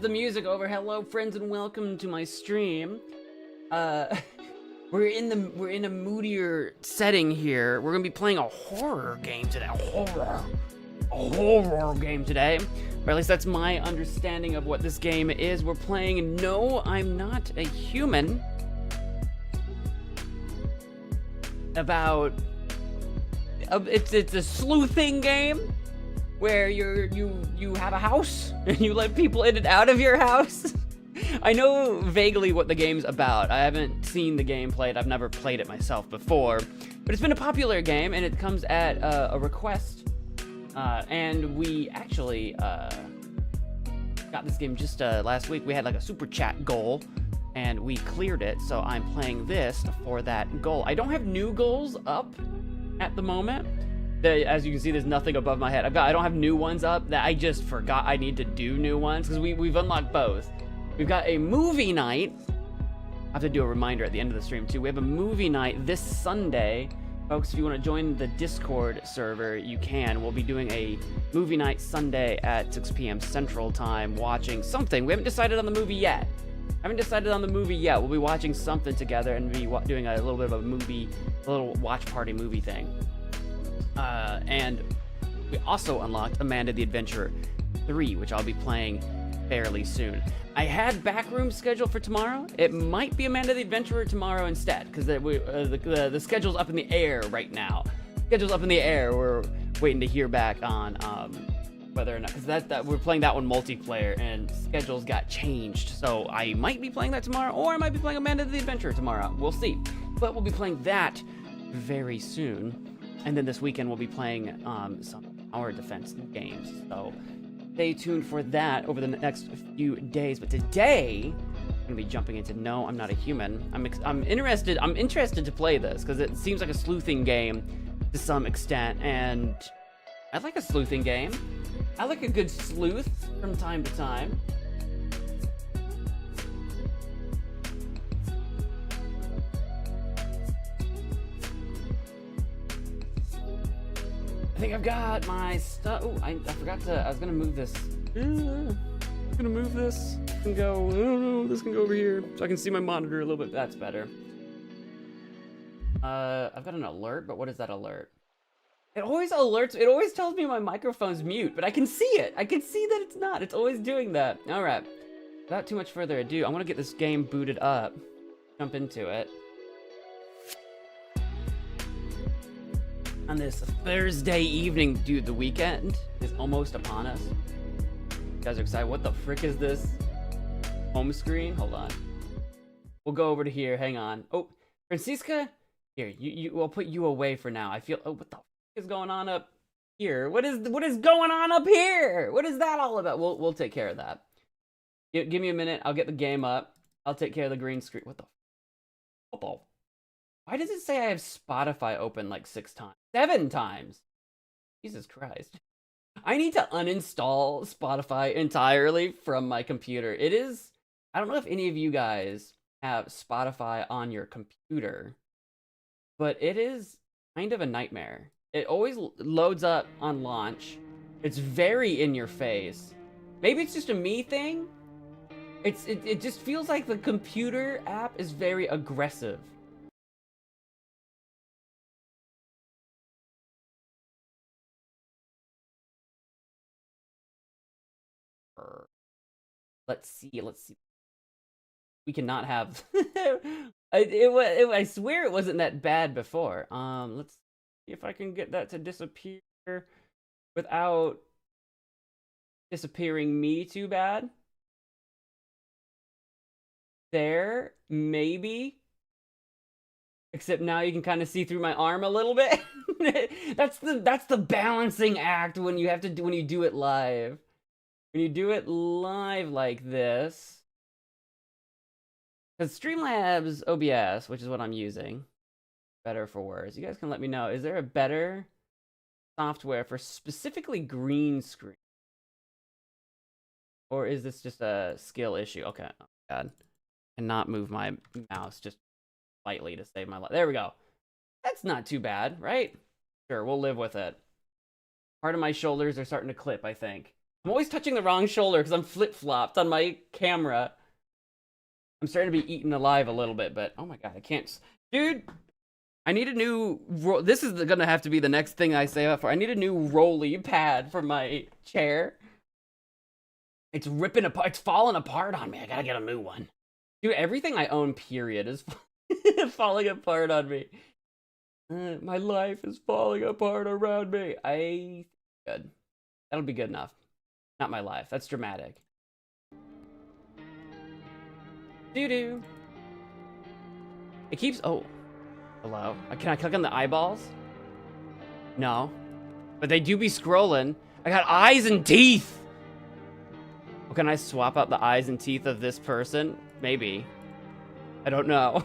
the music over. Hello, friends, and welcome to my stream. We're in a moodier setting here. We're gonna be playing a horror game today. A horror game today. Or at least that's my understanding of what this game is. We're playing No, I'm Not a Human. About it's a sleuthing game where you have a house and you let people in and out of your house. I know vaguely what the game's about. I haven't seen the game played. I've never played it myself before, but it's been a popular game and it comes at a request. And we actually got this game just last week. We had like a super chat goal and we cleared it, so I'm playing this for that goal. I don't have new goals up at the moment. As you can see, there's nothing above my head. I don't have new ones up. That I just forgot I need to do new ones because we've unlocked both. We've got a movie night. I have to do a reminder at the end of the stream too. We have a movie night this Sunday. Folks, if you want to join the Discord server, you can. We'll be doing a movie night Sunday at 6 p.m. Central Time, watching something. We haven't decided on the movie yet. We'll be watching something together and be doing a little bit of a little watch party movie thing. And we also unlocked Amanda the Adventurer 3, which I'll be playing fairly soon. I had Backrooms scheduled for tomorrow. It might be Amanda the Adventurer tomorrow instead, because the schedule's up in the air right now. Schedule's up in the air. We're waiting to hear back on whether or not, because that we're playing that one multiplayer and schedules got changed. So I might be playing that tomorrow, or I might be playing Amanda the Adventurer tomorrow. We'll see. But we'll be playing that very soon. And then this weekend we'll be playing some tower defense games. So stay tuned for that over the next few days. But today I'm gonna be jumping into No, I'm Not a Human. I'm interested to play this because it seems like a sleuthing game to some extent, and I like a sleuthing game. I like a good sleuth from time to time. I think I've got my stuff. Oh, I forgot to. I was gonna move this. I'm gonna move this and go. I don't know. This can go over here so I can see my monitor a little bit. That's better. I've got an alert, but what is that alert? It always alerts. It always tells me my microphone's mute, but I can see it. I can see that it's not. It's always doing that. All right. Without too much further ado, I'm gonna get this game booted up. Jump into it. On this Thursday evening, dude, the weekend is almost upon us. You guys are excited. What the frick is this? Home screen? Hold on. We'll go over to here. Hang on. Oh, Francisca, here. We'll put you away for now. I feel. Oh, what the frick is going on up here? What is going on up here? What is that all about? We'll take care of that. Give me a minute. I'll get the game up. I'll take care of the green screen. What the? Why does it say I have Spotify open like 6 times? 7 times? Jesus Christ. I need to uninstall Spotify entirely from my computer. It is... I don't know if any of you guys have Spotify on your computer, but it is kind of a nightmare. It always loads up on launch. It's very in your face. Maybe it's just a me thing. It just feels like the computer app is very aggressive. Let's see. We cannot have. I swear it wasn't that bad before. Let's see if I can get that to disappear without disappearing me too bad. There, maybe. Except now you can kind of see through my arm a little bit. That's the balancing act when you do it live. When you do it live like this, because Streamlabs OBS, which is what I'm using, better for worse, you guys can let me know, is there a better software for specifically green screen? Or is this just a skill issue? Okay, oh God. Cannot move my mouse just slightly to save my life. There we go. That's not too bad, right? Sure, we'll live with it. Part of my shoulders are starting to clip, I think. I'm always touching the wrong shoulder because I'm flip-flopped on my camera. I'm starting to be eaten alive a little bit, but oh my god, I can't. Dude, I need a new. This is gonna have to be the next thing I save up for. I need a new rolly pad for my chair. It's ripping apart. It's falling apart on me. I gotta get a new one. Dude, everything I own, period, is falling apart on me. My life is falling apart around me. Good. That'll be good enough. Not my life. That's dramatic. Doo-doo. It keeps... Oh. Hello? Can I click on the eyeballs? No. But they do be scrolling. I got eyes and teeth! Well, can I swap out the eyes and teeth of this person? Maybe. I don't know.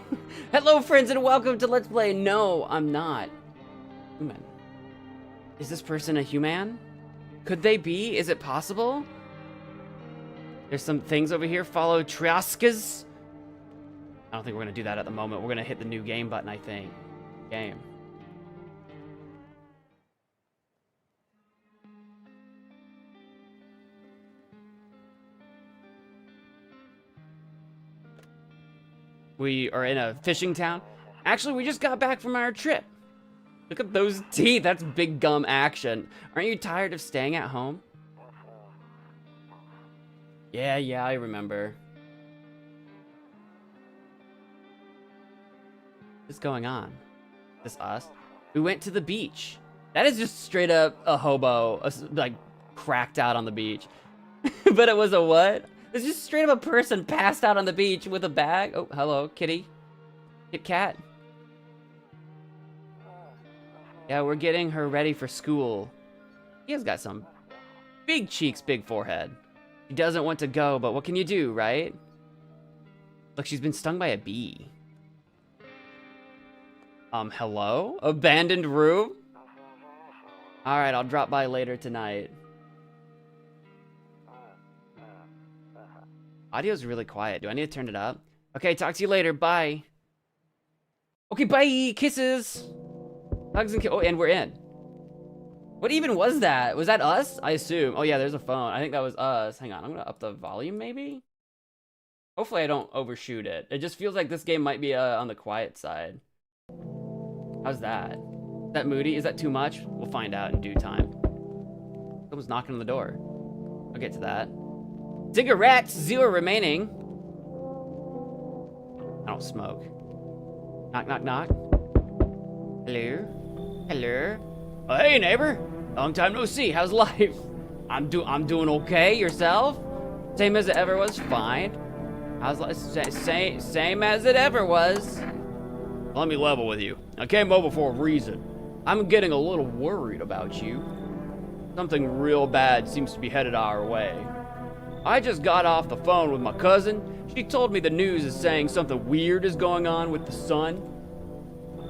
Hello, friends, and welcome to Let's Play. No, I'm not. Human. Is this person a human? Could they be? Is it possible? There's some things over here. Follow Triaskas. I don't think we're going to do that at the moment. We're going to hit the new game button, I think. Game. We are in a fishing town. Actually, we just got back from our trip. Look at those teeth. That's big gum action. Aren't you tired of staying at home? Yeah, I remember. What's going on? Is this us? We went to the beach. That is just straight up a hobo, like cracked out on the beach. But it was a what? It's just straight up a person passed out on the beach with a bag. Oh, hello, kitty. Kit Kat. Yeah, we're getting her ready for school. He has got some big cheeks, big forehead. She doesn't want to go, but what can you do, right? Look, she's been stung by a bee. Hello? Abandoned room? Alright, I'll drop by later tonight. Audio's really quiet. Do I need to turn it up? Okay, talk to you later. Bye. Okay, bye. Kisses. Hugs and kisses. Oh, and we're in. What even was that? Was that us? I assume. Oh, yeah, there's a phone. I think that was us. Hang on. I'm going to up the volume, maybe? Hopefully I don't overshoot it. It just feels like this game might be on the quiet side. How's that? Is that moody? Is that too much? We'll find out in due time. Someone's knocking on the door. I'll get to that. Cigarettes, 0 remaining. I don't smoke. Knock, knock, knock. Hello? Hello? Oh, hey, neighbor. Long time no see. How's life? I'm doing okay. Yourself? Same as it ever was. Fine. How's life? Same as it ever was. Let me level with you. I came over for a reason. I'm getting a little worried about you. Something real bad seems to be headed our way. I just got off the phone with my cousin. She told me the news is saying something weird is going on with the sun.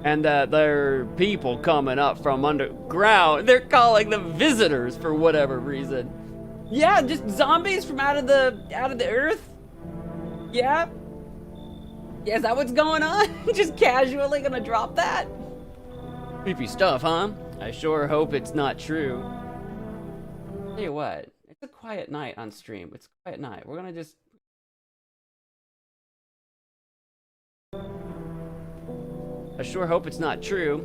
And that there are people coming up from underground. They're calling them visitors for whatever reason. Yeah, just zombies from out of the earth. Yeah. Yeah, is that what's going on? Just casually gonna drop that? Creepy stuff, huh? I sure hope it's not true. Tell you what. It's a quiet night on stream. It's a quiet night. We're gonna just... I sure hope it's not true.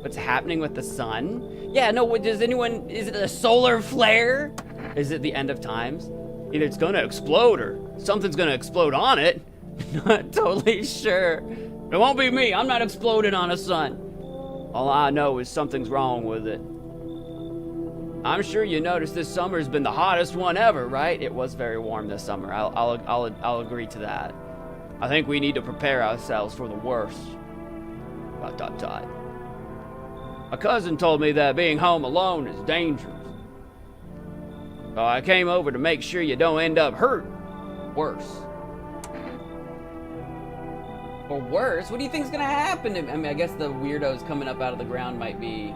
What's happening with the sun? Yeah, no, does anyone... Is it a solar flare? Is it the end of times? Either it's gonna explode or something's gonna explode on it. Not totally sure. It won't be me. I'm not exploding on a sun. All I know is something's wrong with it. I'm sure you noticed this summer's been the hottest one ever, right? It was very warm this summer. I'll agree to that. I think we need to prepare ourselves for the worst. ... My cousin told me that being home alone is dangerous. So I came over to make sure you don't end up hurt. Worse. Or worse? What do you think's gonna happen to me? I mean, I guess the weirdos coming up out of the ground might be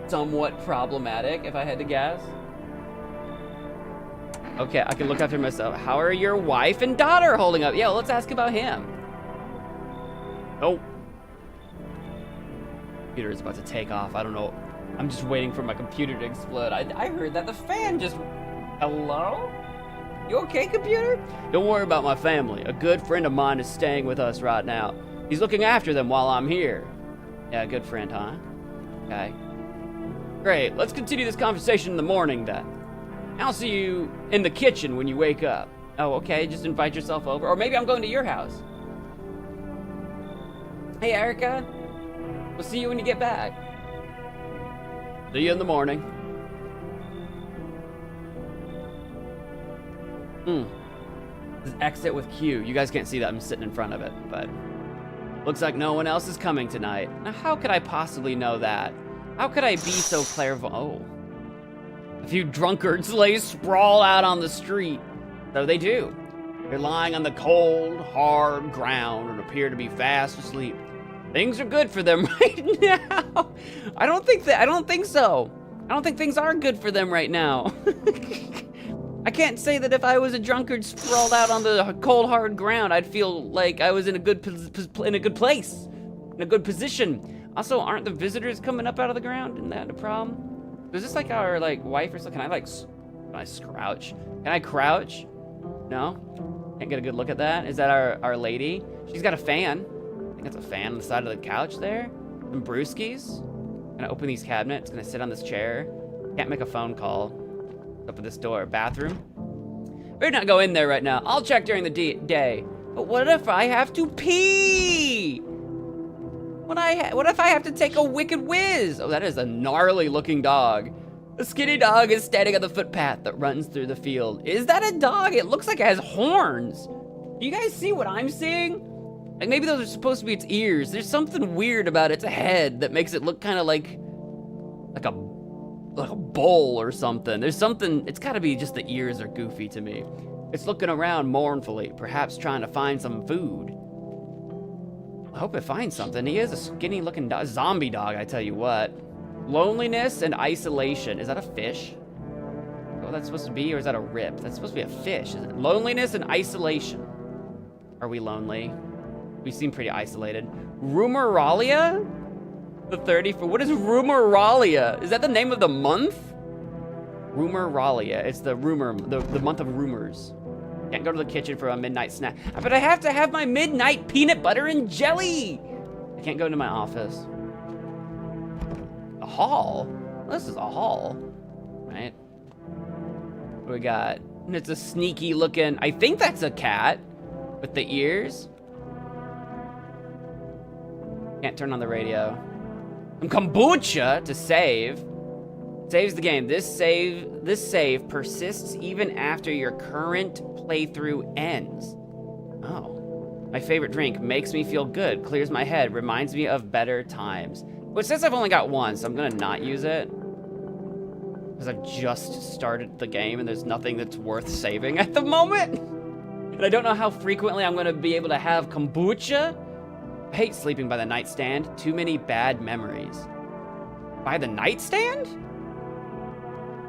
somewhat problematic, if I had to guess. Okay, I can look after myself. How are your wife and daughter holding up? Yeah, well, let's ask about him. Oh. Computer is about to take off. I don't know. I'm just waiting for my computer to explode. I heard that the fan just Hello? You okay, computer? Don't worry about my family. A good friend of mine is staying with us right now. He's looking after them while I'm here. Yeah, good friend, huh? Okay. Great, let's continue this conversation in the morning then. I'll see you in the kitchen when you wake up. Oh, okay, just invite yourself over. Or maybe I'm going to your house. Hey, Erica. We'll see you when you get back. See you in the morning. This is exit with Q. You guys can't see that, I'm sitting in front of it, but looks like no one else is coming tonight. Now, how could I possibly know that? How could I be so clairvoyant? Oh. A few drunkards lay sprawl out on the street. So they do. They're lying on the cold, hard ground and appear to be fast asleep. Things are good for them right now. I don't think so. I don't think things are good for them right now. I can't say that if I was a drunkard sprawled out on the cold, hard ground, I'd feel like I was in a good place, in a good position. Also, aren't the visitors coming up out of the ground? Isn't that a problem? Is this like our wife or something? Can I crouch? Can I crouch? No? Can't get a good look at that. Is that our lady? She's got a fan. I think that's a fan on the side of the couch there. Some brewskis. Gonna open these cabinets. Gonna sit on this chair. Can't make a phone call. Up at this door. Bathroom. Better not go in there right now. I'll check during the day. But what if I have to pee? What if I have to take a wicked whiz? Oh, that is a gnarly looking dog. A skinny dog is standing on the footpath that runs through the field. Is that a dog? It looks like it has horns. Do you guys see what I'm seeing? Like maybe those are supposed to be its ears. There's something weird about its head that makes it look kind of like a bull or something. There's something, it's gotta be just the ears are goofy to me. It's looking around mournfully, perhaps trying to find some food. I hope it finds something. He is a skinny looking dog, zombie dog, I tell you what. Loneliness and isolation. Is that a fish? Oh, that's supposed to be, or is that a rip? That's supposed to be a fish, isn't it? Loneliness and isolation. Are we lonely? We seem pretty isolated. Rumorolia? The 34. What is Rumorolia? Is that the name of the month? Rumorolia. It's the month of rumors. Can't go to the kitchen for a midnight snack. But I have to have my midnight peanut butter and jelly. I can't go into my office. A hall? This is a hall, right? What do we got? And it's a sneaky looking, I think that's a cat with the ears. Can't turn on the radio. And kombucha to save. Saves the game. This save persists even after your current playthrough ends. Oh. My favorite drink makes me feel good, clears my head, reminds me of better times. Well, it says I've only got one, so I'm gonna not use it. Because I've just started the game and there's nothing that's worth saving at the moment. And I don't know how frequently I'm gonna be able to have kombucha. I hate sleeping by the nightstand. Too many bad memories. By the nightstand?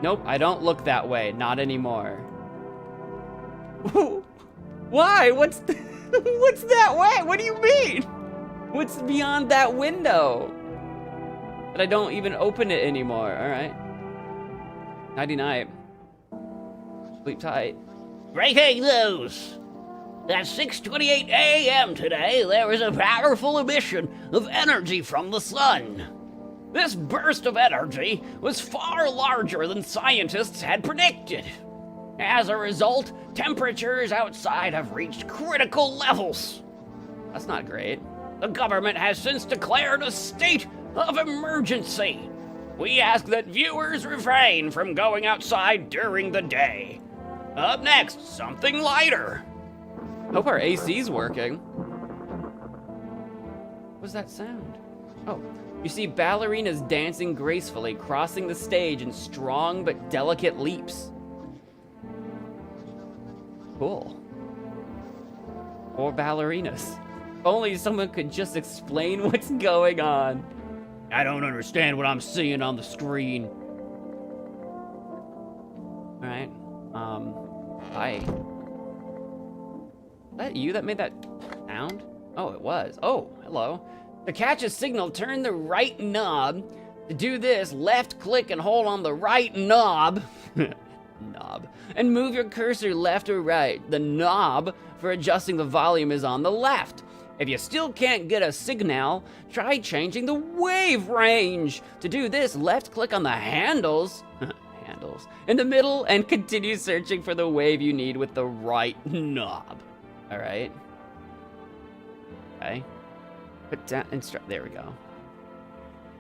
Nope, I don't look that way. Not anymore. Why? What's that way? What do you mean? What's beyond that window? That I don't even open it anymore. All right. Nighty night. Sleep tight. Breaking news! At 6:28 a.m. today, there was a powerful emission of energy from the sun. This burst of energy was far larger than scientists had predicted. As a result, temperatures outside have reached critical levels. That's not great. The government has since declared a state of emergency. We ask that viewers refrain from going outside during the day. Up next, something lighter. Hope our AC's working. What's that sound? Oh, you see ballerinas dancing gracefully, crossing the stage in strong but delicate leaps. Cool. Or ballerinas. If only someone could just explain what's going on. I don't understand what I'm seeing on the screen. All right. Hi. Is that you that made that sound? Oh, it was. Oh, hello. To catch a signal, turn the right knob. To do this, left click and hold on the right knob. knob, and move your cursor left or right. The knob for adjusting the volume is on the left. If you still can't get a signal, try changing the wave range. To do this, left click on the handles in the middle and continue searching for the wave you need with the right knob. All right. Okay. Put down there we go.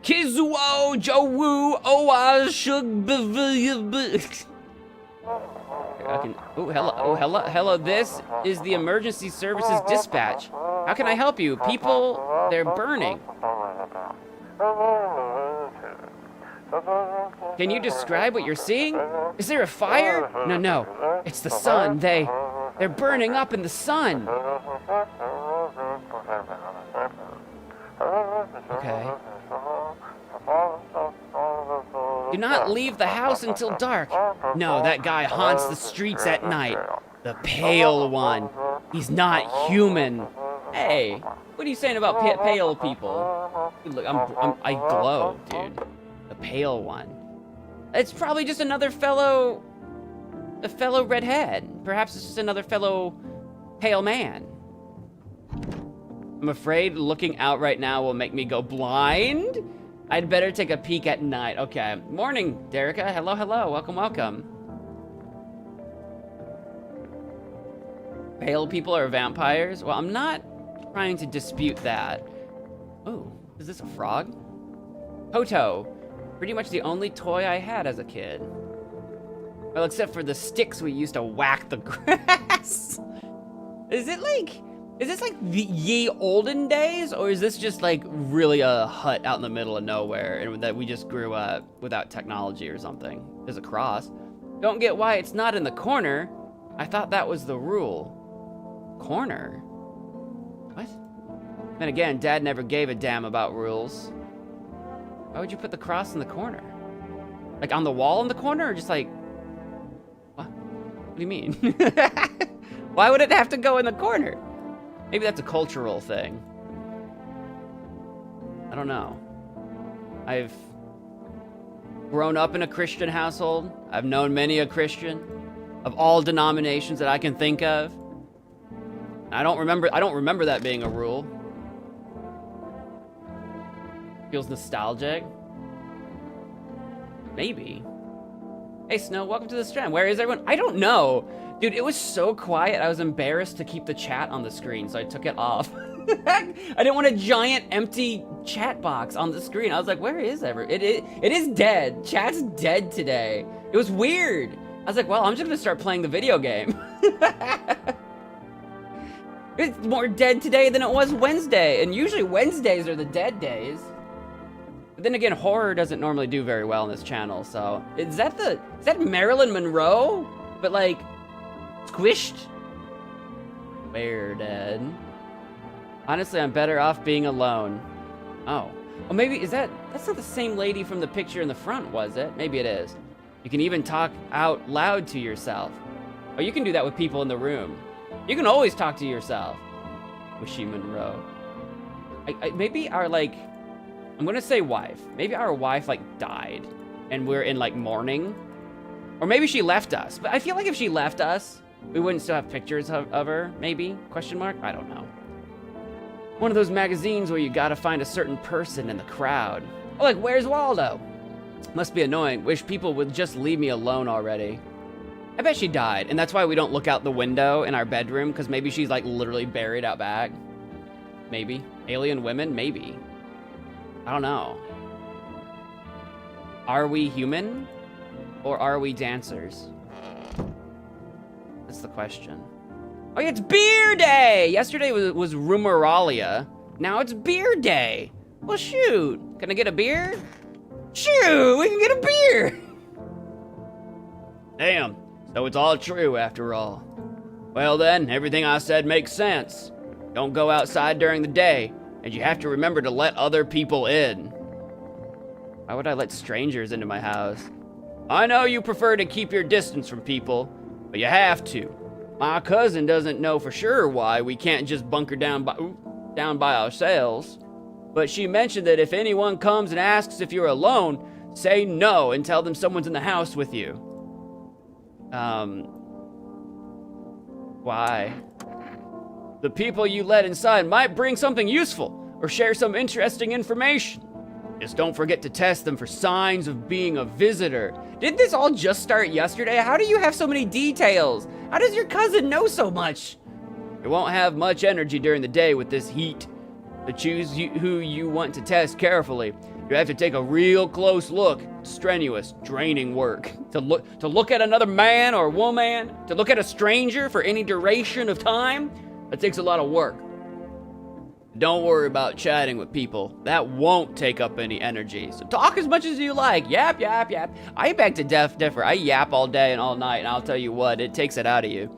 Kizuo Jowu Owa Shug. Hello. This is the emergency services dispatch. How can I help you? People, they're burning. Can you describe what you're seeing? Is there a fire? No. It's the sun. They're burning up in the sun. Okay. Do not leave the house until dark. No, that guy haunts the streets at night. The pale one. He's not human. Hey, what are you saying about pale people? Look, I glow, dude. The pale one. It's probably just a fellow redhead. Perhaps it's just another fellow pale man. I'm afraid looking out right now will make me go blind. I'd better take a peek at night. Okay. Morning, Derica. Hello. Welcome. Pale people are vampires? Well, I'm not trying to dispute that. Oh, is this a frog? Poto. Pretty much the only toy I had as a kid. Well, except for the sticks we used to whack the grass. Is this like the ye olden days, or is this just like really a hut out in the middle of nowhere and that we just grew up without technology or something? There's a cross. Don't get why it's not in the corner. I thought that was the rule. Corner? What? Then again, Dad never gave a damn about rules. Why would you put the cross in the corner? Like on the wall in the corner, or just like, what? What do you mean? Why would it have to go in the corner? Maybe that's a cultural thing. I don't know. I've grown up in a Christian household. I've known many a Christian of all denominations that I can think of. I don't remember that being a rule. Feels nostalgic. Maybe. Hey, Snow, welcome to the stream. Where is everyone? I don't know. Dude, it was so quiet, I was embarrassed to keep the chat on the screen, so I took it off. I didn't want a giant empty chat box on the screen. I was like, where is everyone? It is dead. Chat's dead today. It was weird. I was like, well, I'm just gonna start playing the video game. It's more dead today than it was Wednesday, and usually Wednesdays are the dead days. But then again, horror doesn't normally do very well on this channel, so. Is that Marilyn Monroe? But like, squished? We're dead. Honestly, I'm better off being alone. Oh. Oh, maybe, that's not the same lady from the picture in the front, was it? Maybe it is. You can even talk out loud to yourself. Oh, you can do that with people in the room. You can always talk to yourself. Wishy Monroe. Maybe our, like, I'm gonna say wife. Maybe our wife, like, died, and we're in, like, mourning. Or maybe she left us. But I feel like if she left us, we wouldn't still have pictures of her, maybe? Question mark? I don't know. One of those magazines where you gotta find a certain person in the crowd. Oh, like, where's Waldo? Must be annoying. Wish people would just leave me alone already. I bet she died, and that's why we don't look out the window in our bedroom, because maybe she's, like, literally buried out back. Maybe. Alien women? Maybe. I don't know. Are we human? Or are we dancers? That's the question. Oh yeah, it's beer day! Yesterday was Rumeralia. Now it's beer day. Well, shoot. Can I get a beer? Shoot, we can get a beer! Damn, so it's all true after all. Well then, everything I said makes sense. Don't go outside during the day, and you have to remember to let other people in. Why would I let strangers into my house? I know you prefer to keep your distance from people, but you have to. My cousin doesn't know for sure why we can't just bunker down by ourselves. But she mentioned that if anyone comes and asks if you're alone, say no and tell them someone's in the house with you. Why? The people you let inside might bring something useful or share some interesting information. Just don't forget to test them for signs of being a visitor. Did this all just start yesterday? How do you have so many details? How does your cousin know so much? You won't have much energy during the day with this heat. To choose who you want to test carefully, you have to take a real close look. It's strenuous, draining work. To look at another man or woman, to look at a stranger for any duration of time, that takes a lot of work. Don't worry about chatting with people. That won't take up any energy. So talk as much as you like. Yap, yap, yap. I beg to differ. I yap all day and all night, and I'll tell you what, it takes it out of you.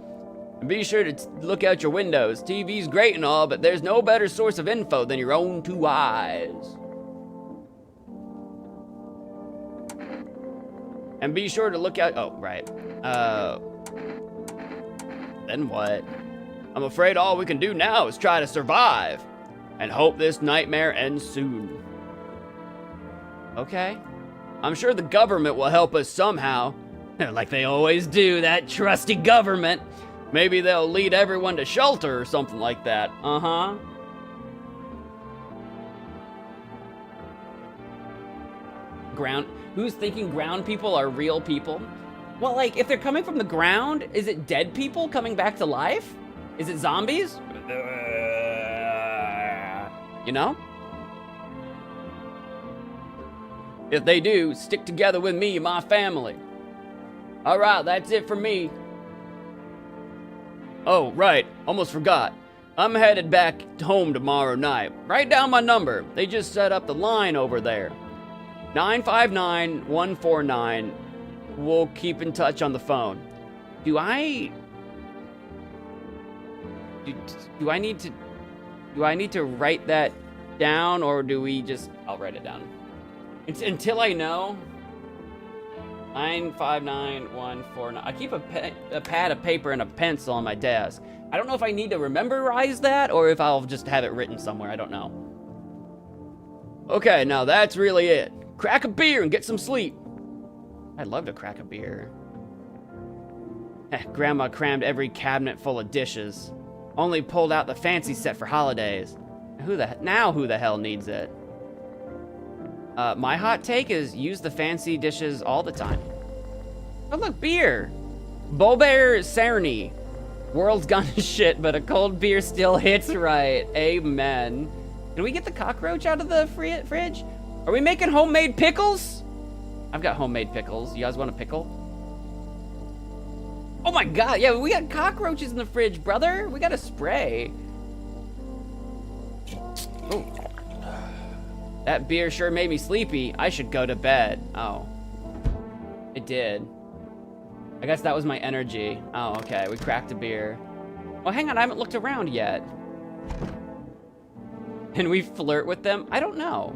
And be sure to look out your windows. TV's great and all, but there's no better source of info than your own two eyes. And be sure to look out. Oh, right. Then what? I'm afraid all we can do now is try to survive and hope this nightmare ends soon. Okay. I'm sure the government will help us somehow. Like they always do, that trusty government. Maybe they'll lead everyone to shelter or something like that. Uh-huh. Who's thinking ground people are real people? Well, like, if they're coming from the ground, is it dead people coming back to life? Is it zombies? You know? If they do, stick together with me and my family. All right, that's it for me. Oh, right, almost forgot. I'm headed back home tomorrow night. Write down my number. They just set up the line over there. 959-149. We'll keep in touch on the phone. Do I need to write that down, or do we just... I'll write it down. Until I know. 959-149. I keep a pad of paper and a pencil on my desk. I don't know if I need to memorize that or if I'll just have it written somewhere. I don't know. Okay, now that's really it. Crack a beer and get some sleep. I'd love to crack a beer. Grandma crammed every cabinet full of dishes. Only pulled out the fancy set for holidays. Who the hell needs it? My hot take is use the fancy dishes all the time. Oh look, beer. Bulbear Cerny. World's gone to shit, but a cold beer still hits right. Amen. Can we get the cockroach out of the fridge? Are we making homemade pickles? I've got homemade pickles. You guys want a pickle? Oh my god, yeah, we got cockroaches in the fridge, brother. We got a spray. Oh. That beer sure made me sleepy. I should go to bed. Oh. It did. I guess that was my energy. Oh, okay, we cracked a beer. Well, hang on, I haven't looked around yet. Can we flirt with them? I don't know.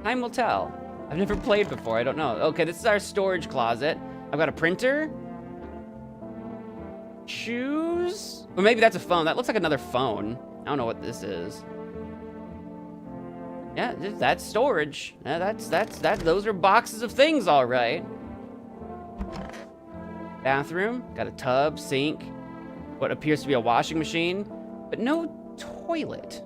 Time will tell. I've never played before, I don't know. Okay, this is our storage closet. I've got a printer. Shoes? Or maybe that's a phone. That looks like another phone. I don't know what this is. Yeah, that's storage. Yeah, those are boxes of things, all right. Bathroom, got a tub, sink, what appears to be a washing machine, but no toilet.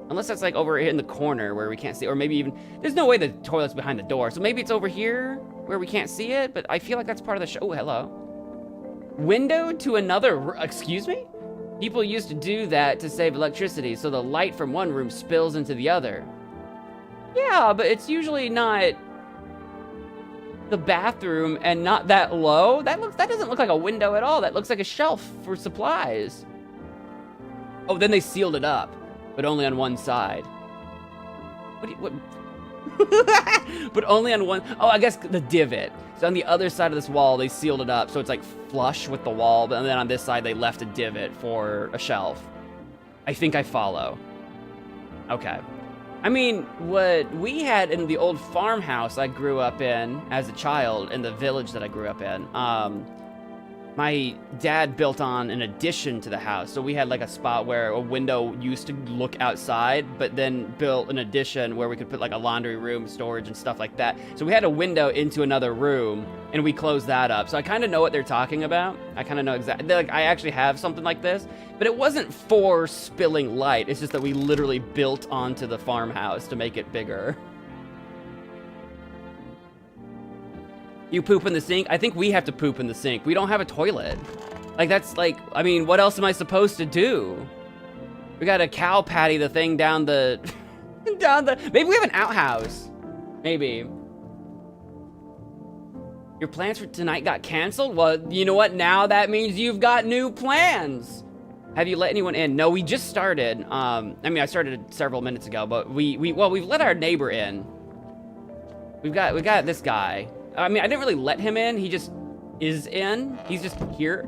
Unless that's like over in the corner where we can't see, or maybe even, there's no way the toilet's behind the door, so maybe it's over here where we can't see it, but I feel like that's part of the show. Oh, hello. Window to another, excuse me? People used to do that to save electricity, so the light from one room spills into the other. Yeah, but it's usually not the bathroom and not that low. That doesn't look like a window at all. That looks like a shelf for supplies. Oh, then they sealed it up, but only on one side. What? But only on one, oh, I guess the divot. So on the other side of this wall, they sealed it up, so it's like flush with the wall, and then on this side, they left a divot for a shelf. I think I follow. Okay. I mean, what we had in the old farmhouse I grew up in as a child, in the village that I grew up in, my dad built on an addition to the house. So we had like a spot where a window used to look outside, but then built an addition where we could put like a laundry room, storage and stuff like that. So we had a window into another room and we closed that up. So I kind of know what they're talking about. I kind of know exactly, like I actually have something like this, but it wasn't for spilling light. It's just that we literally built onto the farmhouse to make it bigger. You poop in the sink? I think we have to poop in the sink. We don't have a toilet. Like, that's like, I mean, what else am I supposed to do? We gotta cow patty the thing down the, maybe we have an outhouse. Maybe. Your plans for tonight got canceled? Well, you know what? Now that means you've got new plans. Have you let anyone in? No, we just started. I mean, I started several minutes ago, but we've let our neighbor in. We got this guy. I mean, I didn't really let him in. He just is in. He's just here.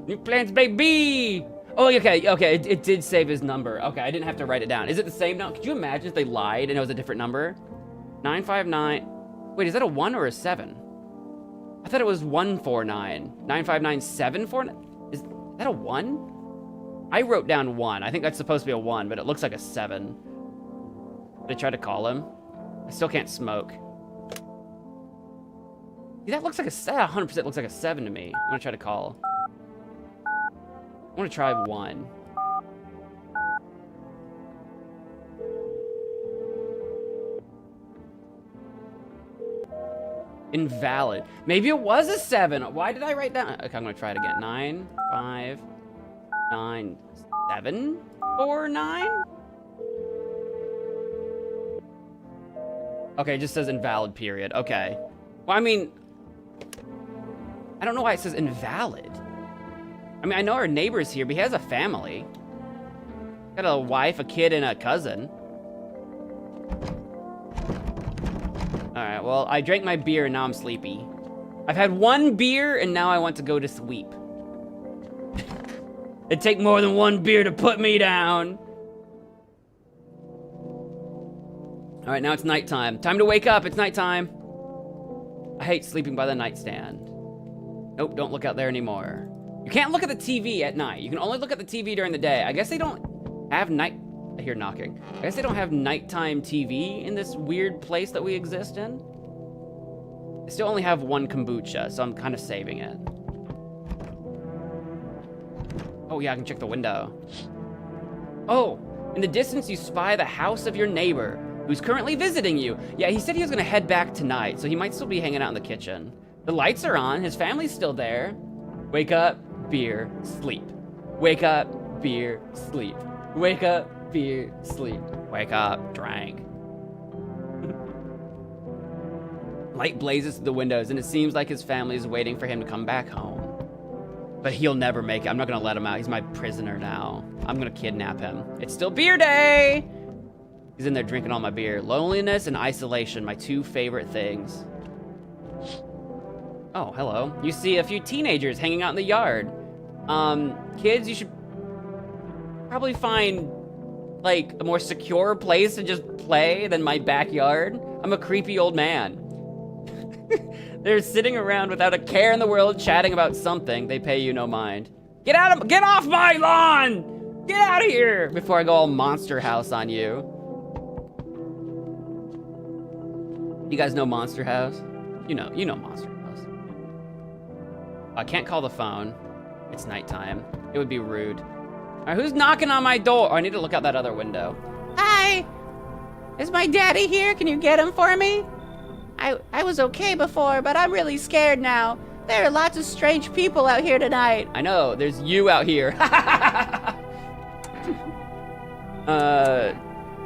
New plans, baby. Oh, okay. It did save his number. Okay, I didn't have to write it down. Is it the same number? Could you imagine if they lied and it was a different number? 959. Wait, is that a 1 or a 7? I thought it was 149. 959 749. Is that a 1? I wrote down 1. I think that's supposed to be a 1, but it looks like a 7. Did I try to call him? I still can't smoke. See, that looks like a 100% looks like a 7 to me. I'm gonna try to call. I want to try 1. Invalid. Maybe it was a 7. Why did I write down? Okay, I'm gonna try it again. 9 5 9 7 4 9. Okay, it just says invalid, period. Okay. Well, I mean, I don't know why it says invalid. I mean, I know our neighbor's here, but he has a family. Got a wife, a kid, and a cousin. All right, well, I drank my beer and now I'm sleepy. I've had 1 beer and now I want to go to sleep. It'd take more than 1 beer to put me down. All right, now it's nighttime. Time to wake up, it's nighttime. I hate sleeping by the nightstand. Nope, don't look out there anymore. You can't look at the TV at night. You can only look at the TV during the day. I guess they don't have I hear knocking. I guess they don't have nighttime TV in this weird place that we exist in. I still only have 1 kombucha, so I'm kind of saving it. Oh yeah, I can check the window. Oh, in the distance you spy the house of your neighbor, who's currently visiting you. Yeah, he said he was gonna head back tonight, so he might still be hanging out in the kitchen. The lights are on, his family's still there. Wake up, beer, sleep. Wake up, beer, sleep. Wake up, beer, sleep. Wake up, drank. Light blazes through the windows, and it seems like his family is waiting for him to come back home. But he'll never make it. I'm not gonna let him out. He's my prisoner now. I'm gonna kidnap him. It's still beer day! He's in there drinking all my beer. Loneliness and isolation, my 2 favorite things. Oh, hello. You see a few teenagers hanging out in the yard. Kids, you should probably find, like, a more secure place to just play than my backyard. I'm a creepy old man. They're sitting around without a care in the world, chatting about something. They pay you no mind. Get off my lawn! Get out of here before I go all Monster House on you. You guys know Monster House? You know Monster House. I can't call the phone. It's nighttime. It would be rude. All right, who's knocking on my door? Oh, I need to look out that other window. Hi! Is my daddy here? Can you get him for me? I was okay before, but I'm really scared now. There are lots of strange people out here tonight. I know, there's you out here.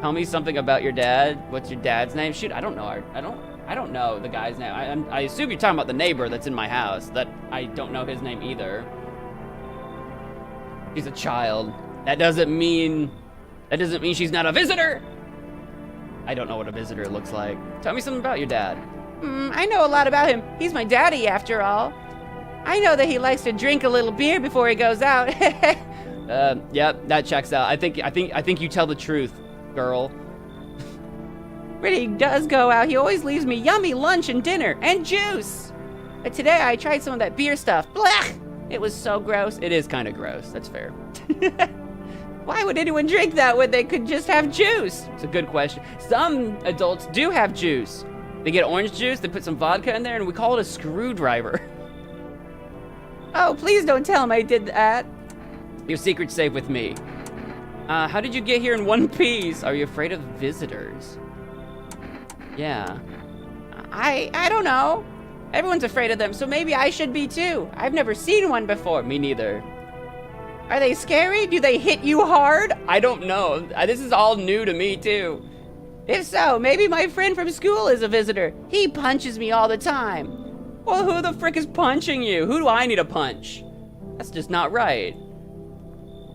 Tell me something about your dad. What's your dad's name? Shoot, I don't know. I don't know the guy's name. I assume you're talking about the neighbor that's in my house. That I don't know his name either. She's a child. That doesn't mean she's not a visitor. I don't know what a visitor looks like. Tell me something about your dad. I know a lot about him. He's my daddy, after all. I know that he likes to drink a little beer before he goes out. Yep, that checks out. I think you tell the truth, girl. When he does go out, he always leaves me yummy lunch and dinner and juice. But today I tried some of that beer stuff. Blech! It was so gross. It is kind of gross. That's fair. Why would anyone drink that when they could just have juice? It's a good question. Some adults do have juice. They get orange juice, they put some vodka in there, and we call it a screwdriver. Oh, please don't tell him I did that. Your secret's safe with me. How did you get here in one piece? Are you afraid of visitors? Yeah. I don't know. Everyone's afraid of them, so maybe I should be too. I've never seen one before. Me neither. Are they scary? Do they hit you hard? I don't know. This is all new to me, too. If so, maybe my friend from school is a visitor. He punches me all the time. Well, who the frick is punching you? Who do I need to punch? That's just not right.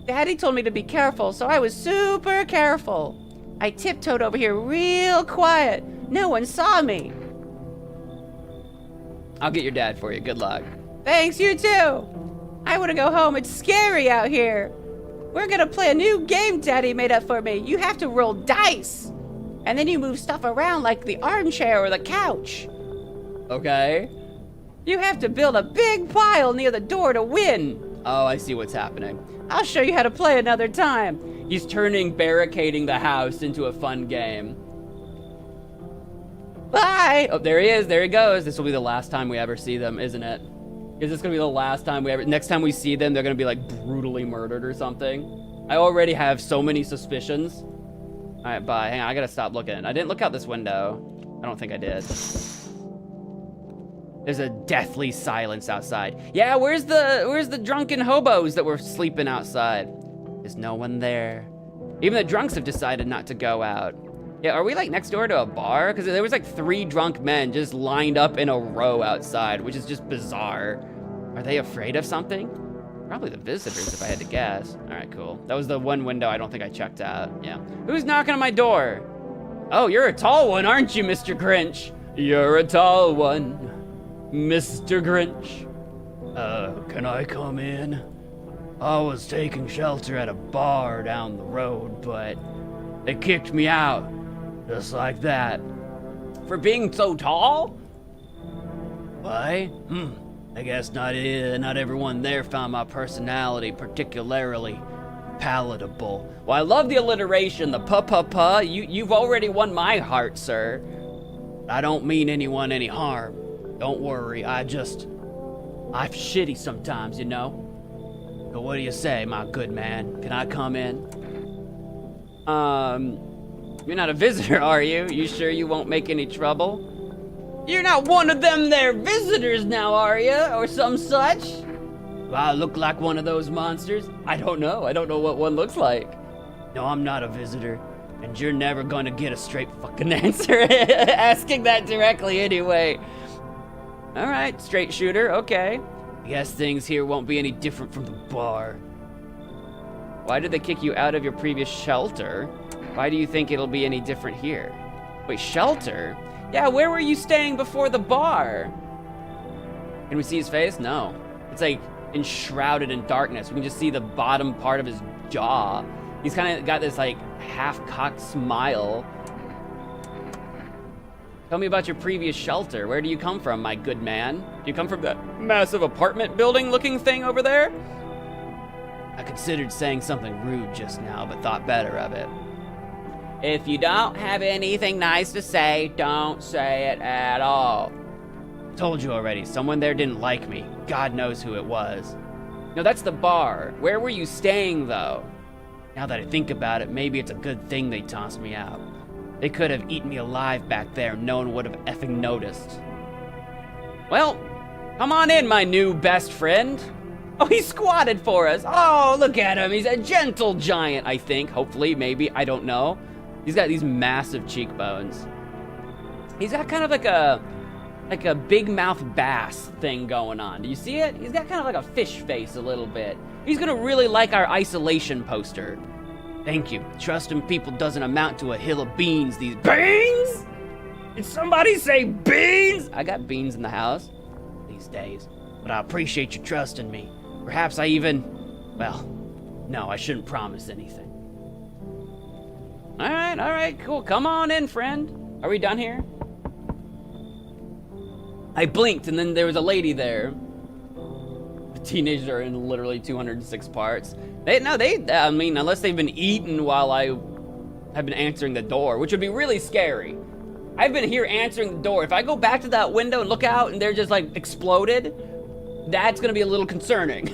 Daddy told me to be careful, so I was super careful. I tiptoed over here real quiet. No one saw me. I'll get your dad for you. Good luck. Thanks, you too. I want to go home. It's scary out here. We're gonna play a new game Daddy made up for me. You have to roll dice. And then you move stuff around like the armchair or the couch. Okay. You have to build a big pile near the door to win. Oh, I see what's happening. I'll show you how to play another time. He's turning barricading the house into a fun game. Bye. Oh, there he is. There he goes. This will be the last time we ever see them, isn't it? Is this gonna be the last time we ever... Next time we see them, they're gonna be, like, brutally murdered or something. I already have so many suspicions. All right, bye. Hang on, I gotta stop looking. I didn't look out this window. I don't think I did. There's a deathly silence outside. Yeah, where's the drunken hobos that were sleeping outside? There's no one there. Even the drunks have decided not to go out. Yeah, are we like next door to a bar? Because there was like 3 drunk men just lined up in a row outside, which is just bizarre. Are they afraid of something? Probably the visitors, if I had to guess. All right, cool. That was the one window I don't think I checked out. Yeah. Who's knocking on my door? Oh, you're a tall one, aren't you, Mr. Grinch? You're a tall one, Mr. Grinch. Can I come in? I was taking shelter at a bar down the road, but they kicked me out. Just like that. For being so tall? Why? I guess not everyone there found my personality particularly palatable. Well, I love the alliteration, the pa-pa-pa. You've already won my heart, sir. I don't mean anyone any harm. Don't worry, I'm shitty sometimes, you know? So what do you say, my good man? Can I come in? You're not a visitor, are you? You sure you won't make any trouble? You're not one of them there visitors now, are you? Or some such? Do I look like one of those monsters? I don't know. I don't know what one looks like. No, I'm not a visitor, and you're never gonna get a straight fucking Answer asking that directly anyway. All right, straight shooter, okay. I guess things here won't be any different from the bar. Why did they kick you out of your previous shelter? Why do you think it'll be any different here? Wait, shelter? Yeah, where were you staying before the bar? Can we see his face? No. It's like enshrouded in darkness. We can just see the bottom part of his jaw. He's kind of got this like half-cocked smile. Tell me about your previous shelter. Where do you come from, my good man? Do you come from that massive apartment building looking thing over there? I considered saying something rude just now, but thought better of it. If you don't have anything nice to say, don't say it at all. Told you already, someone there didn't like me. God knows who it was. No, that's the bar. Where were you staying, though? Now that I think about it, maybe it's a good thing they tossed me out. They could have eaten me alive back there, no one would have effing noticed. Well, come on in, my new best friend. Oh, he squatted for us. Oh, look at him. He's a gentle giant, I think. Hopefully, maybe. I don't know. He's got these massive cheekbones. He's got kind of like a big mouth bass thing going on. Do you see it? He's got kind of like a fish face a little bit. He's gonna really like our isolation poster. Thank you. Trusting people doesn't amount to a hill of beans these beans? Did somebody say beans? I got beans in the house these days, but I appreciate you trusting me. Perhaps I even, well, no, I shouldn't promise anything. All right, cool. Come on in, friend. Are we done here? I blinked and then there was a lady there. The teenagers are in literally 206 parts. I mean, unless they've been eaten while I have been answering the door, which would be really scary. I've been here answering the door. If I go back to that window and look out and they're just like exploded, that's gonna be a little concerning.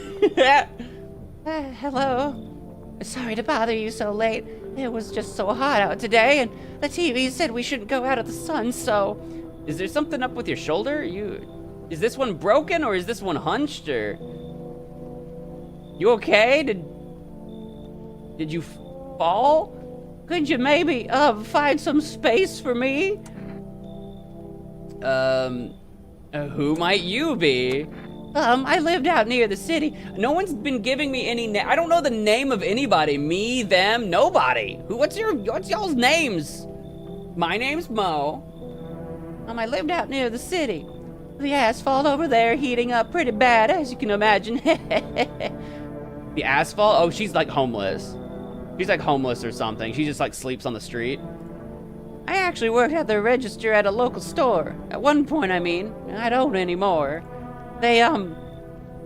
Hello. Sorry to bother you so late. It was just so hot out today, and the TV said we shouldn't go out of the sun, so... Is there something up with your shoulder? Is this one broken, or is this one hunched, or... You okay? Did you fall? Could you maybe, find some space for me? Who might you be? I lived out near the city. No one's been giving me any I don't know the name of anybody. Me, them, nobody. What's y'all's names? My name's Mo. I lived out near the city. The asphalt over there heating up pretty bad, as you can imagine. The asphalt? Oh, she's like homeless. She's like homeless or something. She just like sleeps on the street. I actually worked at the register at a local store. At one point, I mean. I don't anymore. They,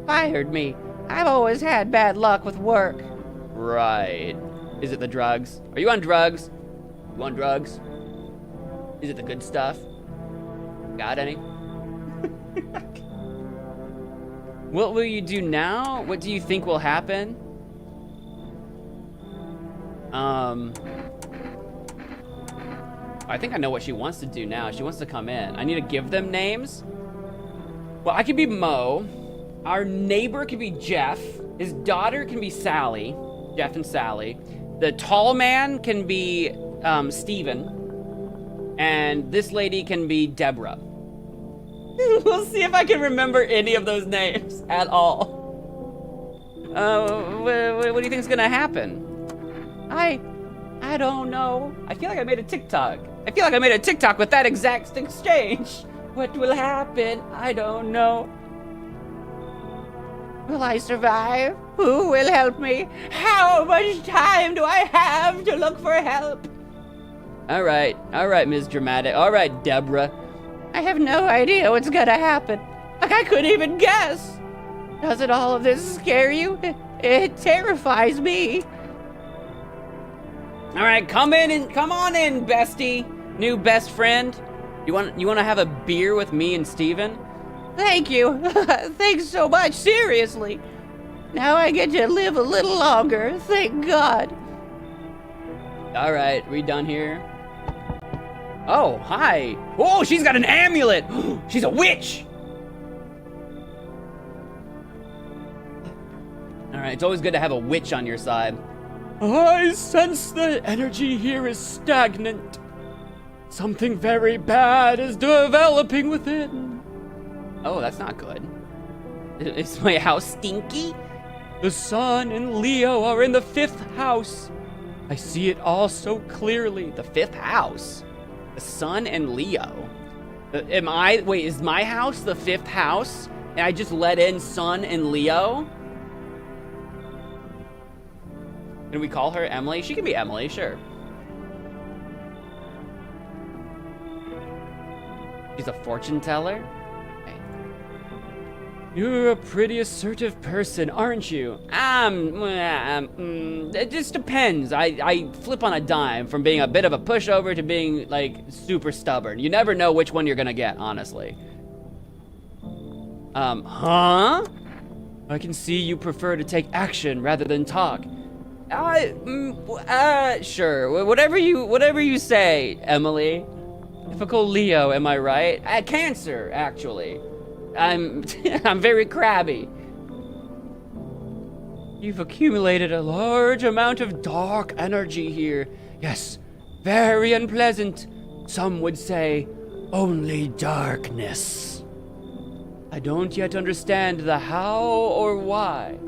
fired me. I've always had bad luck with work. Right. Is it the drugs? Are you on drugs? You on drugs? Is it the good stuff? Got any? What will you do now? What do you think will happen? I think I know what she wants to do now. She wants to come in. I need to give them names. Well, I could be Mo. Our neighbor could be Jeff. His daughter can be Sally. Jeff and Sally. The tall man can be Steven. And this lady can be Deborah. We'll see if I can remember any of those names at all. What do you think is gonna happen? I don't know. I feel like I made a TikTok. I feel like I made a TikTok with that exact exchange. What will happen? I don't know. Will I survive? Who will help me? How much time do I have to look for help? All right, Ms. Dramatic. All right, Deborah. I have no idea what's gonna happen. Like, I couldn't even guess. Doesn't all of this scare you? It terrifies me. All right, come on in, bestie. New best friend. You want to have a beer with me and Steven? Thank you. Thanks so much, seriously. Now I get to live a little longer, thank God. All right, we done here? Oh, hi. Oh, she's got an amulet. She's a witch. All right, it's always good to have a witch on your side. I sense the energy here is stagnant. Something very bad is developing within. Oh, that's not good. Is my house stinky? The sun and Leo are in the 5th house. I see it all so clearly. The 5th house? The sun and Leo? Wait, is my house the 5th house? And I just let in sun and Leo? Can we call her Emily? She can be Emily, sure. She's a fortune teller? Okay. You're a pretty assertive person, aren't you? It just depends. I flip on a dime from being a bit of a pushover to being, like, super stubborn. You never know which one you're gonna get, honestly. Huh? I can see you prefer to take action rather than talk. Sure. Whatever you say, Emily. Typical Leo, am I right? Cancer, actually. I'm very crabby. You've accumulated a large amount of dark energy here. Yes, very unpleasant. Some would say, only darkness. I don't yet understand the how or why.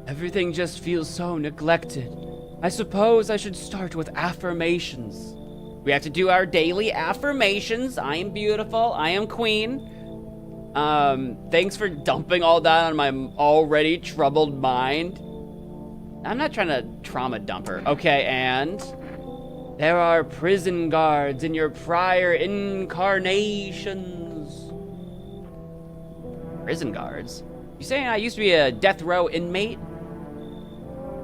Everything just feels so neglected. I suppose I should start with affirmations. We have to do our daily affirmations. I am beautiful. I am queen. Thanks for dumping all that on my already troubled mind. I'm not trying to trauma dump her. Okay, and there are prison guards in your prior incarnations. Prison guards? You saying I used to be a death row inmate?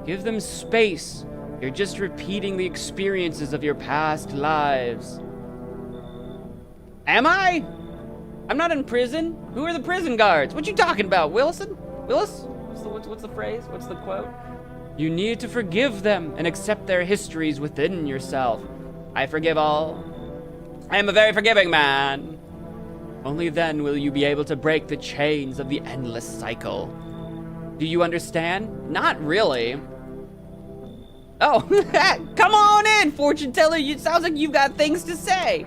Give them space. You're just repeating the experiences of your past lives. Am I? I'm not in prison. Who are the prison guards? What you talking about, Wilson? Willis? What's the phrase? What's the quote? You need to forgive them and accept their histories within yourself. I forgive all. I am a very forgiving man. Only then will you be able to break the chains of the endless cycle. Do you understand? Not really. Oh, come on in, fortune teller. It sounds like you've got things to say.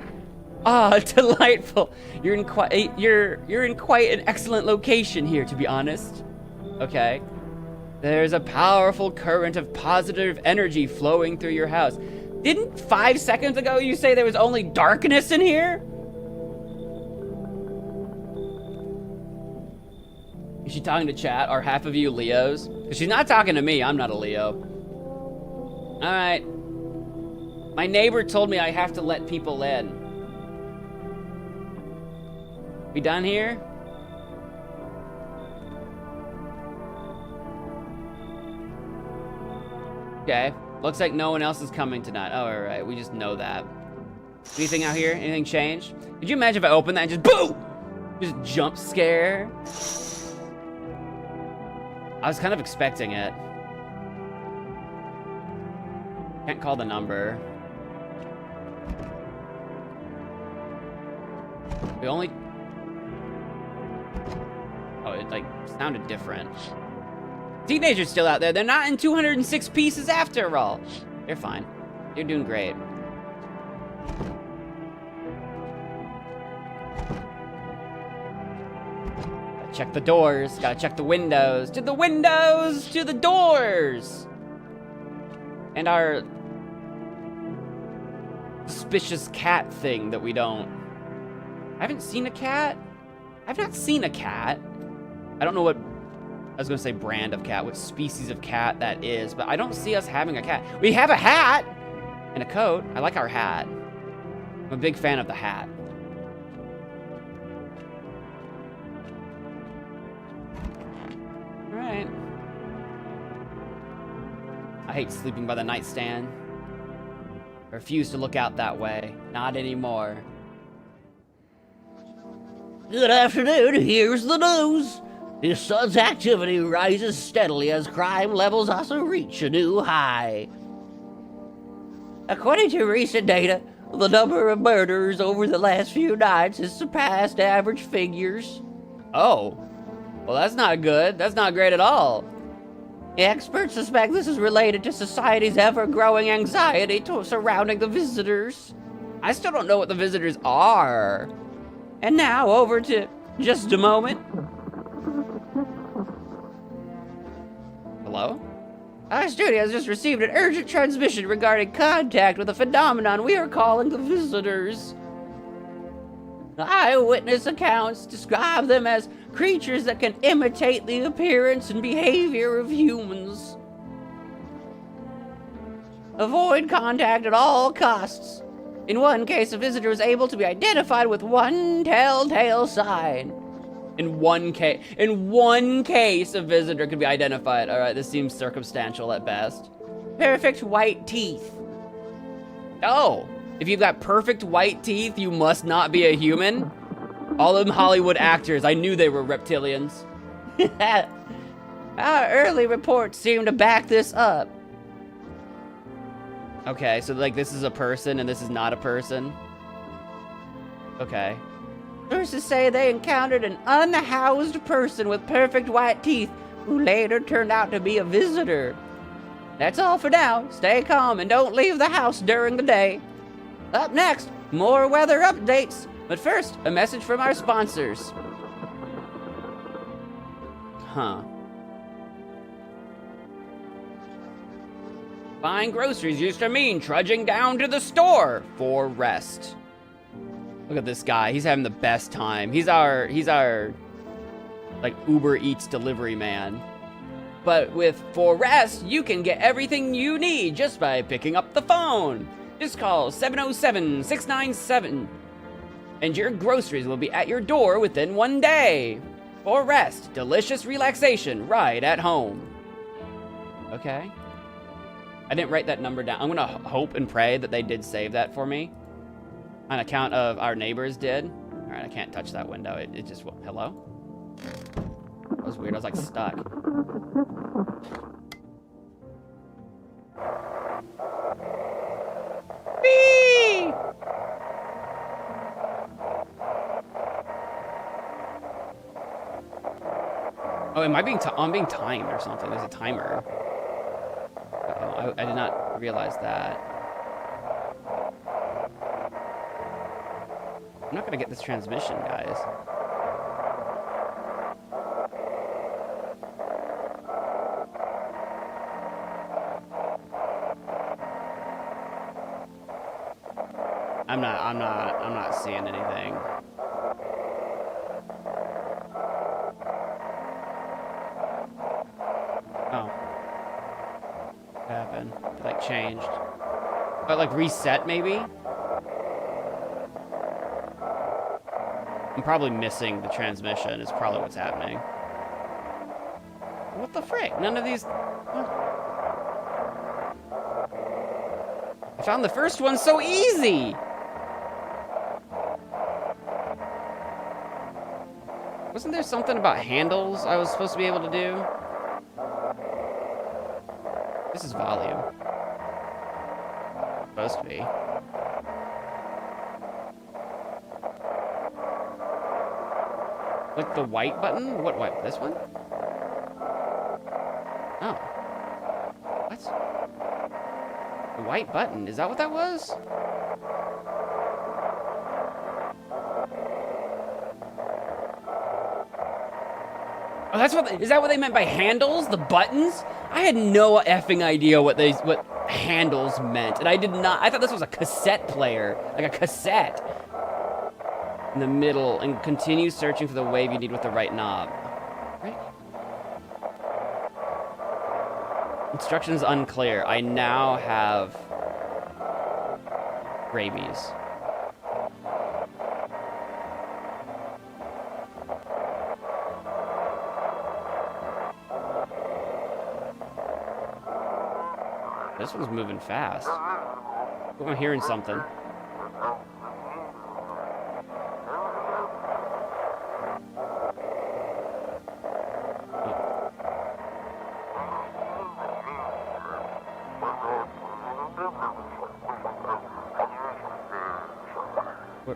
Ah, delightful. You're in quite an excellent location here, to be honest. Okay. There's a powerful current of positive energy flowing through your house. Didn't 5 seconds ago you say there was only darkness in here? Is she talking to chat? Are half of you Leos? Because she's not talking to me. I'm not a Leo. All right. My neighbor told me I have to let people in. We done here? Okay. Looks like no one else is coming tonight. Oh, all right. We just know that. Anything out here? Anything changed? Could you imagine if I opened that and just boom? Just jump scare? I was kind of expecting it. Can't call the number. We only... Oh, it like sounded different. Teenagers still out there. They're not in 206 pieces after all. They're fine. You're doing great. Gotta check the doors. Gotta check the windows. To the windows! To the doors! And our suspicious cat thing that we don't... I haven't seen a cat. I've not seen a cat. I don't know what... I was gonna say brand of cat, what species of cat that is, but I don't see us having a cat. We have a hat and a coat. I like our hat. I'm a big fan of the hat. All right. I hate sleeping by the nightstand. I refuse to look out that way. Not anymore. Good afternoon, here's the news. His son's activity rises steadily as crime levels also reach a new high. According to recent data, the number of murders over the last few nights has surpassed average figures. Oh. Well, that's not good. That's not great at all. Experts suspect this is related to society's ever-growing anxiety surrounding the visitors. I still don't know what the visitors are. And now over to just a moment. Hello? Our studio has just received an urgent transmission regarding contact with a phenomenon we are calling the visitors. Eyewitness accounts describe them as creatures that can imitate the appearance and behavior of humans. Avoid contact at all costs. In one case, a visitor was able to be identified with one telltale sign. In one case, a visitor could be identified. All right, this seems circumstantial at best. Perfect white teeth. Oh, if you've got perfect white teeth, you must not be a human? All them Hollywood actors, I knew they were reptilians. Our early reports seem to back this up. Okay, so like this is a person and this is not a person? Okay. Sources say they encountered an unhoused person with perfect white teeth who later turned out to be a visitor. That's all for now. Stay calm and don't leave the house during the day. Up next, more weather updates. But first, a message from our sponsors. Huh. Buying groceries used to mean trudging down to the store for rest. Look at this guy. He's having the best time. He's our like Uber Eats delivery man. But with For Rest, you can get everything you need just by picking up the phone. Just call 707-697 and your groceries will be at your door within 1 day. or rest. Delicious relaxation right at home. Okay. I didn't write that number down. I'm gonna hope and pray that they did save that for me. On account of our neighbors did. All right, I can't touch that window. It just, hello? That was weird, I was like stuck. Whee! Oh, am I being I'm being timed or something? There's a timer. Uh-oh, I did not realize that. I'm not gonna get this transmission, guys. I'm not seeing anything. Oh. What happened? It like changed. But like reset maybe? I'm probably missing the transmission is probably what's happening. What the frick? None of these... What? I found the first one so easy! Wasn't there something about handles I was supposed to be able to do? This is volume. Supposed to be. Like the white button? What white? This one? Oh. What? The white button? Is that what that was? Oh, that's what. Is that what they meant by handles? The buttons? I had no effing idea what handles meant, and I did not. I thought this was a cassette player, like a cassette. In the middle, and continue searching for the wave you need with the right knob. Right? Instructions unclear. I now have rabies. This one's moving fast. Oh, I'm hearing something.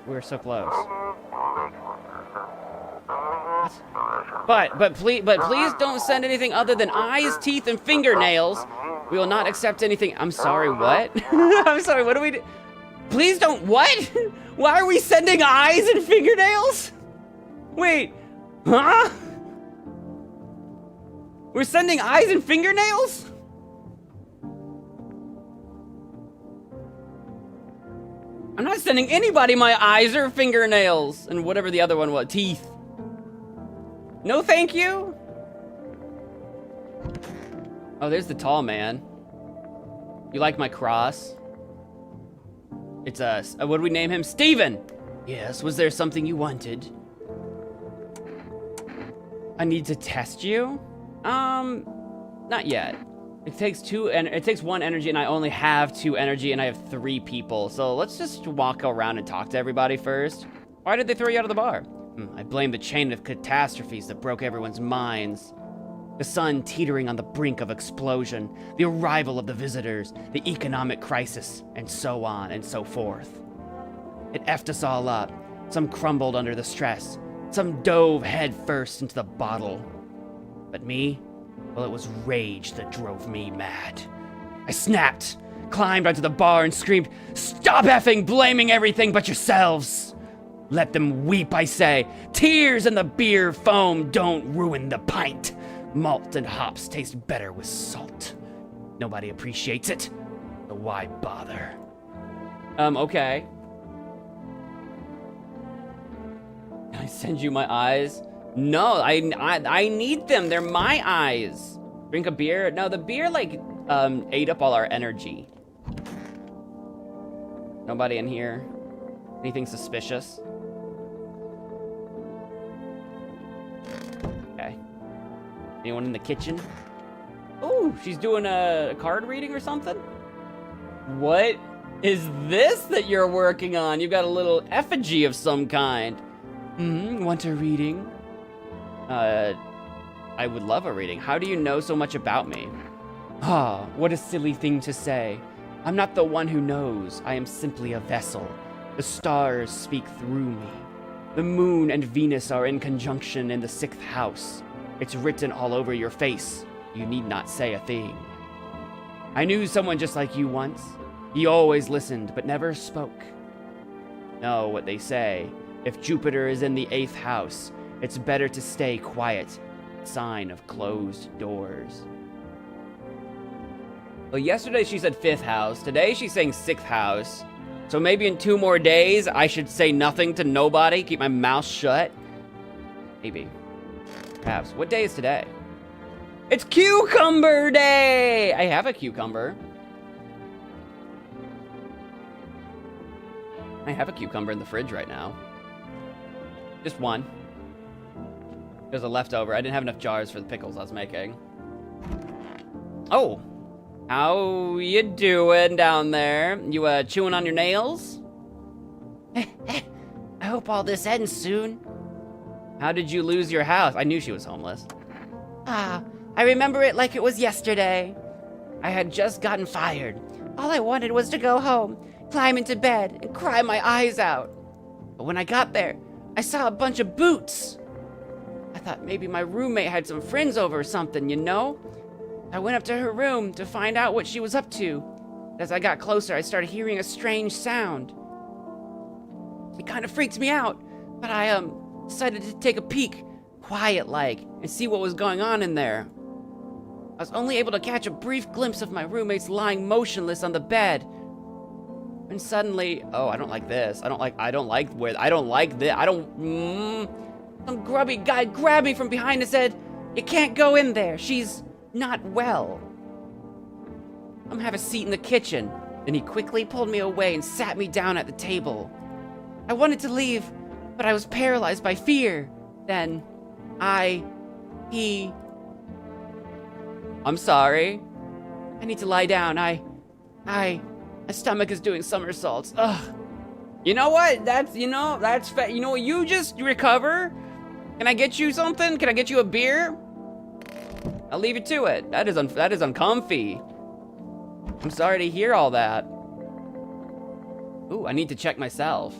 We're so close. But please don't send anything other than eyes, teeth, and fingernails. We will not accept anything. I'm sorry, what? I'm sorry, what do we do? Please don't, what? Why are we sending eyes and fingernails? Wait, huh? We're sending eyes and fingernails? I'm not sending anybody my eyes or fingernails and whatever the other one was, teeth. No, thank you. Oh, there's the tall man. You like my cross? It's what do we name him? Steven! Yes, was there something you wanted? I need to test you? Not yet. It takes one energy and I only have 2 energy and I have 3 people. So let's just walk around and talk to everybody first. Why did they throw you out of the bar? I blame the chain of catastrophes that broke everyone's minds. The sun teetering on the brink of explosion, the arrival of the visitors, the economic crisis, and so on and so forth. It effed us all up. Some crumbled under the stress. Some dove head first into the bottle. But me? Well, it was rage that drove me mad. I snapped, climbed onto the bar and screamed, "Stop effing blaming everything but yourselves! Let them weep, I say. Tears in the beer foam don't ruin the pint. Malt and hops taste better with salt. Nobody appreciates it, so why bother?" Okay. Can I send you my eyes? No, I need them. They're my eyes. Drink a beer? No, the beer, like, ate up all our energy. Nobody in here? Anything suspicious? Okay. Anyone in the kitchen? Oh, she's doing a card reading or something? What is this that you're working on? You've got a little effigy of some kind. Want a reading? I would love a reading. How do you know so much about me? Ah, what a silly thing to say. I'm not the one who knows. I am simply a vessel. The stars speak through me. The moon and Venus are in conjunction in the 6th house. It's written all over your face. You need not say a thing. I knew someone just like you once. He always listened, but never spoke. Know what they say. If Jupiter is in the 8th house, it's better to stay quiet. Sign of closed doors. Well, yesterday she said 5th house. Today she's saying 6th house. So maybe in 2 more days, I should say nothing to nobody, keep my mouth shut. Maybe. Perhaps. What day is today? It's Cucumber Day! I have a cucumber. I have a cucumber in the fridge right now. Just one. There's a leftover. I didn't have enough jars for the pickles I was making. Oh. How you doing down there? You, chewing on your nails? I hope all this ends soon. How did you lose your house? I knew she was homeless. Ah, I remember it like it was yesterday. I had just gotten fired. All I wanted was to go home, climb into bed, and cry my eyes out. But when I got there, I saw a bunch of boots. I thought maybe my roommate had some friends over or something, you know? I went up to her room to find out what she was up to. As I got closer, I started hearing a strange sound. It kind of freaked me out, but I decided to take a peek, quiet-like, and see what was going on in there. I was only able to catch a brief glimpse of my roommates lying motionless on the bed. And suddenly, oh, I don't like this. Some grubby guy grabbed me from behind and said, "You can't go in there. She's not well. Come have a seat in the kitchen." Then he quickly pulled me away and sat me down at the table. I wanted to leave, but I was paralyzed by fear. Then, I'm sorry. I need to lie down. My stomach is doing somersaults. Ugh. You know what? That's you know what? You just recover. Can I get you something? Can I get you a beer? I'll leave you to it. That is uncomfy. I'm sorry to hear all that. Ooh, I need to check myself.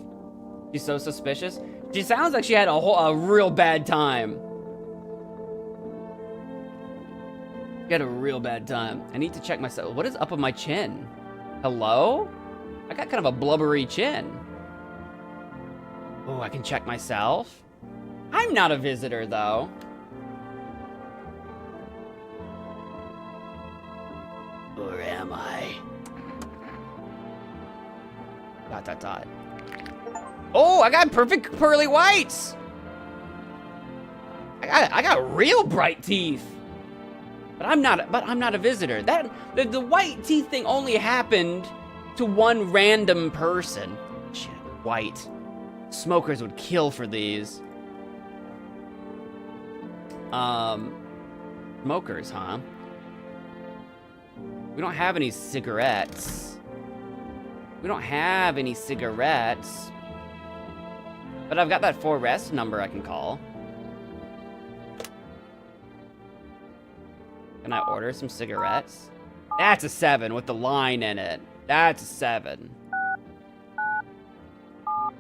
She's so suspicious. She sounds like she had a real bad time. She had a real bad time. I need to check myself. What is up with my chin? Hello? I got kind of a blubbery chin. Oh, I can check myself. I'm not a visitor, though. Or am I? ... Oh, I got perfect pearly whites. I got real bright teeth. But I'm not a visitor. The white teeth thing only happened to one random person. Shit, white. Smokers would kill for these. Smokers, huh? We don't have any cigarettes. But I've got that 4rest number I can call. Can I order some cigarettes? That's a 7 with the line in it. That's a 7. I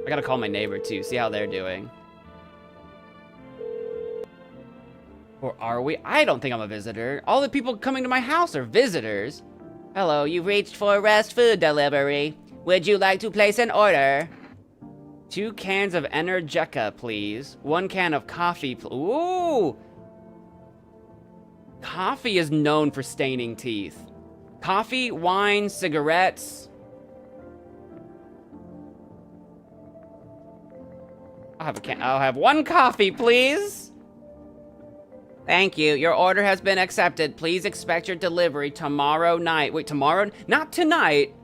gotta call my neighbor too, see how they're doing. Or are we? I don't think I'm a visitor. All the people coming to my house are visitors. Hello, you've reached 4rest food delivery. Would you like to place an order? 2 cans of Energeca, please. 1 can of coffee, ooh! Coffee is known for staining teeth. Coffee, wine, cigarettes. I'll have 1 coffee, please. Thank you. Your order has been accepted. Please expect your delivery tomorrow night. Wait, tomorrow? Not tonight.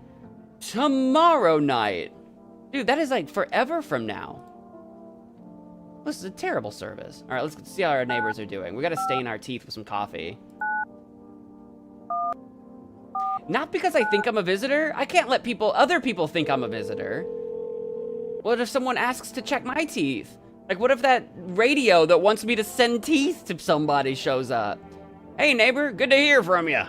Tomorrow night. Dude, that is like forever from now. This is a terrible service. All right, let's see how our neighbors are doing. We gotta stain our teeth with some coffee. Not because I think I'm a visitor. I can't let other people think I'm a visitor. What if someone asks to check my teeth? Like, what if that radio that wants me to send teeth to somebody shows up? Hey, neighbor, good to hear from you.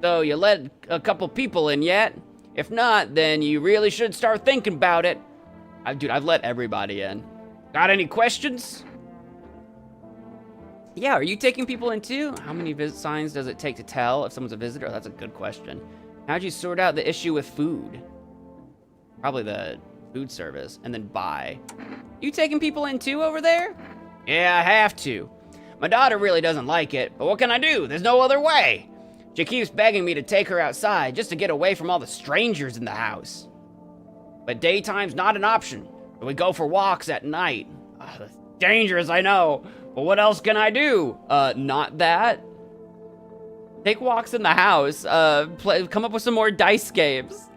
So, you let a couple people in yet? If not, then you really should start thinking about it. Dude, I've let everybody in. Got any questions? Yeah, are you taking people in too? How many signs does it take to tell if someone's a visitor? Oh, that's a good question. How'd you sort out the issue with food? Probably the food service, and then buy. You taking people in too over there? Yeah, I have to. My daughter really doesn't like it, but what can I do? There's no other way. She keeps begging me to take her outside just to get away from all the strangers in the house. But daytime's not an option, so we go for walks at night. That's dangerous, I know, but what else can I do? Not that. Take walks in the house, come up with some more dice games.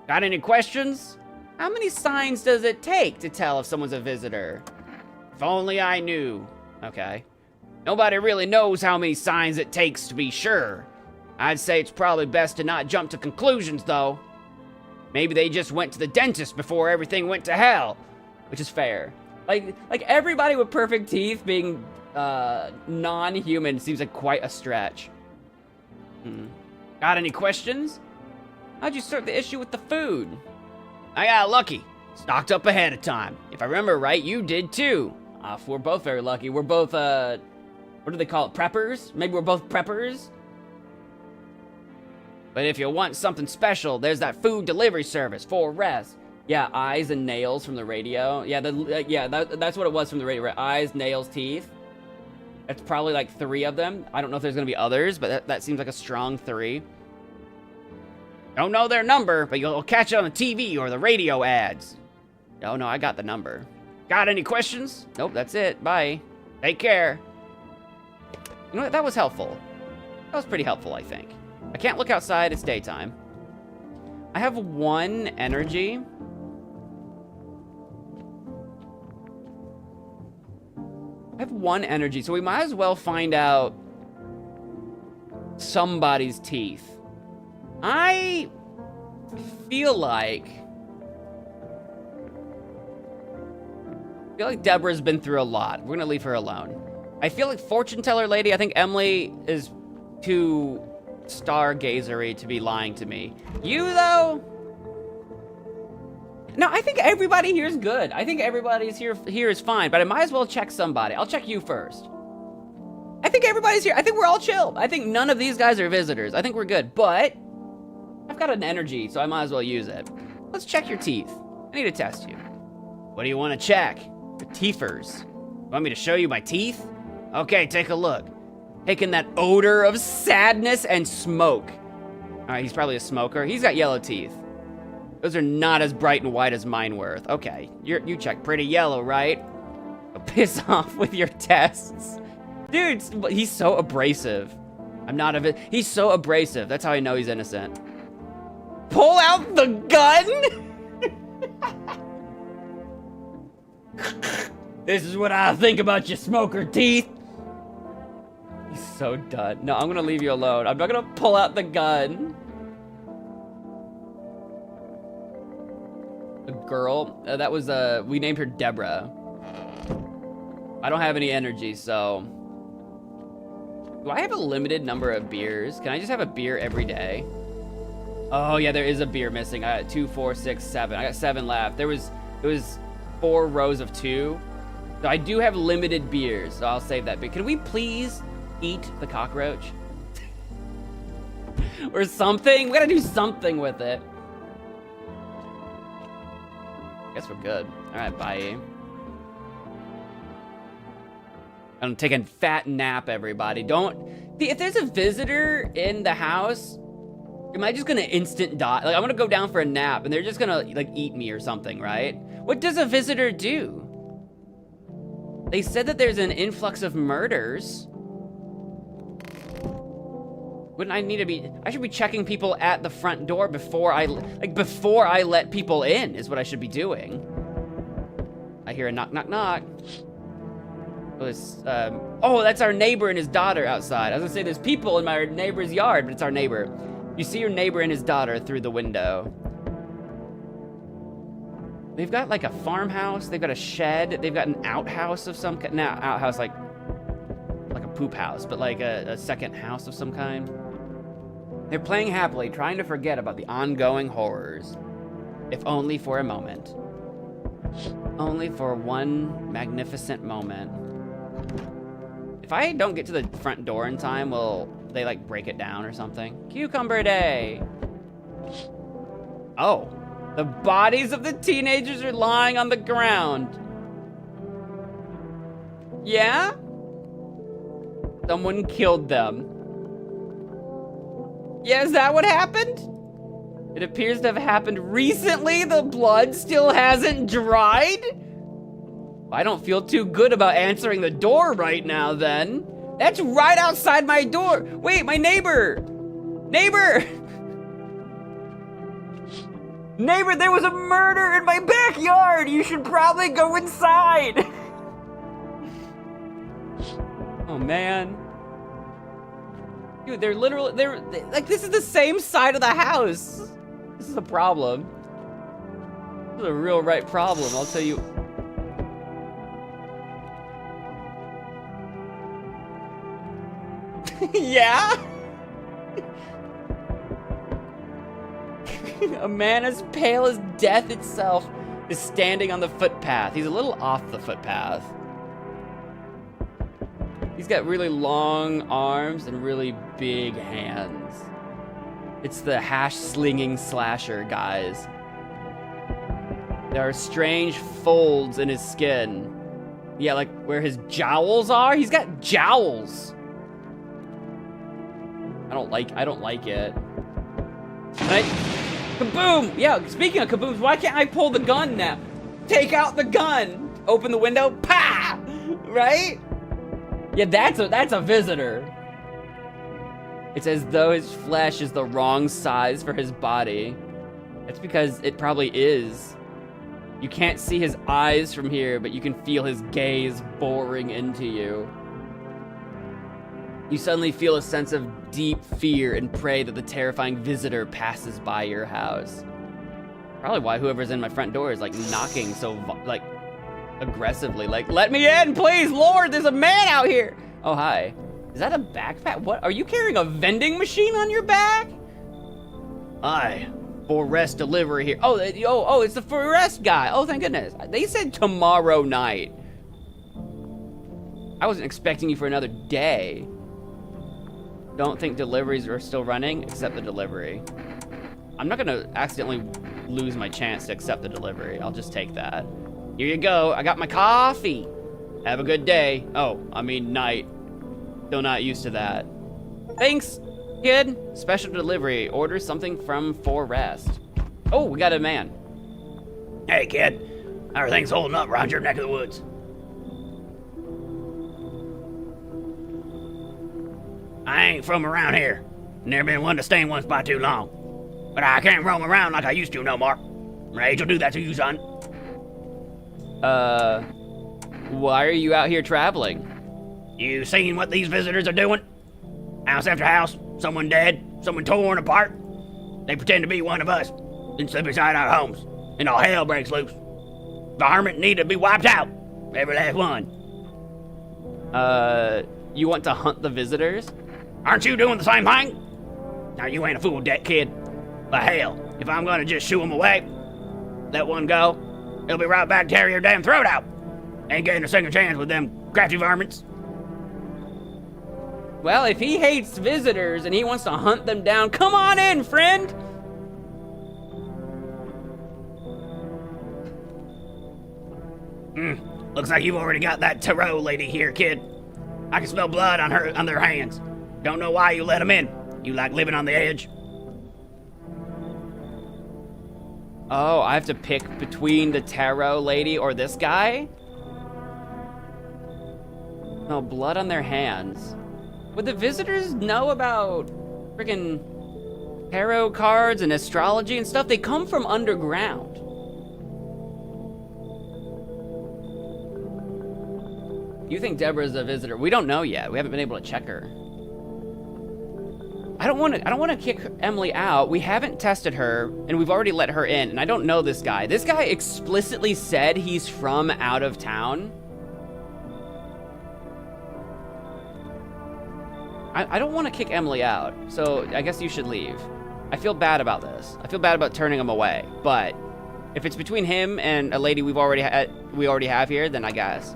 Got any questions? How many signs does it take to tell if someone's a visitor? If only I knew. Okay. Nobody really knows how many signs it takes to be sure. I'd say it's probably best to not jump to conclusions, though. Maybe they just went to the dentist before everything went to hell. Which is fair. Like everybody with perfect teeth being non-human seems like quite a stretch. Got any questions? How'd you sort the issue with the food? I got lucky. Stocked up ahead of time. If I remember right, you did too. We're both very lucky. We're both, what do they call it? Preppers? Maybe we're both preppers? But if you want something special, there's that food delivery service for rest. Yeah, eyes and nails from the radio. Yeah, that's what it was from the radio. Right? Eyes, nails, teeth. That's probably like 3 of them. I don't know if there's gonna be others, but that seems like a strong 3. Don't know their number, but you'll catch it on the TV or the radio ads. Oh no, I got the number. Got any questions? Nope, that's it. Bye. Take care. You know what? That was helpful. That was pretty helpful, I think. I can't look outside. It's daytime. I have 1 energy. I have 1 energy, so we might as well find out somebody's teeth. I feel like Deborah's been through a lot. We're gonna leave her alone. I feel like fortune teller lady, I think Emily is too stargazery to be lying to me. You though? No, I think everybody here is good. I think everybody's here is fine, but I might as well check somebody. I'll check you first. I think everybody's here. I think we're all chill. I think none of these guys are visitors. I think we're good, but I've got an energy, so I might as well use it. Let's check your teeth. I need to test you. What do you want to check? The teethers. Want me to show you my teeth? Okay, take a look. Taking that odor of sadness and smoke. All right, he's probably a smoker. He's got yellow teeth. Those are not as bright and white as mine were. Okay, you check pretty yellow, right? Piss off with your tests. Dude, he's so abrasive. He's so abrasive. That's how I know he's innocent. Pull out the gun? This is what I think about your smoker teeth. He's so done. No, I'm gonna leave you alone. I'm not gonna pull out the gun. A girl, that was, we named her Deborah. I don't have any energy, so. Do I have a limited number of beers? Can I just have a beer every day? Oh yeah, there is a beer missing. I got 2, 4, 6, 7. I got 7 left. It was 4 rows of 2. So I do have limited beers, so I'll save that beer. Can we please eat the cockroach? Or something? We gotta do something with it. Guess we're good. All right, bye. I'm taking a fat nap, everybody. If there's a visitor in the house, am I just gonna instant die? Like, I'm gonna go down for a nap and they're just gonna like eat me or something, right? What does a visitor do? They said that there's an influx of murders. Wouldn't I need to be, I should be checking people at the front door before I let people in is what I should be doing. I hear a knock, knock, knock. Oh, that's our neighbor and his daughter outside. I was gonna say there's people in my neighbor's yard, but it's our neighbor. You see your neighbor and his daughter through the window. They've got like a farmhouse. They've got a shed. They've got an outhouse of some kind. Now, outhouse like a poop house, but like a second house of some kind. They're playing happily, trying to forget about the ongoing horrors. If only for a moment. Only for one magnificent moment. If I don't get to the front door in time, will they like break it down or something? Cucumber day. Oh, the bodies of the teenagers are lying on the ground. Yeah? Someone killed them. Yeah, is that what happened? It appears to have happened recently. The blood still hasn't dried. I don't feel too good about answering the door right now then. That's right outside my door. Wait, my neighbor. Neighbor. Neighbor, there was a murder in my backyard. You should probably go inside. Oh man. Dude, they're like, this is the same side of the house. This is a problem. This is a real right problem, I'll tell you. Yeah? A man as pale as death itself is standing on the footpath. He's a little off the footpath. He's got really long arms and really big hands. It's the hash-slinging slasher, guys. There are strange folds in his skin. Yeah, like where his jowls are. He's got jowls. I don't like it. Kaboom! Yeah, speaking of kabooms, why can't I pull the gun now? Take out the gun. Open the window. Pa! Right? Yeah, that's a visitor. It's as though his flesh is the wrong size for his body. It's because it probably is. You can't see his eyes from here, but you can feel his gaze boring into you. You suddenly feel a sense of deep fear and pray that the terrifying visitor passes by your house. Probably why whoever's in my front door is like knocking so like aggressively, like, let me in, please, Lord, there's a man out here. Oh, hi. Is that a backpack? What? Are you carrying a vending machine on your back? Hi. For rest delivery here. Oh, it's the for rest guy. Oh, thank goodness. They said tomorrow night. I wasn't expecting you for another day. Don't think deliveries are still running. Accept the delivery. I'm not gonna accidentally lose my chance to accept the delivery. I'll just take that. Here you go. I got my coffee. Have a good day. Oh, I mean night. Still not used to that. Thanks, kid. Special delivery. Order something from For Rest. Oh, we got a man. Hey, kid. How are things holding up around your neck of the woods? I ain't from around here. Never been one to stay in one spot too long. But I can't roam around like I used to no more. Rage will do that to you, son. Why are you out here traveling? You seen what these visitors are doing? House after house, someone dead, someone torn apart. They pretend to be one of us, then slip inside our homes, and all hell breaks loose. The hermit need to be wiped out, every last one. You want to hunt the visitors? Aren't you doing the same thing? Now you ain't a fool, that kid. But hell, if I'm gonna just shoo them away, let one go, he'll be right back tearing your damn throat out. Ain't getting a second chance with them crafty varmints. Well, if he hates visitors and he wants to hunt them down, come on in, friend! Looks like you've already got that tarot lady here, kid. I can smell blood on their hands. Don't know why you let them in. You like living on the edge? Oh, I have to pick between the tarot lady or this guy? No, blood on their hands. Would the visitors know about freaking tarot cards and astrology and stuff? They come from underground. You think Deborah's a visitor? We don't know yet. We haven't been able to check her. I don't want to kick Emily out. We haven't tested her, and we've already let her in, and I don't know this guy. This guy explicitly said he's from out of town. I don't want to kick Emily out, so I guess you should leave. I feel bad about this. I feel bad about turning him away, but if it's between him and a lady we already have here, then I guess.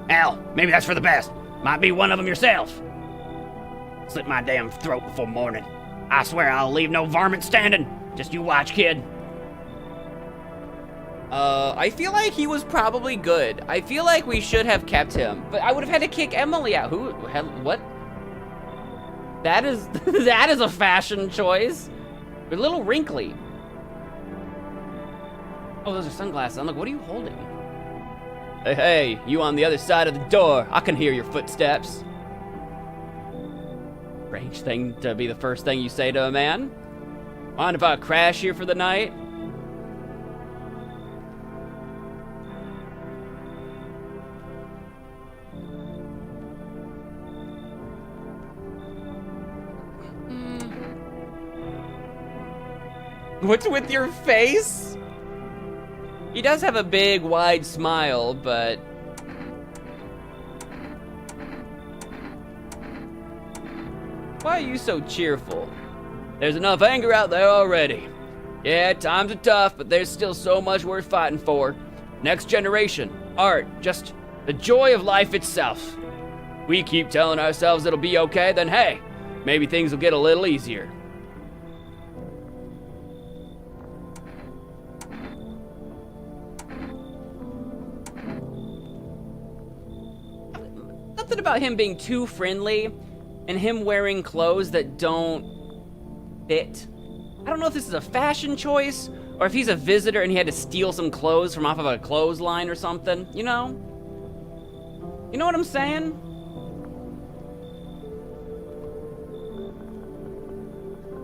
Hell, maybe that's for the best. Might be one of them yourself. Slit my damn throat before morning. I swear I'll leave no varmint standing. Just you watch, kid. I feel like he was probably good. I feel like we should have kept him, but I would have had to kick Emily out. What? That is that is a fashion choice. A little wrinkly. Oh, those are sunglasses. I'm like, what are you holding? Hey, you on the other side of the door. I can hear your footsteps. Strange thing to be the first thing you say to a man. Mind if I crash here for the night? What's with your face? He does have a big, wide smile, but... Why are you so cheerful? There's enough anger out there already. Yeah, times are tough, but there's still so much worth fighting for. Next generation, art, just the joy of life itself. We keep telling ourselves it'll be okay, then hey, maybe things will get a little easier. Something about him being too friendly and him wearing clothes that don't fit. I don't know if this is a fashion choice or if he's a visitor and he had to steal some clothes from off of a clothesline or something, you know? You know what I'm saying?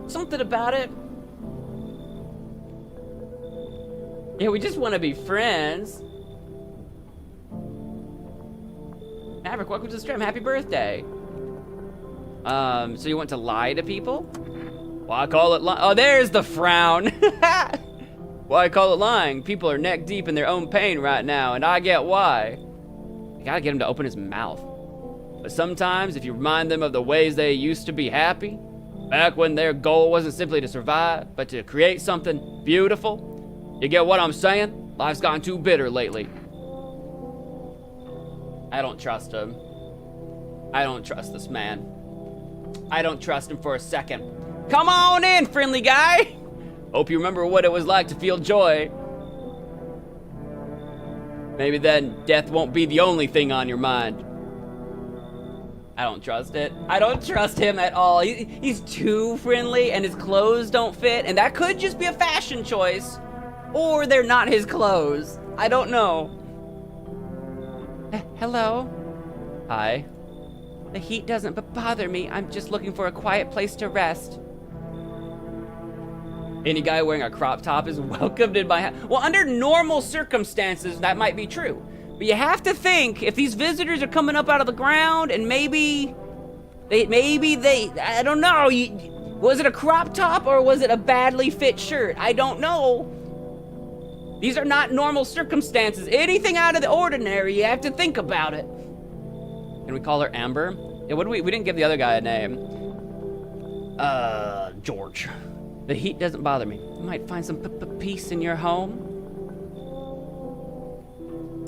Something about it. Yeah, we just want to be friends. Maverick, welcome to the stream. Happy birthday. So you want to lie to people? Why call it lying? Oh, there's the frown. Why call it lying? People are neck deep in their own pain right now, and I get why. You gotta get him to open his mouth. But sometimes, if you remind them of the ways they used to be happy, back when their goal wasn't simply to survive, but to create something beautiful, you get what I'm saying? Life's gotten too bitter lately. I don't trust him. I don't trust this man. I don't trust him for a second. Come on in, friendly guy. Hope you remember what it was like to feel joy. Maybe then death won't be the only thing on your mind. I don't trust it. I don't trust him at all. He's too friendly and his clothes don't fit, and that could just be a fashion choice, or they're not his clothes. I don't know. Hello? Hi. The heat doesn't bother me. I'm just looking for a quiet place to rest. Any guy wearing a crop top is welcomed in my house. Well, under normal circumstances, that might be true. But you have to think, if these visitors are coming up out of the ground and maybe they, I don't know, was it a crop top or was it a badly fit shirt? I don't know. These are not normal circumstances. Anything out of the ordinary, you have to think about it. Can we call her Amber? Yeah, what do we didn't give the other guy a name. George. The heat doesn't bother me. You might find some peace in your home.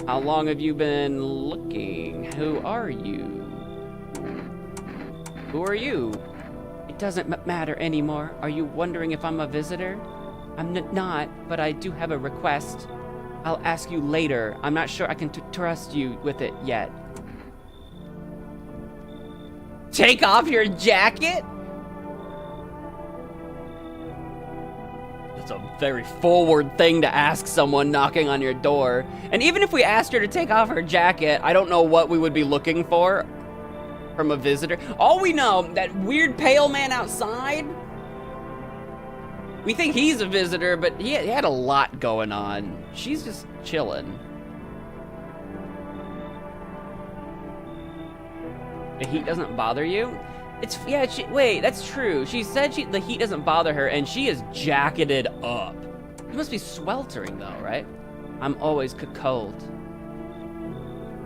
How long have you been looking? Who are you? Who are you? It doesn't matter anymore. Are you wondering if I'm a visitor? I'm not, but I do have a request. I'll ask you later. I'm not sure I can trust you with it yet. Take off your jacket? That's a very forward thing to ask someone knocking on your door. And even if we asked her to take off her jacket, I don't know what we would be looking for from a visitor. All we know, that weird pale man outside, we think he's a visitor, but he had a lot going on. She's just chilling. The heat doesn't bother you? Yeah, wait, that's true. She said the heat doesn't bother her, and she is jacketed up. It must be sweltering, though, right? I'm always cold.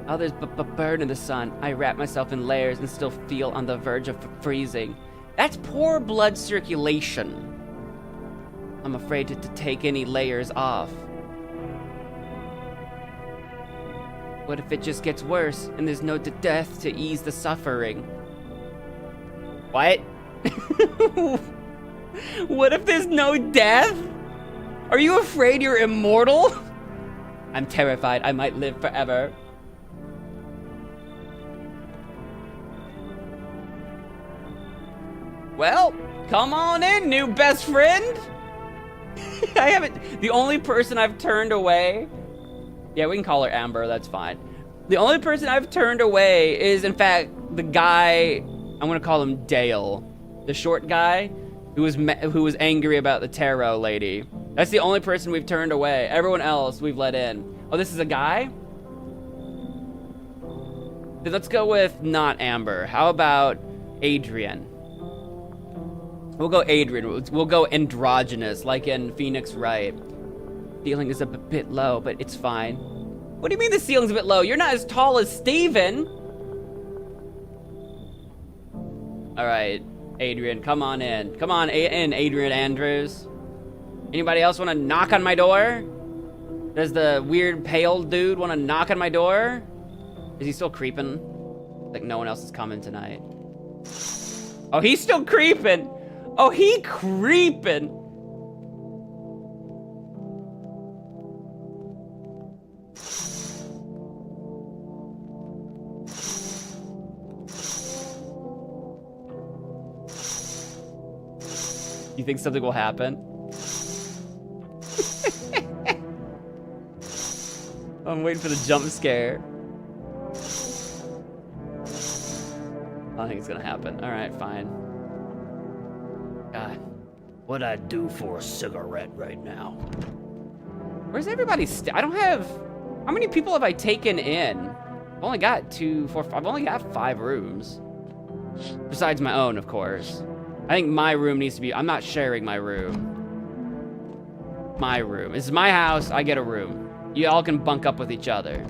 Others burn in the sun. I wrap myself in layers and still feel on the verge of freezing. That's poor blood circulation. I'm afraid to take any layers off. What if it just gets worse and there's no death to ease the suffering? What? What if there's no death? Are you afraid you're immortal? I'm terrified I might live forever. Well, come on in, new best friend. I haven't. The only person I've turned away. Yeah, we can call her Amber. That's fine. The only person I've turned away is, in fact, the guy. I'm gonna call him Dale, the short guy who was angry about the tarot lady. That's the only person we've turned away. Everyone else we've let in. Oh, this is a guy? Then let's go with not Amber. How about Adrian? We'll go Adrian. We'll go androgynous, like in Phoenix Wright. Ceiling is a bit low, but it's fine. What do you mean the ceiling's a bit low? You're not as tall as Steven. All right, Adrian, come on in. Come on in, Adrian Andrews. Anybody else want to knock on my door? Does the weird pale dude want to knock on my door? Is he still creeping? Like no one else is coming tonight. Oh, he's still creeping. Oh, he creeping. You think something will happen? I'm waiting for the jump scare. I don't think it's gonna happen. All right, fine. God, What'd I do for a cigarette right now? where's everybody? I don't have. How many people have I taken in? I've only got 2, 4, 5. I've only got 5 rooms. Besides my own, of course. I think my room needs to be. I'm not sharing my room. My room. This is my house. I get a room. You all can bunk up with each other.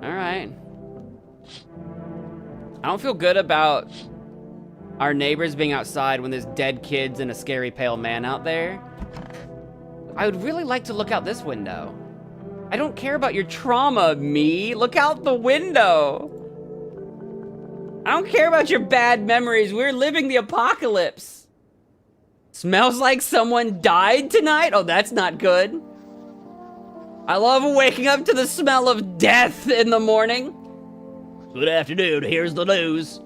All right. I don't feel good about our neighbors being outside when there's dead kids and a scary pale man out there. I would really like to look out this window. I don't care about your trauma, me. Look out the window. I don't care about your bad memories. We're living the apocalypse. Smells like someone died tonight? Oh, that's not good. I love waking up to the smell of death in the morning. Good afternoon, here's the news.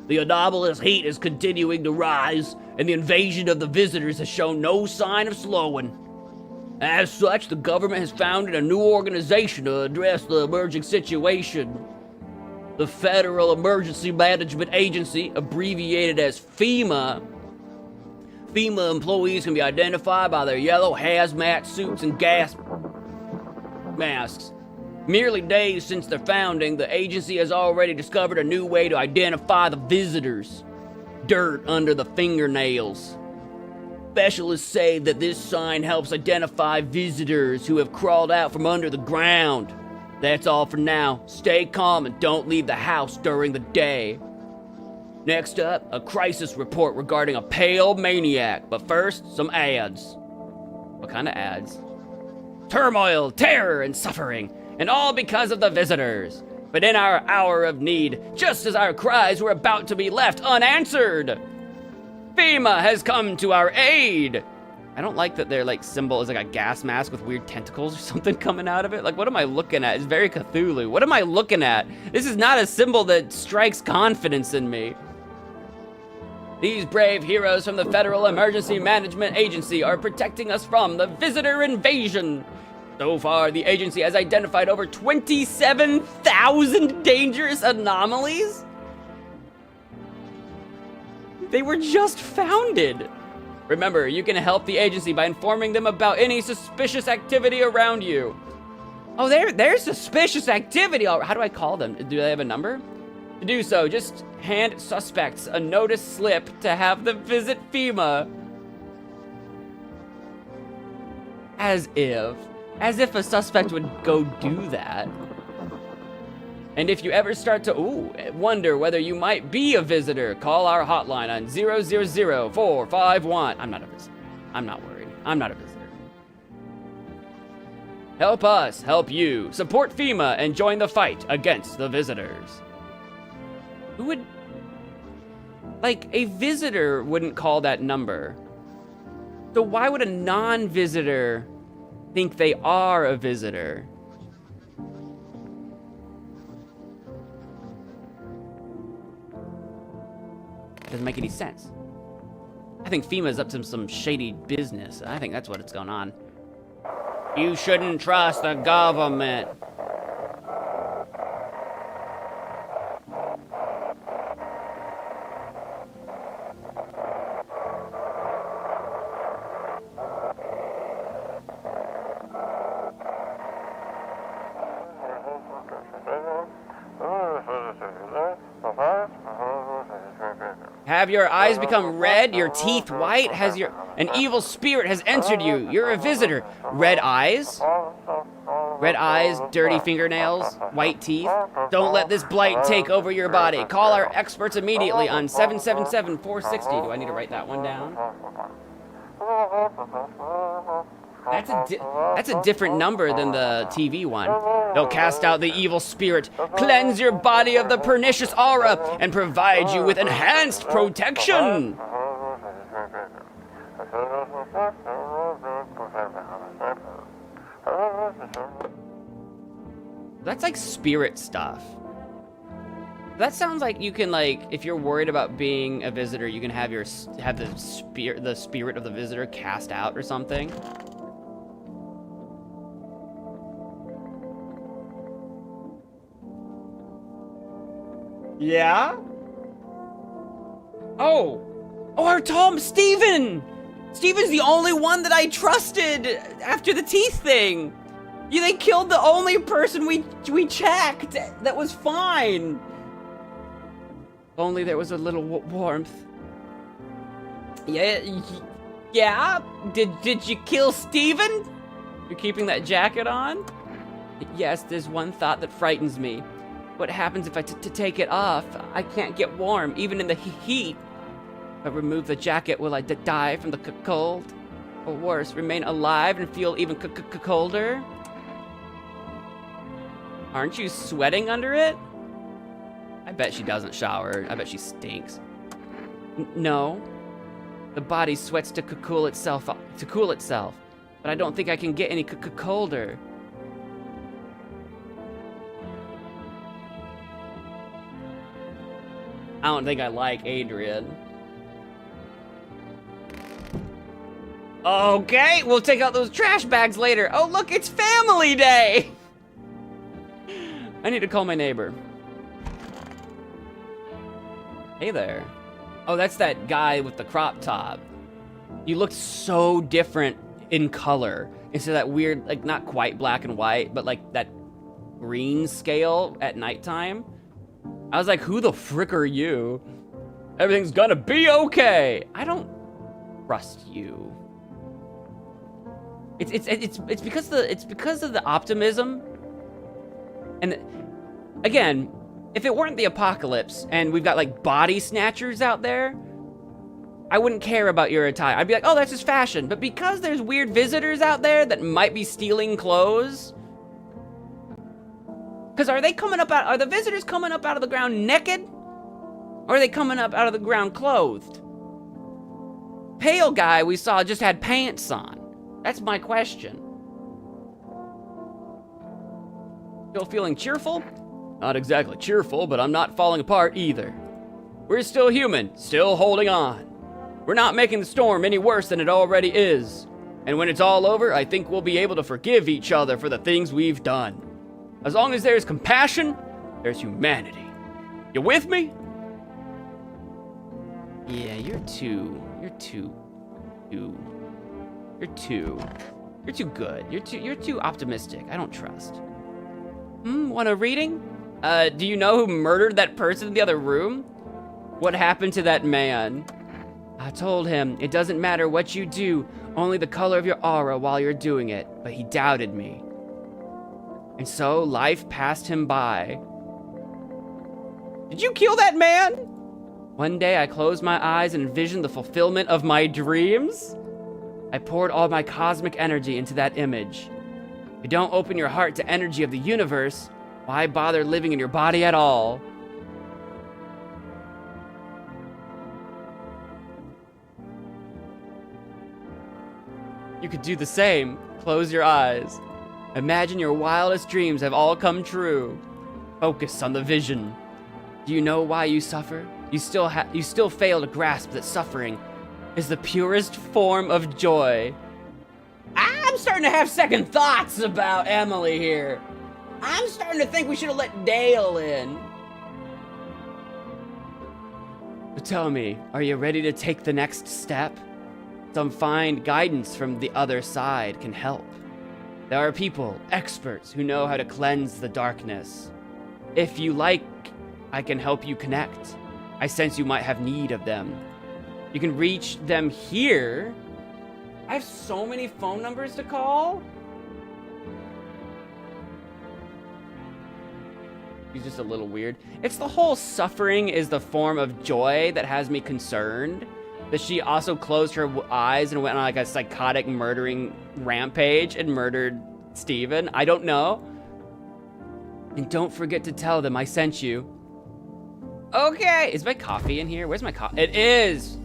The anomalous heat is continuing to rise, and the invasion of the visitors has shown no sign of slowing. As such, the government has founded a new organization to address the emerging situation. The Federal Emergency Management Agency, abbreviated as FEMA. FEMA employees can be identified by their yellow hazmat suits and gas masks. Merely days since their founding, the agency has already discovered a new way to identify the visitors. Dirt under the fingernails. Specialists say that this sign helps identify visitors who have crawled out from under the ground. That's all for now. Stay calm and don't leave the house during the day. Next up, a crisis report regarding a pale maniac. But first, some ads. What kind of ads? Turmoil, terror, and suffering. And all because of the visitors. But in our hour of need, just as our cries were about to be left unanswered, FEMA has come to our aid. I don't like that their symbol is like a gas mask with weird tentacles or something coming out of it. Like, what am I looking at? It's very Cthulhu. What am I looking at? This is not a symbol that strikes confidence in me. These brave heroes from the Federal Emergency Management Agency are protecting us from the visitor invasion. So far, the agency has identified over 27,000 dangerous anomalies. They were just founded. Remember, you can help the agency by informing them about any suspicious activity around you. Oh, there's suspicious activity. How do I call them? Do they have a number? To do so, just hand suspects a notice slip to have them visit FEMA. As if a suspect would go do that. And if you ever start to wonder whether you might be a visitor, call our hotline on 000-451. I'm not a visitor. I'm not worried. I'm not a visitor. Help us help you. Support FEMA and join the fight against the visitors. Who would... Like, a visitor wouldn't call that number. So why would a non-visitor think they are a visitor? Doesn't make any sense. I think FEMA's up to some shady business. I think that's what's going on. You shouldn't trust the government. Have your eyes become red, your teeth white? An evil spirit has entered you. You're a visitor. Red eyes? Red eyes, dirty fingernails, white teeth. Don't let this blight take over your body. Call our experts immediately on 777-460. Do I need to write that one down? That's a different number than the TV one. They'll cast out the evil spirit, cleanse your body of the pernicious aura, and provide you with enhanced protection. That's like spirit stuff. That sounds like you can, like, if you're worried about being a visitor, you can have the spirit of the visitor cast out or something. Yeah? Oh, our Tom Steven's the only one that I trusted after the teeth thing. Yeah, they killed the only person we checked that was fine. Only there was a little warmth. Yeah? Did you kill Steven? You're keeping that jacket on? Yes, there's one thought that frightens me. What happens if I take it off? I can't get warm, even in the heat. If I remove the jacket, will I die from the cold? Or worse, remain alive and feel even colder? Aren't you sweating under it? I bet she doesn't shower. I bet she stinks. No. The body sweats to cool itself, but I don't think I can get any colder. I don't think I like Adrian. Okay, we'll take out those trash bags later. Oh, look, it's family day! I need to call my neighbor. Hey there. Oh, that's that guy with the crop top. You looked so different in color. Instead of that weird, like, not quite black and white, but like that green scale at nighttime. I was like, who the frick are you? Everything's gonna be okay. I don't trust you. It's because of the optimism. And again, if it weren't the apocalypse and we've got like body snatchers out there, I wouldn't care about your attire. I'd be like, oh, that's just fashion. But because there's weird visitors out there that might be stealing clothes. Because are the visitors coming up out of the ground naked? Or are they coming up out of the ground clothed? Pale guy we saw just had pants on. That's my question. Still feeling cheerful? Not exactly cheerful, but I'm not falling apart either. We're still human, still holding on. We're not making the storm any worse than it already is. And when it's all over, I think we'll be able to forgive each other for the things we've done. As long as there's compassion, there's humanity. You with me? Yeah, you're too good. You're too optimistic. I don't trust. Want a reading? Do you know who murdered that person in the other room? What happened to that man? I told him, it doesn't matter what you do, only the color of your aura while you're doing it, but he doubted me. And so life passed him by. Did you kill that man? One day I closed my eyes and envisioned the fulfillment of my dreams. I poured all my cosmic energy into that image. If you don't open your heart to energy of the universe, why bother living in your body at all? You could do the same. Close your eyes. Imagine your wildest dreams have all come true. Focus on the vision. Do you know why you suffer? You still fail to grasp that suffering is the purest form of joy. I'm starting to have second thoughts about Emily here. I'm starting to think we should have let Dale in. But tell me, are you ready to take the next step? Some fine guidance from the other side can help. There are people, experts, who know how to cleanse the darkness. If you like, I can help you connect. I sense you might have need of them. You can reach them here. I have so many phone numbers to call. He's just a little weird. It's the whole suffering is the form of joy that has me concerned. That she also closed her eyes and went on like a psychotic murdering rampage and murdered Steven. I don't know. And don't forget to tell them I sent you. Okay. Is my coffee in here? Where's my coffee? It is.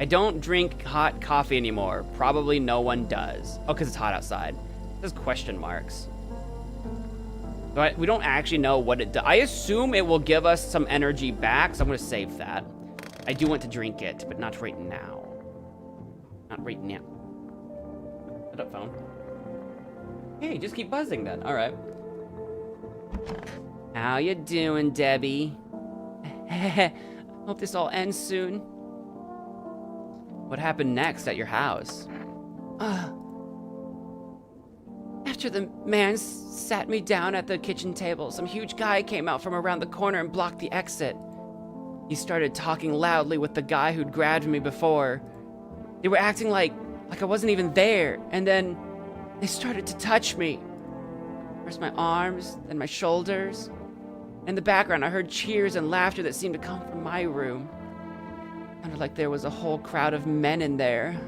I don't drink hot coffee anymore. Probably no one does. Oh, because it's hot outside. It says question marks. But we don't actually know what it does. I assume it will give us some energy back, so I'm going to save that. I do want to drink it, but not right now. Not right now. Shut up, phone. Hey, just keep buzzing then. All right. How you doing, Debbie? Hope this all ends soon. What happened next at your house? After the man sat me down at the kitchen table, some huge guy came out from around the corner and blocked the exit. He started talking loudly with the guy who'd grabbed me before. They were acting like I wasn't even there, and then they started to touch me. First my arms, then my shoulders. In the background, I heard cheers and laughter that seemed to come from my room. It sounded like there was a whole crowd of men in there.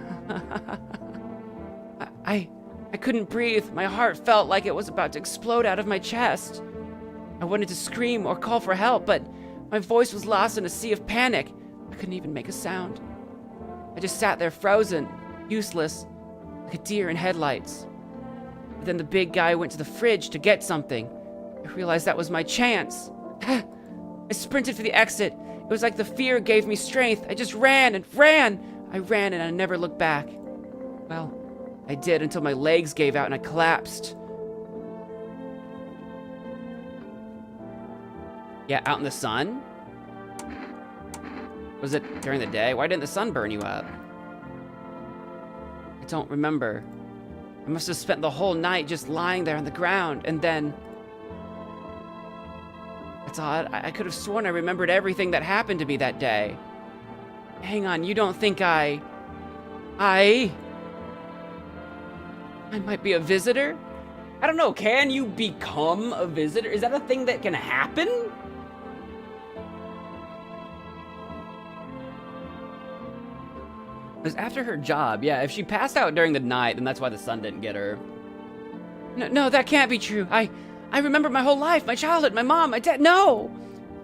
I couldn't breathe. My heart felt like it was about to explode out of my chest. I wanted to scream or call for help, but my voice was lost in a sea of panic. I couldn't even make a sound. I just sat there frozen, useless, like a deer in headlights. But then the big guy went to the fridge to get something. I realized that was my chance. I sprinted for the exit. It was like the fear gave me strength. I just ran and ran. I ran and I never looked back. Well, I did until my legs gave out and I collapsed. Yeah, out in the sun? Was it during the day? Why didn't the sun burn you up? I don't remember. I must have spent the whole night just lying there on the ground, and then... That's odd. I could have sworn I remembered everything that happened to me that day. Hang on, you don't think I might be a visitor? I don't know, can you become a visitor? Is that a thing that can happen? Because after her job, yeah, if she passed out during the night, then that's why the sun didn't get her. No, that can't be true. I remember my whole life, my childhood, my mom, my dad. No,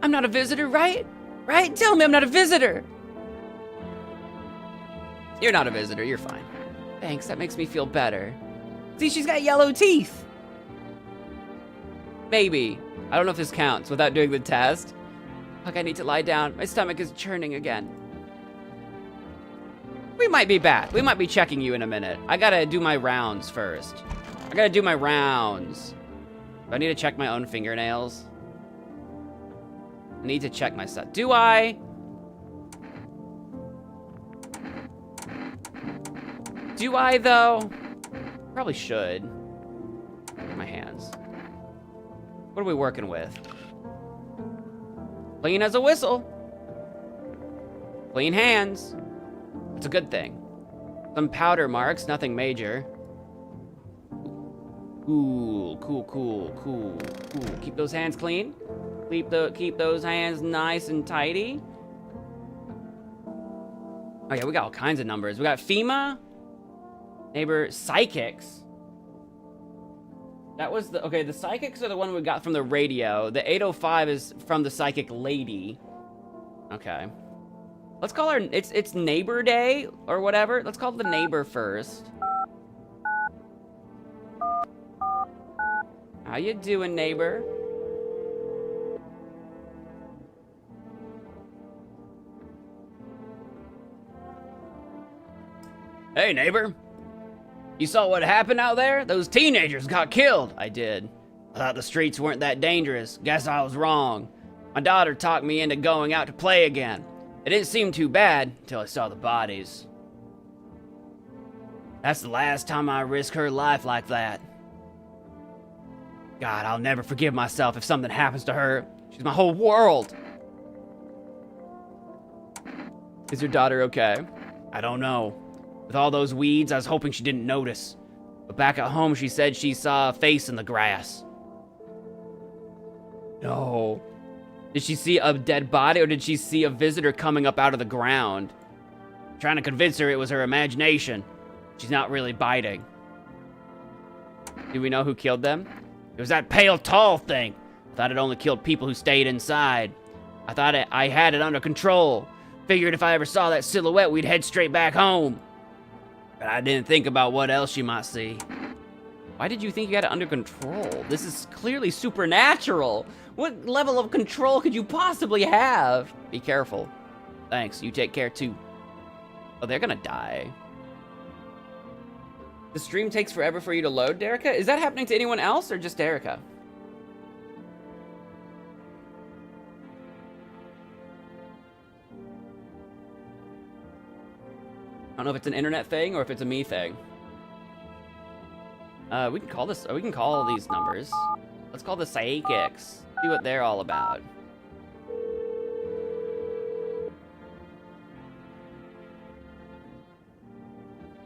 I'm not a visitor, right? Right? Tell me I'm not a visitor. You're not a visitor, you're fine. Thanks, that makes me feel better. See, she's got yellow teeth. Maybe. I don't know if this counts without doing the test. Like I need to lie down. My stomach is churning again. We might be back. We might be checking you in a minute. I gotta do my rounds first. I gotta do my rounds. Do I need to check my own fingernails? I need to check my stuff. Do I? Do I, though? Probably should. My hands. What are we working with? Clean as a whistle. Clean hands. It's a good thing. Some powder marks, nothing major. Cool, cool, cool, cool, cool. Keep those hands clean. Keep those hands nice and tidy. Oh yeah, we got all kinds of numbers. We got FEMA, neighbor, psychics. That was the, okay, the psychics are the one we got from the radio. The 805 is from the psychic lady. Okay. Let's call her, it's neighbor day or whatever. Let's call the neighbor first. How you doing, neighbor? Hey, neighbor. You saw what happened out there? Those teenagers got killed. I did. I thought the streets weren't that dangerous. Guess I was wrong. My daughter talked me into going out to play again. It didn't seem too bad until I saw the bodies. That's the last time I risk her life like that. God, I'll never forgive myself if something happens to her. She's my whole world. Is your daughter okay? I don't know. With all those weeds, I was hoping she didn't notice. But back at home, she said she saw a face in the grass. No. Did she see a dead body or did she see a visitor coming up out of the ground? I'm trying to convince her it was her imagination. She's not really biting. Do we know who killed them? It was that pale, tall thing. I thought it only killed people who stayed inside. I thought I had it under control. Figured if I ever saw that silhouette, we'd head straight back home. But I didn't think about what else you might see. Why did you think you had it under control? This is clearly supernatural. What level of control could you possibly have? Be careful. Thanks, you take care too. Oh, they're gonna die. The stream takes forever for you to load, Derica? Is that happening to anyone else or just Derica? I don't know if it's an internet thing or if it's a me thing. We can call this, we can call these numbers. Let's call the psychics. See what they're all about.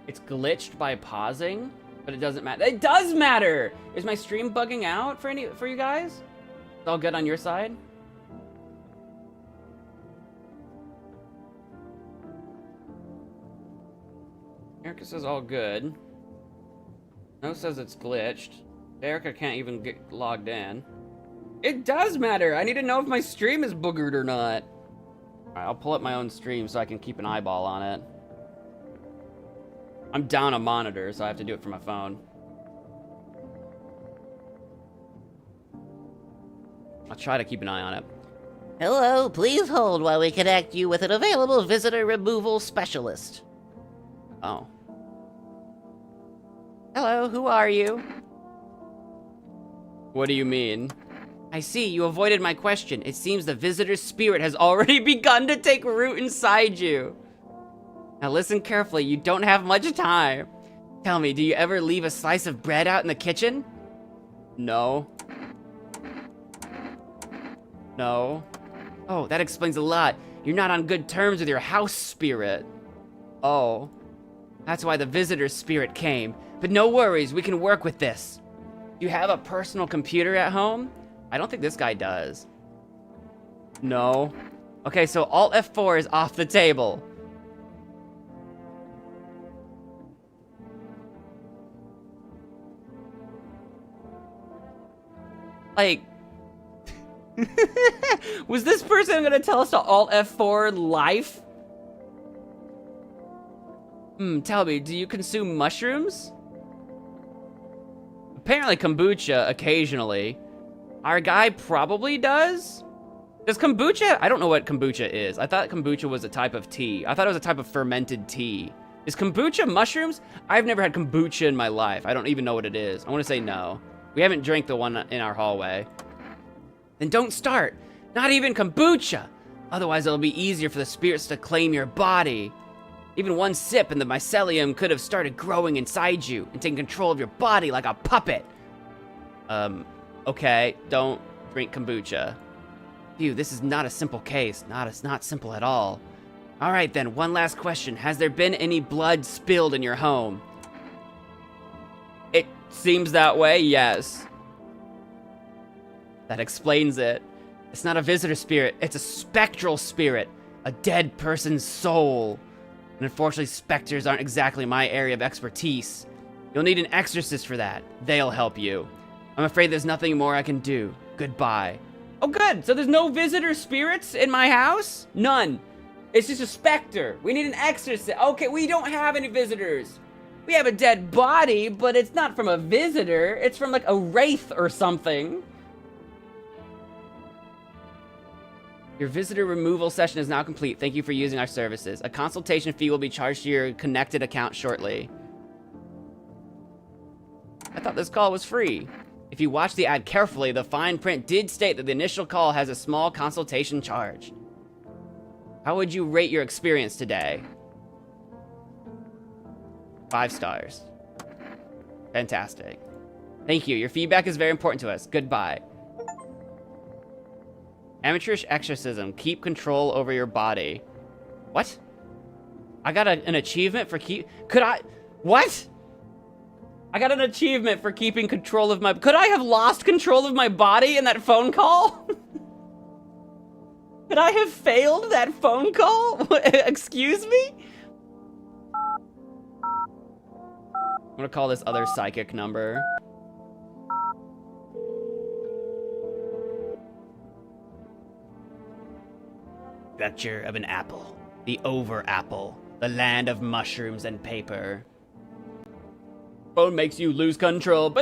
It's glitched by pausing, but it doesn't matter. It does matter! Is my stream bugging out for you guys? It's all good on your side? Erica says all good. No says it's glitched. Erica can't even get logged in. It does matter! I need to know if my stream is boogered or not. Alright, I'll pull up my own stream so I can keep an eyeball on it. I'm down a monitor, so I have to do it from my phone. I'll try to keep an eye on it. Hello, please hold while we connect you with an available visitor removal specialist. Oh. Hello, who are you? What do you mean? I see, you avoided my question. It seems the visitor's spirit has already begun to take root inside you. Now listen carefully, you don't have much time. Tell me, do you ever leave a slice of bread out in the kitchen? No. No. Oh, that explains a lot. You're not on good terms with your house spirit. Oh. That's why the visitor's spirit came. But no worries, we can work with this. Do you have a personal computer at home? I don't think this guy does. No. Okay, so Alt F4 is off the table. Like, was this person gonna tell us to Alt F4 life? Tell me, do you consume mushrooms? Apparently kombucha occasionally. Our guy probably does? Does kombucha? I don't know what kombucha is. I thought kombucha was a type of tea. I thought it was a type of fermented tea. Is kombucha mushrooms? I've never had kombucha in my life. I don't even know what it is. I want to say no. We haven't drank the one in our hallway. Then don't start. Not even kombucha. Otherwise, it'll be easier for the spirits to claim your body. Even one sip and the mycelium could have started growing inside you and taking control of your body like a puppet. Okay, don't drink kombucha. Phew, this is not a simple case. It's not simple at all. All right then, one last question. Has there been any blood spilled in your home? It seems that way, yes. That explains it. It's not a visitor spirit, it's a spectral spirit. A dead person's soul. And unfortunately, specters aren't exactly my area of expertise. You'll need an exorcist for that. They'll help you. I'm afraid there's nothing more I can do. Goodbye. Oh good, so there's no visitor spirits in my house? None. It's just a specter. We need an exorcist. Okay, we don't have any visitors. We have a dead body, but it's not from a visitor. It's from like a wraith or something. Your visitor removal session is now complete. Thank you for using our services. A consultation fee will be charged to your connected account shortly. I thought this call was free. If you watch the ad carefully, the fine print did state that the initial call has a small consultation charge. How would you rate your experience today? 5 stars. Fantastic. Thank you. Your feedback is very important to us. Goodbye. Amateurish exorcism. Keep control over your body. What? I got an achievement for What? I got an achievement for keeping control of my... Could I have lost control of my body in that phone call? Could I have failed that phone call? Excuse me? I'm gonna call this other psychic number. Structure of an apple. The over apple. The land of mushrooms and paper. Phone makes you lose control. You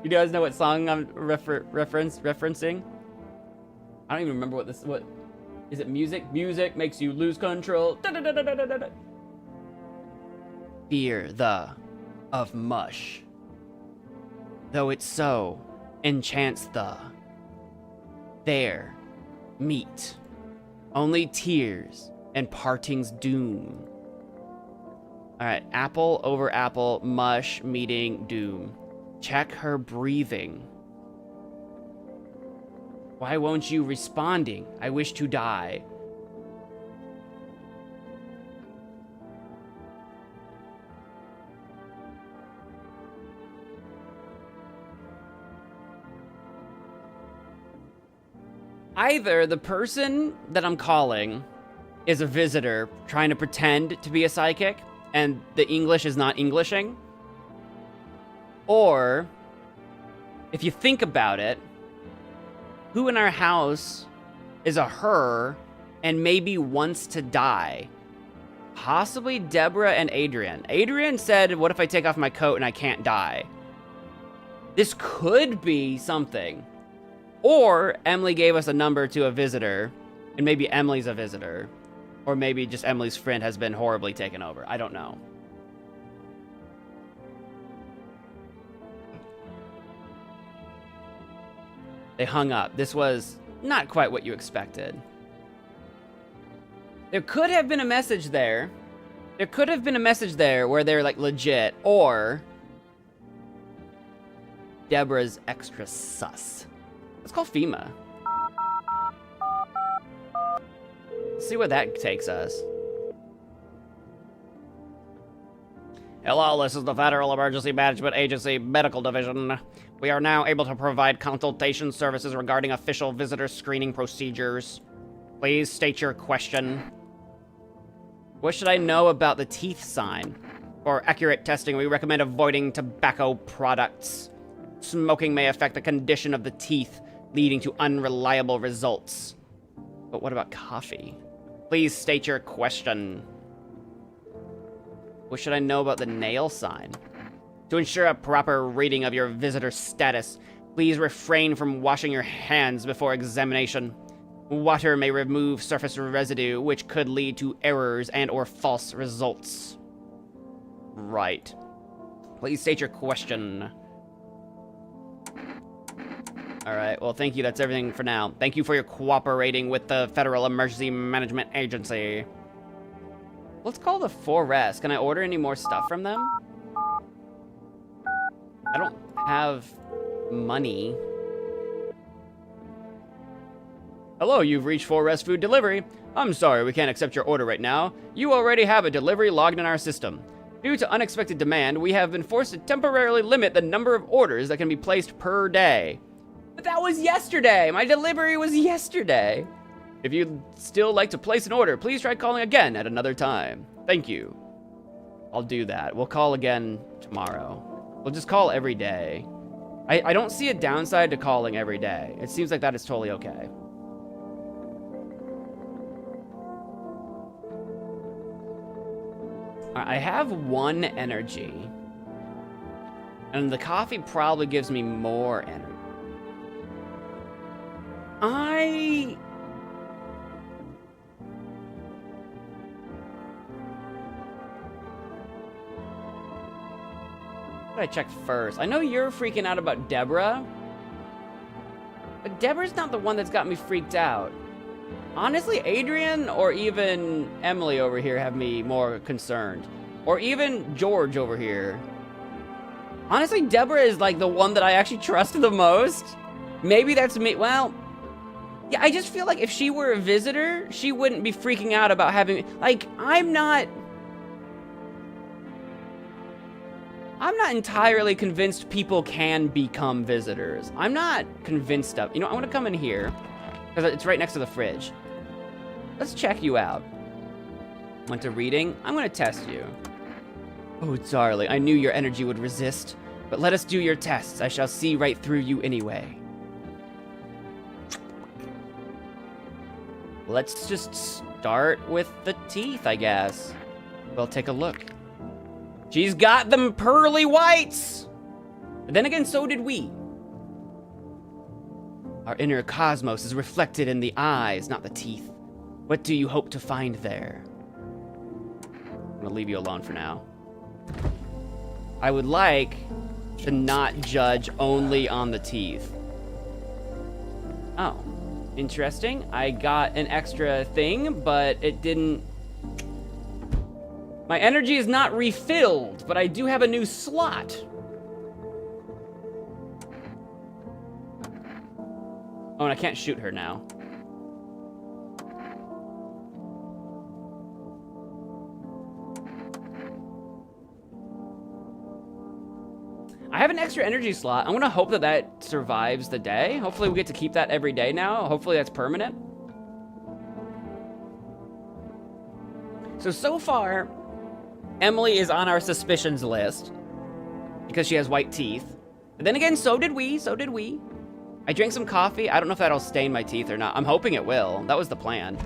guys know what song I'm referencing? I don't even remember what is it music? Music makes you lose control. Fear of mush. Though it's so, enchants there, meet. Only tears and parting's doom. Alright, apple over apple, mush, meeting, doom. Check her breathing. Why won't you responding? I wish to die. Either the person that I'm calling is a visitor trying to pretend to be a psychic, and the English is not Englishing. Or, if you think about it, who in our house is a her and maybe wants to die? Possibly Deborah and Adrian. Adrian said, what if I take off my coat and I can't die? This could be something. Or Emily gave us a number to a visitor, and maybe Emily's a visitor. Or maybe just Emily's friend has been horribly taken over. I don't know. They hung up. This was not quite what you expected. There could have been a message there. There could have been a message there where they're like legit, or Deborah's extra sus. Let's call FEMA. Let's see where that takes us. Hello, this is the Federal Emergency Management Agency Medical Division. We are now able to provide consultation services regarding official visitor screening procedures. Please state your question. What should I know about the teeth sign? For accurate testing, we recommend avoiding tobacco products. Smoking may affect the condition of the teeth, leading to unreliable results. But what about coffee? Please state your question. What should I know about the nail sign? To ensure a proper reading of your visitor status, please refrain from washing your hands before examination. Water may remove surface residue, which could lead to errors and/or false results. Right. Please state your question. Alright, well thank you, that's everything for now. Thank you for your cooperating with the Federal Emergency Management Agency. Let's call the 4S. Can I order any more stuff from them? I don't have money. Hello, you've reached Forest Food Delivery. I'm sorry, we can't accept your order right now. You already have a delivery logged in our system. Due to unexpected demand, we have been forced to temporarily limit the number of orders that can be placed per day. But that was yesterday. My delivery was yesterday. If you'd still like to place an order, please try calling again at another time. Thank you. I'll do that. We'll call again tomorrow. We'll just call every day. I don't see a downside to calling every day. It seems like that is totally okay. I have 1 energy. And the coffee probably gives me more energy. What did I check first? I know you're freaking out about Deborah. But Deborah's not the one that's got me freaked out. Honestly, Adrian or even Emily over here have me more concerned. Or even George over here. Honestly, Deborah is like the one that I actually trust the most. Maybe that's me. Well, yeah, I just feel like if she were a visitor, she wouldn't be freaking out about having... Like, I'm not entirely convinced people can become visitors. I'm not convinced of... You know, I want to come in here, because it's right next to the fridge. Let's check you out. Went to reading. I'm going to test you. Oh, darling, I knew your energy would resist. But let us do your tests. I shall see right through you anyway. Let's just start with the teeth, I guess. Well, take a look. She's got them pearly whites! But then again, so did we. Our inner cosmos is reflected in the eyes, not the teeth. What do you hope to find there? I'm gonna leave you alone for now. I would like to not judge only on the teeth. Oh, interesting. I got an extra thing, but it didn't... My energy is not refilled, but I do have a new slot. Oh, and I can't shoot her now. I have an extra energy slot. I'm gonna hope that that survives the day. Hopefully we get to keep that every day now. Hopefully that's permanent. So far, Emily is on our suspicions list because she has white teeth. But then again, so did we. I drank some coffee. I don't know if that'll stain my teeth or not. I'm hoping it will. That was the plan.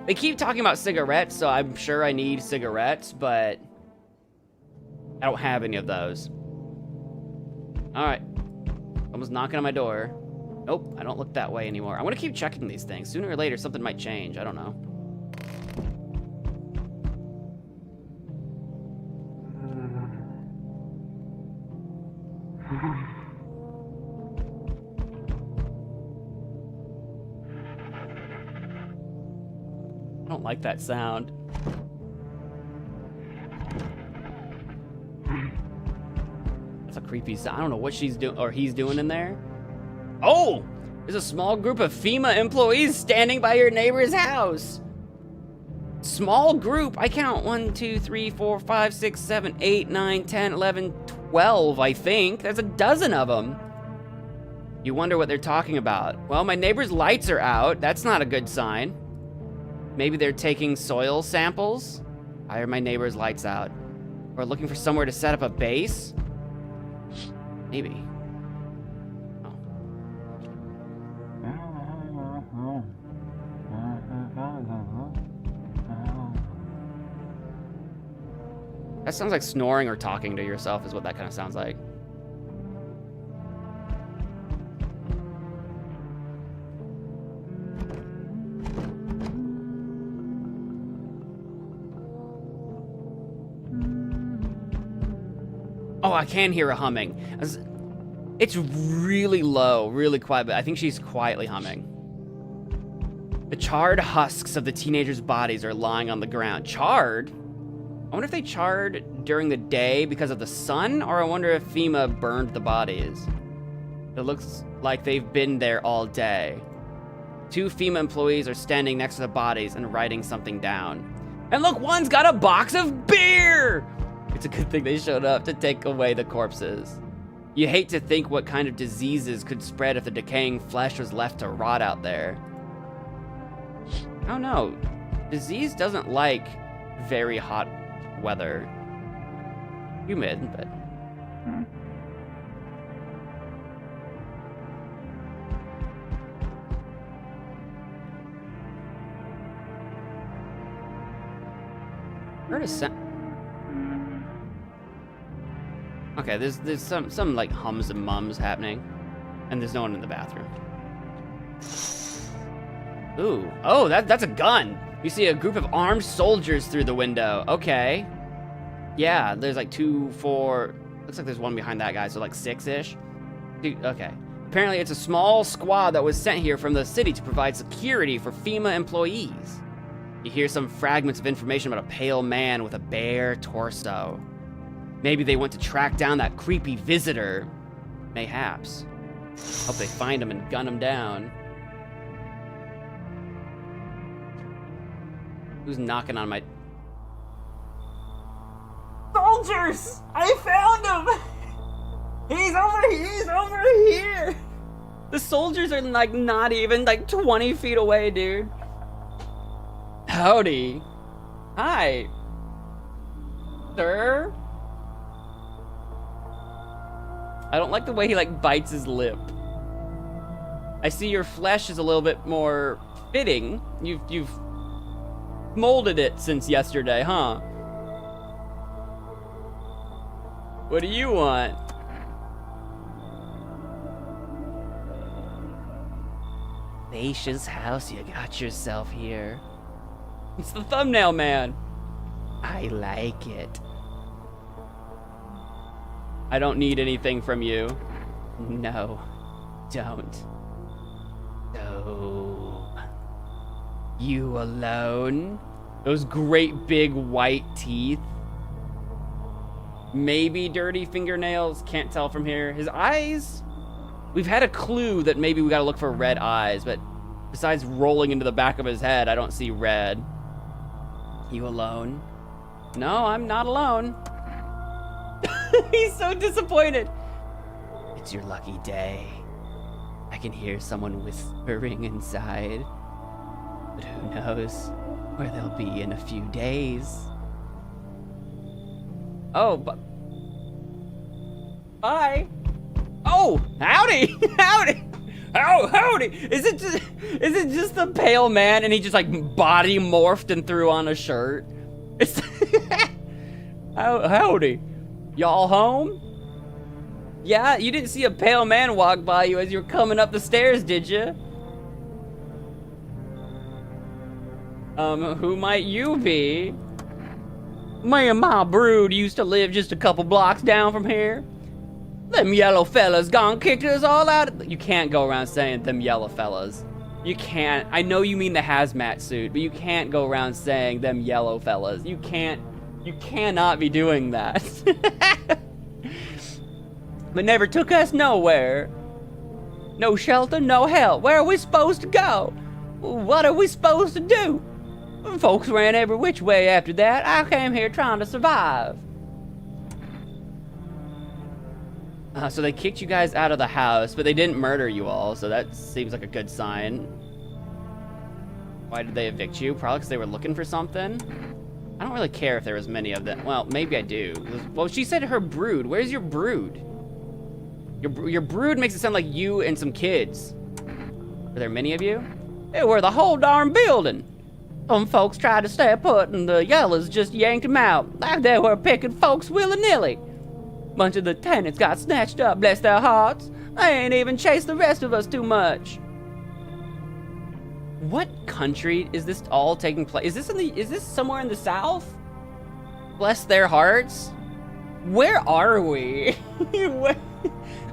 They keep talking about cigarettes, so I'm sure I need cigarettes, but I don't have any of those. All right. Someone's knocking on my door. Nope, I don't look that way anymore. I want to keep checking these things. Sooner or later, something might change. I don't know. I don't like that sound. That's a creepy sound. I don't know what she's doing or he's doing in there. Oh! There's a small group of FEMA employees standing by your neighbor's house. Small group? I count 1, 2, 3, 4, 5, 6, 7, 8, 9, 10, 11, 12, I think. There's a dozen of them. You wonder what they're talking about. Well, my neighbor's lights are out. That's not a good sign. Maybe they're taking soil samples? Why are my neighbor's lights out? Or looking for somewhere to set up a base? Maybe. Oh. That sounds like snoring or talking to yourself is what that kind of sounds like. Oh, I can hear her humming. It's really low, really quiet, but I think she's quietly humming. The charred husks of the teenagers' bodies are lying on the ground. Charred? I wonder if they charred during the day because of the sun, or I wonder if FEMA burned the bodies. It looks like they've been there all day. 2 FEMA employees are standing next to the bodies and writing something down. And look, one's got a box of beer! It's a good thing they showed up to take away the corpses. You hate to think what kind of diseases could spread if the decaying flesh was left to rot out there. I don't know. Disease doesn't like very hot weather. Humid, but... Heard a sound. Okay, there's some like hums and mums happening, and there's no one in the bathroom. Ooh, oh, that's a gun. You see a group of armed soldiers through the window. Okay, yeah, there's like 2, 4. Looks like there's one behind that guy, so like 6-ish. Dude, okay. Apparently, it's a small squad that was sent here from the city to provide security for FEMA employees. You hear some fragments of information about a pale man with a bare torso. Maybe they went to track down that creepy visitor. Mayhaps. Hope they find him and gun him down. Who's knocking on my... Soldiers! I found him! He's over here! The soldiers are like not even like 20 feet away, dude. Howdy. Hi. Sir? I don't like the way he like bites his lip. I see your flesh is a little bit more fitting. You've molded it since yesterday, huh? What do you want? Spacious house you got yourself here. It's the thumbnail man. I like it. I don't need anything from you. No, don't. No. You alone? Those great big white teeth. Maybe dirty fingernails, can't tell from here. His eyes? We've had a clue that maybe we gotta look for red eyes, but besides rolling into the back of his head, I don't see red. You alone? No, I'm not alone. He's so disappointed. It's your lucky day. I can hear someone whispering inside. But who knows where they'll be in a few days. Oh, but... Bye. Oh, howdy! Howdy! Oh, howdy! Is it just the pale man and he just like body morphed and threw on a shirt? It's howdy. Y'all home? Yeah, you didn't see a pale man walk by you as you were coming up the stairs, did you? Who might you be? Me and my brood used to live just a couple blocks down from here. Them yellow fellas gone kicked us all out. You can't go around saying them yellow fellas. You can't. I know you mean the hazmat suit, but you can't go around saying them yellow fellas. You cannot be doing that. But never took us nowhere. No shelter, no help. Where are we supposed to go? What are we supposed to do? Folks ran every which way after that. I came here trying to survive. So they kicked you guys out of the house, but they didn't murder you all, so that seems like a good sign. Why did they evict you? Probably because they were looking for something. I don't really care if there was many of them. Well, maybe I do. Well, she said her brood. Where's your brood? Your brood makes it sound like you and some kids. Are there many of you? They were the whole darn building. Some folks tried to stay put, and the yellows just yanked them out, like they were picking folks willy-nilly. Bunch of the tenants got snatched up, bless their hearts. They ain't even chased the rest of us too much. What country is this all taking place? Is this somewhere in the South? Bless their hearts. Where are we?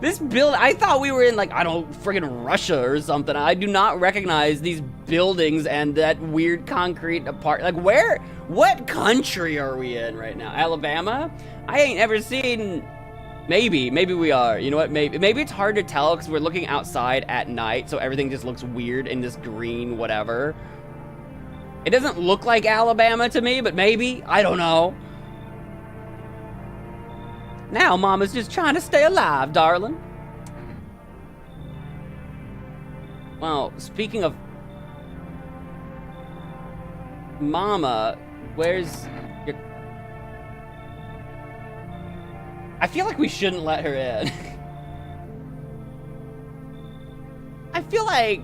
This build, I thought we were in like, I don't friggin' Russia or something. I do not recognize these buildings and that weird concrete apart. Like what country are we in right now? Alabama? I ain't ever seen Maybe we are. You know what? Maybe it's hard to tell because we're looking outside at night, so everything just looks weird in this green whatever. It doesn't look like Alabama to me, but maybe. I don't know. Now Mama's just trying to stay alive, darling. Well, speaking of Mama, where's your... I feel like we shouldn't let her in. I feel like...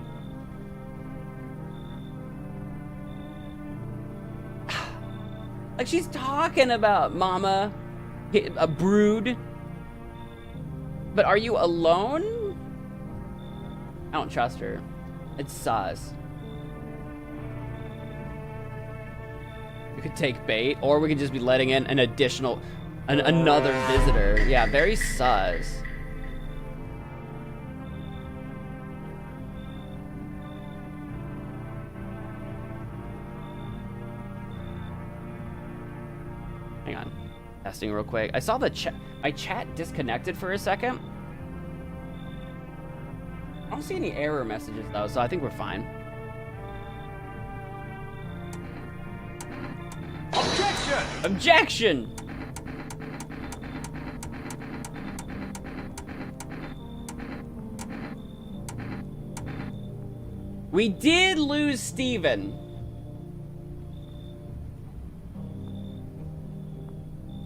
Like she's talking about Mama, a brood. But are you alone? I don't trust her. It's sus. We could take bait, or we could just be letting in an additional, another visitor. Yeah, very sus. Hang on, testing real quick. I saw the my chat disconnected for a second. I don't see any error messages though, so I think we're fine. Objection! Objection! We did lose Steven.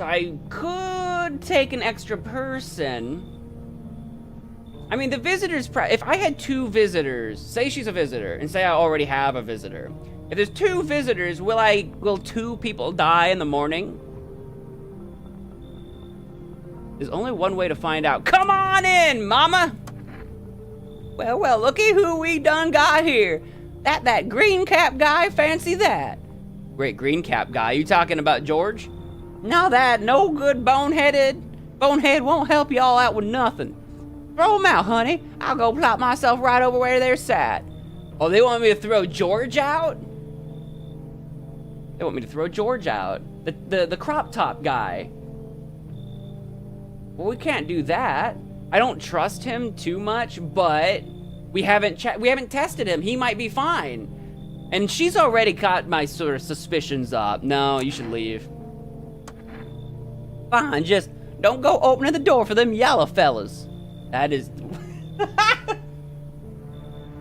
I could take an extra person. I mean, the visitors, if I had 2 visitors, say she's a visitor, and say I already have a visitor. If there's 2 visitors, will 2 people die in the morning? There's only one way to find out. Come on in, Mama! Well, looky who we done got here. That green cap guy, fancy that. Great green cap guy, you talking about George? No, that no good bonehead won't help y'all out with nothing. Throw him out, honey. I'll go plop myself right over where they're sat. Oh, they want me to throw George out? They want me to throw George out. The crop top guy. Well, we can't do that. I don't trust him too much, but we haven't tested him. He might be fine. And she's already got my sort of suspicions up. No, you should leave. Fine, just don't go opening the door for them yellow fellas. That is...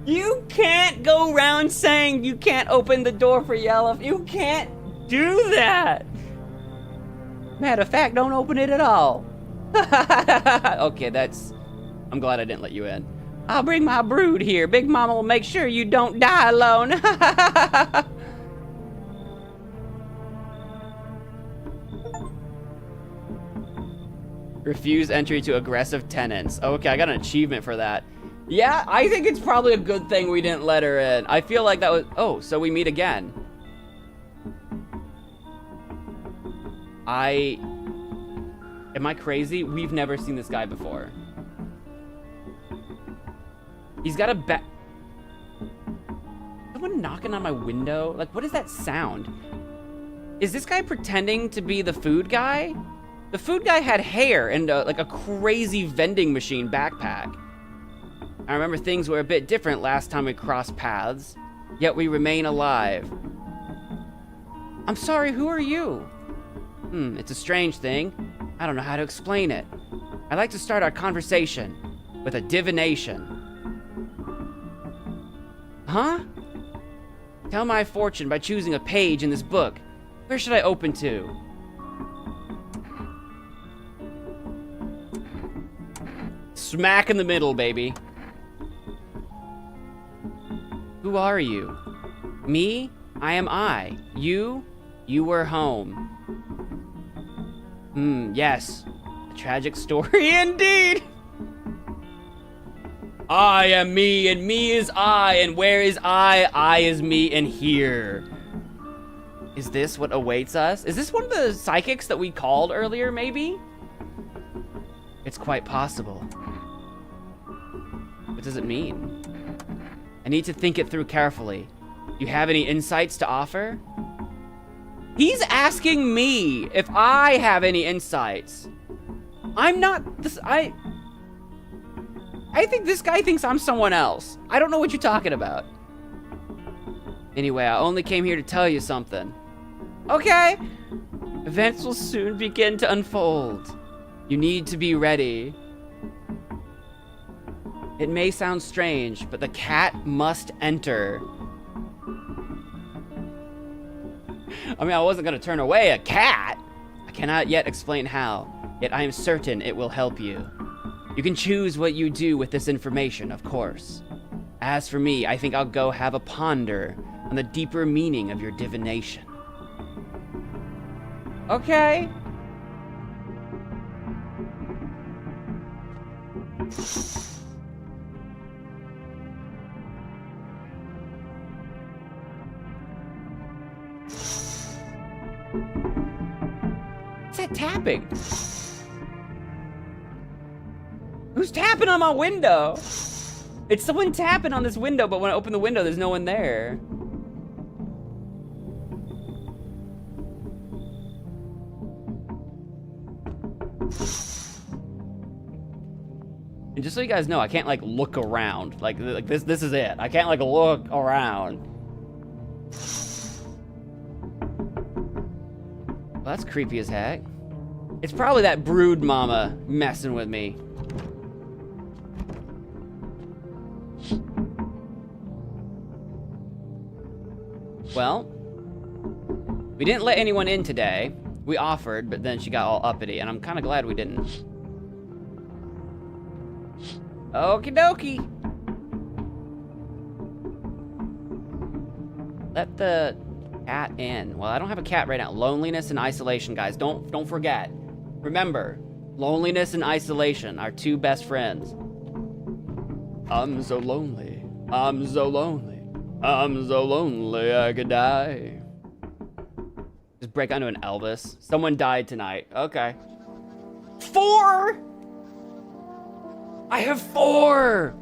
You can't go around saying you can't open the door for yellow. You can't do that. Matter of fact, don't open it at all. Okay, I'm glad I didn't let you in. I'll bring my brood here. Big Mama will make sure you don't die alone. Refuse entry to aggressive tenants. Okay, I got an achievement for that. Yeah, I think it's probably a good thing we didn't let her in. I feel like that was... Oh, so we meet again. Am I crazy? We've never seen this guy before. He's got a Someone knocking on my window? Like, what is that sound? Is this guy pretending to be the food guy? The food guy had hair and like a crazy vending machine backpack. I remember things were a bit different last time we crossed paths, yet we remain alive. I'm sorry, who are you? It's a strange thing. I don't know how to explain it. I like to start our conversation with a divination. Huh? Tell my fortune by choosing a page in this book. Where should I open to? Smack in the middle, baby. Who are you? Me? I am I. You were home. Yes. A tragic story indeed. I am me, and me is I, and where is I? I is me, and here. Is this what awaits us? Is this one of the psychics that we called earlier, maybe? It's quite possible. What does it mean? I need to think it through carefully. You have any insights to offer? He's asking me if I have any insights. I'm not this. I think this guy thinks I'm someone else. I don't know what you're talking about. Anyway, I only came here to tell you something. Okay. Events will soon begin to unfold. You need to be ready. It may sound strange, but the cat must enter. I mean, I wasn't gonna turn away a cat. I cannot yet explain how, yet I am certain it will help you. You can choose what you do with this information, of course. As for me, I think I'll go have a ponder on the deeper meaning of your divination. Okay. What's that tapping? Who's tapping on my window? It's someone tapping on this window, but when I open the window, there's no one there. And just so you guys know, I can't like look around. Like this is it. I can't like look around. Well, that's creepy as heck. It's probably that brood mama messing with me. Well, we didn't let anyone in today. We offered, but then she got all uppity, and I'm kind of glad we didn't. Okie dokie. Let the cat in. Well, I don't have a cat right now. Loneliness and isolation, guys. Don't forget. Remember, loneliness and isolation are two best friends. I'm so lonely. I'm so lonely. I'm so lonely I could die. Just break onto an Elvis. Someone died tonight. Okay. 4! I have 4!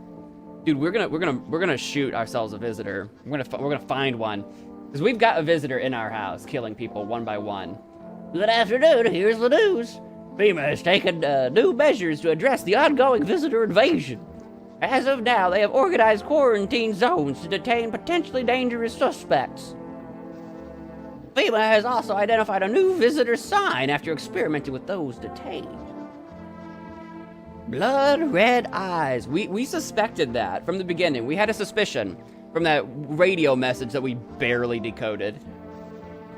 Dude, we're gonna shoot ourselves a visitor. We're gonna find one. Because we've got a visitor in our house, killing people one by one. Good afternoon, here's the news. FEMA has taken new measures to address the ongoing visitor invasion. As of now, they have organized quarantine zones to detain potentially dangerous suspects. FEMA has also identified a new visitor sign after experimenting with those detained. Blood red eyes. We suspected that from the beginning. We had a suspicion from that radio message that we barely decoded.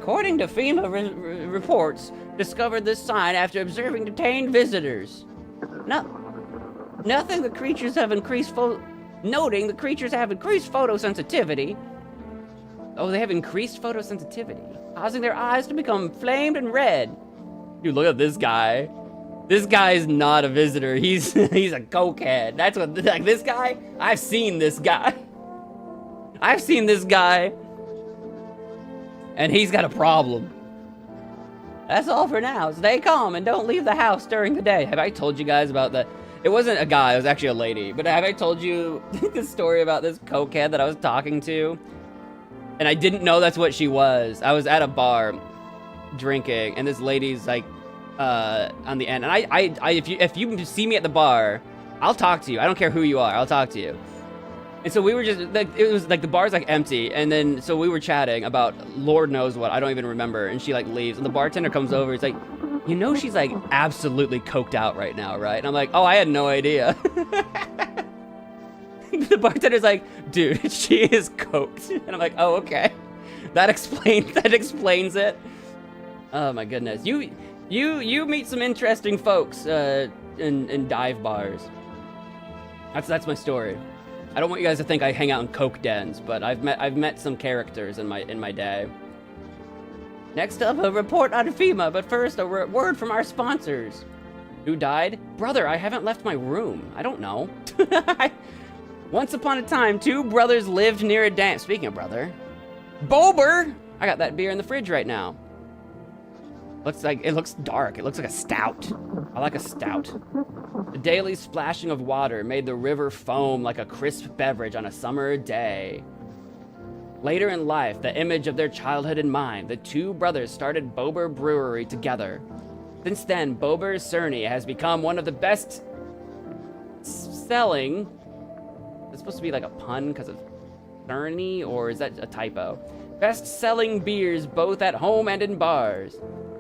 According to FEMA reports, discovered this sign after observing detained visitors. Noting the creatures have increased photosensitivity. Oh, they have increased photosensitivity, causing their eyes to become flamed and red. Dude, look at this guy. This guy's not a visitor. He's a cokehead. That's what, like, this guy, I've seen this guy. I've seen this guy. And he's got a problem. That's all for now. Stay calm and don't leave the house during the day. Have I told you guys about the... It wasn't a guy, it was actually a lady. But have I told you the story about this cokehead that I was talking to? And I didn't know that's what she was. I was at a bar drinking, and this lady's like on the end. And if you see me at the bar, I'll talk to you. I don't care who you are. I'll talk to you. And so we were just like, it was like the bar's like empty, and then so we were chatting about Lord knows what. I don't even remember. And she like leaves, and the bartender comes over. He's like, you know, she's like absolutely coked out right now, right? And I'm like, oh, I had no idea. The bartender's like, dude, she is coked. And I'm like, oh, okay. That explains it. Oh my goodness. You meet some interesting folks in dive bars. That's my story. I don't want you guys to think I hang out in coke dens, but I've met some characters in my day. Next up, a report on FEMA, but first, a word from our sponsors. Who died? Brother, I haven't left my room. I don't know. Once upon a time, 2 brothers lived near a dam. Speaking of brother, Bober! I got that beer in the fridge right now. It looks dark. It looks like a stout. I like a stout. The daily splashing of water made the river foam like a crisp beverage on a summer day. Later in life, the image of their childhood in mind, the 2 brothers started Bober Brewery together. Since then, Bober Cerny has become one of the best selling. It's supposed to be like a pun because of Cerny, or is that a typo? Best selling beers both at home and in bars.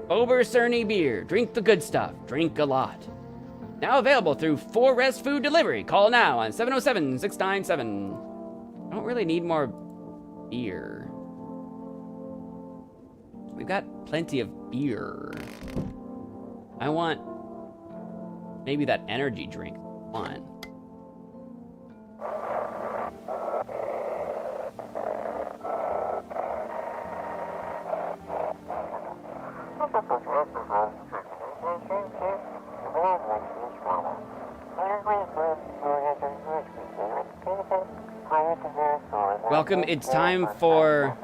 Bober Cerny beer. Drink the good stuff. Drink a lot. Now available through 4Rest Food Delivery. Call now on 707-697. I don't really need more beer. We've got plenty of beer. I want maybe that energy drink. One. Welcome. It's time for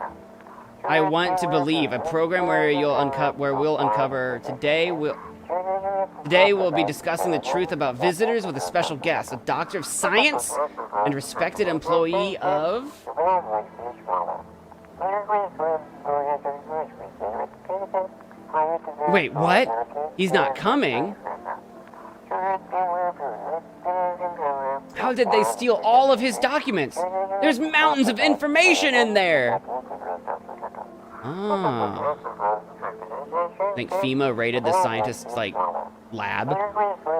I Want to Believe, a program where we'll uncover Today we'll be discussing the truth about visitors with a special guest, a doctor of science and respected employee of... Wait, what? He's not coming? How did they steal all of his documents? There's mountains of information in there! Ah. I think FEMA raided the scientist's, like, lab.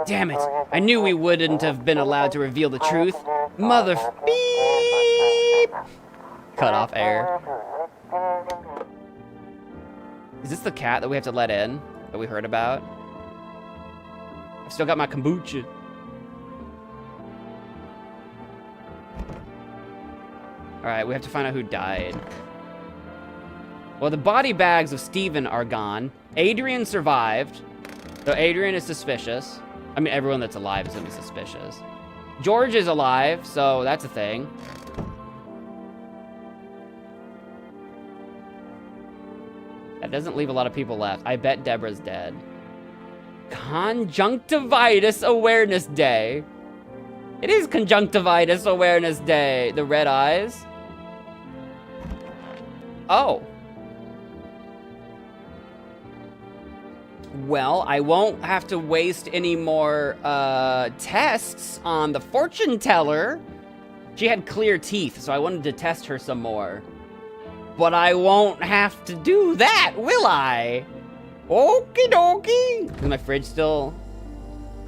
Damn it! I knew we wouldn't have been allowed to reveal the truth. Mother... Beep! Cut off air. Is this the cat that we have to let in? That we heard about? I've still got my kombucha. Alright, we have to find out who died. Well, the body bags of Steven are gone. Adrian survived. So Adrian is suspicious. I mean, everyone that's alive is gonna be suspicious. George is alive, so that's a thing. That doesn't leave a lot of people left. I bet Deborah's dead. Conjunctivitis Awareness Day. It is Conjunctivitis Awareness Day. The red eyes. Oh. Well, I won't have to waste any more tests on the fortune teller. She had clear teeth, so I wanted to test her some more. But I won't have to do that, will I? Okie dokie. Is my fridge still?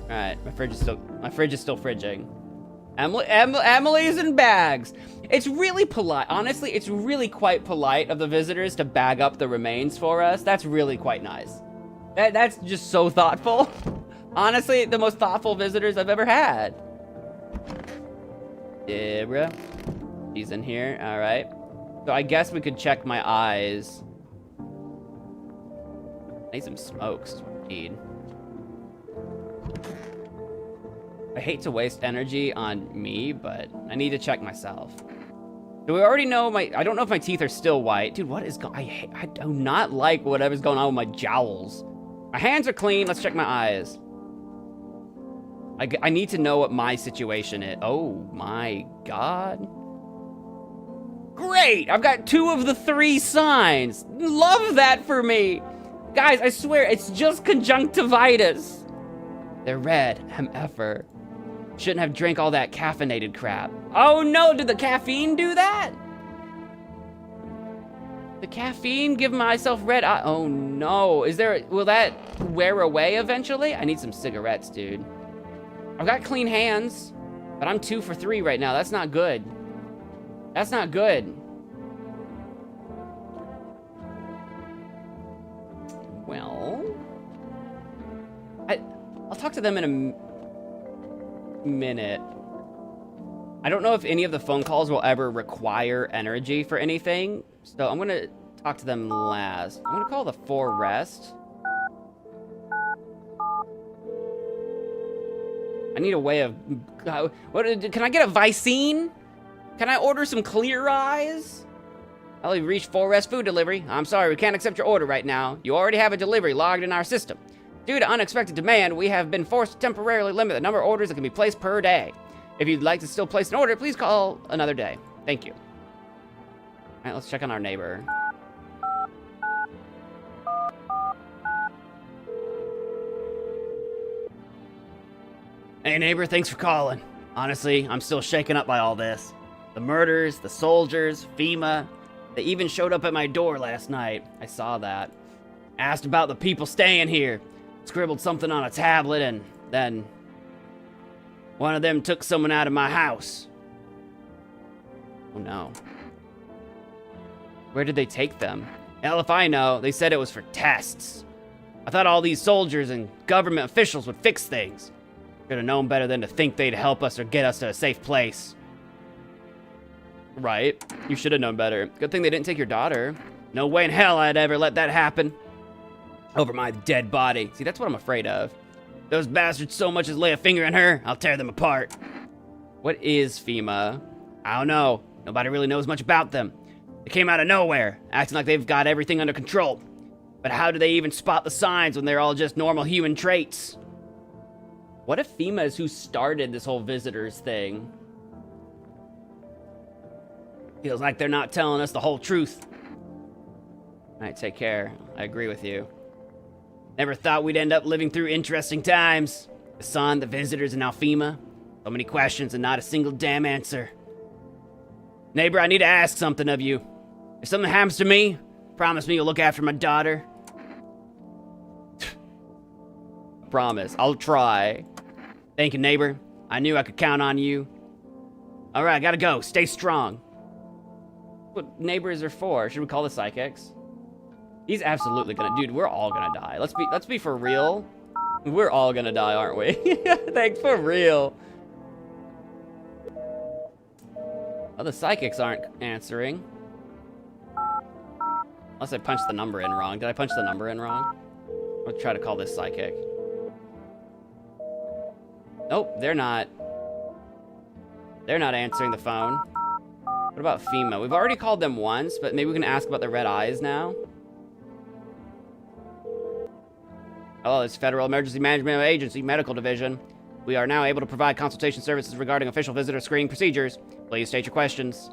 All right, my fridge is still fridging. Emily's in bags. It's really polite. Honestly, it's really quite polite of the visitors to bag up the remains for us. That's really quite nice. That's just so thoughtful. Honestly, the most thoughtful visitors I've ever had. Deborah. She's in here. All right. So I guess we could check my eyes. I need some smokes. Need. I hate to waste energy on me, but I need to check myself. Do we already know I don't know if my teeth are still white. Dude, what is going I do not like whatever's going on with my jowls. My hands are clean. Let's check my eyes. I need to know what my situation is. Oh my God. Great! I've got 2 of the 3 signs. Love that for me. Guys, I swear, it's just conjunctivitis. They're red. MFer. Shouldn't have drank all that caffeinated crap. Oh no, did the caffeine do that? The caffeine give myself red eye. Oh no, will that wear away eventually? I need some cigarettes, dude. I've got clean hands, but I'm 2 for 3 right now. That's not good. That's not good. Well, I'll talk to them in a minute. I don't know if any of the phone calls will ever require energy for anything, so I'm gonna talk to them last. I'm gonna call the 4Rest. I need a way of, can I get a Vicine? Can I order some Clear Eyes? I'll reach 4Rest Food Delivery. I'm sorry, we can't accept your order right now. You already have a delivery logged in our system. Due to unexpected demand, we have been forced to temporarily limit the number of orders that can be placed per day. If you'd like to still place an order, please call another day. Thank you. All right, let's check on our neighbor. Hey neighbor, thanks for calling. Honestly, I'm still shaken up by all this. The murders, the soldiers, FEMA. They even showed up at my door last night. I saw that. Asked about the people staying here. Scribbled something on a tablet, and then one of them took someone out of my house. Oh no. Where did they take them? Hell if I know. They said it was for tests. I thought all these soldiers and government officials would fix things. Should have known better than to think they'd help us or get us to a safe place. Right. You should have known better. Good thing they didn't take your daughter. No way in hell I'd ever let that happen. Over my dead body. See, that's what I'm afraid of. Those bastards so much as lay a finger in her, I'll tear them apart. What is FEMA? I don't know. Nobody really knows much about them. They came out of nowhere, acting like they've got everything under control. But how do they even spot the signs when they're all just normal human traits? What if FEMA is who started this whole visitors thing? Feels like they're not telling us the whole truth. All right, take care. I agree with you. Never thought we'd end up living through interesting times. The sun, the visitors, and now FEMA. So many questions and not a single damn answer. Neighbor, I need to ask something of you. If something happens to me, promise me you'll look after my daughter. Promise. I'll try. Thank you, neighbor. I knew I could count on you. All right, gotta go. Stay strong. What neighbors are for? Should we call the psychics? He's absolutely gonna... Dude, we're all gonna die. Let's be for real. We're all gonna die, aren't we? Thanks, for real. Oh, the psychics aren't answering. Unless I punched the number in wrong. Did I punch the number in wrong? Let's try to call this psychic. Nope, they're not. They're not answering the phone. What about FEMA? We've already called them once, but maybe we can ask about the red eyes now. Hello, this is Federal Emergency Management Agency Medical Division. We are now able to provide consultation services regarding official visitor screening procedures. Please state your questions.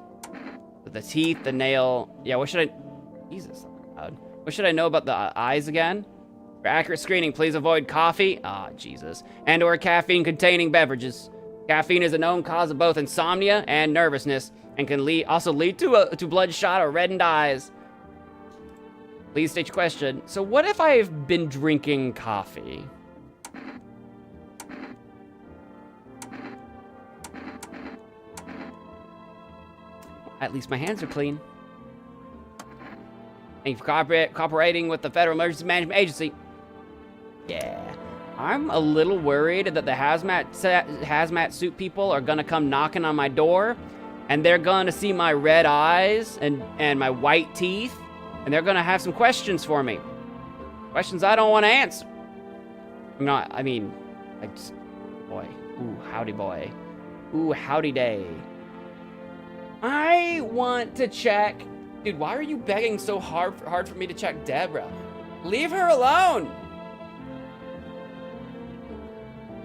The teeth, the nail... Yeah, what should I... Jesus. What should I know about the eyes again? For accurate screening, please avoid coffee... Ah, Jesus. And/or caffeine-containing beverages. Caffeine is a known cause of both insomnia and nervousness, and can also lead to bloodshot or reddened eyes. Please state your question. So what if I've been drinking coffee? At least my hands are clean. Thank you for cooperating with the Federal Emergency Management Agency. Yeah. I'm a little worried that the hazmat suit people are gonna come knocking on my door, and they're gonna see my red eyes and my white teeth, and they're gonna have some questions for me. Questions I don't want to answer. Boy. Ooh, howdy boy. Ooh, howdy day. I want to check... Dude, why are you begging so hard for me to check Deborah? Leave her alone!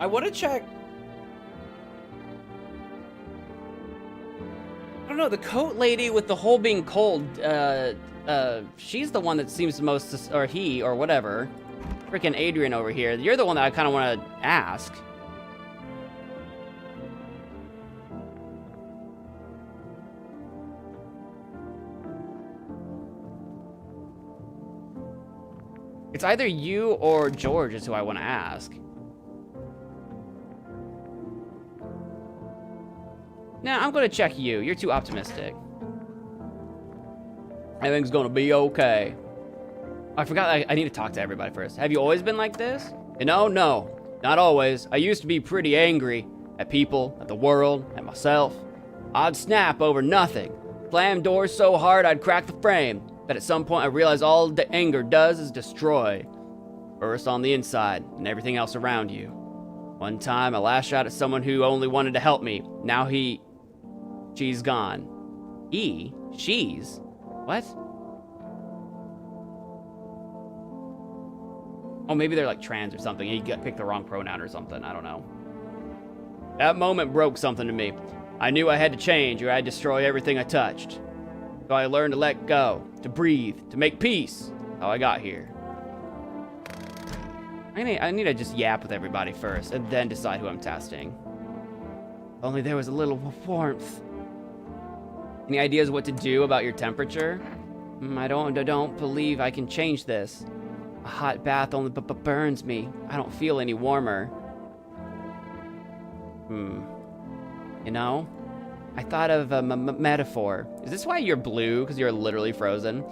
I want to check... I don't know, the coat lady with the hole being cold, she's the one that seems the most... Or he, or whatever. Freaking Adrian over here. You're the one that I kind of want to ask. It's either you or George is who I want to ask. Nah, I'm gonna check you. You're too optimistic. Everything's gonna be okay. I forgot I need to talk to everybody first. Have you always been like this? You know, no. Not always. I used to be pretty angry. At people, at the world, at myself. I'd snap over nothing. Slam doors so hard I'd crack the frame. But at some point I realized all the anger does is destroy. First on the inside, and everything else around you. One time I lashed out at someone who only wanted to help me. Now she's gone. She's? What? Oh, maybe they're like trans or something. You picked the wrong pronoun or something. I don't know. That moment broke something to me. I knew I had to change or I'd destroy everything I touched. So I learned to let go, to breathe, to make peace. How I got here. I need to just yap with everybody first and then decide who I'm testing. Only there was a little warmth. Any ideas what to do about your temperature? I don't believe I can change this. A hot bath only burns me. I don't feel any warmer. You know? I thought of a metaphor. Is this why you're blue? Because you're literally frozen?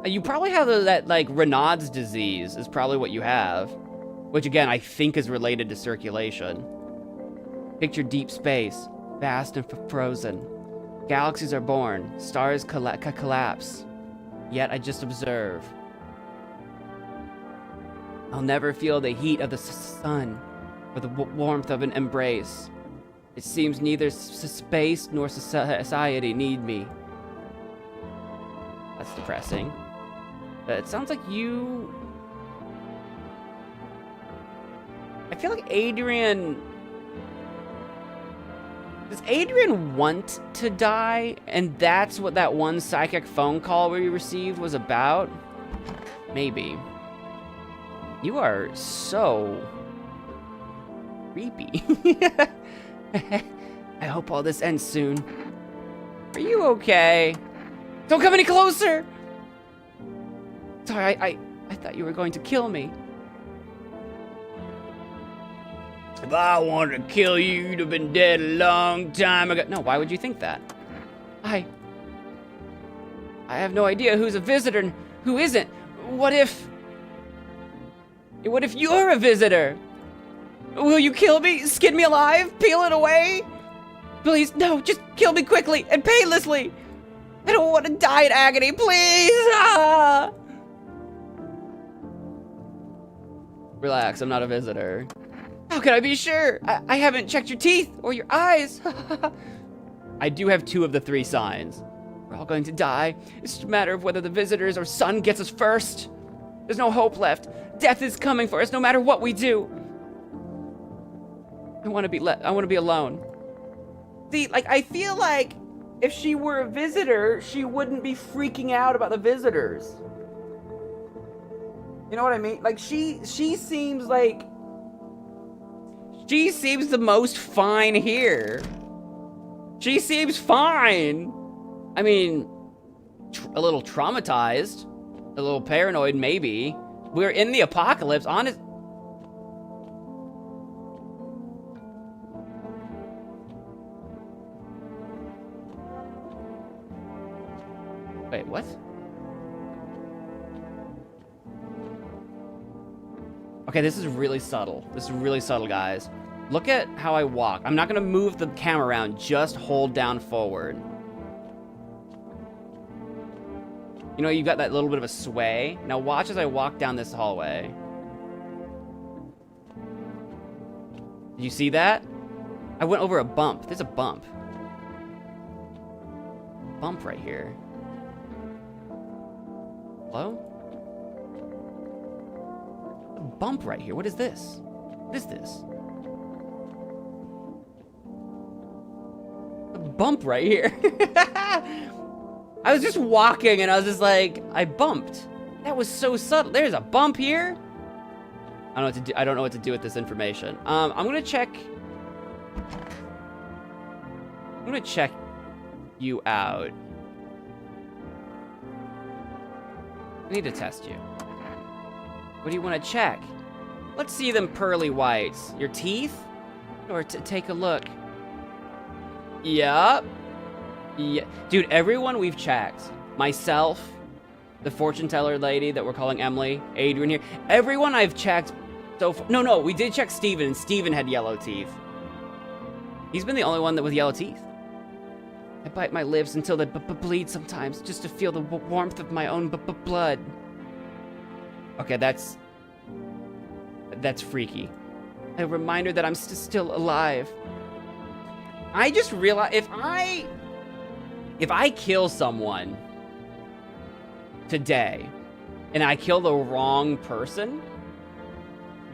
You probably have that, like, Raynaud's disease is probably what you have. Which, again, I think is related to circulation. Picture deep space, vast and frozen. Galaxies are born, stars collapse. Yet I just observe. I'll never feel the heat of the sun or the warmth of an embrace. It seems neither space nor society need me. That's depressing. It sounds like you... I feel like Adrian... Does Adrian want to die? And that's what that one psychic phone call we received was about? Maybe. You are so... creepy. I hope all this ends soon. Are you okay? Don't come any closer! Sorry, I thought you were going to kill me. If I wanted to kill you, you'd have been dead a long time ago. No, why would you think that? I have no idea who's a visitor and who isn't. What if you're a visitor? Will you kill me? Skin me alive? Peel it away? Please, no, just kill me quickly and painlessly. I don't want to die in agony, please! Ah! Relax, I'm not a visitor. How can I be sure? I haven't checked your teeth or your eyes. I do have 2 of the 3 signs. We're all going to die. It's just a matter of whether the visitors or sun gets us first. There's no hope left. Death is coming for us no matter what we do. I want to be alone. See, like, I feel like if she were a visitor, she wouldn't be freaking out about the visitors. You know what I mean? Like, she seems like... She seems the most fine here. She seems fine. I mean, a little traumatized. A little paranoid, maybe. We're in the apocalypse, honest... Wait, what? Okay, this is really subtle. This is really subtle, guys. Look at how I walk. I'm not gonna move the camera around, just hold down forward. You know, you got that little bit of a sway. Now watch as I walk down this hallway. Did you see that? I went over a bump. There's a bump. Bump right here. Hello? A bump right here. What is this? What is this? A bump right here. I was just walking and I was just like, I bumped. That was so subtle. There's a bump here. I don't know what to do. I don't know what to do with this information. I'm gonna check. I'm gonna check you out. I need to test you. What do you want to check? Let's see them pearly whites. Your teeth? Or take a look. Yup. Yeah. Dude, everyone we've checked. Myself, the fortune teller lady that we're calling Emily, Adrian here. Everyone I've checked so far. No, we did check Steven, and Steven had yellow teeth. He's been the only one with yellow teeth. I bite my lips until they bleed sometimes, just to feel the warmth of my own blood. Okay, that's freaky. A reminder that I'm still alive. I just realized if I kill someone today and I kill the wrong person,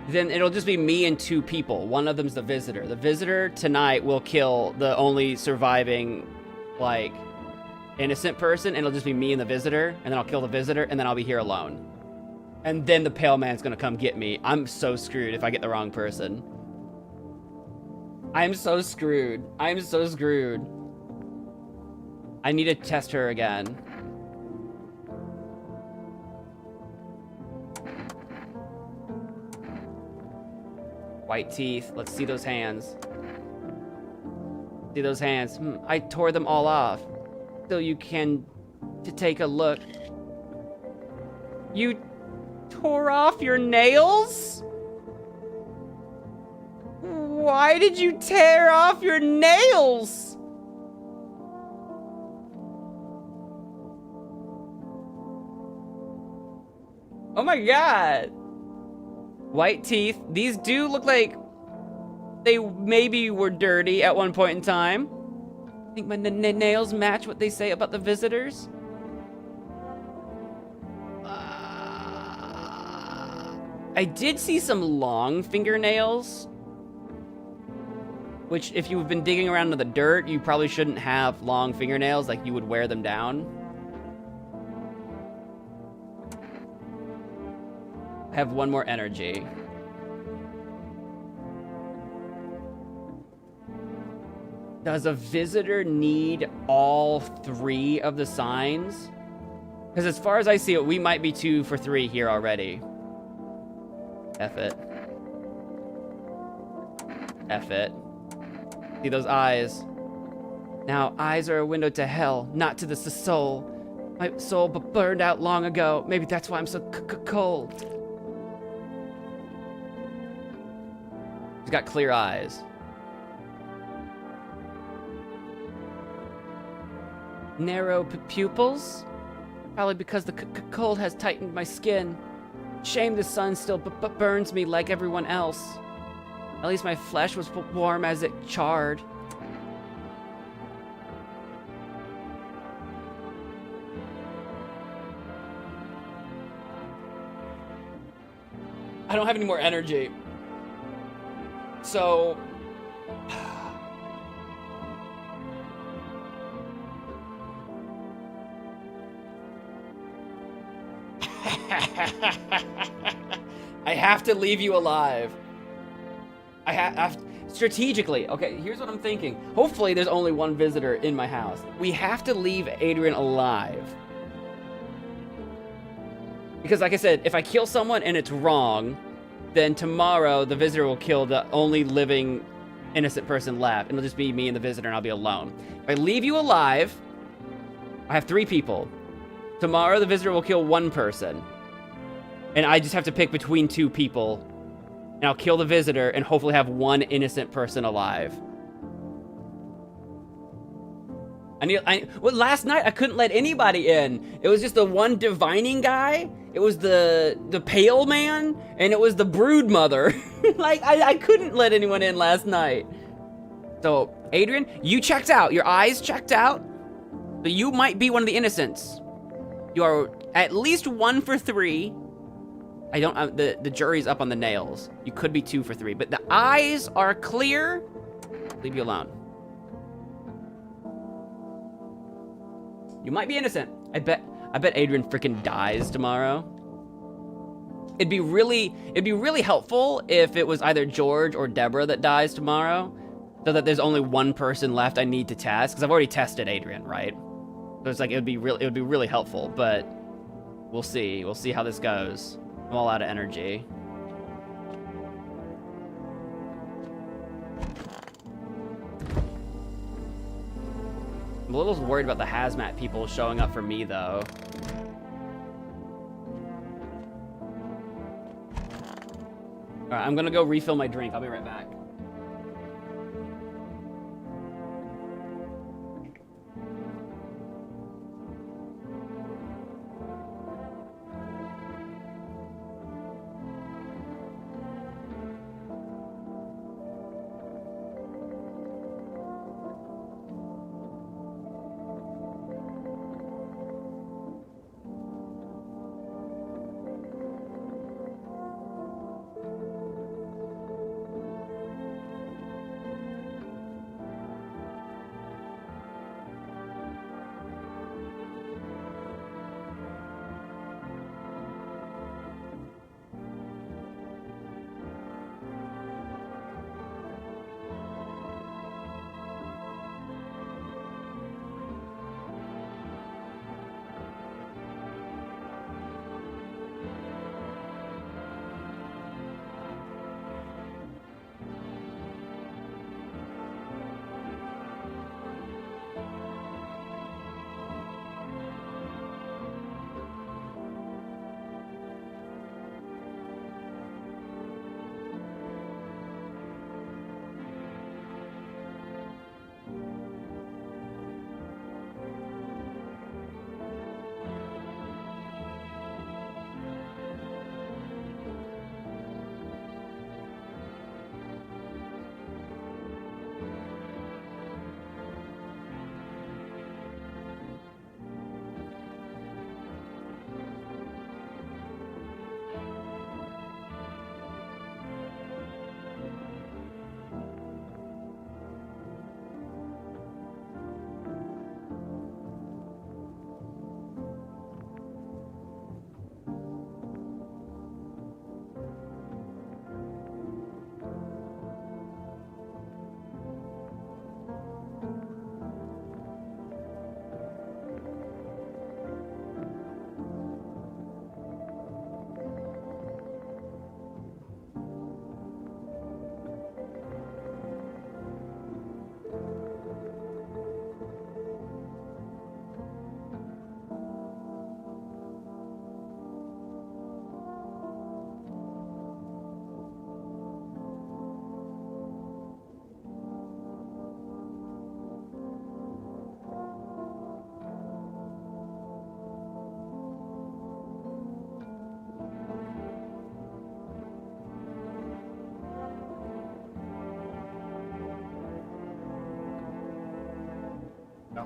then it'll just be me and 2 people. One of them's the visitor. The visitor tonight will kill the only surviving, like, innocent person, and it'll just be me and the visitor, and then I'll kill the visitor, and then I'll be here alone. And then the pale man's gonna come get me. I'm so screwed if I get the wrong person. I'm so screwed. I'm so screwed. I need to test her again. White teeth. Let's see those hands. See those hands. I tore them all off. So you can take a look. You tore off your nails? Why did you tear off your nails? Oh my god. White teeth. These do look like they maybe were dirty at one point in time. I think my nails match what they say about the visitors. I did see some long fingernails, which if you've been digging around in the dirt, you probably shouldn't have long fingernails, like you would wear them down. I have one more energy. Does a visitor need all 3 of the signs? Because as far as I see it, we might be 2 for 3 here already. F it. F it. See those eyes? Now, eyes are a window to hell, not to the soul. My soul burned out long ago. Maybe that's why I'm so cold. He's got clear eyes. Narrow pupils? Probably because the cold has tightened my skin. Shame the sun still burns me like everyone else. At least my flesh was warm as it charred. I don't have any more energy. So... I have to leave you alive. I have strategically. Okay, here's what I'm thinking. Hopefully there's only one visitor in my house. We have to leave Adrian alive. Because like I said, if I kill someone and it's wrong, then tomorrow the visitor will kill the only living innocent person left. And it'll just be me and the visitor and I'll be alone. If I leave you alive, I have 3 people. Tomorrow the visitor will kill 1 person. And I just have to pick between 2 people. And I'll kill the visitor and hopefully have 1 innocent person alive. Well, last night I couldn't let anybody in. It was just the one divining guy. It was the pale man, and it was the brood mother. Like I couldn't let anyone in last night. So Adrian, you checked out. Your eyes checked out. So you might be one of the innocents. You are at least 1 for 3. I don't. The jury's up on the nails. You could be 2 for 3, but the eyes are clear. Leave you alone. You might be innocent. I bet Adrian freaking dies tomorrow. It'd be really helpful if it was either George or Deborah that dies tomorrow, so that there's only 1 person left I need to test, because I've already tested Adrian, right? So it's like it would be really helpful, but we'll see. We'll see how this goes. I'm all out of energy. I'm a little worried about the hazmat people showing up for me, though. Alright, I'm gonna go refill my drink. I'll be right back.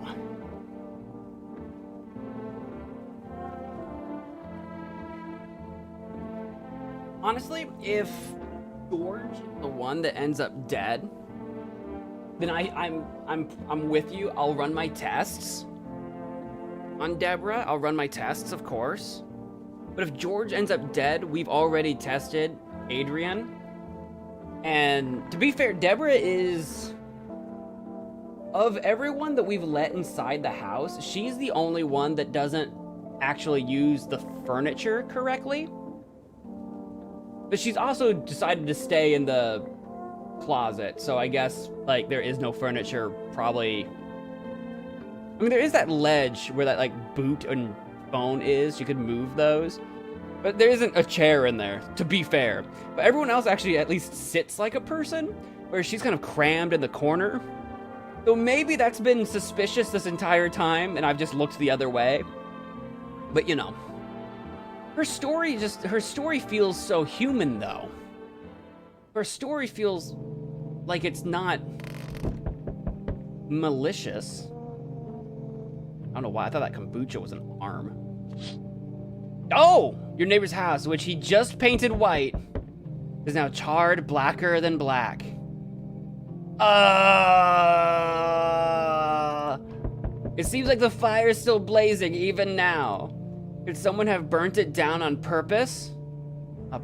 go. Honestly, if George is the one that ends up dead, then I'm with you. I'll run my tests on Deborah. I'll run my tests, of course. But if George ends up dead, we've already tested Adrian. And to be fair, Deborah is, of everyone that we've let inside the house, she's the only one that doesn't actually use the furniture correctly. But she's also decided to stay in the closet, so I guess, like, there is no furniture, probably. I mean, there is that ledge where that, like, boot and phone is. You could move those. But there isn't a chair in there, to be fair. But everyone else actually at least sits like a person, where she's kind of crammed in the corner. So maybe that's been suspicious this entire time, and I've just looked the other way. But, you know. Her story feels so human, though. Her story feels like it's not malicious. I don't know why. I thought that kombucha was an arm. Oh! Your neighbor's house, which he just painted white, is now charred blacker than black. It seems like the fire is still blazing even now. Could someone have burnt it down on purpose?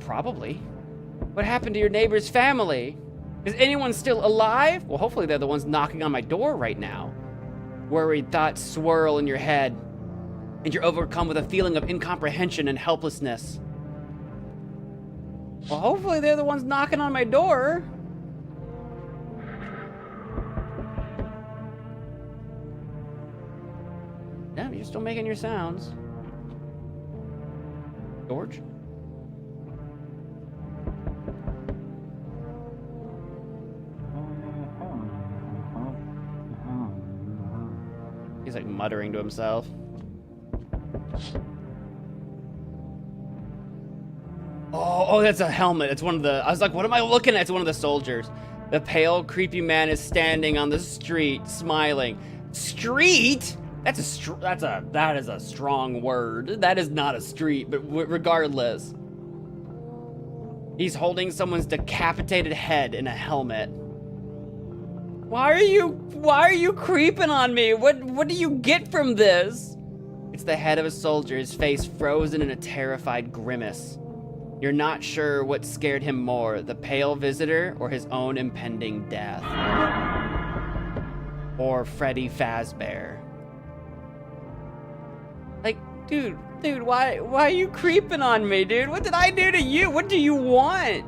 Probably. What happened to your neighbor's family? Is anyone still alive? Well, hopefully they're the ones knocking on my door right now. Worried thoughts swirl in your head, and you're overcome with a feeling of incomprehension and helplessness. Well, hopefully they're the ones knocking on my door. Damn, you're still making your sounds. George? He's like muttering to himself. Oh, that's a helmet. It's one of the, I was like, what am I looking at? It's one of the soldiers. The pale, creepy man is standing on the street, smiling. Street? That is a strong word. That is not a street, but regardless. He's holding someone's decapitated head in a helmet. Why are you creeping on me? What do you get from this? It's the head of a soldier, his face frozen in a terrified grimace. You're not sure what scared him more, the pale visitor or his own impending death. Or Freddy Fazbear. Like, dude, why are you creeping on me, dude? What did I do to you? What do you want?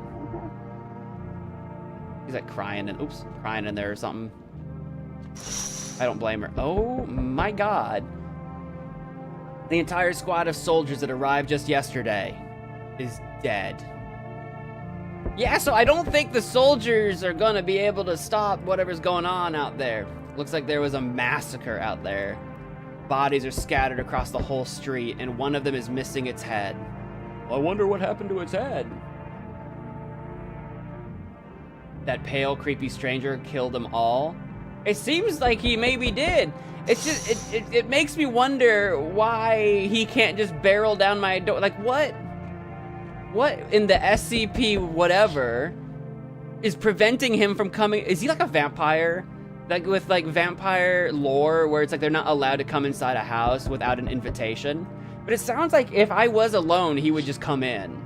He's like crying in there or something. I don't blame her. Oh my God. The entire squad of soldiers that arrived just yesterday is dead. Yeah, so I don't think the soldiers are gonna be able to stop whatever's going on out there. Looks like there was a massacre out there. Bodies are scattered across the whole street, and one of them is missing its head. I wonder what happened to its head. That pale, creepy stranger killed them all. It seems like he maybe did. It's just, it makes me wonder why he can't just barrel down my door. Like, what in the SCP whatever is preventing him from coming? Is he like a vampire? Like with like vampire lore where it's like they're not allowed to come inside a house without an invitation? But it sounds like if I was alone, he would just come in.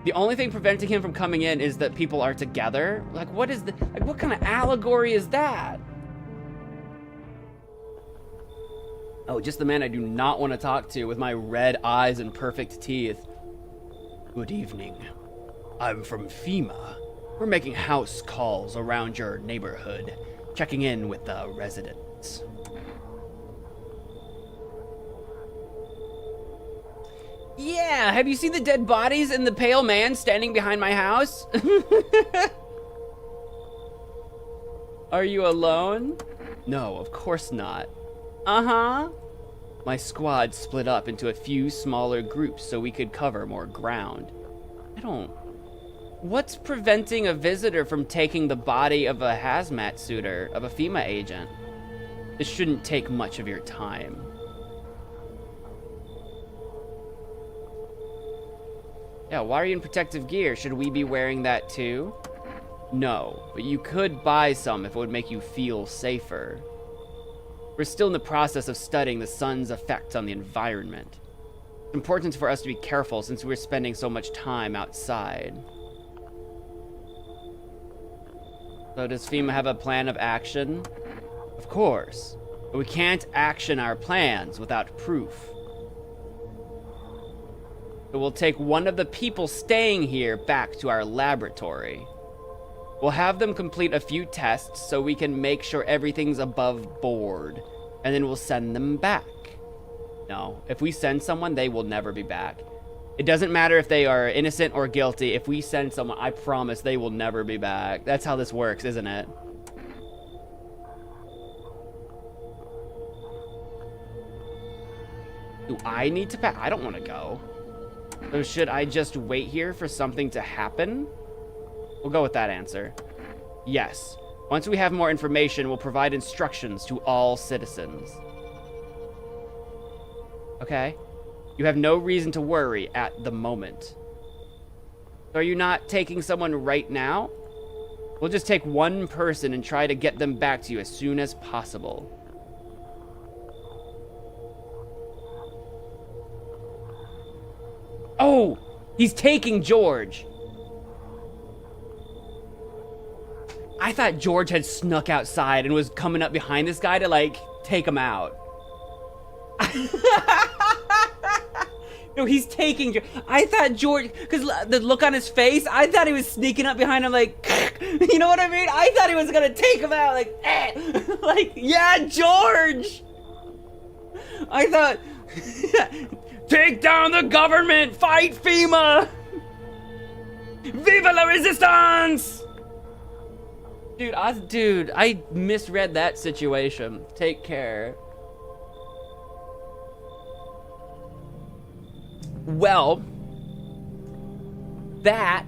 The only thing preventing him from coming in is that people are together. Like, what kind of allegory is that? Oh, just the man I do not want to talk to with my red eyes and perfect teeth. Good evening. I'm from FEMA. We're making house calls around your neighborhood, checking in with the residents. Yeah, have you seen the dead bodies and the pale man standing behind my house? Are you alone? No, of course not. Uh-huh. My squad split up into a few smaller groups so we could cover more ground. What's preventing a visitor from taking the body of a hazmat suiter, of a FEMA agent? This shouldn't take much of your time. Yeah, why are you in protective gear? Should we be wearing that too? No, but you could buy some if it would make you feel safer. We're still in the process of studying the sun's effects on the environment. It's important for us to be careful since we're spending so much time outside. So does FEMA have a plan of action? Of course, but we can't action our plans without proof. So we'll take one of the people staying here back to our laboratory. We'll have them complete a few tests so we can make sure everything's above board, and then we'll send them back. No, if we send someone, they will never be back. It doesn't matter if they are innocent or guilty. If we send someone, I promise they will never be back. That's how this works, isn't it? Do I need to pack? I don't want to go. So should I just wait here for something to happen? We'll go with that answer. Yes. Once we have more information, we'll provide instructions to all citizens. Okay. You have no reason to worry at the moment. So are you not taking someone right now? We'll just take one person and try to get them back to you as soon as possible. Oh, he's taking George. I thought George had snuck outside and was coming up behind this guy to, like, take him out. No, he's taking... I thought George... Because the look on his face, I thought he was sneaking up behind him, like... You know what I mean? I thought he was going to take him out, like... Like, yeah, George! I thought... Take down the government! Fight FEMA! Viva la resistance! Dude, I misread that situation. Take care. Well, that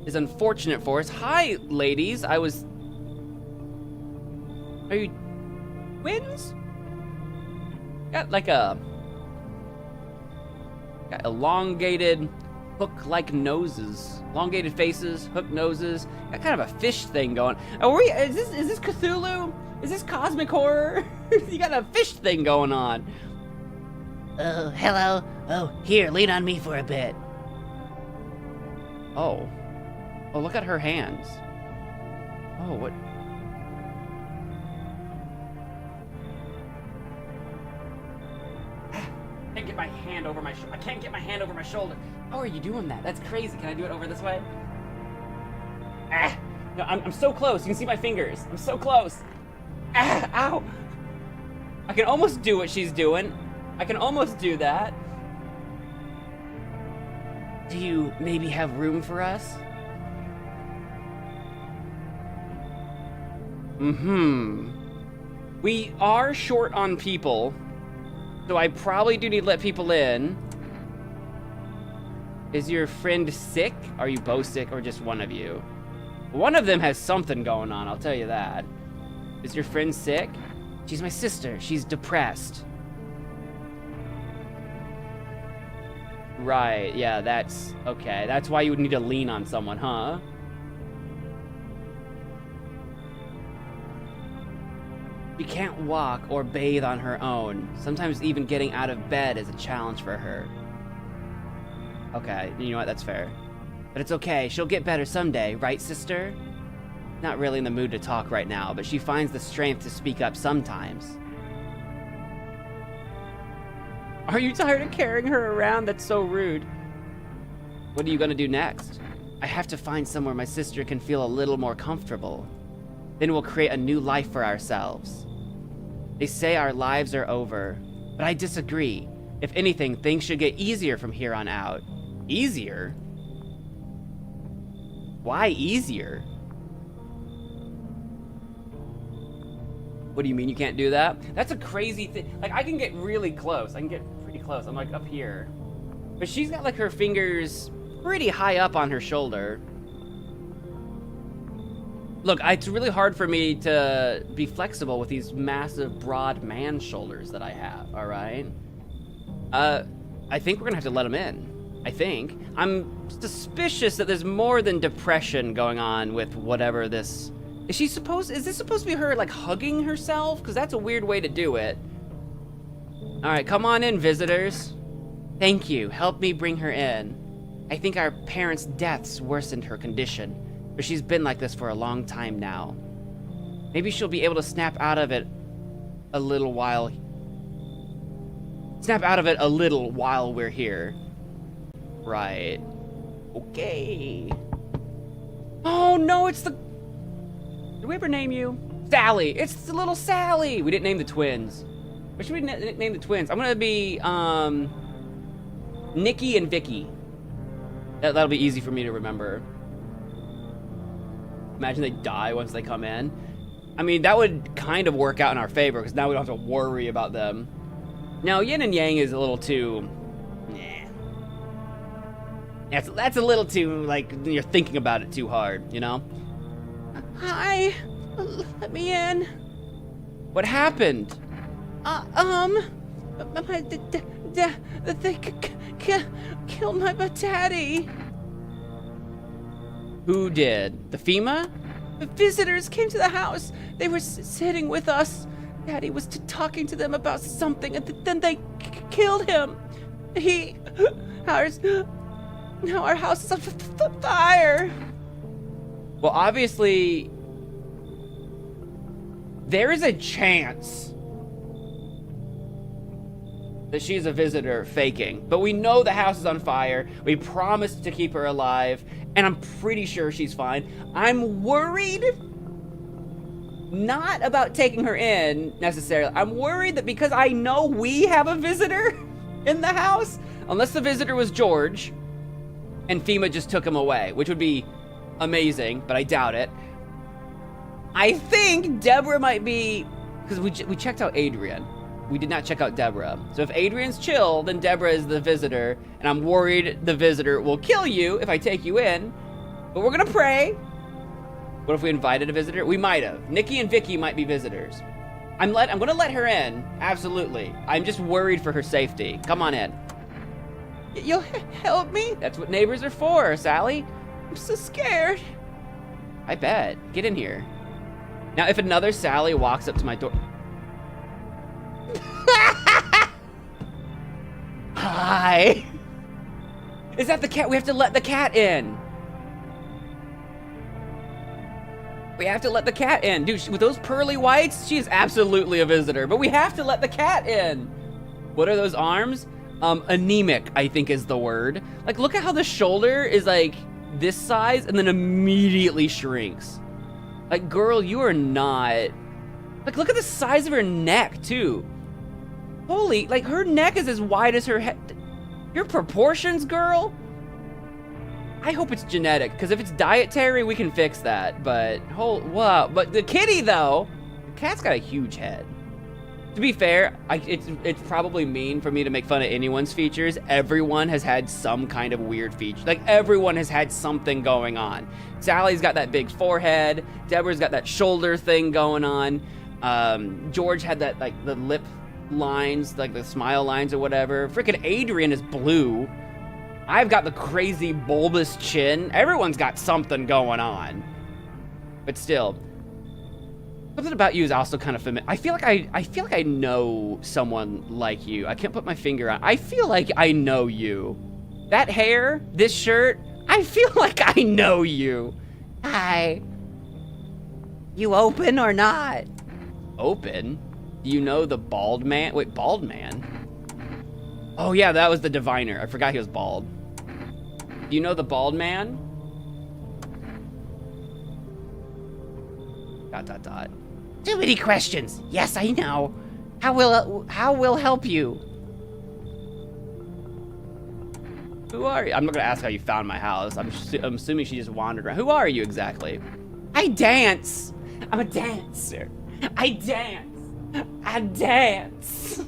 is unfortunate for us. Hi, ladies. Are you twins? Got like got elongated hook-like noses, elongated faces, hook noses. Got kind of a fish thing going. Is this Cthulhu? Is this cosmic horror? You got a fish thing going on. Oh, hello. Oh, here, lean on me for a bit. Oh, look at her hands. Oh, what? I can't get my hand over my shoulder. I can't get my hand over my shoulder. How are you doing that? That's crazy. Can I do it over this way? No, I'm so close. You can see my fingers. I'm so close. Ow. I can almost do what she's doing. I can almost do that. Do you maybe have room for us? We are short on people, so I probably do need to let people in. Is your friend sick? Are you both sick or just one of you? One of them has something going on, I'll tell you that. Is your friend sick? She's my sister. She's depressed. Right, yeah, that's okay. That's why you would need to lean on someone, huh? She can't walk or bathe on her own. Sometimes even getting out of bed is a challenge for her. Okay, you know what? That's fair. But it's okay. She'll get better someday, right, sister? Not really in the mood to talk right now, but she finds the strength to speak up sometimes. Are you tired of carrying her around? That's so rude. What are you gonna do next? I have to find somewhere my sister can feel a little more comfortable. Then we'll create a new life for ourselves. They say our lives are over, but I disagree. If anything, things should get easier from here on out. Easier? Why easier? What do you mean you can't do that? That's a crazy thing. Like, I can get really close. I can get pretty close. I'm like up here. But she's got like her fingers pretty high up on her shoulder. Look, it's really hard for me to be flexible with these massive, broad man shoulders that I have, all right? I think we're gonna have to let him in. I think. I'm suspicious that there's more than depression going on with whatever this... Is this supposed to be her, like, hugging herself? Because that's a weird way to do it. All right, come on in, visitors. Thank you. Help me bring her in. I think our parents' deaths worsened her condition, but she's been like this for a long time now. Maybe she'll be able to snap out of it a little while we're here. Right. Okay. Oh no, it's the... Did we ever name you? Sally. It's the little Sally. We didn't name the twins. What should we name the twins? I'm gonna be Nikki and Vicky. That'll be easy for me to remember. Imagine they die once they come in. I mean, that would kind of work out in our favor because now we don't have to worry about them. Now, yin and yang is a little too... That's a little too, like, you're thinking about it too hard, you know? Hi. Let me in. What happened? They killed my daddy. Who did? The FEMA? The visitors came to the house. They were sitting with us. Daddy was talking to them about something, and then they killed him. Now our house is on fire. Well, obviously, there is a chance that she's a visitor faking, but we know the house is on fire. We promised to keep her alive, and I'm pretty sure she's fine. I'm worried, not about taking her in necessarily. I'm worried that because I know we have a visitor in the house, unless the visitor was George and FEMA just took him away, which would be amazing, but I doubt it. I think Deborah might be, because we checked out Adrian. We did not check out Deborah. So if Adrian's chill, then Deborah is the visitor, and I'm worried the visitor will kill you if I take you in. But we're gonna pray. What if we invited a visitor? We might have. Nikki and Vicky might be visitors. I'm gonna let her in, absolutely. I'm just worried for her safety. Come on in. You'll help me? That's what neighbors are for, Sally. I'm so scared. I bet. Get in here. Now, if another Sally walks up to my door... Hi. Is that the cat? We have to let the cat in. We have to let the cat in. Dude, with those pearly whites, she is absolutely a visitor, but we have to let the cat in. What are those arms? Anemic, I think is the word. Like, look at how the shoulder is like this size and then immediately shrinks. Like, girl, you are not... Like, look at the size of her neck, too. Holy, like, her neck is as wide as her head. Your proportions, girl? I hope it's genetic, because if it's dietary, we can fix that. But, wow. But the kitty, though, the cat's got a huge head. To be fair, it's probably mean for me to make fun of anyone's features. Everyone has had some kind of weird feature. Like, everyone has had something going on. Sally's got that big forehead. Deborah's got that shoulder thing going on. George had that, like, the lip lines, like the smile lines or whatever. Frickin' Adrian is blue. I've got the crazy bulbous chin. Everyone's got something going on. But still, something about you is also kind of familiar. I feel like I know someone like you. I can't put my finger on. I feel like I know you. That hair, this shirt, I feel like I know you. Hi. You open or not? Open? Do you know the bald man? Wait, bald man? Oh yeah, that was the diviner. I forgot he was bald. Do you know the bald man? ... Too many questions. Yes, I know. How will help you? Who are you? I'm not gonna ask how you found my house. I'm assuming she just wandered around. Who are you exactly? I dance. I'm a dancer. I dance. I dance.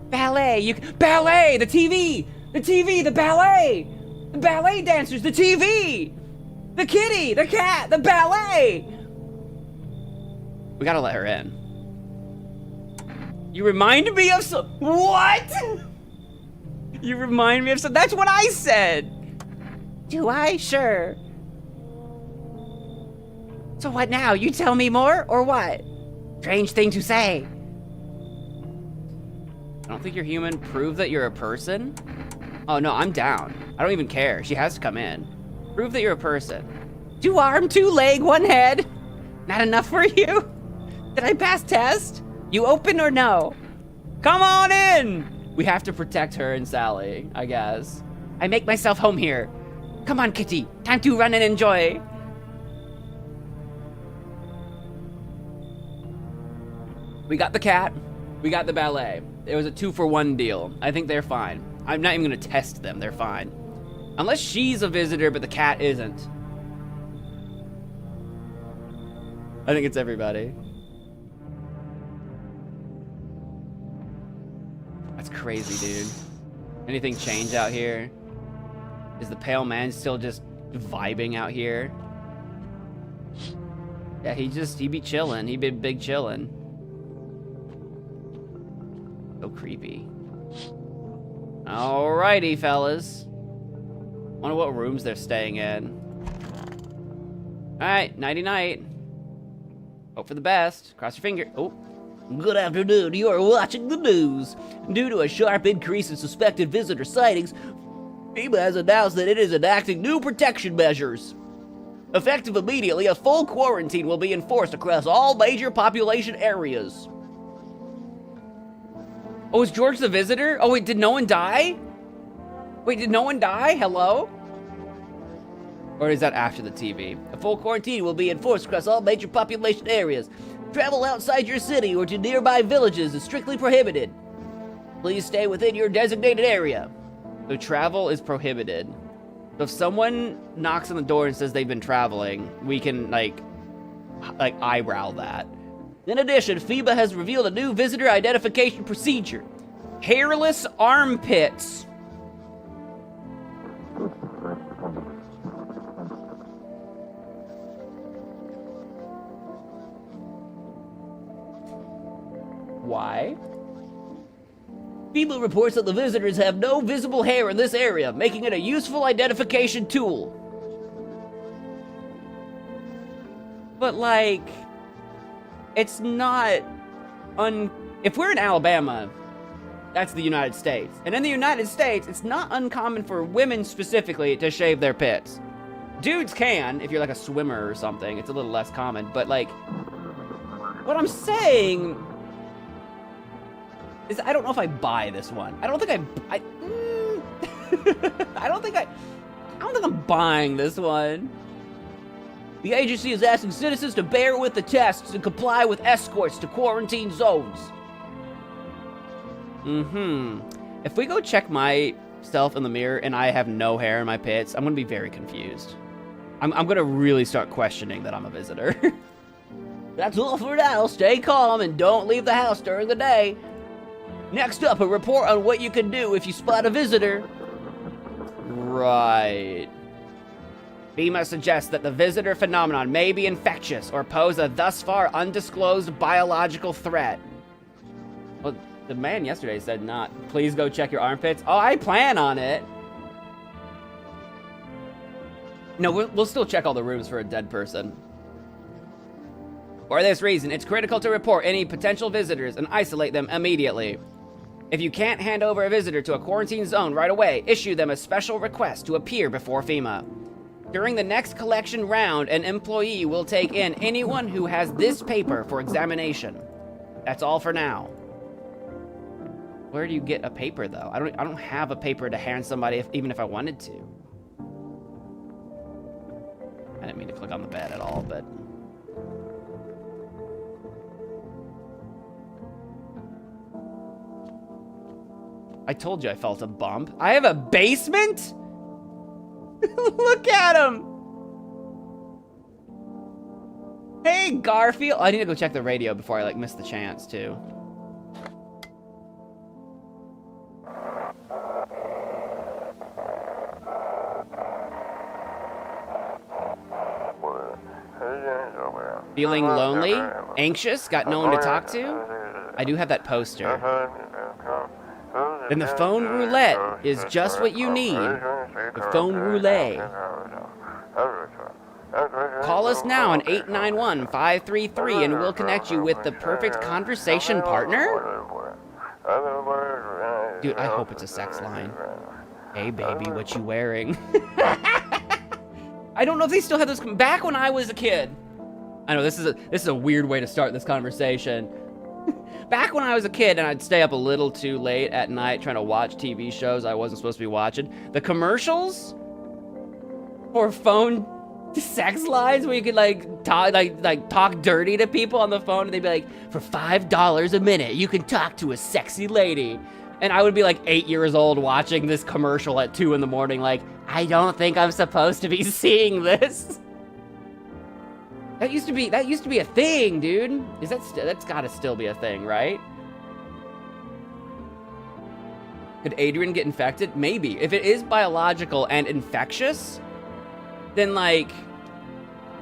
Ballet. The TV, the ballet dancers, the TV. The kitty, the cat, the ballet. We gotta let her in. You remind me of some. What? You remind me of some. That's what I said. Do I? Sure. So what now? You tell me more, or what? Strange thing to say. I don't think you're human. Prove that you're a person. Oh no, I'm down. I don't even care. She has to come in. Prove that you're a person. 2 arm, 2 leg, 1 head. Not enough for you? Did I pass test? You open or no? Come on in! We have to protect her and Sally, I guess. I make myself home here. Come on, kitty. Time to run and enjoy. We got the cat. We got the ballet. It was a 2-for-1 deal. I think they're fine. I'm not even gonna test them. They're fine. Unless she's a visitor, but the cat isn't. I think it's everybody. That's crazy, dude. Anything change out here? Is the pale man still just vibing out here? Yeah, he be chilling. He be big chilling. So creepy. Alrighty, fellas. Wonder what rooms they're staying in. Alright, nighty-night. Hope for the best. Cross your finger. Oh. Good afternoon. You are watching the news. Due to a sharp increase in suspected visitor sightings, FEMA has announced that it is enacting new protection measures. Effective immediately, a full quarantine will be enforced across all major population areas. Oh, is George the visitor? Oh, wait, did no one die? Wait, did no one die? Hello? Or is that after the TV? A full quarantine will be enforced across all major population areas. Travel outside your city or to nearby villages is strictly prohibited. Please stay within your designated area. So travel is prohibited. So if someone knocks on the door and says they've been traveling, we can, like eyebrow that. In addition, FEMA has revealed a new visitor identification procedure. Hairless armpits. Why? FEMA reports that the visitors have no visible hair in this area, making it a useful identification tool. But like, it's not if we're in Alabama, that's the United States. And in the United States, it's not uncommon for women specifically to shave their pits. Dudes can, if you're like a swimmer or something, it's a little less common, but like, what I'm saying is I don't know if I buy this one. I don't think I don't think I'm buying this one. The agency is asking citizens to bear with the tests and comply with escorts to quarantine zones. If we go check myself in the mirror and I have no hair in my pits, I'm gonna be very confused. I'm gonna really start questioning that I'm a visitor. That's all for now. Stay calm and don't leave the house during the day. Next up, a report on what you can do if you spot a visitor. Right. FEMA suggests that the visitor phenomenon may be infectious or pose a thus far undisclosed biological threat. Well, the man yesterday said not. Please go check your armpits. Oh, I plan on it. No, we'll still check all the rooms for a dead person. For this reason, it's critical to report any potential visitors and isolate them immediately. If you can't hand over a visitor to a quarantine zone right away, issue them a special request to appear before FEMA. During the next collection round, an employee will take in anyone who has this paper for examination. That's all for now. Where do you get a paper, though? I don't have a paper to hand somebody even if I wanted to. I didn't mean to click on the bed at all, but... I told you I felt a bump. I have a basement? Look at him! Hey, Garfield! I need to go check the radio before I, miss the chance, too. Feeling lonely? Anxious? Got no one to talk to? I do have that poster. Then the phone roulette is just what you need. The phone roulette. Call us now on 891-533 and we'll connect you with the perfect conversation partner? Dude, I hope it's a sex line. Hey baby, what you wearing? I don't know if they still have those. Back when I was a kid. I know this is a weird way to start this conversation. Back when I was a kid and I'd stay up a little too late at night trying to watch TV shows I wasn't supposed to be watching, the commercials for phone sex lines where you could like talk dirty to people on the phone and they'd be like, for $5 a minute you can talk to a sexy lady. And I would be like 8 years old watching this commercial at 2 in the morning like, I don't think I'm supposed to be seeing this. That used to be a thing, dude. That's gotta still be a thing, right? Could Adrian get infected? Maybe. If it is biological and infectious, then like,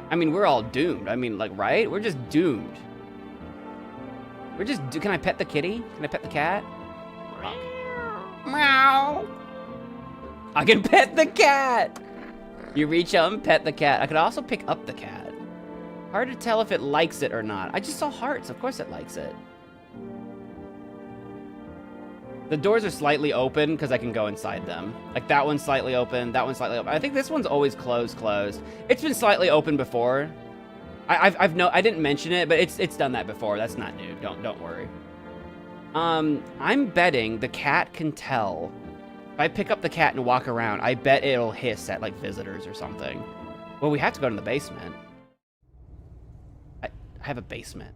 I mean, we're all doomed. I mean, like, right? We're just doomed. Can I pet the kitty? Can I pet the cat? Meow. I can pet the cat. You reach out and pet the cat. I could also pick up the cat. Hard to tell if it likes it or not. I just saw hearts. Of course it likes it. The doors are slightly open because I can go inside them. Like that one's slightly open, that one's slightly open. I think this one's always closed. It's been slightly open before. I didn't mention it, but it's done that before. That's not new. Don't worry. I'm betting the cat can tell. If I pick up the cat and walk around, I bet it'll hiss at like visitors or something. Well, we have to go to the basement. I have a basement.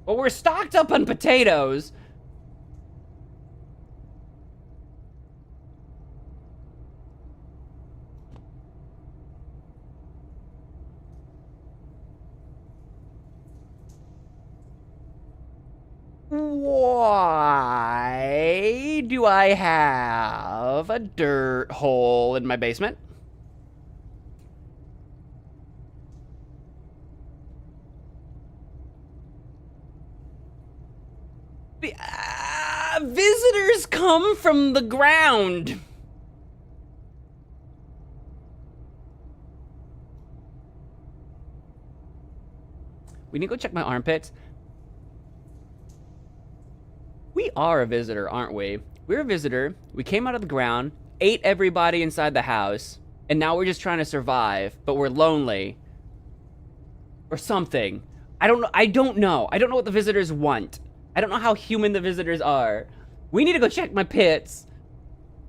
Well, we're stocked up on potatoes. Why do I have a dirt hole in my basement? Visitors come from the ground. We need to go check my armpits. We are a visitor, aren't we? We're a visitor. We came out of the ground, ate everybody inside the house, and now we're just trying to survive, but we're lonely. Or something. I don't know. I don't know what the visitors want. I don't know how human the visitors are. We need to go check my pits.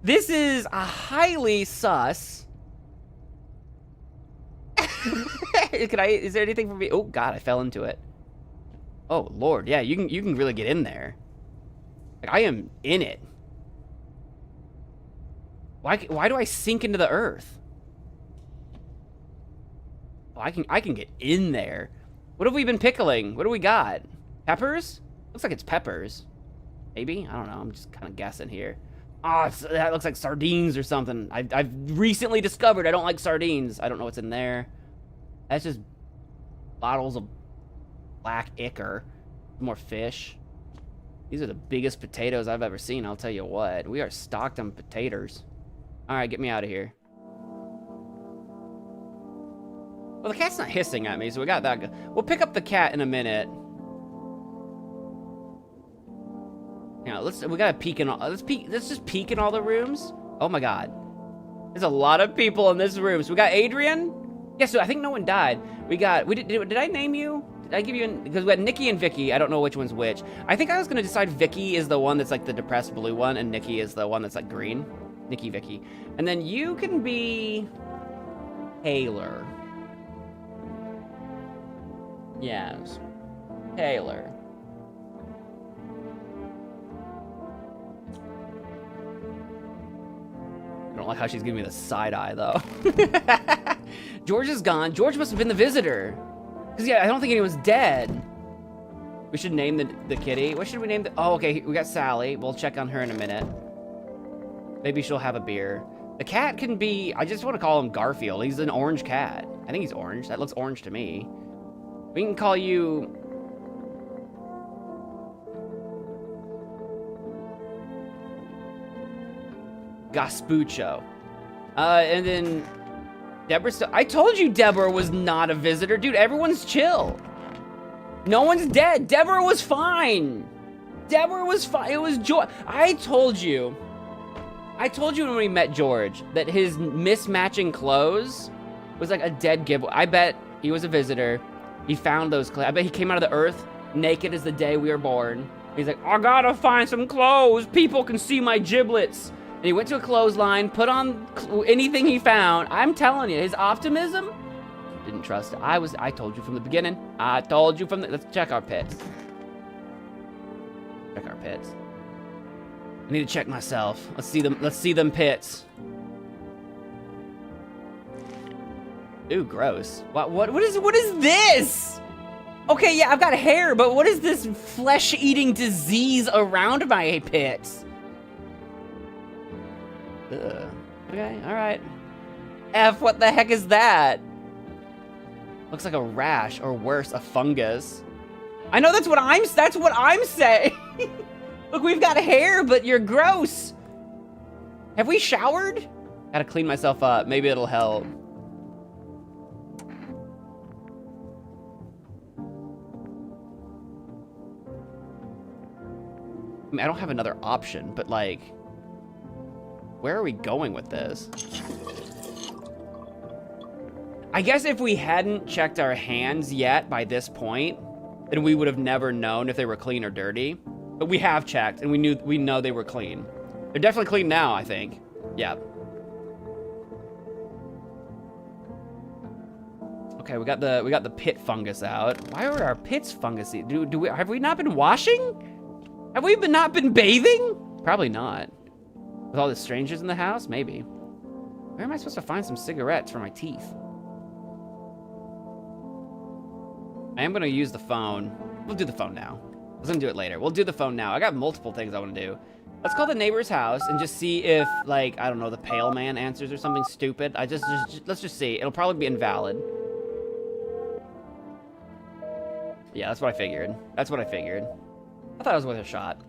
This is a highly sus. Is there anything for me? Oh God, I fell into it. Oh Lord, yeah, you can really get in there. Like, I am in it. Why do I sink into the earth? Oh, I can get in there. What have we been pickling? What do we got? Peppers? Looks like it's peppers. Maybe? I don't know. I'm just kind of guessing here. Oh, that looks like sardines or something. I've recently discovered I don't like sardines. I don't know what's in there. That's just bottles of black ichor. More fish. These are the biggest potatoes I've ever seen, I'll tell you what. We are stocked on potatoes. Alright, get me out of here. Well, the cat's not hissing at me, so we got that. We'll pick up the cat in a minute. Now, we gotta peek in all, let's just peek in all the rooms. Oh my God. There's a lot of people in this room. So we got Adrian. Yeah, so I think no one died. Did I name you? Did I give you because we had Nikki and Vicky. I don't know which one's which. I think I was gonna decide Vicky is the one that's like the depressed blue one, and Nikki is the one that's like green. Nikki, Vicky. And then you can be Taylor. Yes. Taylor. I don't like how she's giving me the side eye, though. George is gone. George must have been the visitor. Because, yeah, I don't think anyone's dead. We should name the kitty. What should we name the... Oh, okay, we got Sally. We'll check on her in a minute. Maybe she'll have a beer. The cat can be, I just want to call him Garfield. He's an orange cat. I think he's orange. That looks orange to me. We can call you... Gaspucho. And then Deborah's still... I told you Deborah was not a visitor. Dude, everyone's chill. No one's dead. Deborah was fine. Deborah was fine. It was George. I told you when we met George that his mismatching clothes was like a dead giveaway. I bet he was a visitor. He found those clothes. I bet he came out of the earth naked as the day we were born. He's like, I gotta find some clothes. People can see my giblets. And he went to a clothesline, put on anything he found. I'm telling you, his optimism, didn't trust it. I told you from the beginning. I told you from the, let's check our pits. Check our pits. I need to check myself. Let's see them pits. Ooh, gross. What is this? Okay, yeah, I've got hair, but what is this flesh-eating disease around my pits? Ugh. Okay, all right. F, what the heck is that? Looks like a rash, or worse, a fungus. I know that's what I'm saying. Look, we've got hair, but you're gross. Have we showered? Gotta clean myself up. Maybe it'll help. I mean, I don't have another option, but like, where are we going with this? I guess if we hadn't checked our hands yet by this point, then we would have never known if they were clean or dirty. But we have checked, and we know they were clean. They're definitely clean now, I think. Yeah. Okay, we got the pit fungus out. Why are our pits fungusy? Have we not been washing? Have we not been bathing? Probably not. With all the strangers in the house? Maybe. Where am I supposed to find some cigarettes for my teeth? I am gonna use the phone. We'll do the phone now. I was gonna do it later. We'll do the phone now. I got multiple things I wanna do. Let's call the neighbor's house and just see if, like, I don't know, the pale man answers or something stupid. Let's just see. It'll probably be invalid. Yeah, that's what I figured. That's what I figured. I thought it was worth a shot.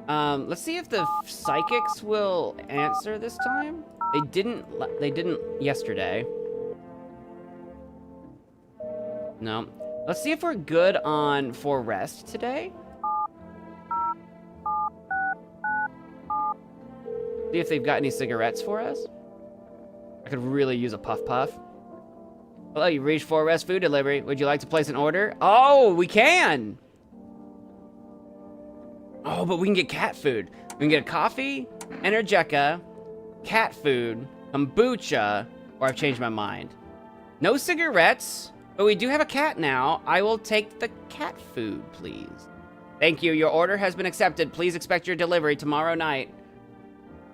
Let's see if the psychics will answer this time. They didn't yesterday. No. Let's see if we're good on for rest today. See if they've got any cigarettes for us. I could really use a puff puff. Hello, you reached for rest food delivery. Would you like to place an order? Oh, we can. Oh, but we can get cat food. We can get a coffee, Energeca, cat food, kombucha, or I've changed my mind. No cigarettes, but we do have a cat now. I will take the cat food, please. Thank you. Your order has been accepted. Please expect your delivery tomorrow night.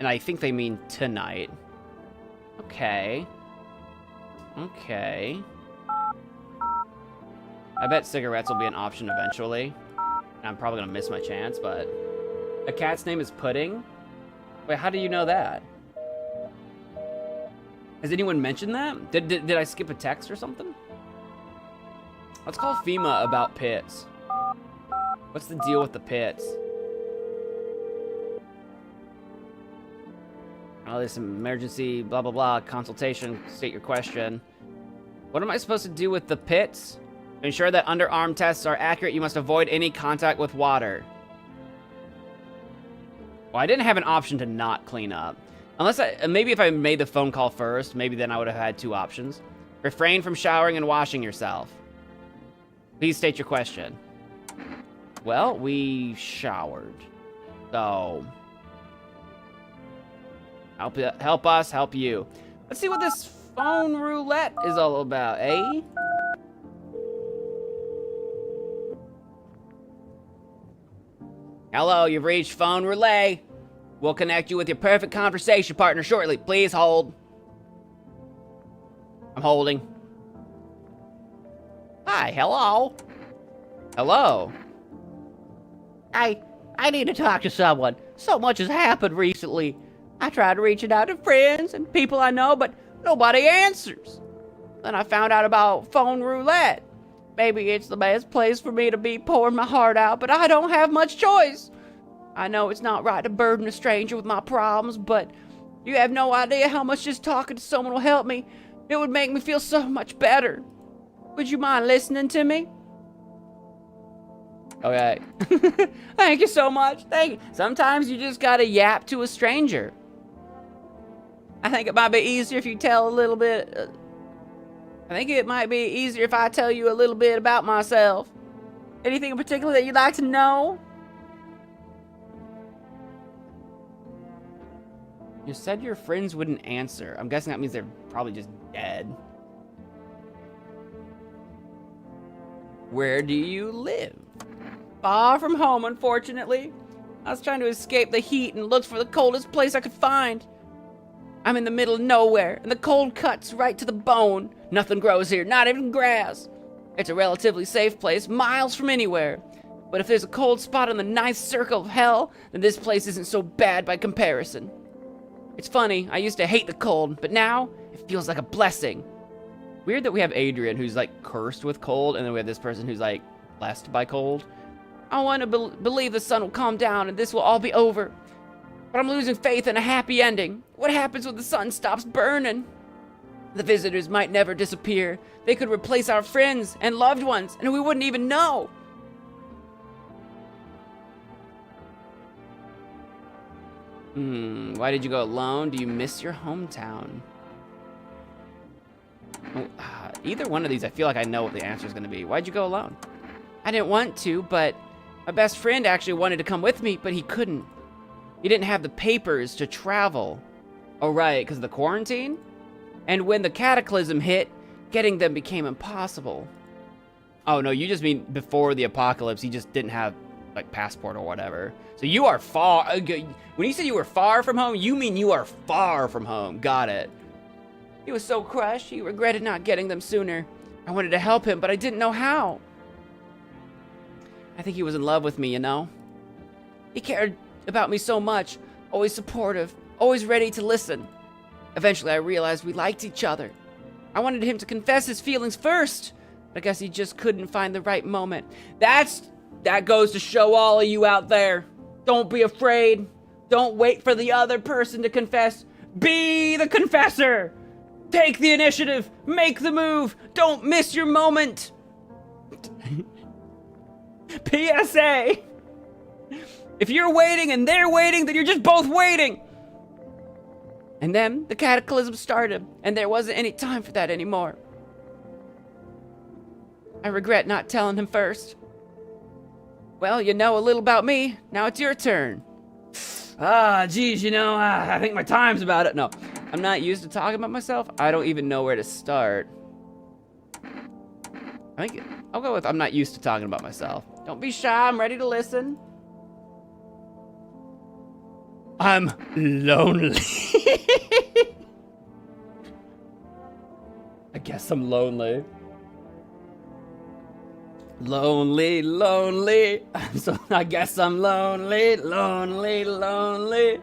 And I think they mean tonight. Okay. Okay. I bet cigarettes will be an option eventually. I'm probably gonna miss my chance, but... A cat's name is Pudding? Wait, how do you know that? Has anyone mentioned that? Did I skip a text or something? Let's call FEMA about pits. What's the deal with the pits? Oh, there's some emergency blah blah blah consultation. State your question. What am I supposed to do with the pits? To ensure that underarm tests are accurate, you must avoid any contact with water. Well, I didn't have an option to not clean up. Unless maybe if I made the phone call first, maybe then I would have had two options. Refrain from showering and washing yourself. Please state your question. Well, we showered. So... Help us, help you. Let's see what this phone roulette is all about, eh? Hello, you've reached phone relay. We'll connect you with your perfect conversation partner shortly. Please hold. I'm holding. Hi, hello. Hello. I need to talk to someone. So much has happened recently. I tried reaching out to friends and people I know, but nobody answers. Then I found out about phone roulette. Maybe it's the best place for me to be pouring my heart out, but I don't have much choice. I know it's not right to burden a stranger with my problems, but you have no idea how much just talking to someone will help me. It would make me feel so much better. Would you mind listening to me? Okay. Thank you so much. Thank you. Sometimes you just gotta yap to a stranger. I think it might be easier if you tell a little bit. I think it might be easier if I tell you a little bit about myself. Anything in particular that you'd like to know? You said your friends wouldn't answer. I'm guessing that means they're probably just dead. Where do you live? Far from home, unfortunately. I was trying to escape the heat and looked for the coldest place I could find. I'm in the middle of nowhere, and the cold cuts right to the bone. Nothing grows here, not even grass. It's a relatively safe place, miles from anywhere. But if there's a cold spot on the ninth circle of hell, then this place isn't so bad by comparison. It's funny, I used to hate the cold, but now it feels like a blessing. Weird that we have Adrian, who's like cursed with cold, and then we have this person who's like blessed by cold. I want to believe the sun will calm down and this will all be over. But I'm losing faith in a happy ending. What happens when the sun stops burning? The visitors might never disappear. They could replace our friends and loved ones, and we wouldn't even know. Why did you go alone? Do you miss your hometown? Either one of these, I feel like I know what the answer is going to be. Why'd you go alone? I didn't want to, but my best friend actually wanted to come with me, but he couldn't. He didn't have the papers to travel. Oh, right, because of the quarantine? And when the cataclysm hit, getting them became impossible. Oh, no, you just mean before the apocalypse, he just didn't have, like, passport or whatever. So you are far... When you said you were far from home, you mean you are far from home. Got it. He was so crushed, he regretted not getting them sooner. I wanted to help him, but I didn't know how. I think he was in love with me, you know? He cared about me so much, always supportive, always ready to listen. Eventually, I realized we liked each other. I wanted him to confess his feelings first, but I guess he just couldn't find the right moment. That goes to show all of you out there. Don't be afraid. Don't wait for the other person to confess. Be the confessor. Take the initiative. Make the move. Don't miss your moment. PSA. If you're waiting and they're waiting, then you're just both waiting. And then the cataclysm started, and there wasn't any time for that anymore. I regret not telling him first. Well, you know a little about me. Now it's your turn. Geez, you know, I think my time's about it. No, I'm not used to talking about myself. I don't even know where to start. I think I'll go with I'm not used to talking about myself. Don't be shy. I'm ready to listen. I'm lonely. I guess I'm lonely. Lonely, lonely. So I guess I'm lonely, lonely, lonely.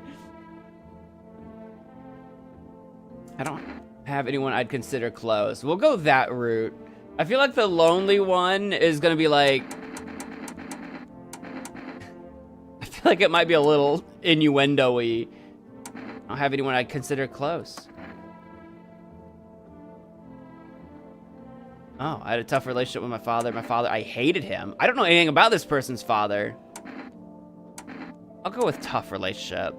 I don't have anyone I'd consider close. We'll go that route. I feel like the lonely one is gonna be like... I feel like it might be a little innuendo-y. I don't have anyone I'd consider close. Oh, I had a tough relationship with my father. My father, I hated him. I don't know anything about this person's father. I'll go with tough relationship.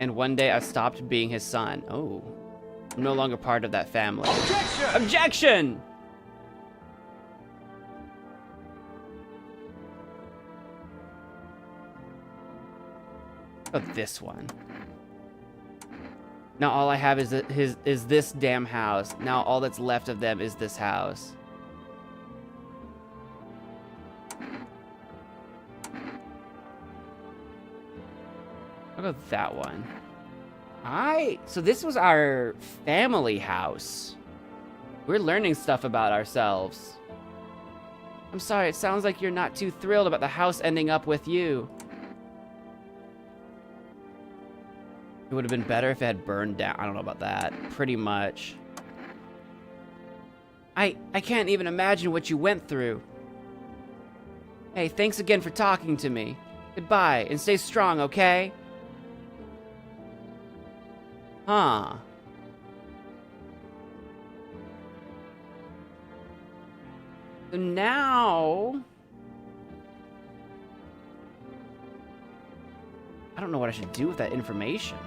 And one day I stopped being his son. Oh, I'm no longer part of that family. Objection! Objection! Oh, this one. Now all I have is this damn house. Now all that's left of them is this house. I'll go with that one. So this was our family house. We're learning stuff about ourselves. I'm sorry, it sounds like you're not too thrilled about the house ending up with you. It would have been better if it had burned down. I don't know about that. Pretty much. I can't even imagine what you went through. Hey, thanks again for talking to me. Goodbye, and stay strong, okay? Huh. So now... I don't know what I should do with that information.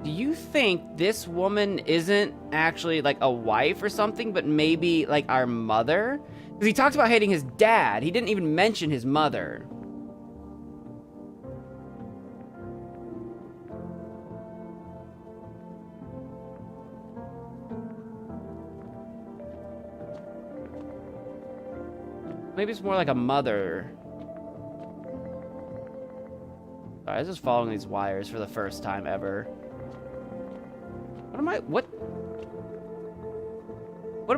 Do you think this woman isn't actually like a wife or something, but maybe like our mother? Because he talks about hating his dad. He didn't even mention his mother. Maybe it's more like a mother. Sorry, I was just following these wires for the first time ever. What am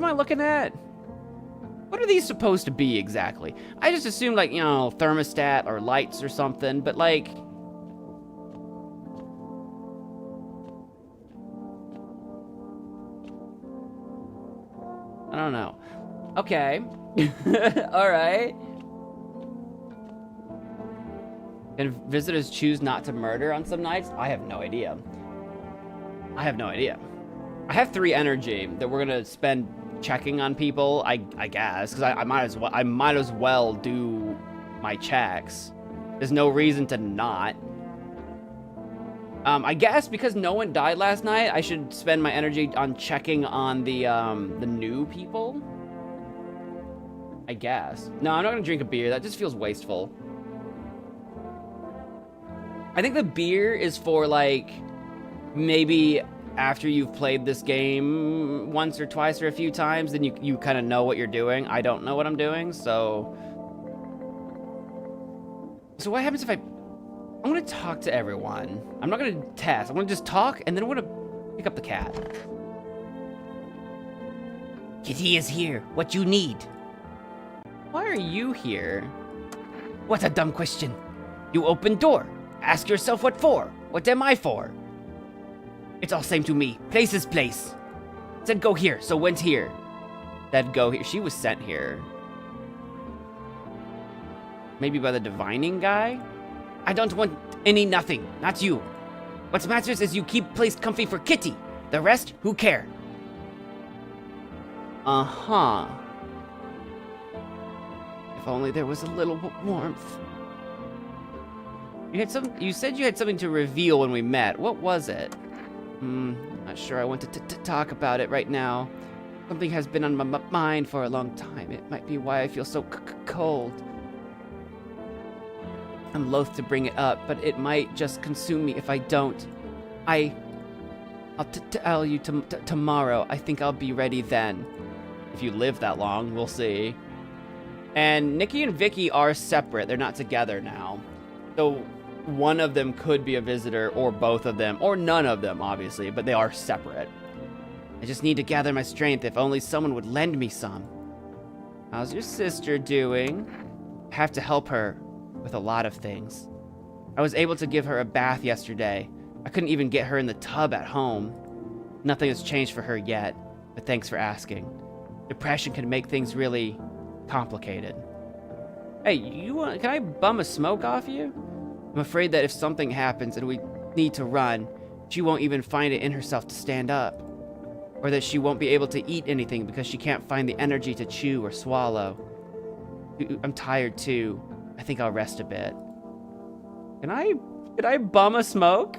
I looking at? What are these supposed to be exactly? I just assumed like, you know, thermostat or lights or something, but like... I don't know. Okay. Alright. Can visitors choose not to murder on some nights? I have no idea. I have no idea. I have 3 energy that we're gonna spend checking on people, I guess, because I might as well do my checks. There's no reason to not. I guess because no one died last night, I should spend my energy on checking on the new people. I guess. No, I'm not gonna drink a beer. That just feels wasteful. I think the beer is for like maybe after you've played this game once or twice or a few times, then you kind of know what you're doing. I don't know what I'm doing, so what happens if I'm gonna talk to everyone. I'm not gonna test. I'm gonna just talk, and then I'm gonna pick up the cat. Kitty is here. What you need? Why are you here? What a dumb question. You open door. Ask yourself what for. What am I for? It's all same to me. Place is place. Said go here, so went here. Said go here. She was sent here. Maybe by the divining guy? I don't want any nothing. Not you. What matters is you keep place comfy for Kitty. The rest, who care? Uh-huh. If only there was a little warmth. You said you had something to reveal when we met. What was it? Not sure I want to talk about it right now. Something has been on my mind for a long time. It might be why I feel so cold. I'm loath to bring it up, but it might just consume me if I don't. I'll tell you tomorrow. I think I'll be ready then. If you live that long, we'll see. And Nikki and Vicky are separate. They're not together now. So one of them could be a visitor, or both of them, or none of them, obviously, but they are separate. I just need to gather my strength. If only someone would lend me some. How's your sister doing? I have to help her with a lot of things. I was able to give her a bath yesterday. I couldn't even get her in the tub at home. Nothing has changed for her yet, but thanks for asking. Depression can make things really complicated. Hey, can I bum a smoke off you? I'm afraid that if something happens and we need to run, she won't even find it in herself to stand up. Or that she won't be able to eat anything because she can't find the energy to chew or swallow. I'm tired too. I think I'll rest a bit. Can I bum a smoke?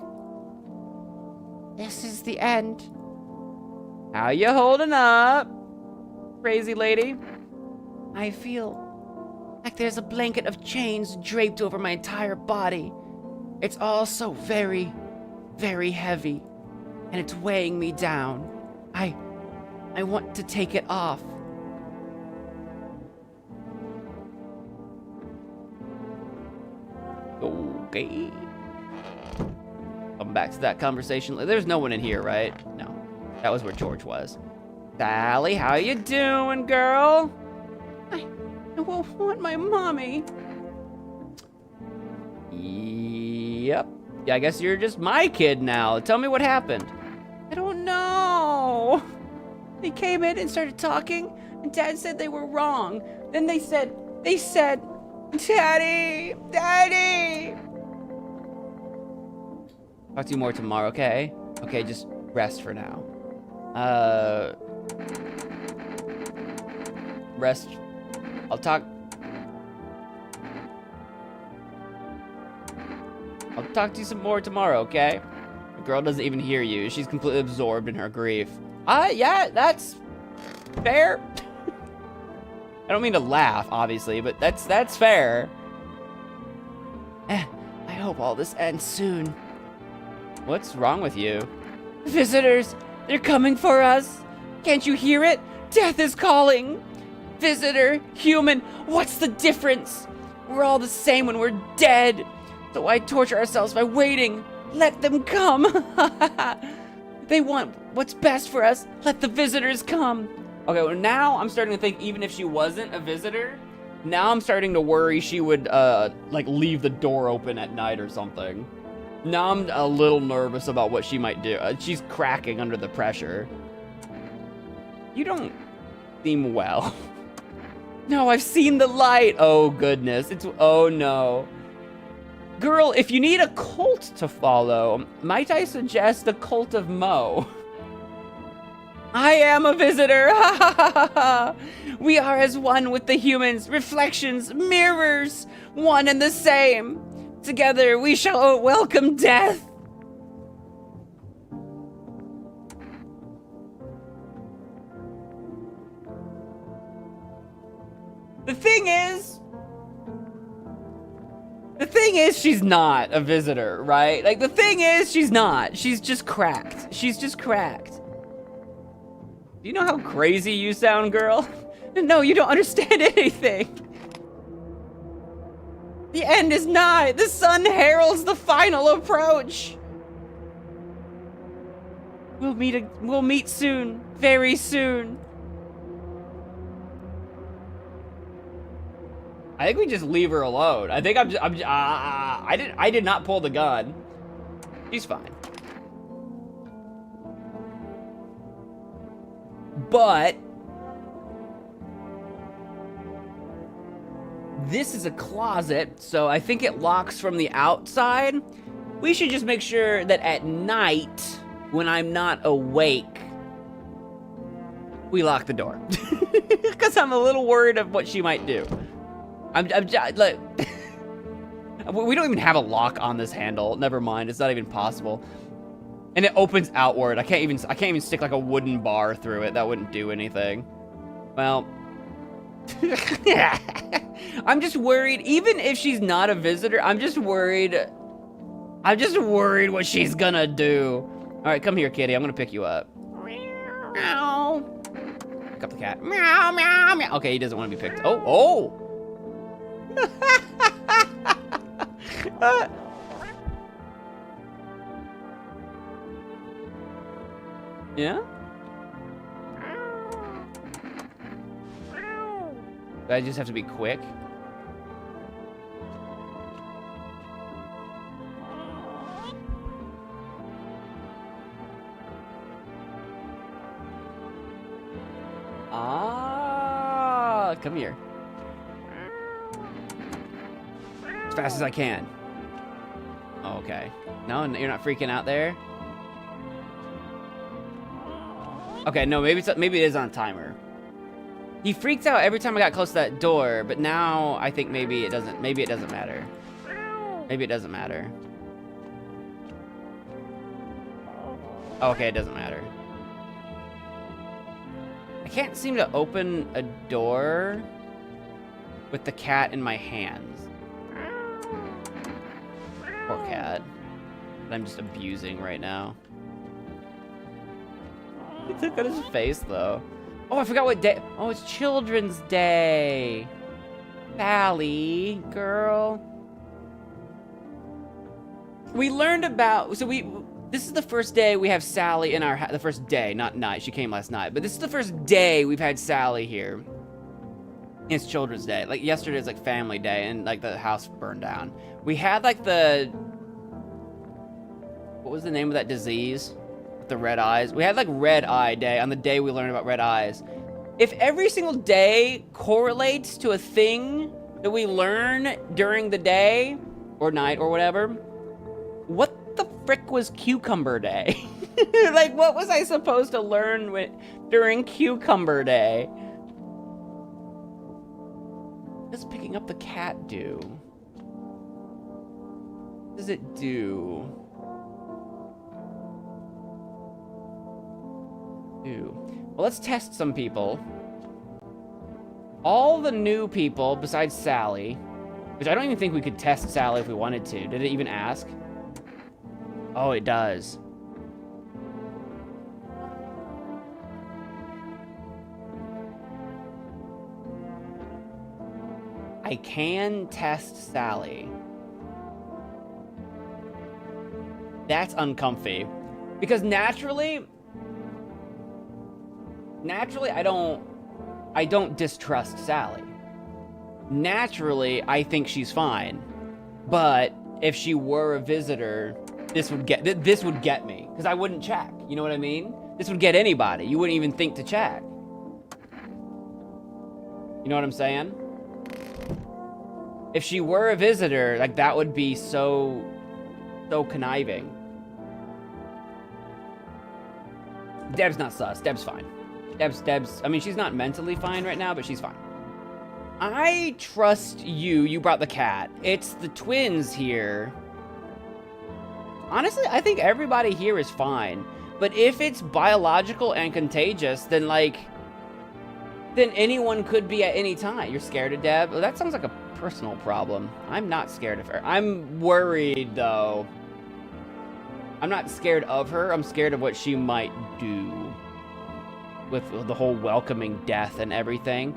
This is the end. How you holding up, crazy lady? I feel like there's a blanket of chains draped over my entire body. It's all so very, very heavy, and it's weighing me down. I want to take it off. Okay. Come back to that conversation. There's no one in here, right? No. That was where George was. Sally, how you doing, girl? I want my mommy. Yep. Yeah, I guess you're just my kid now. Tell me what happened. I don't know. They came in and started talking, and Dad said they were wrong. Then they said, Daddy, Daddy. Talk to you more tomorrow, okay? Okay, just rest for now. Rest. I'll talk to you some more tomorrow, okay? The girl doesn't even hear you. She's completely absorbed in her grief. Yeah, that's fair. I don't mean to laugh, obviously, but that's fair. I hope all this ends soon. What's wrong with you? Visitors, they're coming for us. Can't you hear it? Death is calling. Visitor, human, what's the difference? We're all the same when we're dead. So why torture ourselves by waiting? Let them come. They want what's best for us. Let the visitors come. Okay, well now I'm starting to think even if she wasn't a visitor, now I'm starting to worry she would like leave the door open at night or something. Now I'm a little nervous about what she might do. She's cracking under the pressure. You don't seem well. No, I've seen the light. Oh goodness, oh no. Girl, if you need a cult to follow, might I suggest the cult of Mo? I am a visitor. We are as one with the humans, reflections, mirrors, one and the same. Together we shall welcome death. The thing is, she's not a visitor, right? Like, the thing is, she's not. She's just cracked. She's just cracked. Do you know how crazy you sound, girl? No, you don't understand anything. The end is nigh. The sun heralds the final approach. We'll meet soon. Very soon. I think we just leave her alone. I think I did not pull the gun. She's fine. But this is a closet, so I think it locks from the outside. We should just make sure that at night, when I'm not awake, we lock the door. Because I'm a little worried of what she might do. I'm like, we don't even have a lock on this handle. Never mind, it's not even possible. And it opens outward. I can't even stick like a wooden bar through it. That wouldn't do anything. Well, I'm just worried. Even if she's not a visitor, I'm just worried what she's gonna do. All right, come here, kitty. I'm gonna pick you up. Meow. Pick up the cat. Meow, meow, meow. Okay, he doesn't want to be picked. Oh. Yeah? Do I just have to be quick? Ah, come here. As fast as I can. Oh, okay. No, you're not freaking out there? Okay, no, maybe it is on timer. He freaked out every time I got close to that door, but now I think maybe it doesn't matter. Maybe it doesn't matter. Okay, it doesn't matter. I can't seem to open a door with the cat in my hands. Poor cat. That I'm just abusing right now. Look at his face, though. Oh, I forgot what day. Oh, it's Children's Day. Sally, girl. We learned about. So This is the first day we have Sally in our the first day, not night. She came last night, but this is the first day we've had Sally here. It's Children's Day. Like yesterday's like Family Day, and like the house burned down. We had like the what was the name of that disease with the red eyes? We had like Red Eye Day on the day we learned about red eyes. If every single day correlates to a thing that we learn during the day or night or whatever, what the frick was Cucumber Day? Like, what was I supposed to learn during Cucumber Day? What does picking up the cat do? What does it do? Well, let's test some people. All the new people besides Sally, which I don't even think we could test Sally if we wanted to. Did it even ask? Oh, it does. I can test Sally. That's uncomfy. Because naturally I don't distrust Sally. Naturally, I think she's fine. But if she were a visitor, this would get me, because I wouldn't check. You know what I mean? This would get anybody. You wouldn't even think to check. You know what I'm saying? If she were a visitor, like that would be so conniving. Deb's not sus. Deb's fine. Deb's, I mean, she's not mentally fine right now, but she's fine. I trust you. You brought the cat. It's the twins here. Honestly, I think everybody here is fine. But if it's biological and contagious, then anyone could be at any time. You're scared of Deb? Well, that sounds like a personal problem. I'm not scared of her. I'm worried, though. I'm not scared of her. I'm scared of what she might do with the whole welcoming death and everything.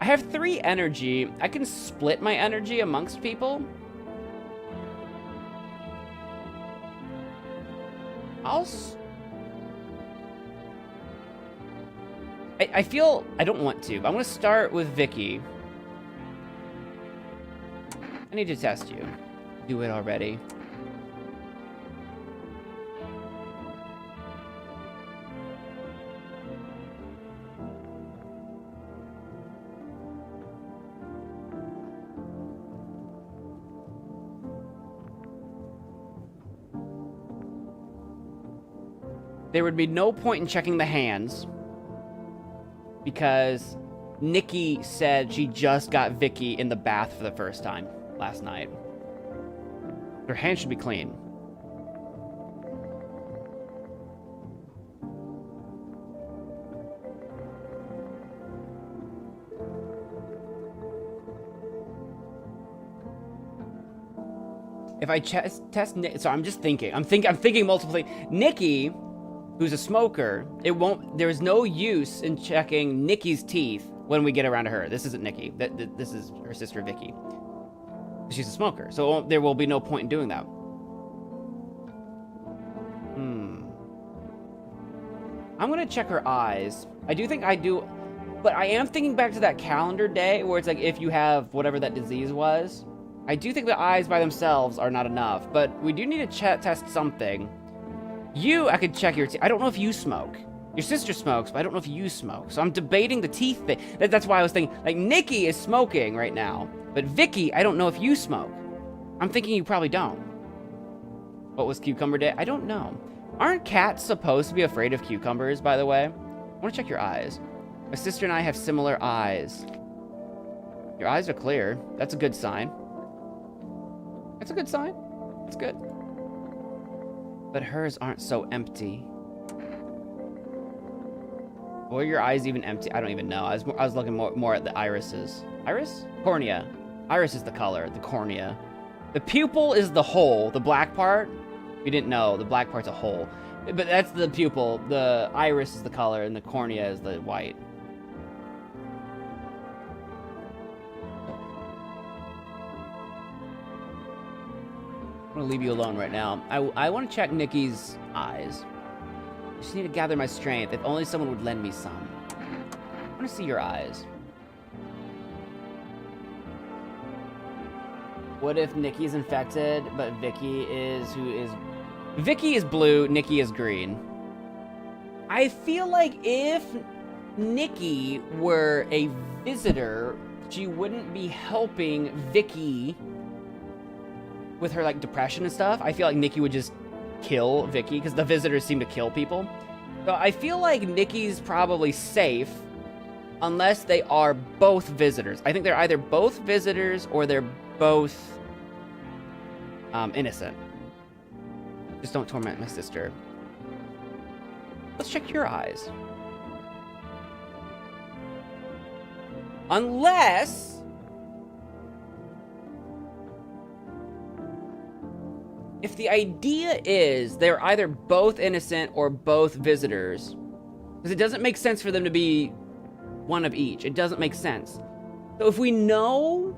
I have 3 energy. I can split my energy amongst people. I feel I don't want to, but I'm gonna start with Vicky. I need to test you. Do it already. There would be no point in checking the hands because Nikki said she just got Vicky in the bath for the first time last night. Her hands should be clean. If I test so I'm just thinking. I'm thinking multiple things. Nikki, who's a smoker, there's no use in checking Nikki's teeth when we get around to her. This isn't Nikki. This is her sister Vicky. She's a smoker, so there will be no point in doing that. I'm gonna check her eyes. I do think I do, but I am thinking back to that calendar day where it's like if you have whatever that disease was. I do think the eyes by themselves are not enough, but we do need to test something. I could check your teeth. I don't know if you smoke. Your sister smokes, but I don't know if you smoke. So I'm debating the teeth thing. That's why I was thinking, like, Nikki is smoking right now. But Vicky, I don't know if you smoke. I'm thinking you probably don't. What was Cucumber Day? I don't know. Aren't cats supposed to be afraid of cucumbers, by the way? I want to check your eyes. My sister and I have similar eyes. Your eyes are clear. That's a good sign. That's a good sign. That's good. But hers aren't so empty. Or your eyes even empty? I don't even know. I was looking more at the irises. Iris? Cornea. Iris is the color, the cornea. The pupil is the hole, the black part. If you didn't know, the black part's a hole. But that's the pupil. The iris is the color, and the cornea is the white. I'm gonna leave you alone right now. I want to check Nikki's eyes. I just need to gather my strength. If only someone would lend me some. I want to see your eyes. What if Nikki's infected, but Vicky is Vicky is blue, Nikki is green. I feel like if Nikki were a visitor, she wouldn't be helping Vicky with her like depression and stuff. I feel like Nikki would just kill Vicky because the visitors seem to kill people. So I feel like Nikki's probably safe unless they are both visitors. I think they're either both visitors or they're both innocent. Just don't torment my sister. Let's check your eyes. Unless if the idea is they're either both innocent or both visitors, because it doesn't make sense for them to be one of each. It doesn't make sense. So if we know,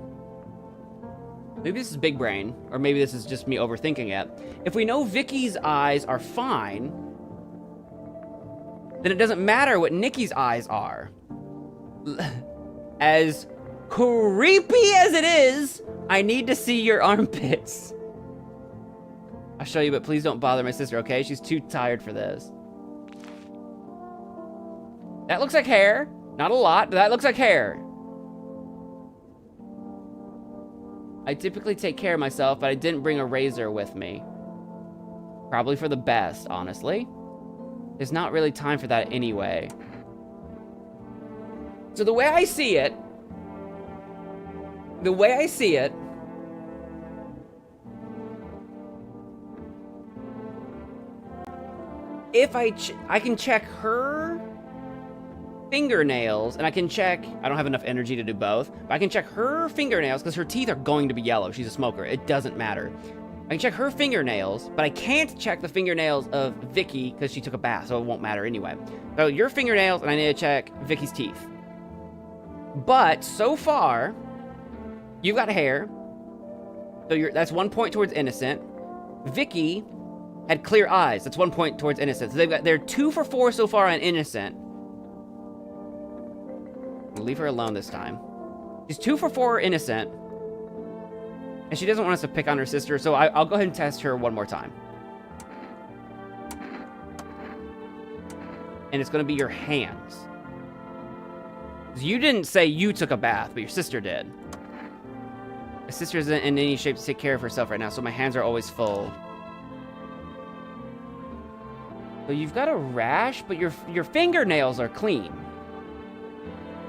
maybe this is big brain, or maybe this is just me overthinking it. If we know Vicky's eyes are fine, then it doesn't matter what Nikki's eyes are. As creepy as it is, I need to see your armpits. I'll show you, but please don't bother my sister, okay? She's too tired for this. That looks like hair. Not a lot, but that looks like hair. I typically take care of myself, but I didn't bring a razor with me. Probably for the best, honestly. There's not really time for that anyway. So the way I see it, if I can check her fingernails, and I can check, I don't have enough energy to do both, but I can check her fingernails because her teeth are going to be yellow. She's a smoker. It doesn't matter. I can check her fingernails, but I can't check the fingernails of Vicky because she took a bath, so it won't matter anyway. So your fingernails, and I need to check Vicky's teeth. But so far, you've got hair, so that's 1 point towards innocent. Vicky had clear eyes. That's 1 point towards innocent. So they're 2 for 4 so far on innocent. We'll leave her alone this time. She's 2 for 4 innocent. And she doesn't want us to pick on her sister, so I'll go ahead and test her one more time. And it's going to be your hands. You didn't say you took a bath, but your sister did. My sister isn't in any shape to take care of herself right now, so my hands are always full. So you've got a rash, but your fingernails are clean.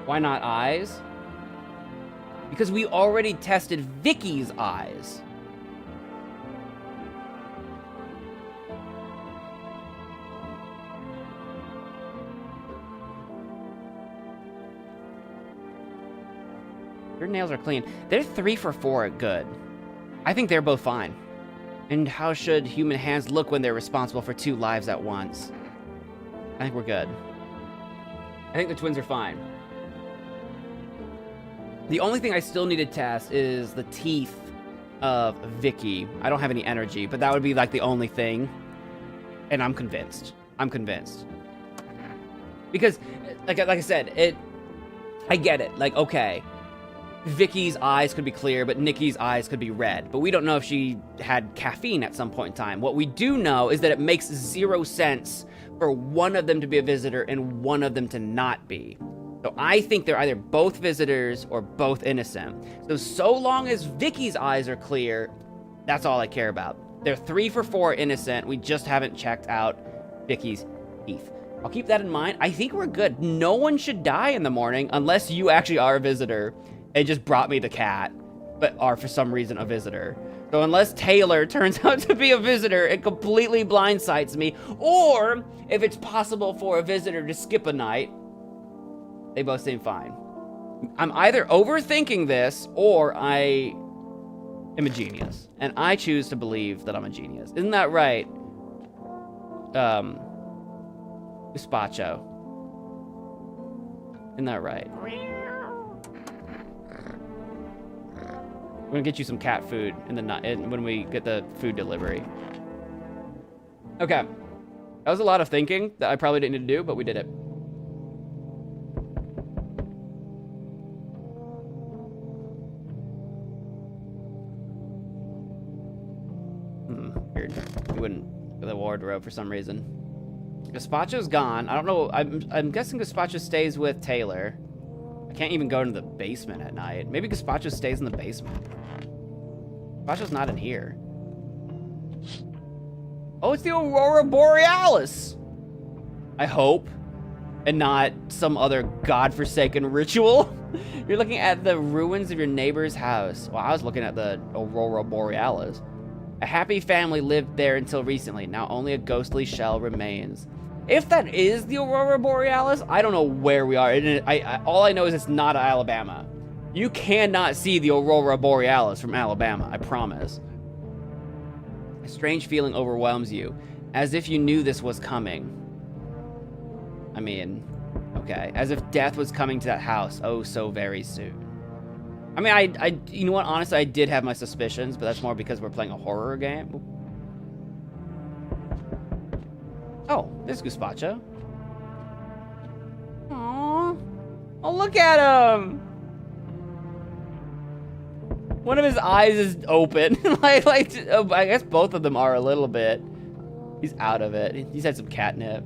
Why not eyes? Because we already tested Vicky's eyes. Your nails are clean. They're 3 for 4 at good. I think they're both fine. And how should human hands look when they're responsible for 2 lives at once? I think we're good. I think the twins are fine. The only thing I still need to test is the teeth of Vicky. I don't have any energy, but that would be like the only thing. And I'm convinced. I'm convinced. Because, like I said, I get it. Like, okay, Vicky's eyes could be clear, but Nikki's eyes could be red. But we don't know if she had caffeine at some point in time. What we do know is that it makes 0 sense for one of them to be a visitor and one of them to not be. So I think they're either both visitors or both innocent. So long as Vicky's eyes are clear, that's all I care about. They're 3 for 4 innocent. We just haven't checked out Vicky's teeth. I'll keep that in mind. I think we're good. No one should die in the morning unless you actually are a visitor and just brought me the cat, but are for some reason a visitor. So unless Taylor turns out to be a visitor and completely blindsides me, or if it's possible for a visitor to skip a night, they both seem fine. I'm either overthinking this or I am a genius. And I choose to believe that I'm a genius. Isn't that right? Gazpacho. Isn't that right? gonna get you some cat food in the night when we get the food delivery. Okay. That was a lot of thinking that I probably didn't need to do, but we did it. Weird. You wouldn't with the wardrobe for some reason. Gazpacho's gone. I don't know. I'm guessing Gazpacho stays with Taylor. I can't even go into the basement at night. Maybe Gazpacho stays in the basement. Gazpacho's not in here. Oh, it's the Aurora Borealis. I hope. And not some other godforsaken ritual. You're looking at the ruins of your neighbor's house. Well, I was looking at the Aurora Borealis. A happy family lived there until recently. Now only a ghostly shell remains. If that is the Aurora Borealis, I don't know where we are. All I know is it's not Alabama. You cannot see the Aurora Borealis from Alabama, I promise. A strange feeling overwhelms you, as if you knew this was coming. I mean, okay. As if death was coming to that house, oh so very soon. I mean, you know what, honestly, I did have my suspicions, but that's more because we're playing a horror game. Oh, there's Gazpacho. Aww. Oh, look at him. One of his eyes is open. like, I guess both of them are a little bit. He's out of it. He's had some catnip.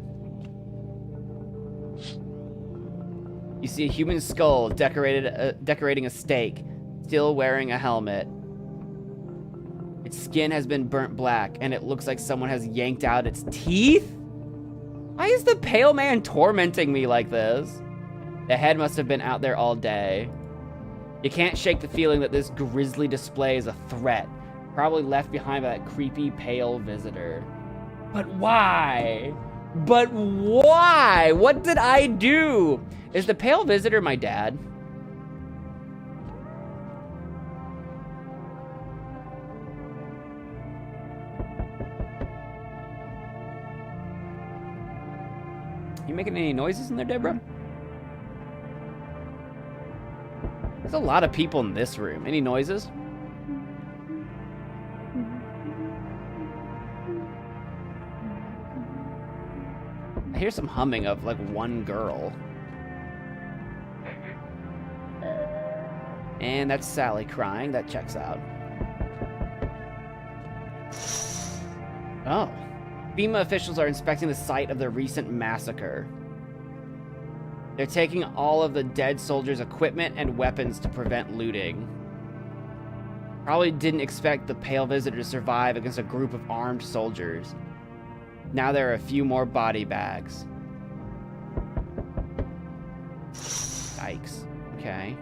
You see a human skull decorating a stake, still wearing a helmet. Its skin has been burnt black, and it looks like someone has yanked out its teeth? Why is the pale man tormenting me like this? The head must have been out there all day. You can't shake the feeling that this grisly display is a threat, probably left behind by that creepy pale visitor. But why? But why? What did I do? Is the pale visitor my dad? You making any noises in there, Deborah? There's a lot of people in this room. Any noises? I hear some humming of like one girl. And that's Sally crying. That checks out. Oh. FEMA officials are inspecting the site of the recent massacre. They're taking all of the dead soldiers' equipment and weapons to prevent looting. Probably didn't expect the pale visitor to survive against a group of armed soldiers. Now there are a few more body bags. Yikes. Okay.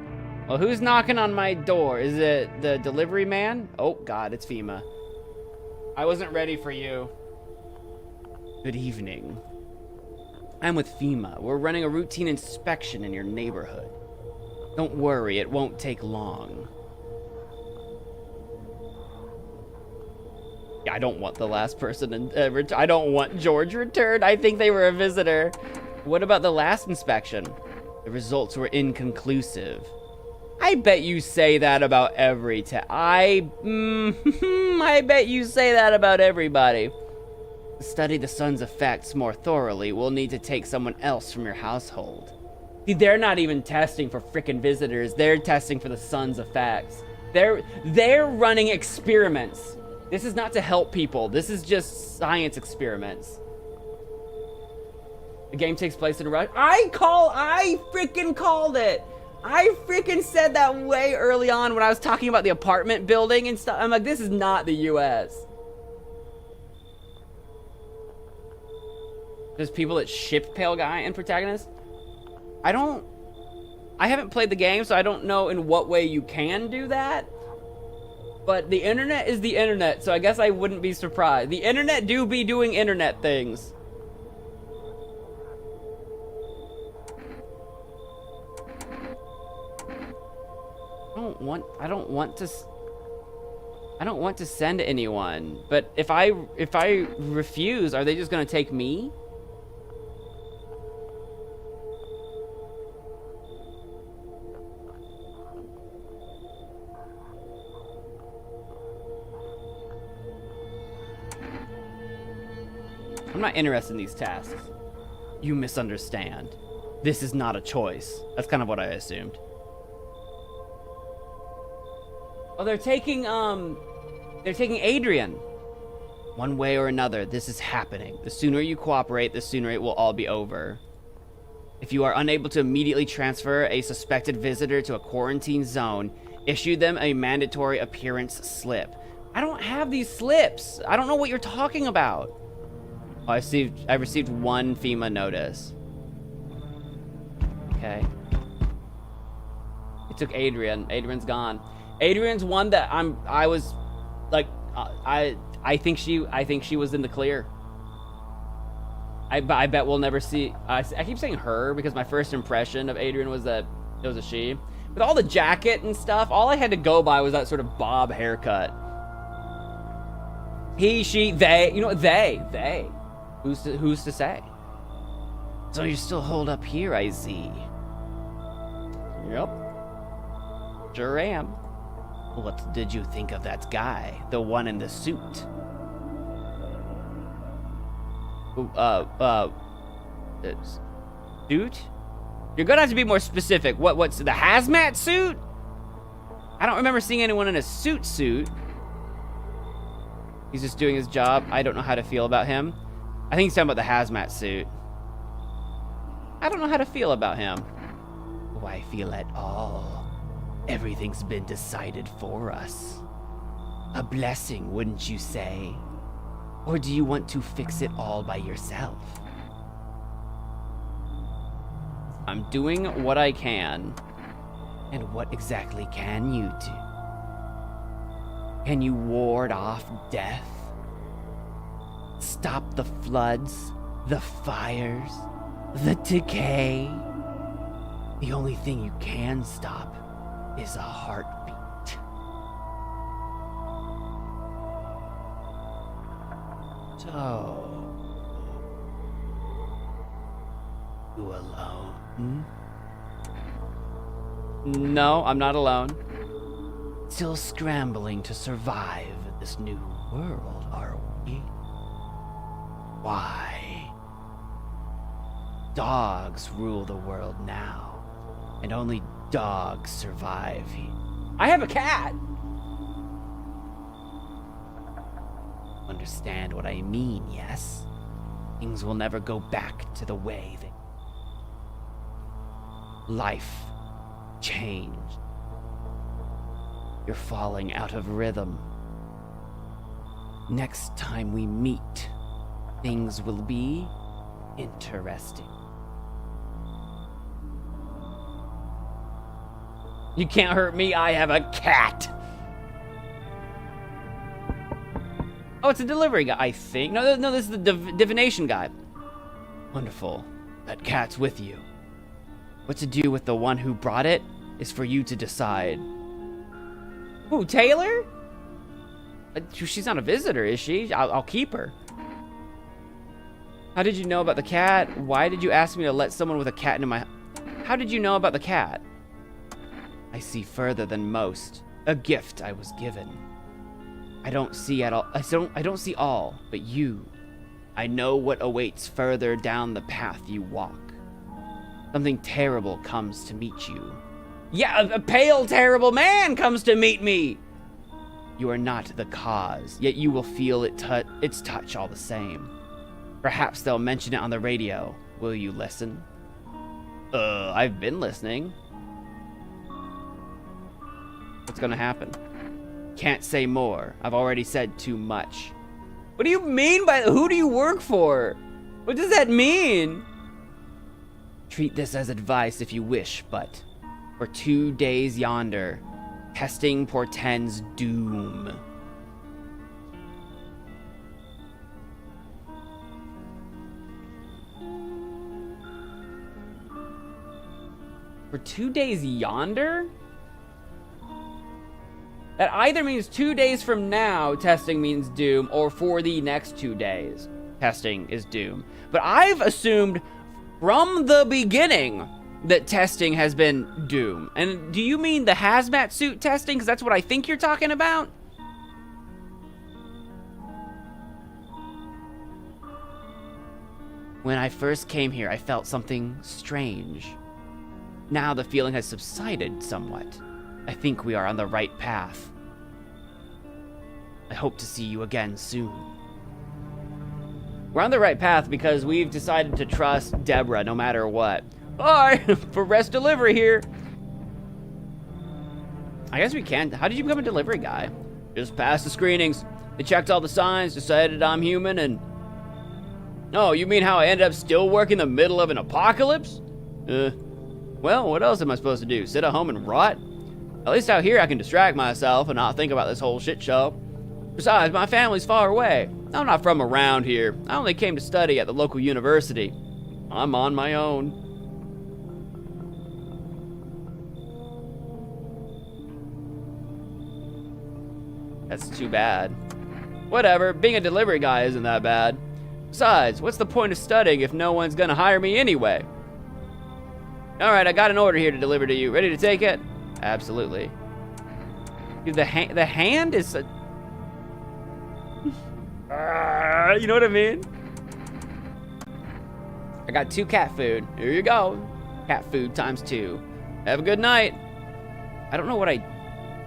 Well, who's knocking on my door? Is it the delivery man? Oh, God, it's FEMA. I wasn't ready for you. Good evening. I'm with FEMA. We're running a routine inspection in your neighborhood. Don't worry, it won't take long. Yeah, I don't want the last person I don't want George returned. I think they were a visitor. What about the last inspection? The results were inconclusive. I bet you say that about every I bet you say that about everybody. To study the sun's effects more thoroughly, we'll need to take someone else from your household. See, they're not even testing for frickin' visitors. They're testing for the sun's effects. They're running experiments. This is not to help people. This is just science experiments. The game takes place in a rush. I frickin' called it. I frickin' said that way early on when I was talking about the apartment building and stuff. I'm like, this is not the US. There's people that ship Pale Guy and protagonist. I haven't played the game, so I don't know in what way you can do that. But the internet is the internet, so I guess I wouldn't be surprised. The internet do be doing internet things. I don't want to send anyone, but if I refuse, are they just gonna take me? I'm not interested in these tasks. You misunderstand. This is not a choice. That's kind of what I assumed. Oh, they're taking Adrian. One way or another, this is happening. The sooner you cooperate, the sooner it will all be over. If you are unable to immediately transfer a suspected visitor to a quarantine zone, issue them a mandatory appearance slip. I don't have these slips. I don't know what you're talking about. Oh, I received one FEMA notice. Okay. It took Adrian. Adrian's gone. Adrian's one that I was like, I think she was in the clear. I bet we'll never see. I keep saying her because my first impression of Adrian was that it was a she. With all the jacket and stuff, all I had to go by was that sort of bob haircut. He, she, they. You know what? They. Who's to say? So you're still holed up here, I see. Yep. Sure am. What did you think of that guy? The one in the suit? Suit? You're gonna have to be more specific. What's the hazmat suit? I don't remember seeing anyone in a suit. He's just doing his job. I don't know how to feel about him. I think he's talking about the hazmat suit. I don't know how to feel about him. Why feel at all? Everything's been decided for us. A blessing, wouldn't you say? Or do you want to fix it all by yourself? I'm doing what I can. And what exactly can you do? Can you ward off death? Stop the floods, the fires, the decay? The only thing you can stop is a heartbeat. So, you alone? No, I'm not alone. Still scrambling to survive in this new world, are we? Why? Dogs rule the world now, and only dogs survive. I have a cat! Understand what I mean, yes? Things will never go back to the way they... Life changed. You're falling out of rhythm. Next time we meet, things will be interesting. You can't hurt me, I have a cat! Oh, it's a delivery guy, I think. No, this is the divination guy. Wonderful. That cat's with you. What to do with the one who brought it is for you to decide. Who, Taylor? She's not a visitor, is she? I'll keep her. How did you know about the cat? Why did you ask me to let someone with a cat into my... How did you know about the cat? I see further than most. A gift I was given. I don't see at all. I don't see all, but you. I know what awaits further down the path you walk. Something terrible comes to meet you. Yeah, a pale, terrible man comes to meet me. You are not the cause, yet you will feel its touch all the same. Perhaps they'll mention it on the radio. Will you listen? I've been listening. What's gonna happen? Can't say more. I've already said too much. What do you mean by... Who do you work for? What does that mean? Treat this as advice if you wish, but... For 2 days yonder, testing portends doom. For 2 days yonder? That either means 2 days from now, testing means doom, or for the next 2 days, testing is doom. But I've assumed from the beginning that testing has been doom. And do you mean the hazmat suit testing? Because that's what I think you're talking about? When I first came here, I felt something strange. Now the feeling has subsided somewhat. I think we are on the right path. I hope to see you again soon. We're on the right path because we've decided to trust Deborah no matter what. Hi, for rest delivery here. I guess we can. How did you become a delivery guy? Just passed the screenings. They checked all the signs, decided I'm human, and... Oh, you mean how I ended up still working in the middle of an apocalypse? Well, what else am I supposed to do? Sit at home and rot? At least out here I can distract myself and not think about this whole shit show. Besides, my family's far away. I'm not from around here. I only came to study at the local university. I'm on my own. That's too bad. Whatever, being a delivery guy isn't that bad. Besides, what's the point of studying if no one's gonna hire me anyway? Alright, I got an order here to deliver to you. Ready to take it? Absolutely. Dude, the hand is a... you know what I mean? I got 2 cat food. Here you go. Cat food ×2. Have a good night. I don't know what I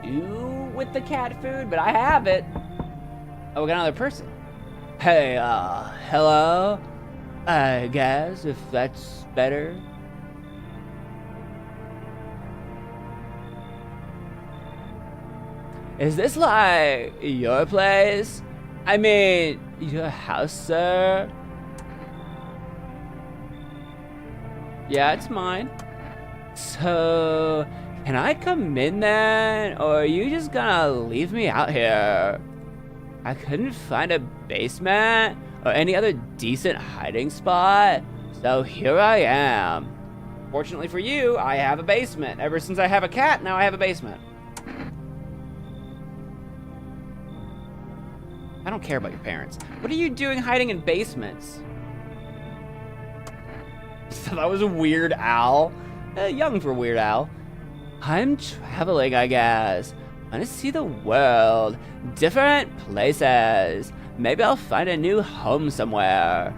do with the cat food, but I have it. Oh, we got another person. Hey, hello? I guess, if that's better. Is this like your place? I mean, your house, sir? Yeah, it's mine. So, can I come in then? Or are you just gonna leave me out here? I couldn't find a basement or any other decent hiding spot, so here I am. Fortunately for you, I have a basement. Ever since I have a cat, now I have a basement. I don't care about your parents. What are you doing hiding in basements? So that was a Weird Al. Young for Weird Al. I'm traveling, I guess. I want to see the world. Different places. Maybe I'll find a new home somewhere.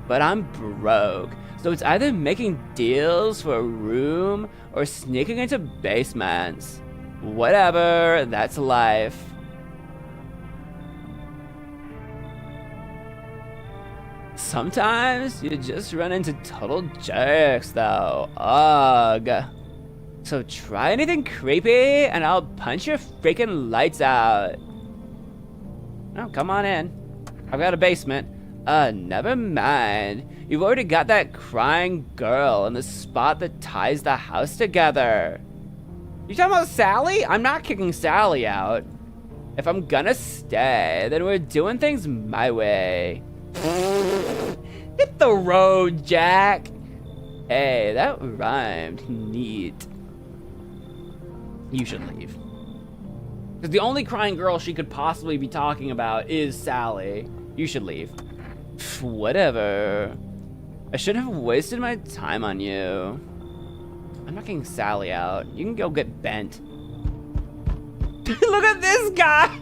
But I'm broke. So it's either making deals for a room or sneaking into basements. Whatever, that's life. Sometimes you just run into total jerks though. Ugh. So try anything creepy and I'll punch your freaking lights out. Oh, come on in. I've got a basement. Never mind. You've already got that crying girl in the spot that ties the house together. You talking about Sally? I'm not kicking Sally out. If I'm gonna stay, then we're doing things my way. Hit the road, Jack. Hey, that rhymed. Neat. You should leave. Because the only crying girl she could possibly be talking about is Sally. You should leave. Whatever. I shouldn't have wasted my time on you. I'm not getting Sally out. You can go get bent. Look at this guy!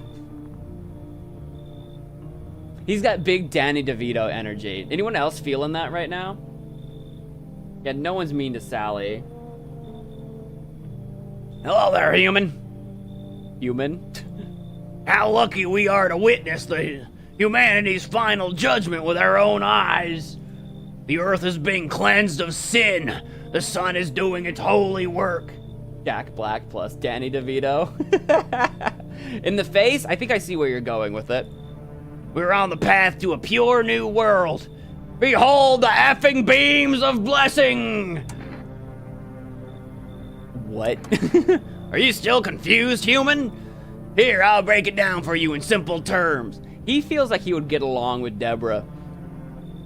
He's got big Danny DeVito energy. Anyone else feeling that right now? Yeah, no one's mean to Sally. Hello there, human. Human? How lucky we are to witness the humanity's final judgment with our own eyes. The earth is being cleansed of sin. The sun is doing its holy work. Jack Black plus Danny DeVito. In the face? I think I see where you're going with it. We're on the path to a pure new world. Behold the effing beams of blessing! What? Are you still confused, human? Here, I'll break it down for you in simple terms. He feels like he would get along with Deborah.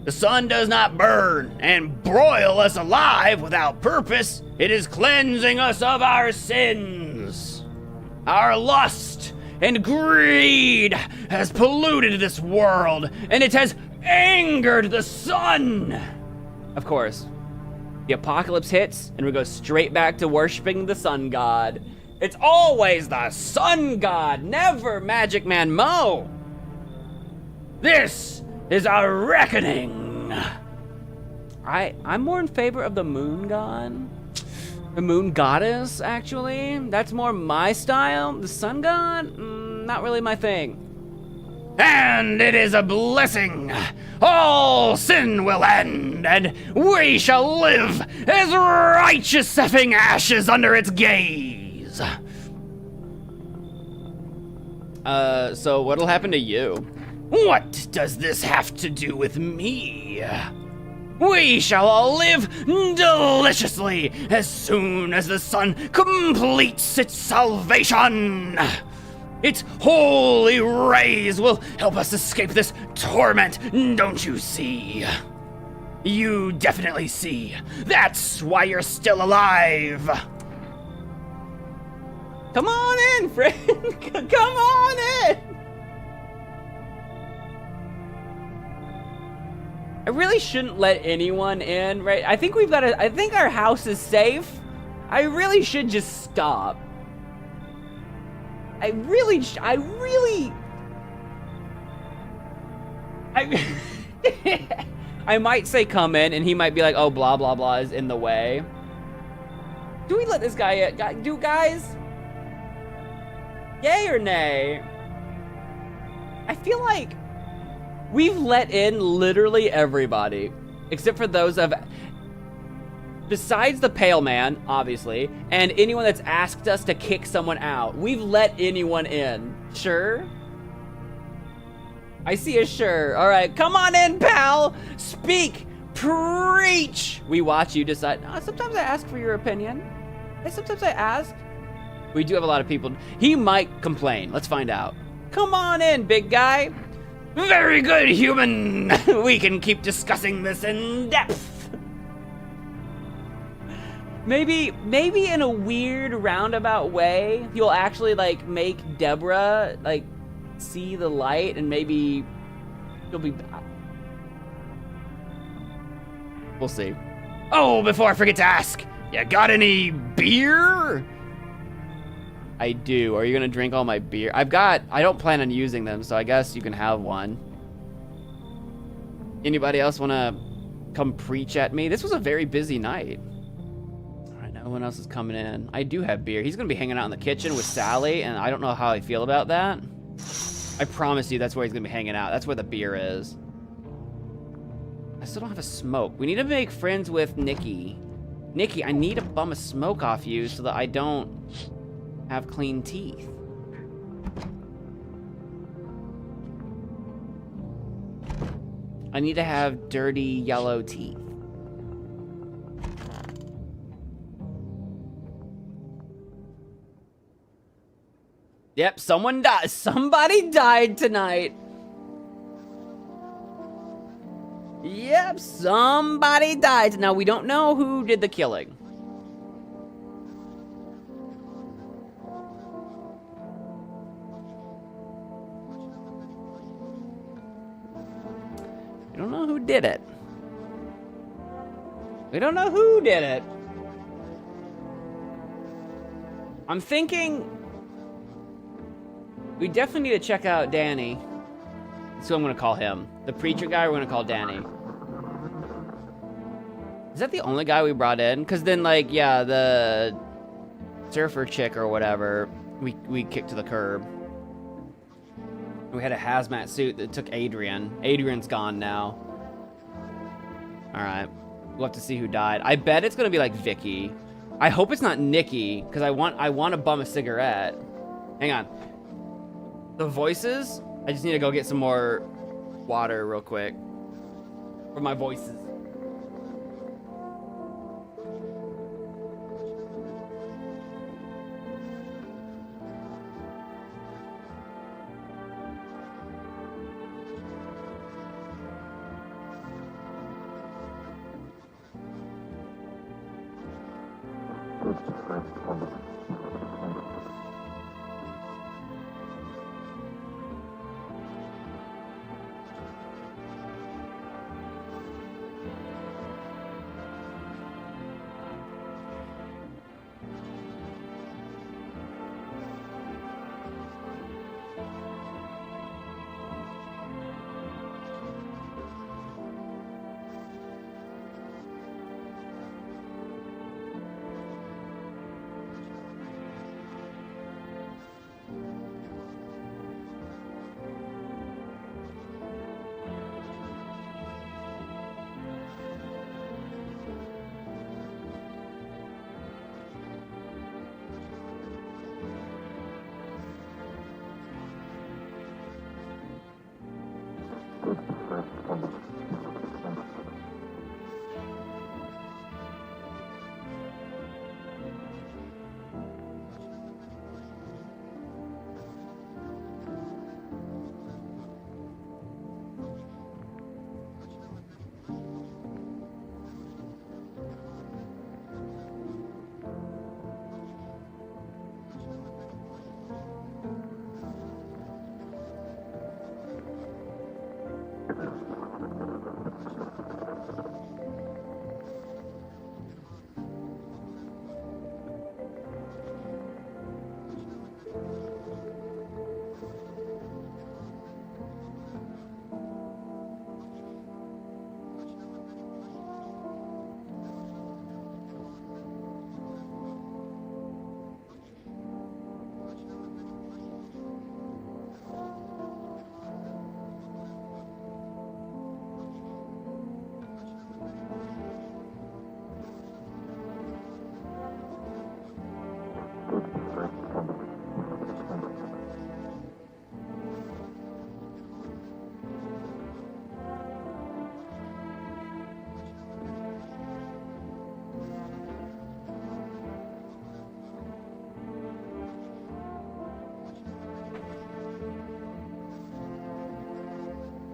The sun does not burn and broil us alive without purpose. It is cleansing us of our sins. Our lust and greed has polluted this world, and it has angered the sun. Of course. The apocalypse hits, and we go straight back to worshiping the sun god. It's always the sun god, never MagicManMo. This is our reckoning. I'm more in favor of the moon god. The moon goddess, actually. That's more my style. The sun god, not really my thing. And it is a blessing. All sin will end, and we shall live as righteous effing ashes under its gaze. So what'll happen to you? What does this have to do with me? We shall all live deliciously as soon as the sun completes its salvation. Its holy rays will help us escape this torment, don't you see? You definitely see. That's why you're still alive. Come on in, friend. Come on in. I really shouldn't let anyone in, right? I think I think our house is safe. I really should just stop. I I might say come in, and he might be like, oh, blah, blah, blah is in the way. Do we let this guy in? Guys? Yay or nay? I feel like we've let in literally everybody, except for those besides the pale man, obviously, and anyone that's asked us to kick someone out. We've let anyone in. Sure? I see a sure. All right, come on in, pal. Speak. Preach. We watch you decide. Sometimes I ask for your opinion. Sometimes I ask. We do have a lot of people. He might complain. Let's find out. Come on in, big guy. Very good, human. We can keep discussing this in depth. Maybe in a weird roundabout way, you'll actually like make Deborah like see the light, and maybe she'll be. We'll see. Oh, before I forget to ask, you got any beer? I do. Are you gonna drink all my beer? I don't plan on using them, so I guess you can have one. Anybody else wanna come preach at me? This was a very busy night. No one else is coming in. I do have beer. He's gonna be hanging out in the kitchen with Sally, and I don't know how I feel about that. I promise you that's where he's gonna be hanging out. That's where the beer is. I still don't have a smoke. We need to make friends with Nikki. Nikki, I need to bum a smoke off you so that I don't have clean teeth. I need to have dirty yellow teeth. Yep, someone died. Somebody died tonight. Yep, somebody died. Now, we don't know who did the killing. We don't know who did it. We don't know who did it. I'm thinking we definitely need to check out Danny. That's who I'm gonna call him. The preacher guy, we're gonna call Danny. Is that the only guy we brought in? Because then, like, yeah, the surfer chick or whatever, we kicked to the curb. We had a hazmat suit that took Adrian. Adrian's gone now. All right, we'll have to see who died. I bet it's gonna be like Vicky. I hope it's not Nikki, because I want to bum a cigarette. Hang on. The voices? I just need to go get some more water real quick. For my voices.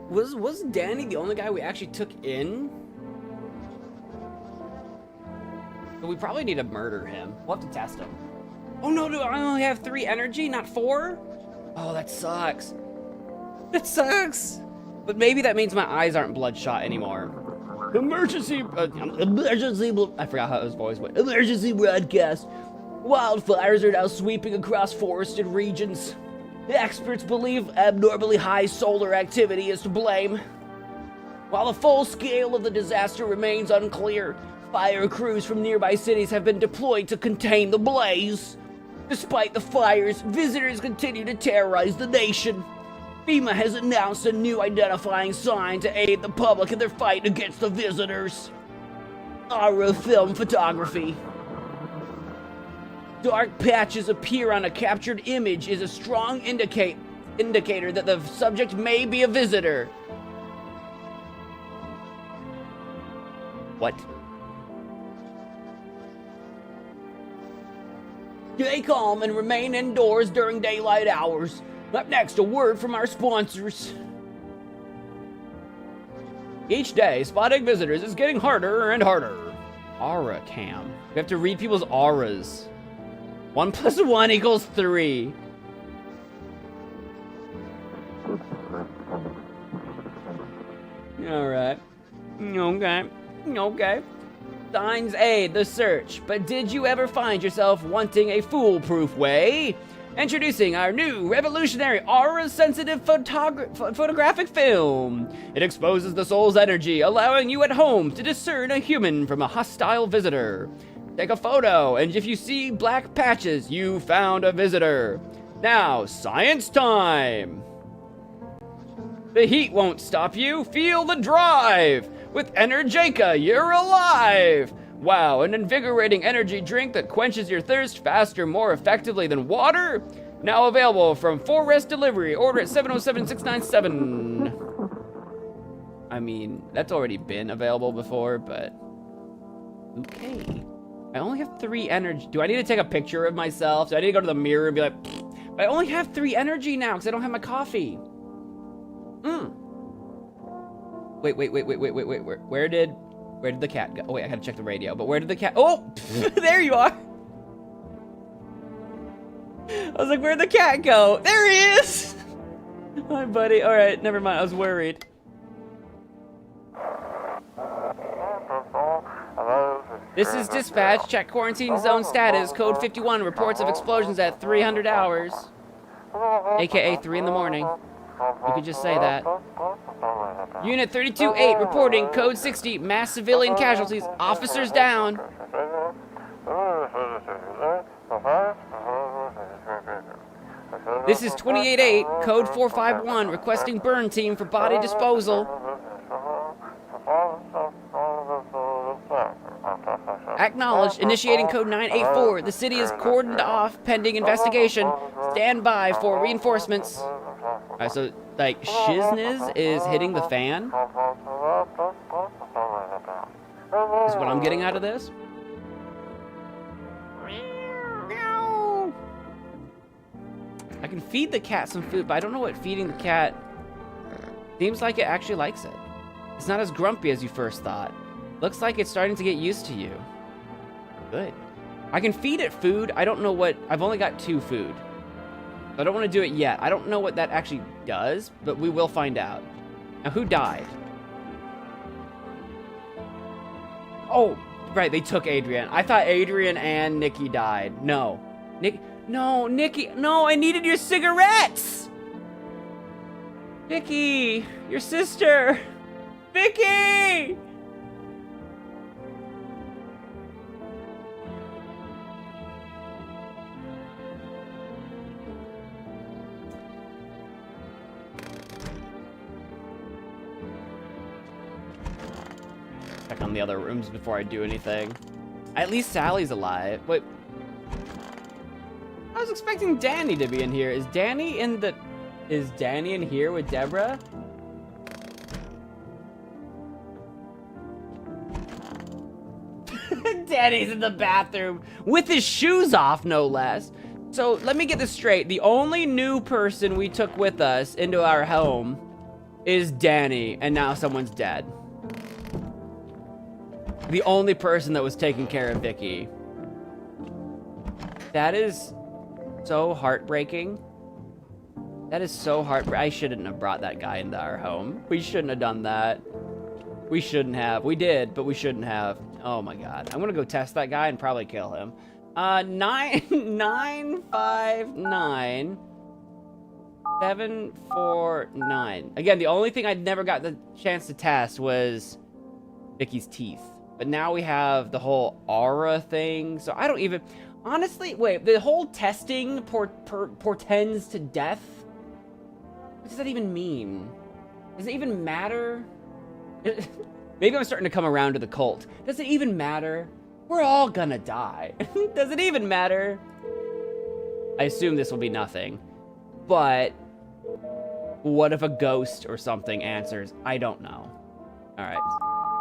Was Danny the only guy we actually took in? But we probably need to murder him. We'll have to test him. Oh no, do I only have 3 energy, not 4? Oh, that sucks. That sucks. But maybe that means my eyes aren't bloodshot anymore. Emergency, I forgot how his voice went. Emergency broadcast. Wildfires are now sweeping across forested regions. Experts believe abnormally high solar activity is to blame. While the full scale of the disaster remains unclear, fire crews from nearby cities have been deployed to contain the blaze. Despite the fires, visitors continue to terrorize the nation. FEMA has announced a new identifying sign to aid the public in their fight against the visitors. Aura film photography. Dark patches appear on a captured image is a strong indicator that the subject may be a visitor. What? Stay calm and remain indoors during daylight hours. Up next, a word from our sponsors. Each day, spotting visitors is getting harder and harder. Aura cam. We have to read people's auras. 1 + 1 = 3. Alright. Okay. Signs aid the search, but did you ever find yourself wanting a foolproof way? Introducing our new revolutionary aura-sensitive photographic film. It exposes the soul's energy, allowing you at home to discern a human from a hostile visitor. Take a photo, and if you see black patches, you found a visitor. Now, science time! The heat won't stop you. Feel the drive! With Energeika, you're alive! Wow, an invigorating energy drink that quenches your thirst faster, more effectively than water? Now available from 4Rest Delivery. Order at 707-697. I mean, that's already been available before, but... okay. I only have 3 energy. Do I need to take a picture of myself? Do I need to go to the mirror and be like, I only have 3 energy now because I don't have my coffee. Wait. Where did the cat go? Oh wait, I gotta check the radio. But where did the cat? Oh, there you are. I was like, where'd the cat go? There he is. Hi, buddy. All right, never mind. I was worried. This is dispatch. Check quarantine zone status. Code 51. Reports of explosions at 300 hours. AKA 3 in the morning. You could just say that. Unit 32-8 reporting. Code 60. Mass civilian casualties. Officers down. This is 28-8. Code 451. Requesting burn team for body disposal. Acknowledged. Initiating code 984. The city is cordoned off pending investigation. Stand by for reinforcements. Alright, so, like, shizness is hitting the fan. Is what I'm getting out of this. I can feed the cat some food, but I don't know what feeding the cat... Seems like it actually likes it. It's not as grumpy as you first thought. Looks like it's starting to get used to you. Good. I can feed it food. I don't know what... I've only got 2 food. I don't want to do it yet. I don't know what that actually does, but we will find out. Now, who died? Oh, right, they took Adrian. I thought Adrian and Nikki died. No. No, Nikki. No, I needed your cigarettes. Vicky, your sister. Vicky! Check on the other rooms before I do anything. At least Sally's alive. Wait. I was expecting Danny to be in here. Is Danny in here with Deborah? Danny's in the bathroom with his shoes off, no less. So let me get this straight. The only new person we took with us into our home is Danny, and now someone's dead. The only person that was taking care of Vicky. That is so heartbreaking. That is so heartbreaking. I shouldn't have brought that guy into our home. We shouldn't have done that. We shouldn't have. We did, but we shouldn't have. Oh my god. I'm gonna go test that guy and probably kill him. 959 749. Again, the only thing I never got the chance to test was Vicky's teeth. But now we have the whole aura thing. So I don't even... Honestly, wait. The whole testing portends to death? What does that even mean? Does it even matter? Maybe I'm starting to come around to the cult. Does it even matter? We're all gonna die. Does it even matter? I assume this will be nothing. But what if a ghost or something answers? I don't know. Alright.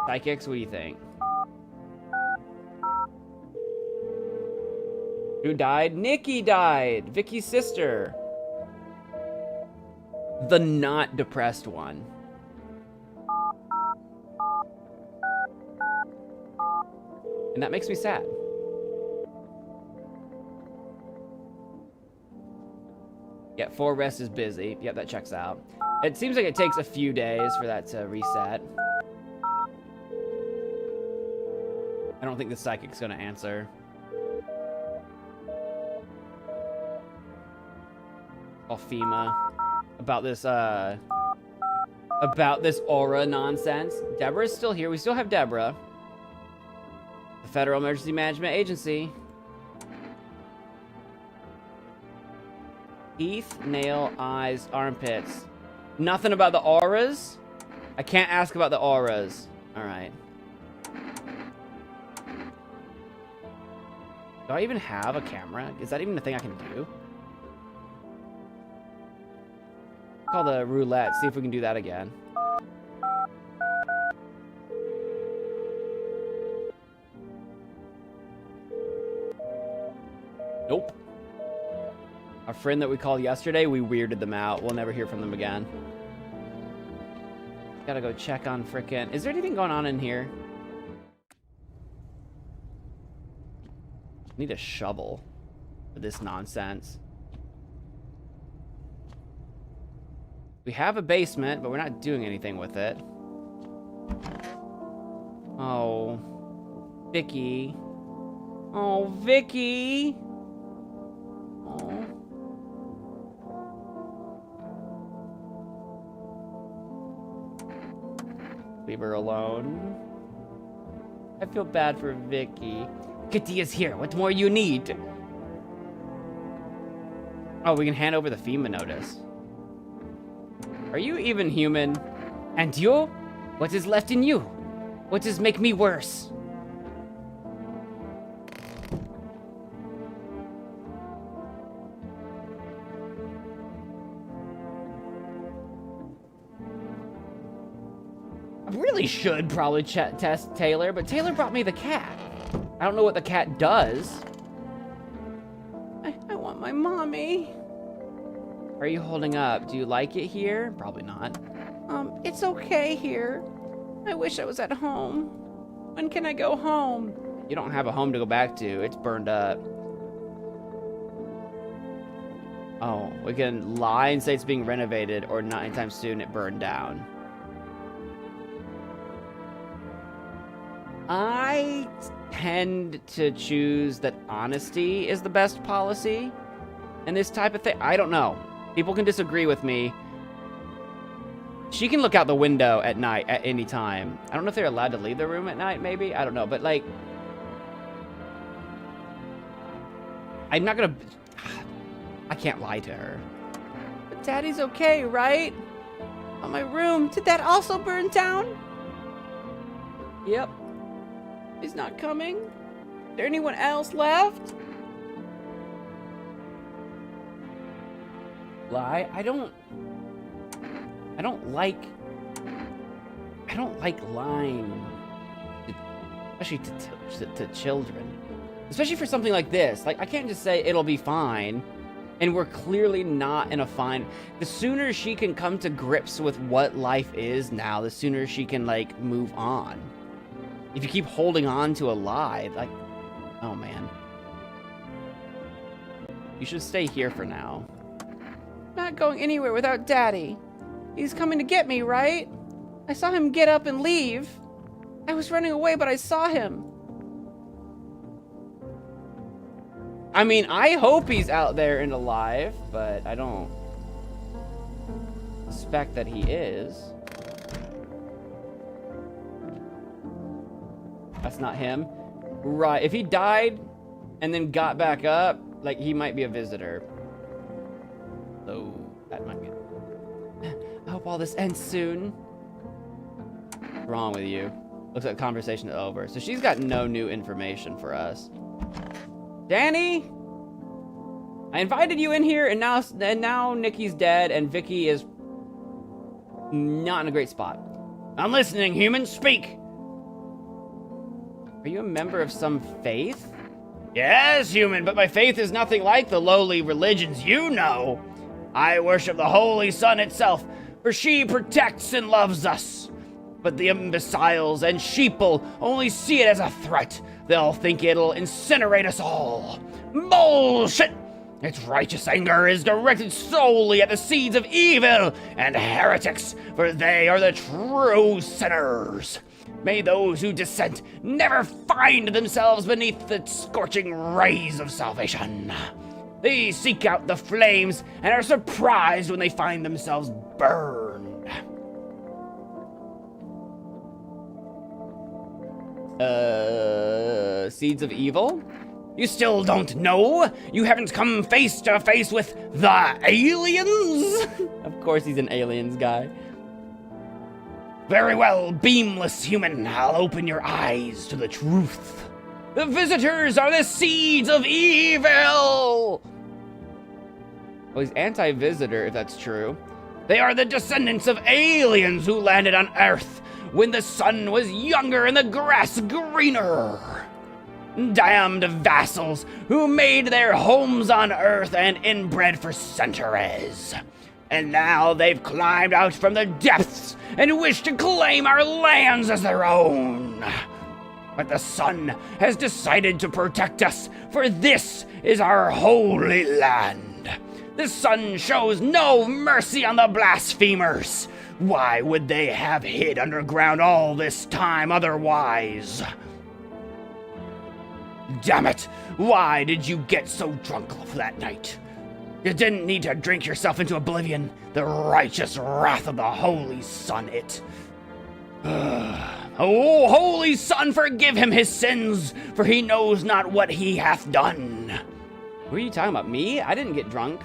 Psychics, what do you think? Who died? Nikki died! Vicky's sister. The not depressed one. And that makes me sad. Yeah, 4 rest is busy. Yep, that checks out. It seems like it takes a few days for that to reset. I don't think the psychic's gonna answer. Call FEMA about this aura nonsense. Deborah's still here. We still have Deborah. The Federal Emergency Management Agency. Teeth, nail, eyes, armpits. Nothing about the auras? I can't ask about the auras. Alright. Do I even have a camera? Is that even a thing I can do? Call the roulette, see if we can do that again. Nope. Our friend that we called yesterday, we weirded them out. We'll never hear from them again. Gotta go check on frickin'... Is there anything going on in here? Need a shovel for this nonsense. We have a basement, but we're not doing anything with it. Oh. Vicky. Oh, Vicky. Oh. Leave her alone. I feel bad for Vicky. Kitty is here. What more you need? Oh, we can hand over the FEMA notice. Are you even human? And you? What is left in you? What does make me worse? really should probably test Taylor, but Taylor brought me the cat. I don't know what the cat does. I want my mommy. Are you holding up? Do you like it here? Probably not. It's okay here. I wish I was at home. When can I go home? You don't have a home to go back to. It's burned up. Oh, we can lie and say it's being renovated, or not anytime soon it burned down. I tend to choose that honesty is the best policy and this type of thing. I don't know. People can disagree with me. She can look out the window at night at any time. I don't know if they're allowed to leave the room at night, maybe. I don't know, but like, I'm not gonna, I can't lie to her. But Daddy's okay, right? Oh, my room, did that also burn down? Yep. He's not coming? Is there anyone else left? Lie? I don't like lying, especially to children. Especially for something like this. Like, I can't just say it'll be fine, and we're clearly not in a fine. The sooner she can come to grips with what life is now, the sooner she can, like, move on. If you keep holding on to a lie, like, oh man. You should stay here for now. Not going anywhere without Daddy. He's coming to get me, right? I saw him get up and leave. I was running away, but I saw him. I mean, I hope he's out there and alive, but I don't suspect that he is. That's not him. Right, if he died and then got back up, like, he might be a visitor. So, that might be it. I hope all this ends soon. What's wrong with you? Looks like the conversation is over. So she's got no new information for us. Danny! I invited you in here, and now Nikki's dead, and Vicky is not in a great spot. I'm listening, human. Speak. Are you a member of some faith? Yes, human, but my faith is nothing like the lowly religions you know. I worship the Holy Sun itself, for she protects and loves us. But the imbeciles and sheeple only see it as a threat. They'll think it'll incinerate us all. Bullshit! Its righteous anger is directed solely at the seeds of evil and heretics, for they are the true sinners. May those who dissent never find themselves beneath the scorching rays of salvation. They seek out the flames and are surprised when they find themselves burned. Seeds of evil? You still don't know? You haven't come face to face with the aliens? Of course he's an aliens guy. Very well, beamless human, I'll open your eyes to the truth. The visitors are the seeds of evil! Well, he's anti-visitor, if that's true. They are the descendants of aliens who landed on Earth when the sun was younger and the grass greener. Damned vassals who made their homes on Earth and inbred for centuries. And now they've climbed out from the depths and wish to claim our lands as their own. But the sun has decided to protect us, for this is our holy land. The sun shows no mercy on the blasphemers. Why would they have hid underground all this time otherwise? Damn it! Why did you get so drunk that night? You didn't need to drink yourself into oblivion. The righteous wrath of the Holy Sun, it. Oh, Holy Sun, forgive him his sins, for he knows not what he hath done. Who are you talking about? Me? I didn't get drunk.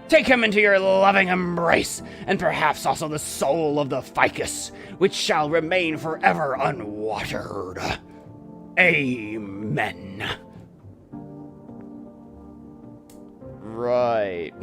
Take him into your loving embrace, and perhaps also the soul of the ficus, which shall remain forever unwatered. Amen. Right.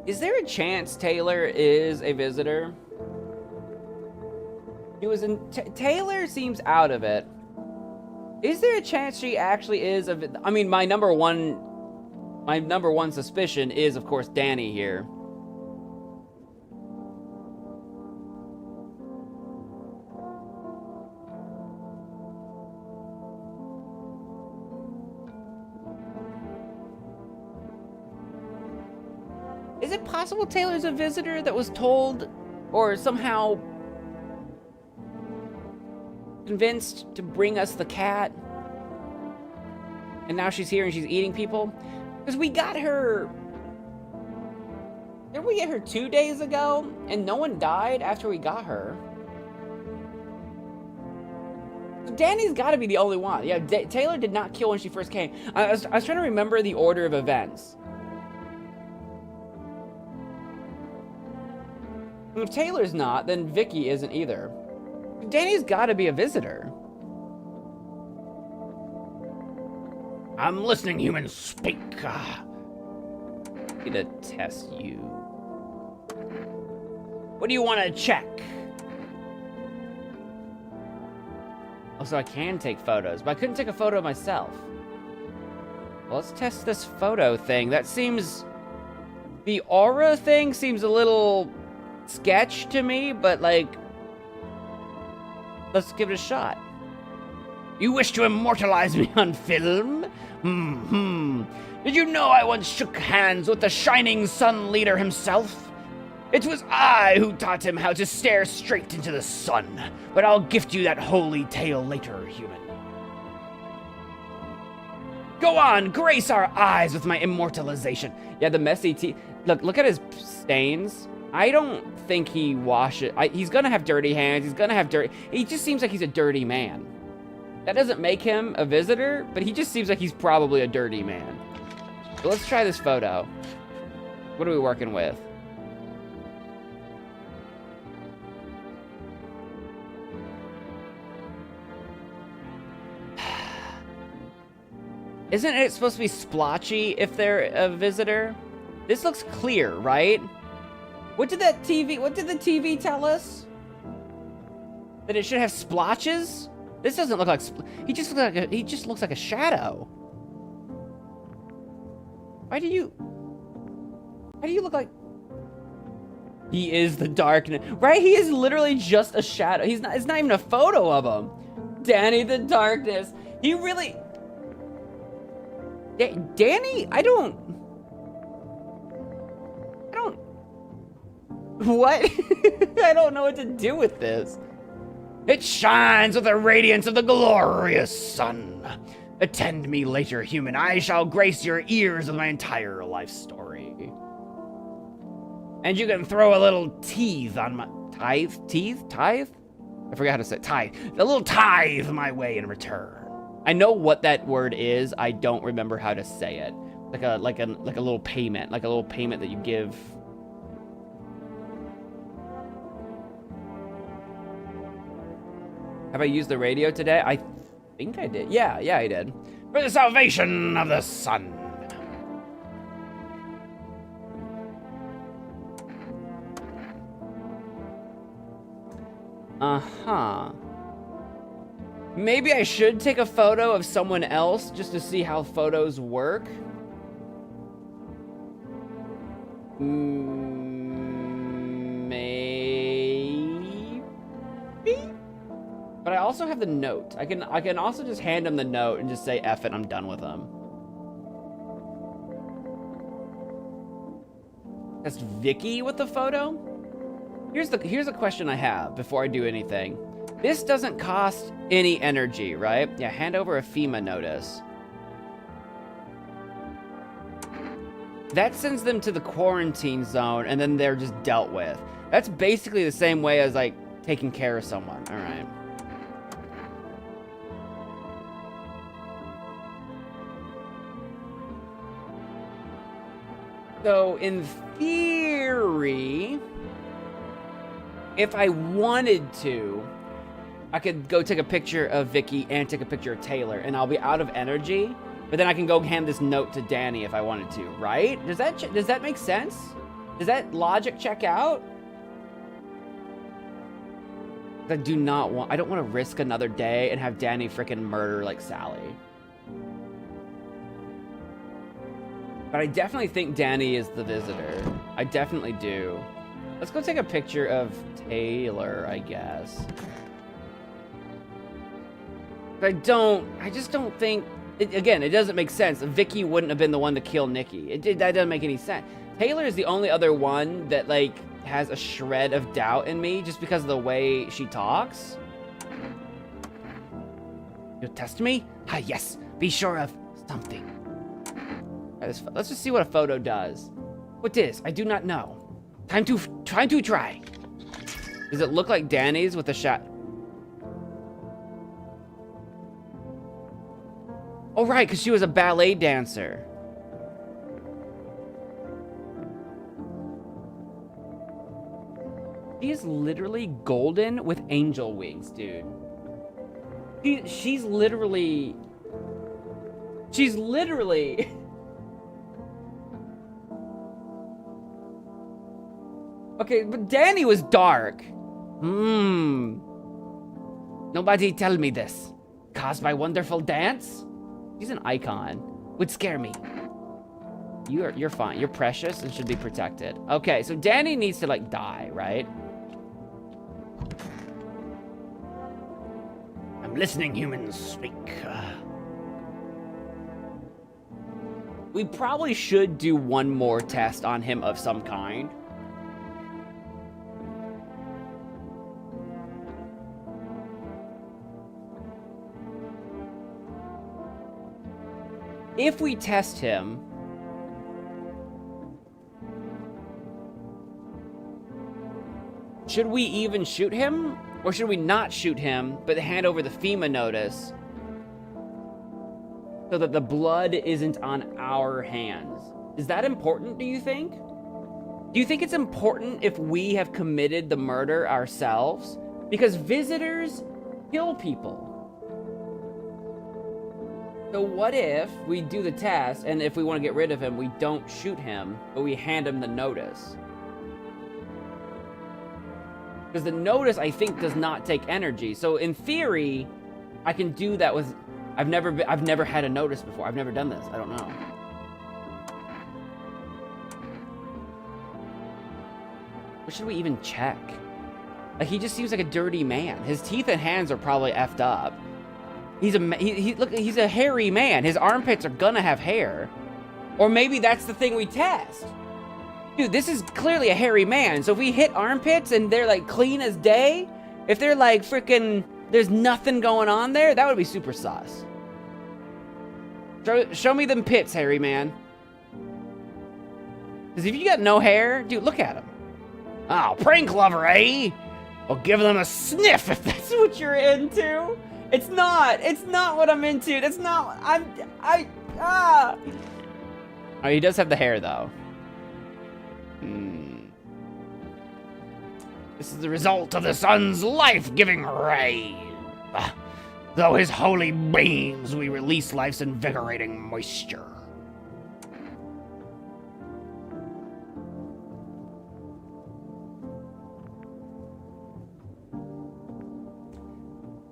Is there a chance Taylor is a visitor? He was in. Taylor seems out of it. Is there a chance she actually is a? I mean, my number one suspicion is, of course, Danny here. Is it possible Taylor's a visitor that was told or somehow convinced to bring us the cat? And now she's here and she's eating people? Because we got her... Didn't we get her 2 days ago? And no one died after we got her. So Danny's got to be the only one. Yeah, Taylor did not kill when she first came. I was trying to remember the order of events. If Taylor's not, then Vicky isn't either. Danny's gotta be a visitor. I'm listening, human. Speak. I'm gonna test you. What do you want to check? Oh, so I can take photos, but I couldn't take a photo of myself. Well, let's test this photo thing. That seems... The aura thing seems a little... sketch to me, but like, let's give it a shot. You wish to immortalize me on film? Did you know I once shook hands with the Shining Sun leader himself? It was I who taught him how to stare straight into the sun, but I'll gift you that holy tale later, human. Go on, grace our eyes with my immortalization. Yeah, the messy teeth. Look at his stains. I don't think he washes... he's gonna have dirty hands. He's gonna have dirty... He just seems like he's a dirty man. That doesn't make him a visitor, but he just seems like he's probably a dirty man. So let's try this photo. What are we working with? Isn't it supposed to be splotchy if they're a visitor? This looks clear, right? What did the TV tell us? That it should have splotches? This doesn't look like he just looks like a shadow. Why do you look like... He is the darkness, right? He is literally just a shadow. It's not even a photo of him. Danny the darkness. He really... Danny? I don't... What? I don't know what to do with this. It shines with the radiance of the glorious sun. Attend me later, human. I shall grace your ears with my entire life story. And you can throw a little tithe on my... Tithe? Tithe? I forgot how to say it. Tithe. A little tithe my way in return. I know what that word is. I don't remember how to say it. Like a little payment. Like a little payment that you give... Have I used the radio today? I think I did. Yeah, I did. For the salvation of the sun. Uh-huh. Maybe I should take a photo of someone else just to see how photos work. Maybe? But I also have the note. I can also just hand him the note and just say, F it, I'm done with him. That's Vicky with the photo? Here's a question I have before I do anything. This doesn't cost any energy, right? Yeah, hand over a FEMA notice. That sends them to the quarantine zone, and then they're just dealt with. That's basically the same way as, like, taking care of someone. All right. So, in theory, if I wanted to, I could go take a picture of Vicky and take a picture of Taylor, and I'll be out of energy, but then I can go hand this note to Danny if I wanted to, right? Does that make sense? Does that logic check out? I don't want to risk another day and have Danny freaking murder like Sally. But I definitely think Danny is the visitor. I definitely do. Let's go take a picture of Taylor, I guess. But I just don't think, again, it doesn't make sense. Vicky wouldn't have been the one to kill Nikki. That doesn't make any sense. Taylor is the only other one that, like, has a shred of doubt in me just because of the way she talks. You'll test me? Ah, yes. Be sure of something. Let's just see what a photo does. What is? I do not know. Time to try. Does it look like Danny's with a shot? Oh, right, because she was a ballet dancer. She is literally golden with angel wings, dude. She's literally... Okay, but Danny was dark. Nobody tell me this. Caused by wonderful dance? She's an icon. Would scare me. You're fine. You're precious and should be protected. Okay, so Danny needs to, like, die, right? I'm listening, humans speak. We probably should do one more test on him of some kind. If we test him, should we even shoot him? Or should we not shoot him, but hand over the FEMA notice so that the blood isn't on our hands? Is that important, do you think? Do you think it's important if we have committed the murder ourselves? Because visitors kill people. So what if we do the test, and if we want to get rid of him, we don't shoot him, but we hand him the notice? Because the notice, I think, does not take energy. So in theory, I can do that with... I've never had a notice before. I've never done this. I don't know. What should we even check? Like, he just seems like a dirty man. His teeth and hands are probably effed up. Look, he's a hairy man. His armpits are gonna have hair. Or maybe that's the thing we test. Dude, this is clearly a hairy man. So if we hit armpits and they're like clean as day, if they're like freaking, there's nothing going on there, that would be super sus. Show me them pits, hairy man. Because if you got no hair, dude, look at him. Oh, prank lover, eh? Well, give them a sniff if That's what you're into. It's not what I'm into. That's not, Oh, he does have the hair though. This is the result of the sun's life-giving ray. Though his holy beams, we release life's invigorating moisture.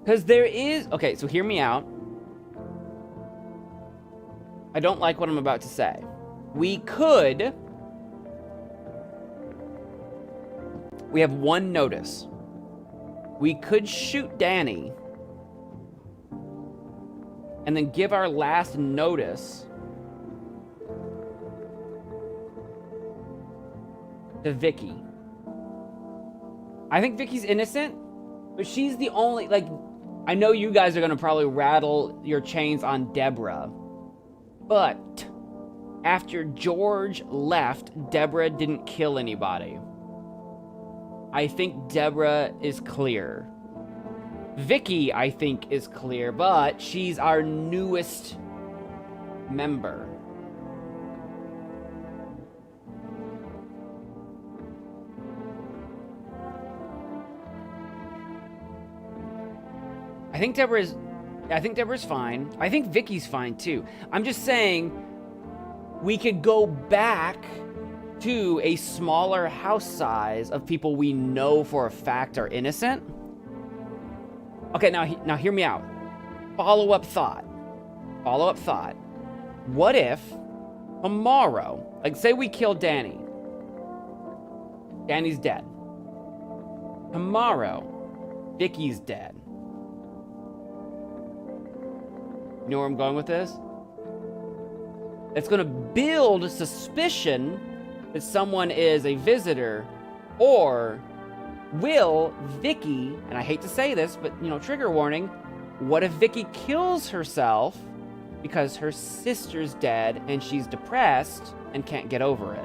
Because there is... Okay, so hear me out. I don't like what I'm about to say. We could... We have one notice. We could shoot Danny and then give our last notice to Vicky. I think Vicky's innocent, but she's the only, like, I know you guys are gonna probably rattle your chains on Deborah, but after George left, Deborah didn't kill anybody. I think Deborah is clear. Vicky, I think, is clear, but she's our newest member. I think Deborah's fine. I think Vicky's fine too. I'm just saying we could go back to a smaller house size of people we know for a fact are innocent. Okay, now hear me out. Follow-up thought. What if tomorrow, like say we kill Danny. Danny's dead. Tomorrow, Vicky's dead. You know where I'm going with this? It's gonna build suspicion that someone is a visitor, or will Vicky, and I hate to say this, but you know, trigger warning, what if Vicky kills herself because her sister's dead and she's depressed and can't get over it?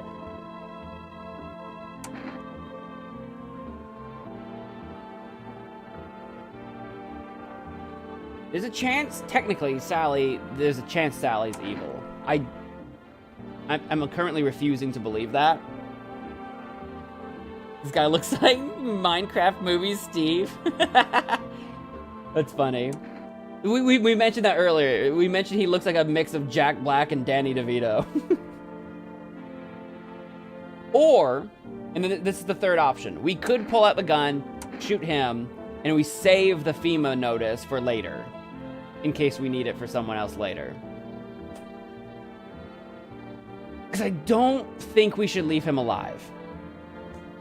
There's a chance, technically, there's a chance Sally's evil. I'm currently refusing to believe that. This guy looks like Minecraft movie Steve. That's funny. We mentioned that earlier. We mentioned he looks like a mix of Jack Black and Danny DeVito. Or, and then this is the third option. We could pull out the gun, shoot him, and we save the FEMA notice for later, in case we need it for someone else later. Because I don't think we should leave him alive.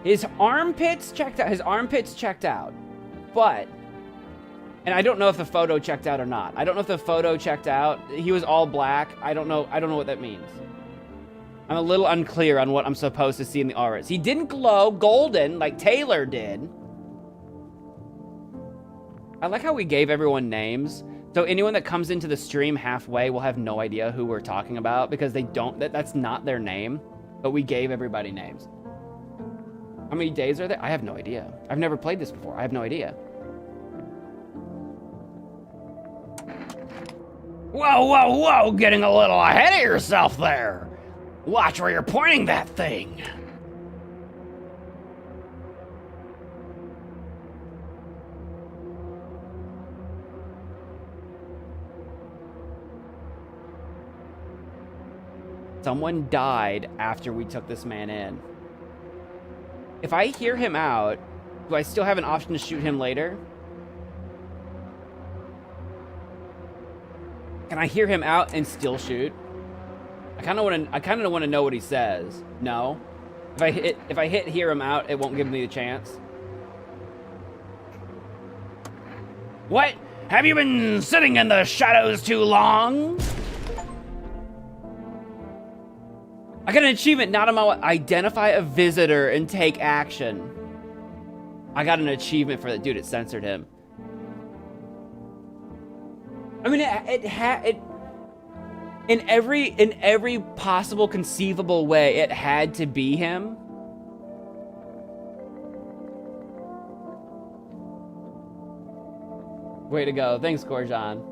His armpits checked out. But, and I don't know if the photo checked out or not. I don't know if the photo checked out. He was all black. I don't know what that means. I'm a little unclear on what I'm supposed to see in the auras. He didn't glow golden like Taylor did. I like how we gave everyone names. So anyone that comes into the stream halfway will have no idea who we're talking about because they don't, that's not their name, but we gave everybody names. How many days are there? I have no idea. I've never played this before. I have no idea. Whoa, getting a little ahead of yourself there. Watch where you're pointing that thing. Someone died after we took this man in. If I hear him out, do I still have an option to shoot him later? Can I hear him out and still shoot? I kind of want to know what he says. No. If I hit hear him out, it won't give me the chance. What? Have you been sitting in the shadows too long? I got an achievement, not on my identify a visitor and take action. I got an achievement for that. Dude, it censored him. I mean, in every possible conceivable way, it had to be him. Way to go. Thanks, Gorjan.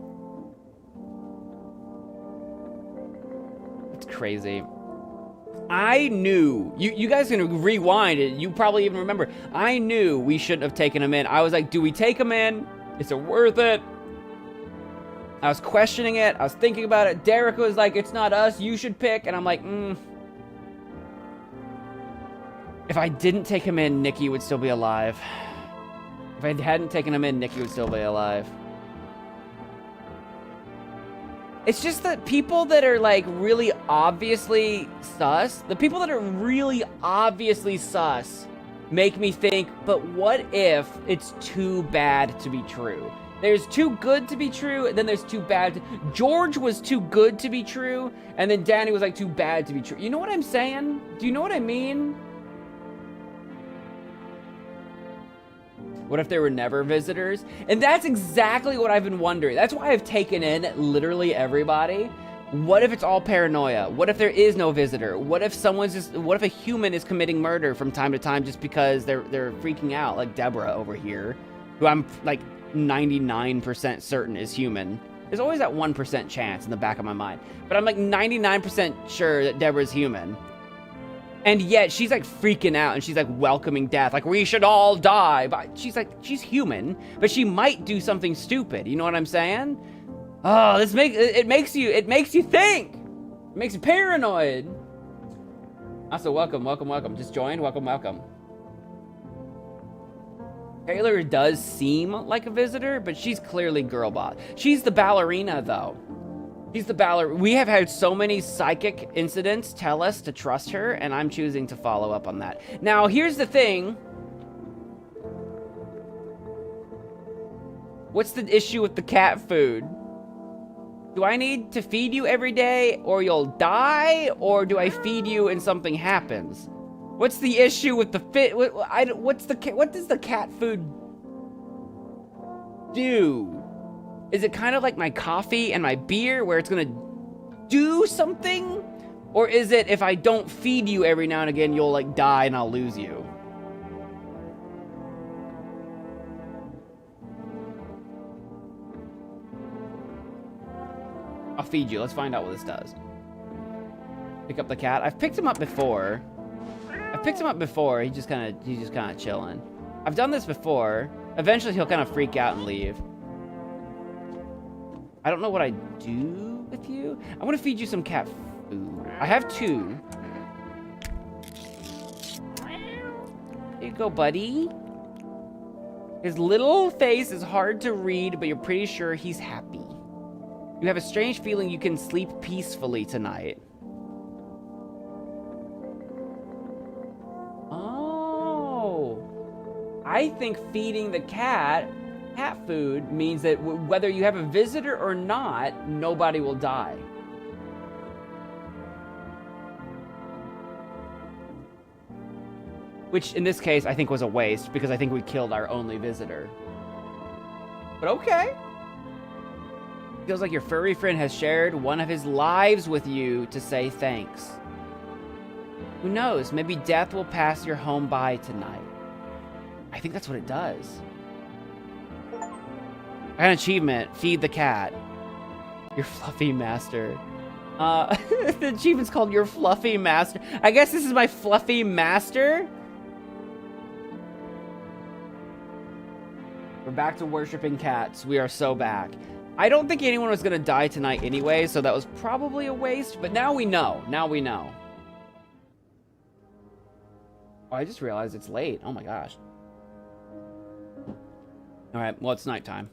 It's crazy. I knew, you guys can rewind it, you probably even remember, I knew we shouldn't have taken him in. I was like, do we take him in? Is it worth it? I was questioning it, I was thinking about it. Derek was like, it's not us, you should pick. And I'm like, If I didn't take him in, Nikki would still be alive. If I hadn't taken him in, Nikki would still be alive. It's just that people that are like really obviously sus, the people that are really obviously sus make me think, but what if it's too bad to be true? There's too good to be true, and then there's too bad. George was too good to be true, and then Danny was like too bad to be true. You know what I'm saying? Do you know what I mean? What if there were never visitors? And that's exactly what I've been wondering. That's why I've taken in literally everybody. What if it's all paranoia? What if there is no visitor? What if what if a human is committing murder from time to time just because they're freaking out, like Deborah over here, who I'm like 99% certain is human. There's always that 1% chance in the back of my mind, but I'm like 99% sure that Deborah's human. And yet she's like freaking out and she's like welcoming death, like we should all die. But she's like, she's human, but she might do something stupid. You know what I'm saying? Oh, it makes you think. It makes you paranoid. Also, welcome, welcome, welcome. Just joined. Welcome, welcome. Taylor does seem like a visitor, but she's clearly girl boss. She's the ballerina, though. She's the ballerina. We have had so many psychic incidents tell us to trust her, and I'm choosing to follow up on that. Now, here's the thing. What's the issue with the cat food? Do I need to feed you every day, or you'll die, or do I feed you and something happens? What's the issue with the fit? What does the cat food do? Is it kind of like my coffee and my beer, where it's gonna do something, or is it if I don't feed you every now and again, you'll like die and I'll lose you? I'll feed you. Let's find out what this does. Pick up the cat. I've picked him up before. He's just kind of chilling. I've done this before. Eventually, he'll kind of freak out and leave. I don't know what I do with you. I want to feed you some cat food. I have 2. Here you go, buddy. His little face is hard to read, but you're pretty sure he's happy. You have a strange feeling you can sleep peacefully tonight. Oh. I think feeding the cat food means that whether you have a visitor or not, nobody will die. Which, in this case, I think was a waste, because I think we killed our only visitor. But okay. Feels like your furry friend has shared one of his lives with you to say thanks. Who knows? Maybe death will pass your home by tonight. I think that's what it does. I got an achievement. Feed the cat. Your fluffy master. The achievement's called Your Fluffy Master. I guess this is my fluffy master. We're back to worshiping cats. We are so back. I don't think anyone was gonna die tonight anyway, so that was probably a waste, but now we know. Now we know. Oh, I just realized it's late. Oh my gosh. Alright, well, it's nighttime.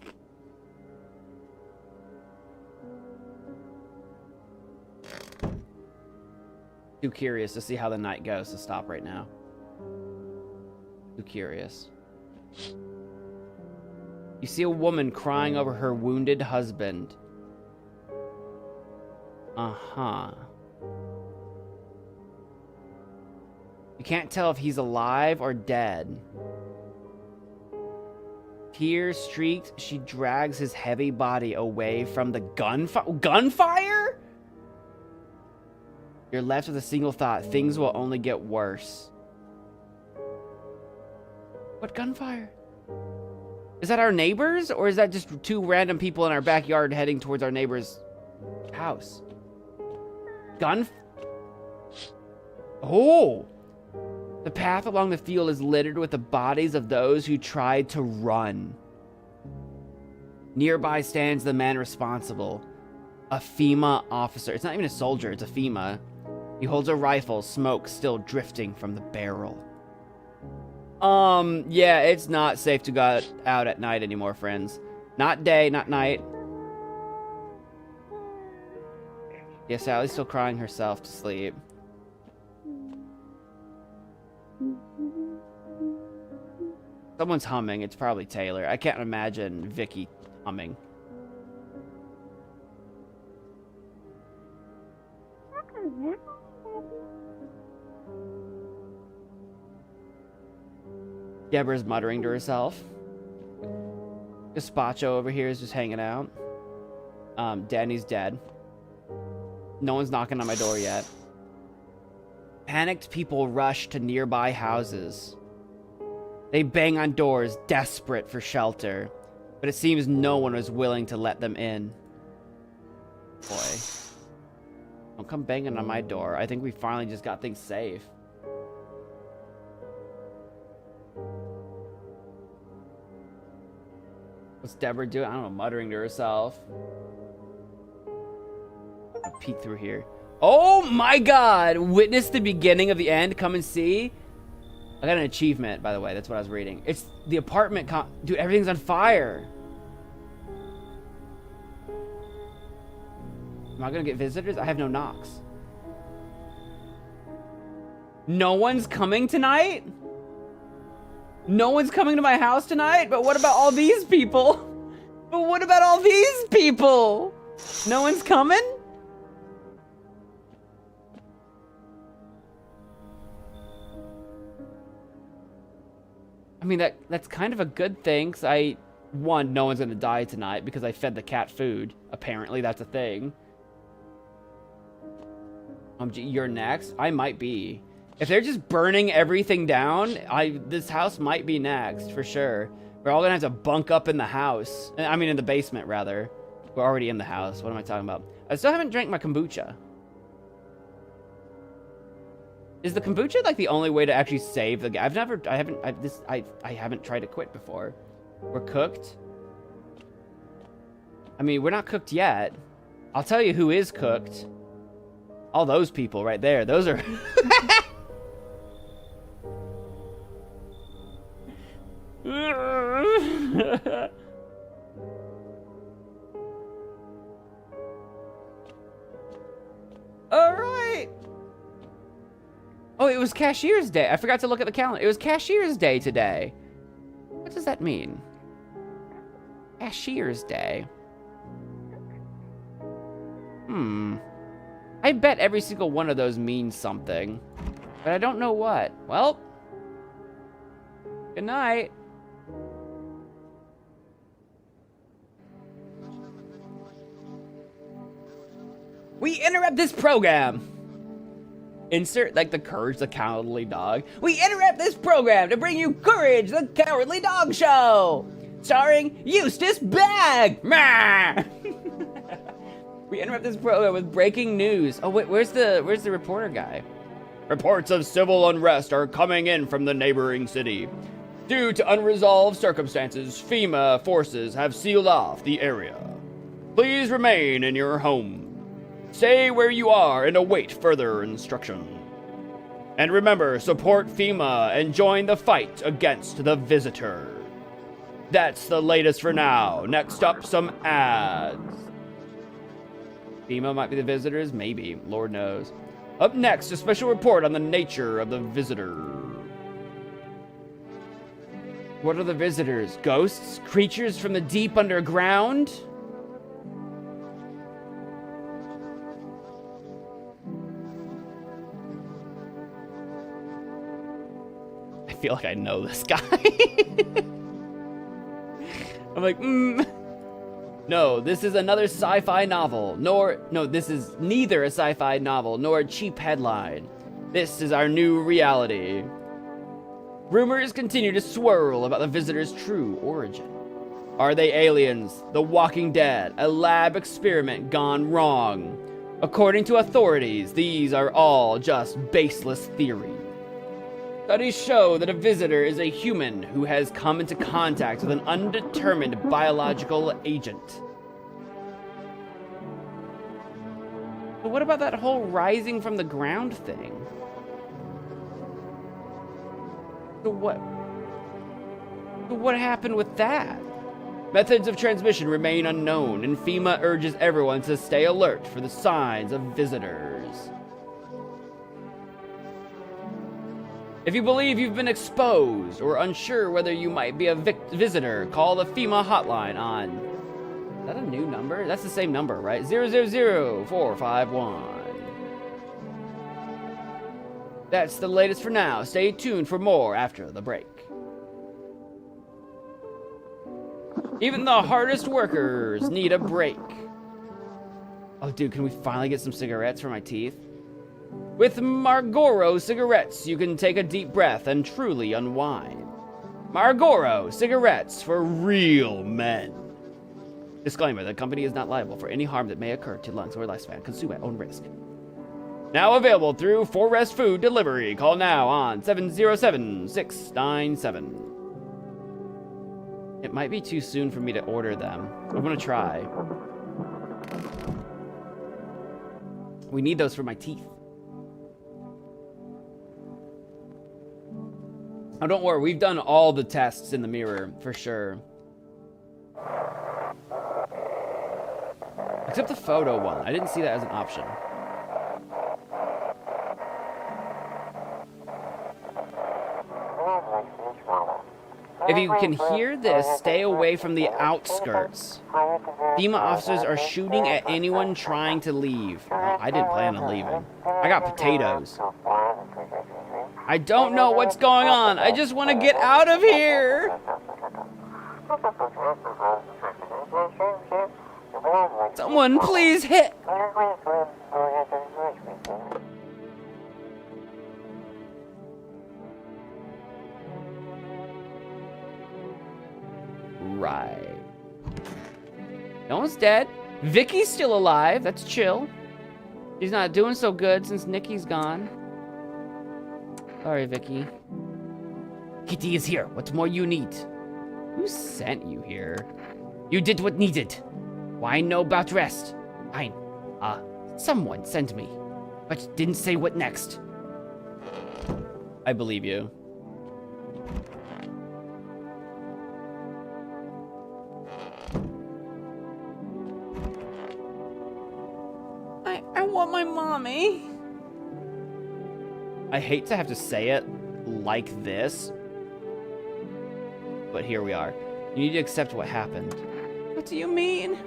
Too curious to see how the night goes to stop right now. Too curious. You see a woman crying over her wounded husband. Uh-huh. You can't tell if he's alive or dead. Tears streaked, she drags his heavy body away from the gunfire? You're left with a single thought. Things will only get worse. What gunfire? Is that our neighbors, or is that just 2 random people in our backyard heading towards our neighbor's house? Oh! The path along the field is littered with the bodies of those who tried to run. Nearby stands the man responsible, a FEMA officer. It's not even a soldier, it's a FEMA. He holds a rifle, smoke still drifting from the barrel. Yeah, it's not safe to go out at night anymore, friends. Not day, not night. Yeah, Sally's still crying herself to sleep. Someone's humming. It's probably Taylor. I can't imagine Vicky humming. Deborah's muttering to herself. Gazpacho over here is just hanging out. Danny's dead. No one's knocking on my door yet. Panicked people rush to nearby houses. They bang on doors, desperate for shelter. But it seems no one was willing to let them in. Boy. Don't come banging on my door. I think we finally just got things safe. What's Deborah doing? I don't know, muttering to herself. I'll peek through here. Oh my god! Witness the beginning of the end. Come and see. I got an achievement, by the way. That's what I was reading. It's the apartment. Dude, everything's on fire. Am I gonna get visitors? I have no knocks. No one's coming tonight? No one's coming to my house tonight? But what about all these people? But what about all these people? No one's coming? I mean, that's kind of a good thing, because one, no one's gonna die tonight because I fed the cat food. Apparently, that's a thing. You're next? I might be. If they're just burning everything down, this house might be next, for sure. We're all gonna have to bunk up in the house. I mean, in the basement, rather. We're already in the house. What am I talking about? I still haven't drank my kombucha. Is the kombucha like the only way to actually save the game? I haven't tried to quit before. We're cooked. I mean, we're not cooked yet. I'll tell you who is cooked. All those people right there. Those are... All right. Oh, it was Cashier's Day. I forgot to look at the calendar. It was Cashier's Day today. What does that mean? Cashier's Day. I bet every single one of those means something, but I don't know what. Well, good night. We interrupt this program. Insert, like, the Courage the Cowardly Dog. We interrupt this program to bring you Courage the Cowardly Dog Show, starring Eustace Bag. We interrupt this program with breaking news. Oh wait, where's the reporter guy? Reports of civil unrest are coming in from the neighboring city. Due to unresolved circumstances, FEMA forces have sealed off the area. Please remain in your home. Stay where you are and await further instruction. And remember, support FEMA and join the fight against the visitor. That's the latest for now. Next up, some ads. FEMA might be the visitors? Maybe. Lord knows. Up next, a special report on the nature of the visitor. What are the visitors? Ghosts? Creatures from the deep underground? I feel like I know this guy. I'm like, No, this is another sci-fi novel. No, this is neither a sci-fi novel nor a cheap headline. This is our new reality. Rumors continue to swirl about the visitor's true origin. Are they aliens, the Walking Dead, a lab experiment gone wrong? According to authorities, these are all just baseless theories. Studies show that a visitor is a human who has come into contact with an undetermined biological agent. But what about that whole rising from the ground thing? So what happened with that? Methods of transmission remain unknown, and FEMA urges everyone to stay alert for the signs of visitors. If you believe you've been exposed or unsure whether you might be a visitor, call the FEMA hotline on... Is that a new number? That's the same number, right? 00451. That's the latest for now. Stay tuned for more after the break. Even the hardest workers need a break. Oh, dude, can we finally get some cigarettes for my teeth? With Marlboro cigarettes, you can take a deep breath and truly unwind. Marlboro cigarettes for real men. Disclaimer, the company is not liable for any harm that may occur to lungs or lifespan. Consume at own risk. Now available through Forest Food Delivery. Call now on 707-697. It might be too soon for me to order them. I'm gonna try. We need those for my teeth. Oh, don't worry. We've done all the tests in the mirror, for sure. Except the photo one. I didn't see that as an option. If you can hear this, stay away from the outskirts. FEMA officers are shooting at anyone trying to leave. Well, I didn't plan on leaving. I got potatoes. I don't know what's going on. I just want to get out of here. Someone please hit. Right. No one's dead. Vicky's still alive. That's chill. She's not doing so good since Nikki's gone. Sorry, Vicky. Kitty is here. What more you need? Who sent you here? You did what needed. Why know about rest? Fine. Someone sent me, but didn't say what next. I believe you. I want my mommy. I hate to have to say it like this, but here we are. You need to accept what happened. What do you mean?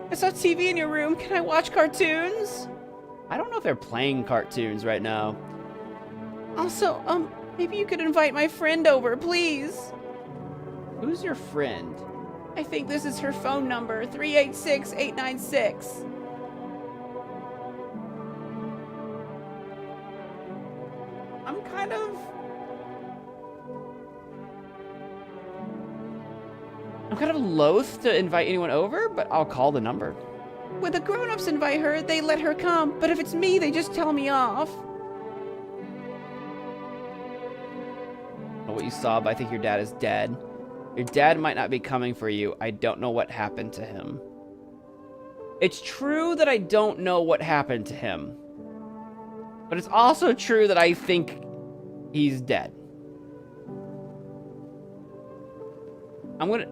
I saw TV in your room. Can I watch cartoons? I don't know if they're playing cartoons right now. Also, maybe you could invite my friend over, please. Who's your friend? I think this is her phone number, 386-896. I'm kind of loath to invite anyone over, but I'll call the number. When the grown-ups invite her, they let her come, but if it's me, they just tell me off. I don't know what you saw, but I think your dad is dead. Your dad might not be coming for you. I don't know what happened to him. It's true that I don't know what happened to him. But it's also true that I think he's dead. I'm gonna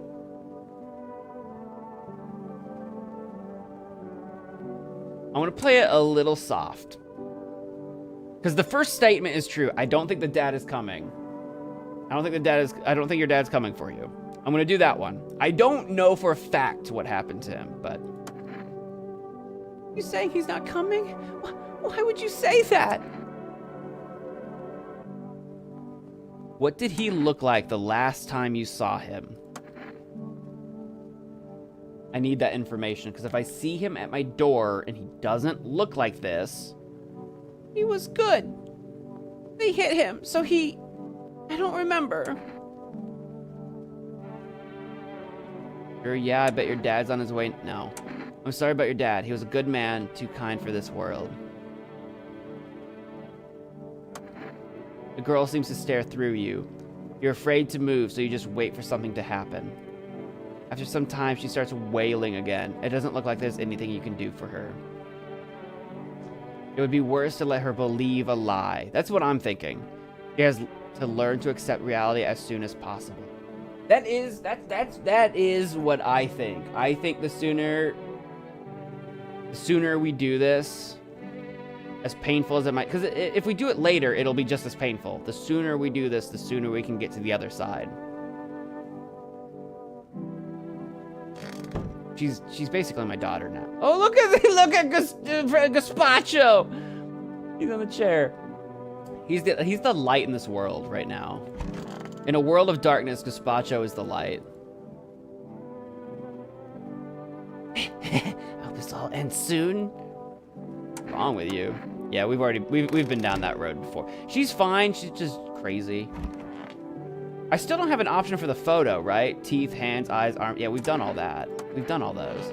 play it a little soft. Because the first statement is true. I don't think the dad is coming. I don't think your dad's coming for you. I'm gonna do that one. I don't know for a fact what happened to him, but... You saying he's not coming? Why would you say that? What did he look like the last time you saw him? I need that information, because if I see him at my door and he doesn't look like this... He was good. They hit him, so he... I don't remember. Sure, yeah, I bet your dad's on his way... No. I'm sorry about your dad. He was a good man, too kind for this world. The girl seems to stare through you. You're afraid to move, so you just wait for something to happen. After some time, she starts wailing again. It doesn't look like there's anything you can do for her. It would be worse to let her believe a lie. That's what I'm thinking. She has to learn to accept reality as soon as possible. That is what I think. I think the sooner we do this, as painful as it might, because if we do it later, it'll be just as painful. The sooner we do this, the sooner we can get to the other side. She's basically my daughter now. Oh, look at Gazpacho. He's on the chair. He's the light in this world right now. In a world of darkness, Gazpacho is the light. I hope this all ends soon. What's wrong with you? Yeah, we've been down that road before. She's fine. She's just crazy. I still don't have an option for the photo, right? Teeth, hands, eyes, arms. Yeah, we've done all that. We've done all those.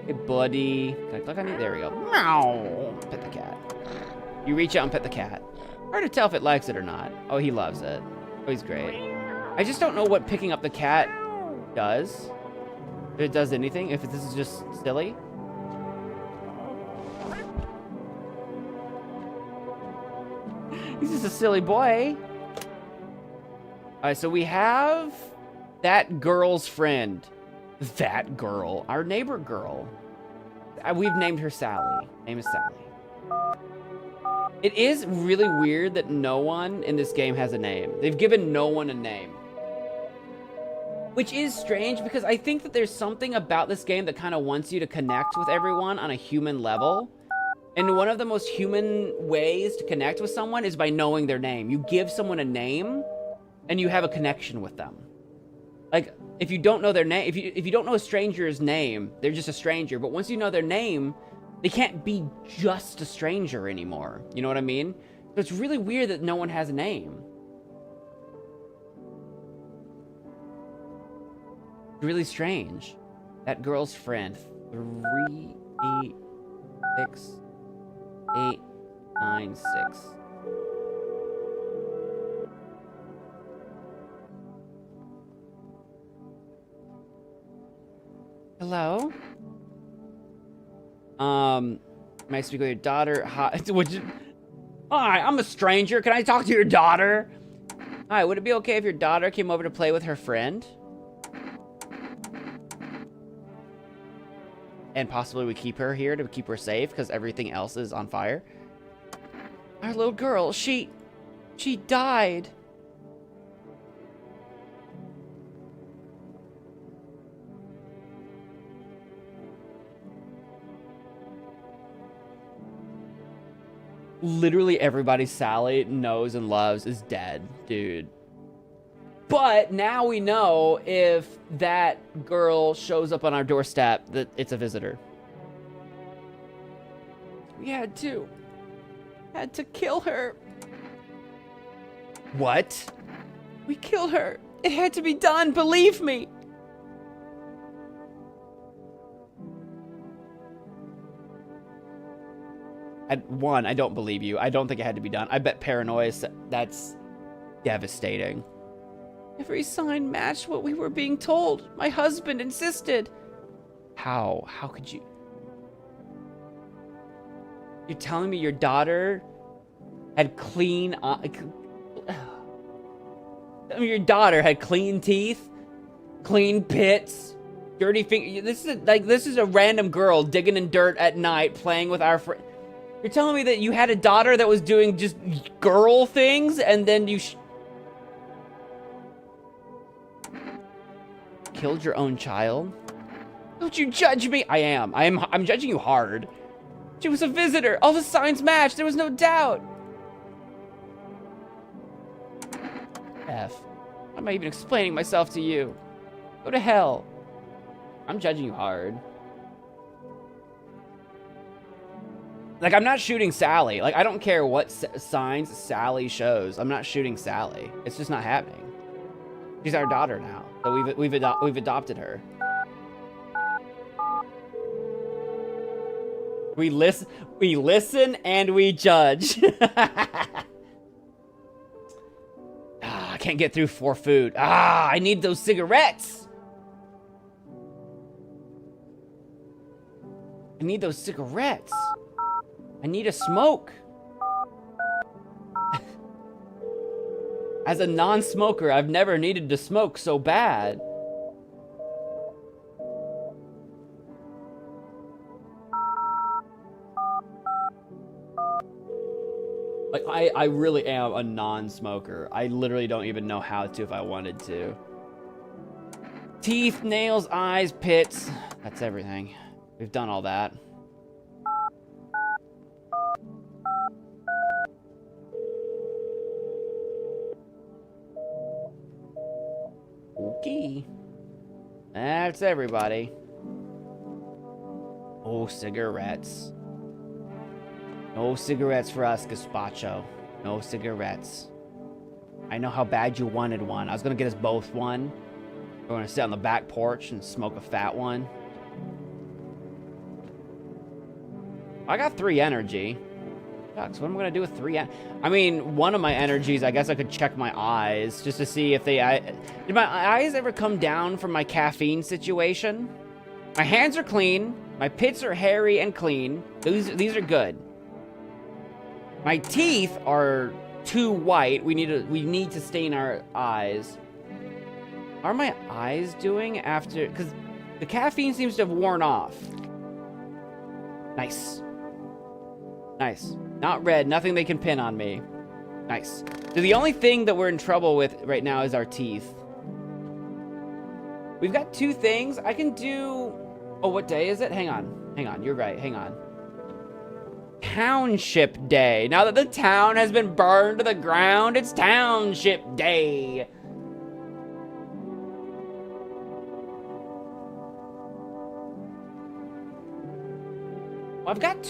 Hey, buddy. Can I click on you? There we go. Meow. Pet the cat. You reach out and pet the cat. Hard to tell if it likes it or not. Oh, he loves it. Oh, he's great. I just don't know what picking up the cat does. If it does anything. If this is just silly. He's just a silly boy. Alright, so we have that girl's friend. That girl. Our neighbor girl. We've named her Sally. Name is Sally. It is really weird that no one in this game has a name. They've given no one a name. Which is strange because I think that there's something about this game that kind of wants you to connect with everyone on a human level. And one of the most human ways to connect with someone is by knowing their name. You give someone a name and you have a connection with them. Like, if you don't know their name, if you don't know a stranger's name, they're just a stranger. But once you know their name, they can't be just a stranger anymore. You know what I mean? So it's really weird that no one has a name. Really strange. That girl's friend. 3, 8, 6, 8, 9, 6. Hello? May I speak with your daughter? Hi. Hi, I'm a stranger. Can I talk to your daughter? Hi, would it be okay if your daughter came over to play with her friend? And possibly we keep her here to keep her safe because everything else is on fire. Our little girl, she died. Literally everybody Sally knows and loves is dead, dude. But now we know if that girl shows up on our doorstep that it's a visitor. We had to kill her. What? We killed her. It had to be done, believe me. I don't believe you. I don't think it had to be done. I bet paranoia, that's devastating. Every sign matched what we were being told. My husband insisted. How? How could you? You're telling me your daughter had clean... your daughter had clean teeth, clean pits, dirty fingers. This is a random girl digging in dirt at night playing with our friend. You're telling me that you had a daughter that was doing just girl things and then you killed your own child? Don't you judge me. I'm judging you hard. She was a visitor. All the signs matched. There was no doubt. F. Why am I even explaining myself to you? Go to hell. I'm judging you hard. Like, I'm not shooting Sally. Like, I don't care what signs Sally shows. I'm not shooting Sally. It's just not happening. She's our daughter now. So we've adopted her. We listen and we judge. I can't get through 4 food. I need those cigarettes. I need those cigarettes. I need a smoke. As a non-smoker, I've never needed to smoke so bad. Like, I really am a non-smoker. I literally don't even know how to if I wanted to. Teeth, nails, eyes, pits. That's everything. We've done all that. Okay. That's everybody. Oh, cigarettes. No cigarettes for us, Gazpacho. No cigarettes. I know how bad you wanted one. I was gonna get us both one. We're gonna sit on the back porch and smoke a fat one. I got 3 energy. Shucks, what am I gonna do with 3? I mean, one of my energies, I guess I could check my eyes just to see if they... Did my eyes ever come down from my caffeine situation? My hands are clean. My pits are hairy and clean. These are good. My teeth are too white. We need to stain our eyes. How are my eyes doing after? Because the caffeine seems to have worn off. Nice. Nice. Not red. Nothing they can pin on me. Nice. So the only thing that we're in trouble with right now is our teeth. We've got 2 things. I can do... Oh, what day is it? Hang on. Hang on. You're right. Hang on. Township Day. Now that the town has been burned to the ground, it's Township Day. Well, I've got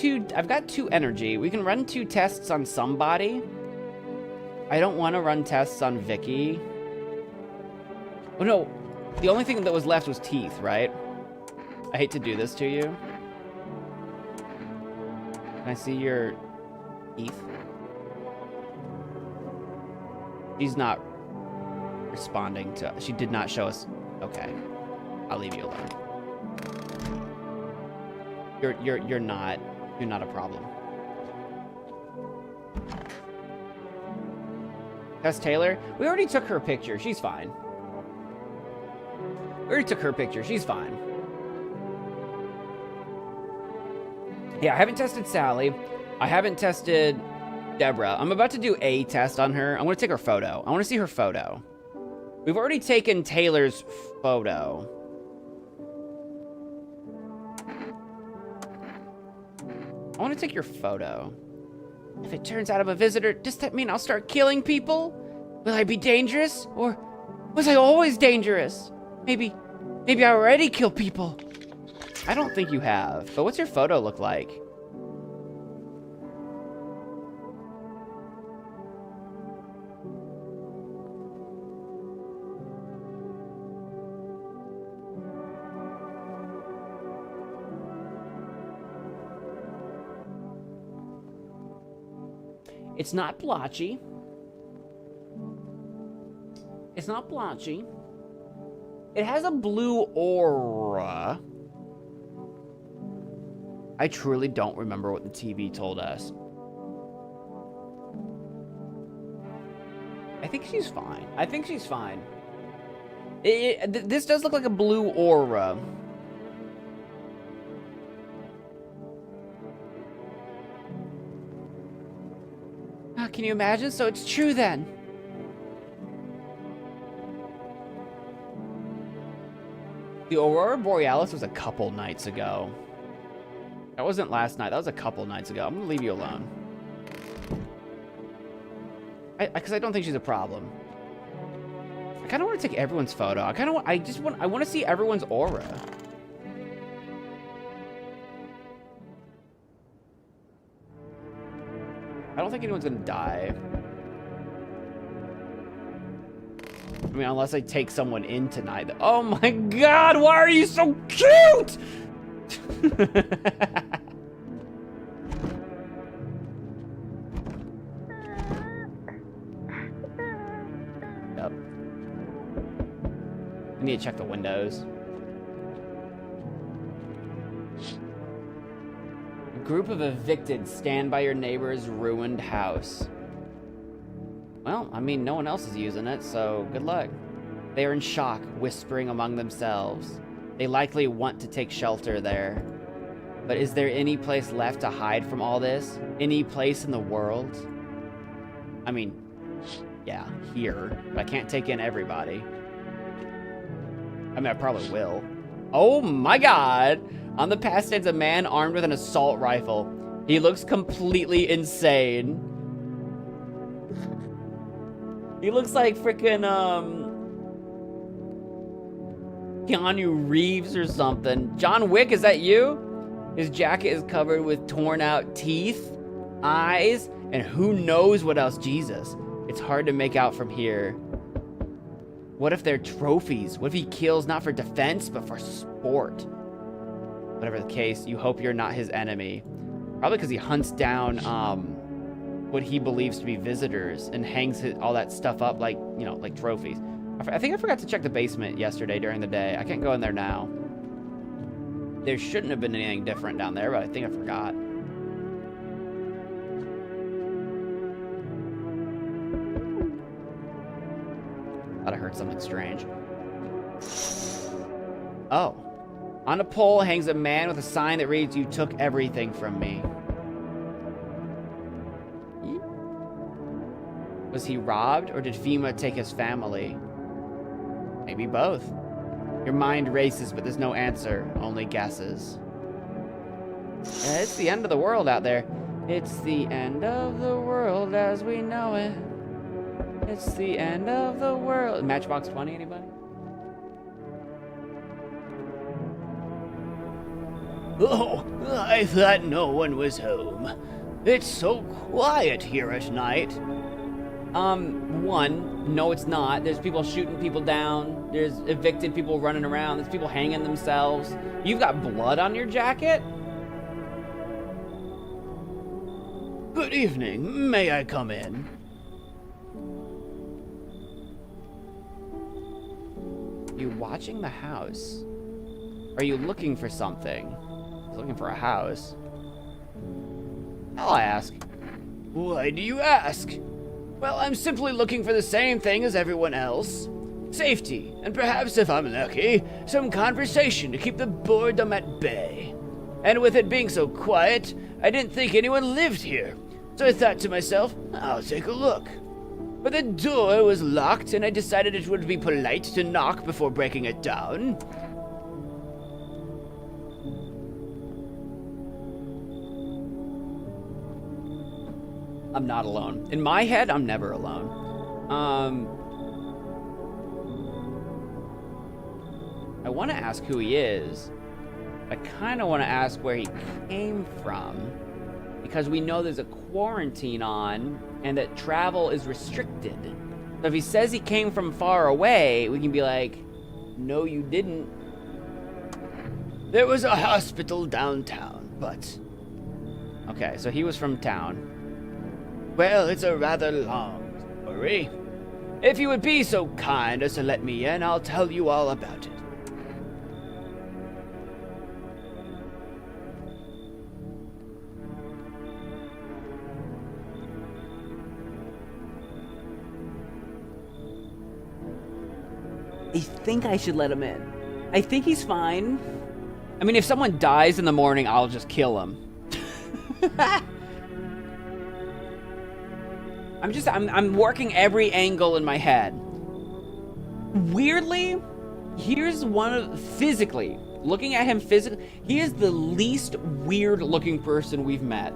two energy. We can run 2 tests on somebody. I don't want to run tests on Vicky. Oh no, the only thing that was left was teeth, right? I hate to do this to you. Can I see your teeth? She's not responding to... She did not show us... Okay. I'll leave you alone. You're not a problem. Tess Taylor? We already took her picture. She's fine. We already took her picture. She's fine. Yeah, I haven't tested Sally. I haven't tested Deborah. I'm about to do a test on her. I want to take her photo. I want to see her photo. We've already taken Taylor's photo. I want to take your photo. If it turns out I'm a visitor, does that mean I'll start killing people? Will I be dangerous? Or was I always dangerous? Maybe I already kill people. I don't think you have, but what's your photo look like? It's not blotchy. It's not blotchy. It has a blue aura. I truly don't remember what the TV told us. I think she's fine. I think she's fine. This does look like a blue aura. Can you imagine? So it's true then. The Aurora Borealis was a couple nights ago. That wasn't last night. That was a couple nights ago. I'm gonna leave you alone. Because I don't think she's a problem. I kind of want to take everyone's photo. I want to see everyone's aura. I don't think anyone's gonna die. I mean, unless I take someone in tonight. Oh my god, why are you so cute? Yep. I need to check the windows. A group of evicted stand by your neighbor's ruined house. Well, I mean, no one else is using it, so good luck. They are in shock, whispering among themselves. They likely want to take shelter there. But is there any place left to hide from all this? Any place in the world? I mean, yeah, here. But I can't take in everybody. I mean, I probably will. Oh my god! On the path stands a man armed with an assault rifle. He looks completely insane. He looks like frickin' Keanu Reeves or something. John Wick, is that you? His jacket is covered with torn out teeth, eyes, and who knows what else. Jesus, it's hard to make out from here. What if they're trophies? What if he kills not for defense, but for sport? Whatever the case, you hope you're not his enemy. Probably because he hunts down what he believes to be visitors and hangs all that stuff up like, you know, like trophies. I think I forgot to check the basement yesterday during the day. I can't go in there now. There shouldn't have been anything different down there, but I think I forgot. Thought I heard something strange. Oh. On a pole hangs a man with a sign that reads, "You took everything from me." Was he robbed, or did FEMA take his family? Maybe both. Your mind races, but there's no answer, only guesses. Yeah, it's the end of the world out there. It's the end of the world as we know it. It's the end of the world. Matchbox 20, anybody? Oh, I thought no one was home. It's so quiet here at night. No, it's not. There's people shooting people down. There's evicted people running around. There's people hanging themselves. You've got blood on your jacket? Good evening. May I come in? You watching the house? Are you looking for something? Looking for a house. I'll ask. Why do you ask? Well, I'm simply looking for the same thing as everyone else. Safety, and perhaps, if I'm lucky, some conversation to keep the boredom at bay. And with it being so quiet, I didn't think anyone lived here. So I thought to myself, I'll take a look. But the door was locked, and I decided it would be polite to knock before breaking it down. I'm not alone. In my head, I'm never alone. I want to ask who he is. I kind of want to ask where he came from, because we know there's a quarantine on and that travel is restricted. So if he says he came from far away, we can be like, no, you didn't. There was a hospital downtown, but... Okay, so he was from town. Well, it's a rather long story. If you would be so kind as to let me in, I'll tell you all about it. I think I should let him in. I think he's fine. I mean, if someone dies in the morning, I'll just kill him. I'm working every angle in my head. Weirdly, here's one of, physically, looking at him physically, he is the least weird looking person we've met.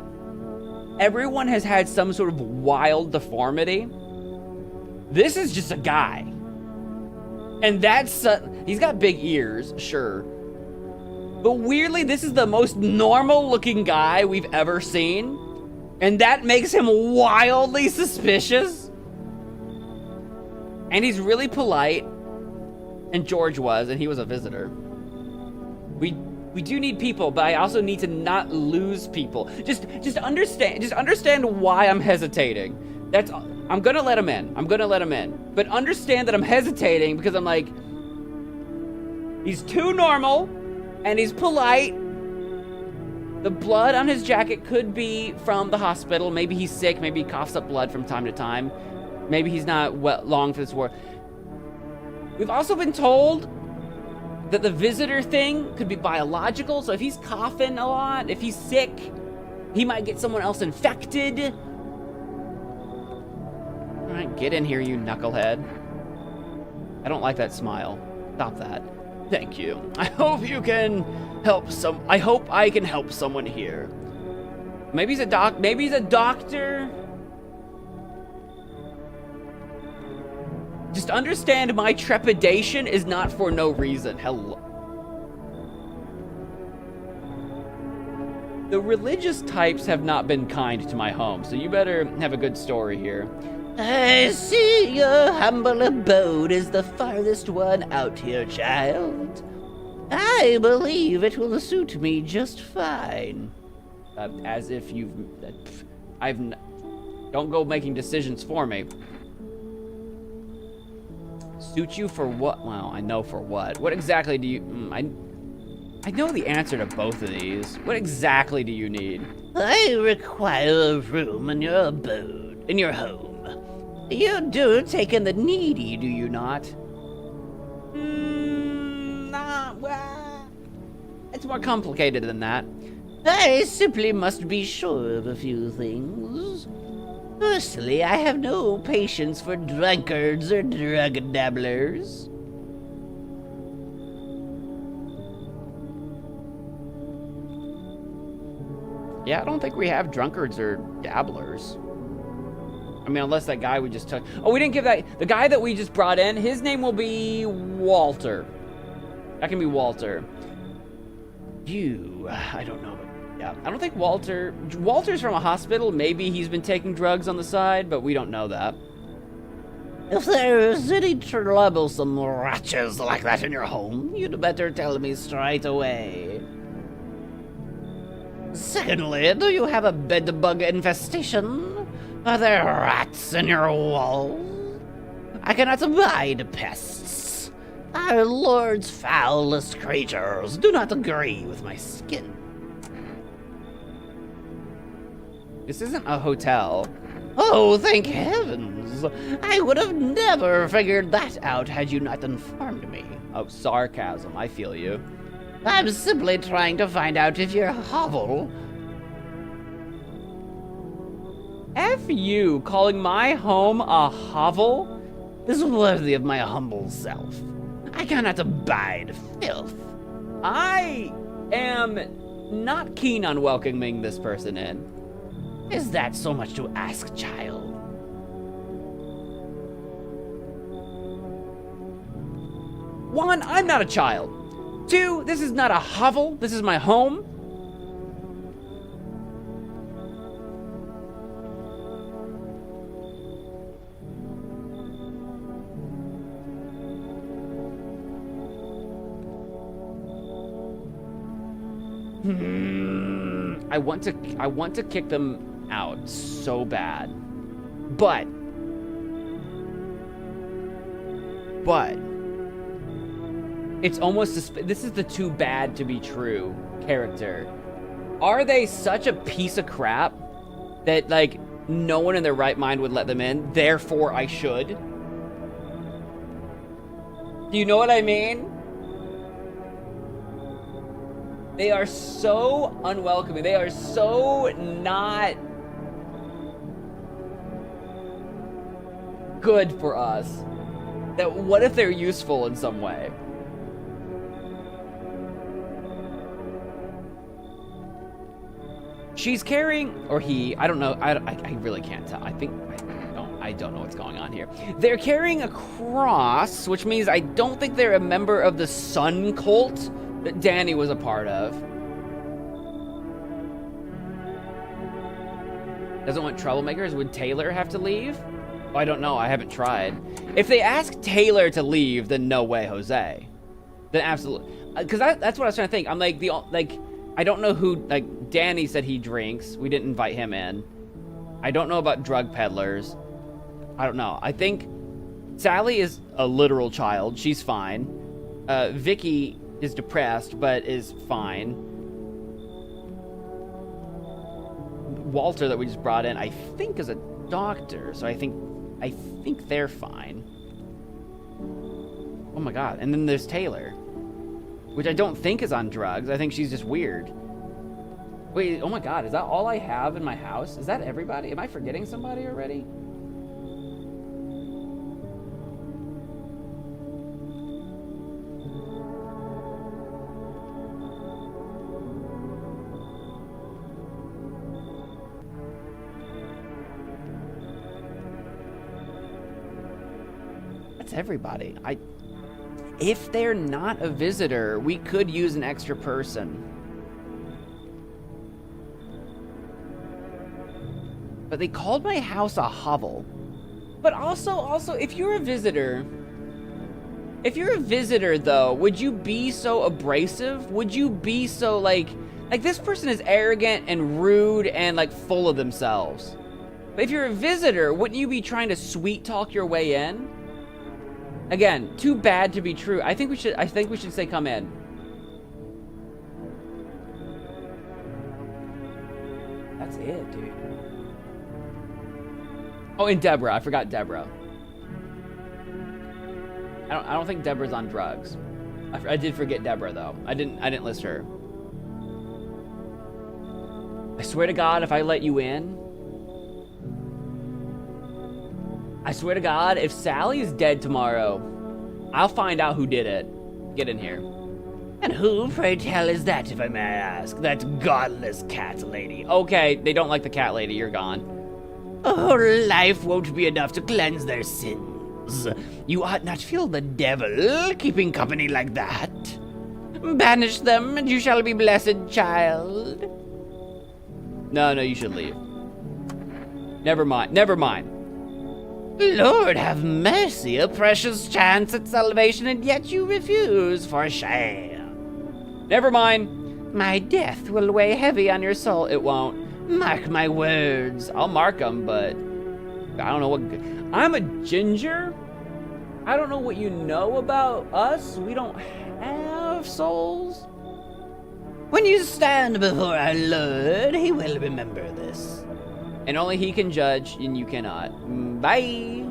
Everyone has had some sort of wild deformity. This is just a guy. And that's, he's got big ears, sure. But weirdly, this is the most normal looking guy we've ever seen. And that makes him wildly suspicious. And he's really polite. And George was, and he was a visitor. We do need people, but I also need to not lose people. Just understand why I'm hesitating. I'm gonna let him in. But understand that I'm hesitating because I'm like, he's too normal, and he's polite. The blood on his jacket could be from the hospital. Maybe he's sick. Maybe he coughs up blood from time to time. Maybe he's not long for this war. We've also been told that the visitor thing could be biological. So if he's coughing a lot, if he's sick, he might get someone else infected. All right, get in here, you knucklehead. I don't like that smile. Stop that. Thank you. I hope you can help I hope I can help someone here. Maybe he's a doctor. Just understand my trepidation is not for no reason. Hello. The religious types have not been kind to my home, so you better have a good story here. I see your humble abode is the farthest one out here, child. I believe it will suit me just fine. As if don't go making decisions for me. Suit you for what? Well, I know for what. What exactly do you... I know the answer to both of these. What exactly do you need? I require a room in your abode, in your home. You do take in the needy, do you not? Well, it's more complicated than that. I simply must be sure of a few things. Firstly, I have no patience for drunkards or drug dabblers. Yeah, I don't think we have drunkards or dabblers. I mean, unless that guy we just took. Oh, we didn't give that. The guy that we just brought in, his name will be Walter. That can be Walter. I don't know. Yeah, I don't think Walter's from a hospital. Maybe he's been taking drugs on the side, but we don't know that. If there's any troublesome wretches like that in your home, you'd better tell me straight away. Secondly, do you have a bedbug infestation? Are there rats in your walls? I cannot abide pests. Our Lord's foulest creatures do not agree with my skin. This isn't a hotel. Oh, thank heavens! I would have never figured that out had you not informed me. Oh, sarcasm. I feel you. I'm simply trying to find out if your hovel... F you, calling my home a hovel? is worthy of my humble self. I cannot abide filth. I am not keen on welcoming this person in. Is that so much to ask, child? One, I'm not a child. Two, this is not a hovel. This is my home. I want to kick them out so bad. But it's almost this is the too bad to be true character. Are they such a piece of crap that like no one in their right mind would let them in, therefore I should? Do you know what I mean? They are so unwelcoming. They are so not good for us. That what if they're useful in some way? She's carrying, or he, I don't know, I really can't tell. I don't know what's going on here. They're carrying a cross, which means I don't think they're a member of the Sun cult that Danny was a part of. Doesn't want troublemakers. Would Taylor have to leave? Oh, I don't know. I haven't tried. If they ask Taylor to leave, then no way, Jose. Then absolutely. Because that's what I was trying to think. I'm like, I don't know who, like, Danny said he drinks. We didn't invite him in. I don't know about drug peddlers. I don't know. I think Sally is a literal child. She's fine. Vicky is depressed, but is fine. Walter that we just brought in, I think is a doctor, so I think they're fine. Oh my god, and then there's Taylor, which I don't think is on drugs. I think she's just weird. Wait, oh my god, is that all I have in my house? Is that everybody? Am I forgetting somebody already? Everybody. If they're not a visitor, we could use an extra person. But they called my house a hovel. But also, if you're a visitor though, would you be so abrasive? Would you be so like this person is arrogant and rude and like full of themselves. But if you're a visitor, wouldn't you be trying to sweet talk your way in? Again, too bad to be true. I think we should say come in. That's it, dude. Oh, and Deborah. I forgot Deborah. I don't think Deborah's on drugs. I did forget Deborah though. I didn't list her. I swear to God, if I let you in, I swear to God, if Sally's dead tomorrow, I'll find out who did it. Get in here. And who, pray tell, is that, if I may ask? That godless cat lady. Okay, they don't like the cat lady. You're gone. Her life won't be enough to cleanse their sins. You ought not feel the devil keeping company like that. Banish them, and you shall be blessed, child. No, you should leave. Never mind. Lord have mercy, a precious chance at salvation, and yet you refuse, for shame. Never mind. My death will weigh heavy on your soul. It won't. Mark my words. I'll mark them, but I don't know what. I'm a ginger. I don't know what you know about us. We don't have souls. When you stand before our Lord, he will remember this. And only he can judge, and you cannot. Bye.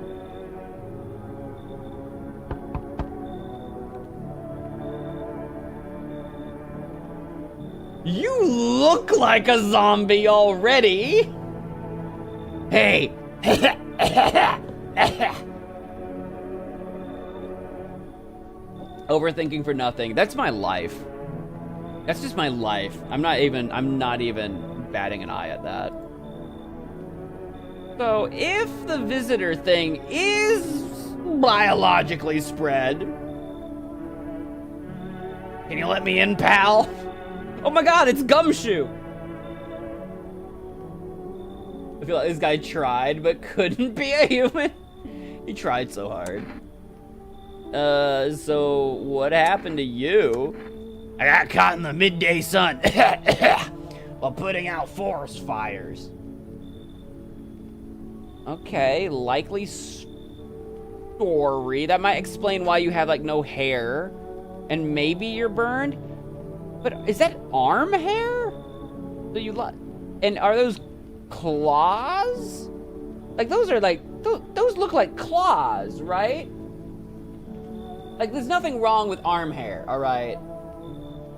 You look like a zombie already. Hey. Overthinking for nothing. That's my life. That's just my life. I'm not even batting an eye at that. So, if the visitor thing is biologically spread, can you let me in, pal? Oh my God, it's Gumshoe. I feel like this guy tried, but couldn't be a human. He tried so hard. So what happened to you? I got caught in the midday sun while putting out forest fires. Okay, likely story. That might explain why you have, like, no hair. And maybe you're burned? But is that arm hair? That you and are those claws? Like, those are, like, those look like claws, right? Like, there's nothing wrong with arm hair, alright?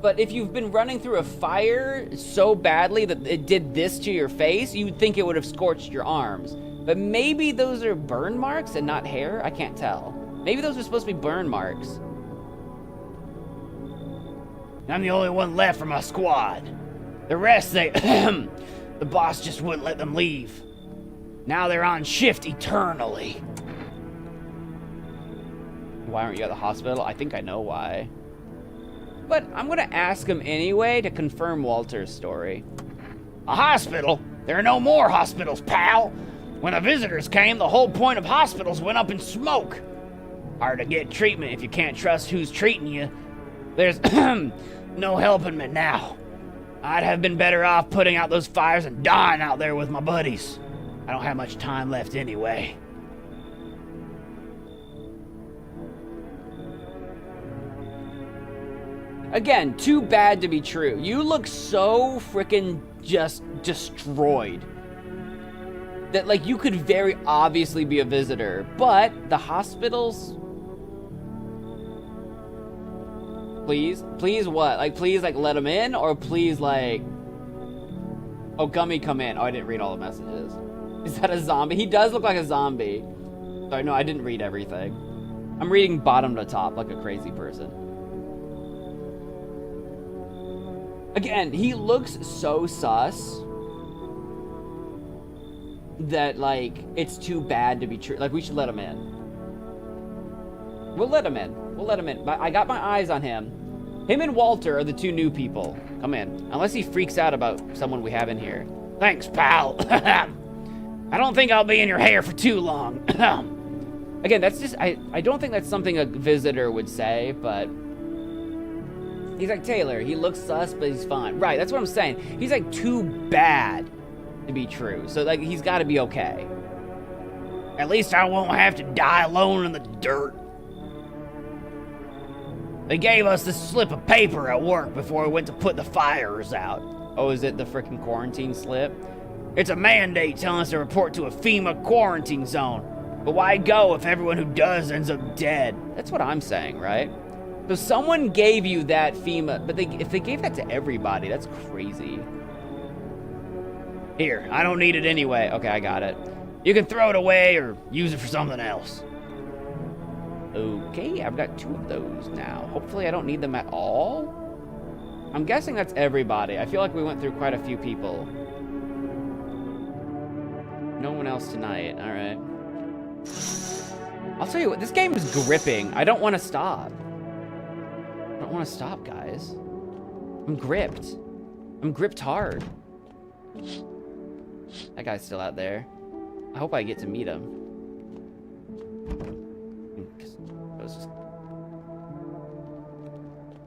But if you've been running through a fire so badly that it did this to your face, you'd think it would have scorched your arms. But maybe those are burn marks and not hair? I can't tell. Maybe those are supposed to be burn marks. I'm the only one left from my squad. The rest, the boss just wouldn't let them leave. Now they're on shift eternally. Why aren't you at the hospital? I think I know why. But I'm gonna ask him anyway to confirm Walter's story. A hospital? There are no more hospitals, pal. When the visitors came, the whole point of hospitals went up in smoke. Hard to get treatment if you can't trust who's treating you. There's no helping me now. I'd have been better off putting out those fires and dying out there with my buddies. I don't have much time left anyway. Again, too bad to be true. You look so freaking just destroyed. That, like, you could very obviously be a visitor, but the hospitals... Please what? Like, please, like, let him in, or please, like... Oh, Gummy, come in. Oh, I didn't read all the messages. Is that a zombie? He does look like a zombie. Sorry, no, I didn't read everything. I'm reading bottom to top like a crazy person. Again, he looks so sus that, like, it's too bad to be true. Like, we should let him in. We'll let him in. But I got my eyes on him. Him and Walter are the two new people. Come in. Unless he freaks out about someone we have in here. Thanks, pal. I don't think I'll be in your hair for too long. Again, that's just... I don't think that's something a visitor would say, but... He's like, Taylor, he looks sus, but he's fine. Right, that's what I'm saying. He's, like, too bad to be true. So, like, he's got to be okay. At least I won't have to die alone in the dirt. They gave us this slip of paper at work before we went to put the fires out. Oh, is it the frickin' quarantine slip? It's a mandate telling us to report to a FEMA quarantine zone. But why go if everyone who does ends up dead? That's what I'm saying, right? So someone gave you that FEMA, but if they gave that to everybody, that's crazy. Here, I don't need it anyway. Okay, I got it. You can throw it away or use it for something else. Okay, I've got 2 of those now. Hopefully I don't need them at all. I'm guessing that's everybody. I feel like we went through quite a few people. No one else tonight. All right. I'll tell you what, this game is gripping. I don't want to stop. I don't want to stop, guys. I'm gripped. I'm gripped hard. That guy's still out there. I hope I get to meet him.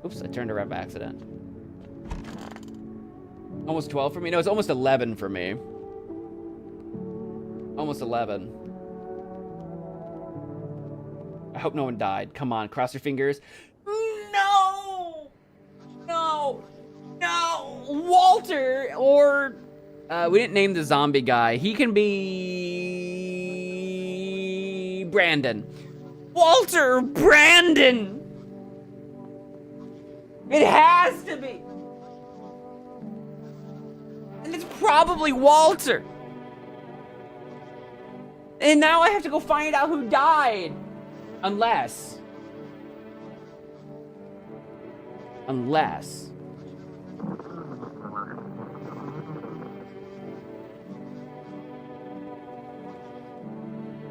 Oops, I turned around by accident. Almost 12 for me? No, it's almost 11 for me. Almost 11. I hope no one died. Come on, cross your fingers. No! No! No! Walter! Or... we didn't name the zombie guy. He can be... Brandon. Walter Brandon! It has to be! And it's probably Walter. And now I have to go find out who died. Unless. Unless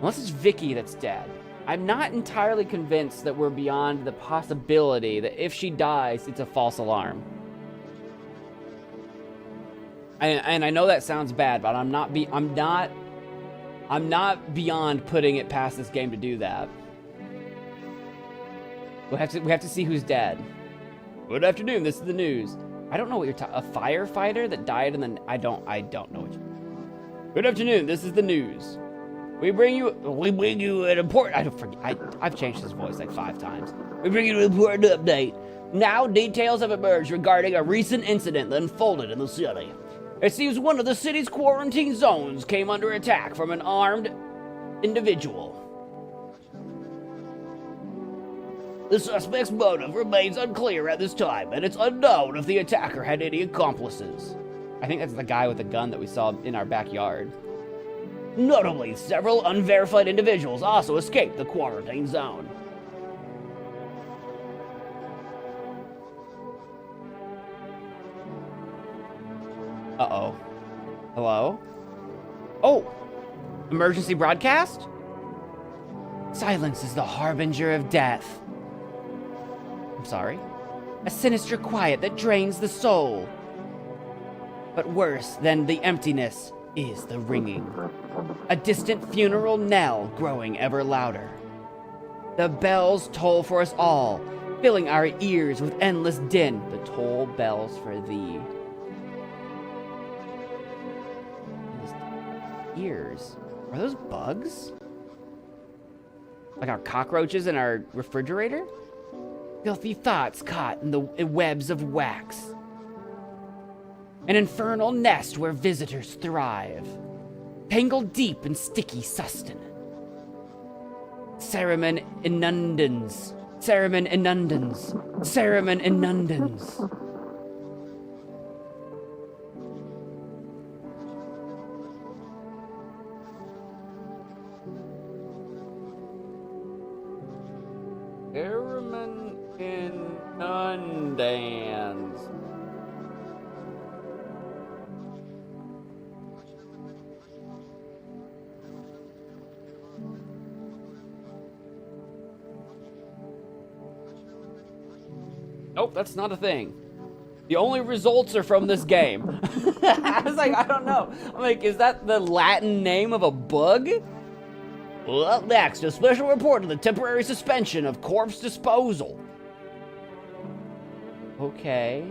it's Vicky that's dead. I'm not entirely convinced that we're beyond the possibility that if she dies, it's a false alarm. And I know that sounds bad, but I'm not beyond putting it past this game to do that. We have to see who's dead. Good afternoon. This is the news. I don't know what you're talking. A firefighter that died and then I don't know what. Good afternoon. This is the news. We bring you an important. I don't forget. I've changed his voice like 5 times. We bring you an important update. Now details have emerged regarding a recent incident that unfolded in the city. It seems one of the city's quarantine zones came under attack from an armed individual. The suspect's motive remains unclear at this time, and it's unknown if the attacker had any accomplices. I think that's the guy with the gun that we saw in our backyard. Notably, several unverified individuals also escaped the quarantine zone. Uh-oh. Hello? Oh! Emergency broadcast? Silence is the harbinger of death. I'm sorry? A sinister quiet that drains the soul. But worse than the emptiness is the ringing. A distant funeral knell growing ever louder. The bells toll for us all, filling our ears with endless din. The toll bells for thee. Ears. Are those bugs? Like our cockroaches in our refrigerator? Filthy thoughts caught in the webs of wax. An infernal nest where visitors thrive. Tangled deep in sticky sustenance. Cereman inundans. Cereman inundans. Cereman inundans. Cereman inundans. Nope, that's not a thing. The only results are from this game. I was like, I don't know. I'm like, is that the Latin name of a bug? Well, up next, a special report of the temporary suspension of corpse disposal. Okay.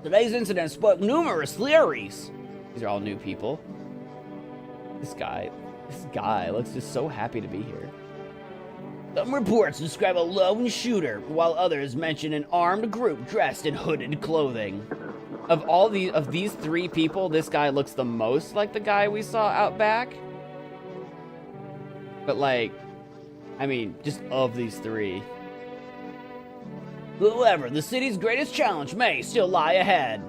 Today's incident sparked numerous theories. These are all new people. This guy looks just so happy to be here. Some reports describe a lone shooter, while others mention an armed group dressed in hooded clothing. Of these three people, this guy looks the most like the guy we saw out back. But like, I mean, just of these three. However, the city's greatest challenge may still lie ahead.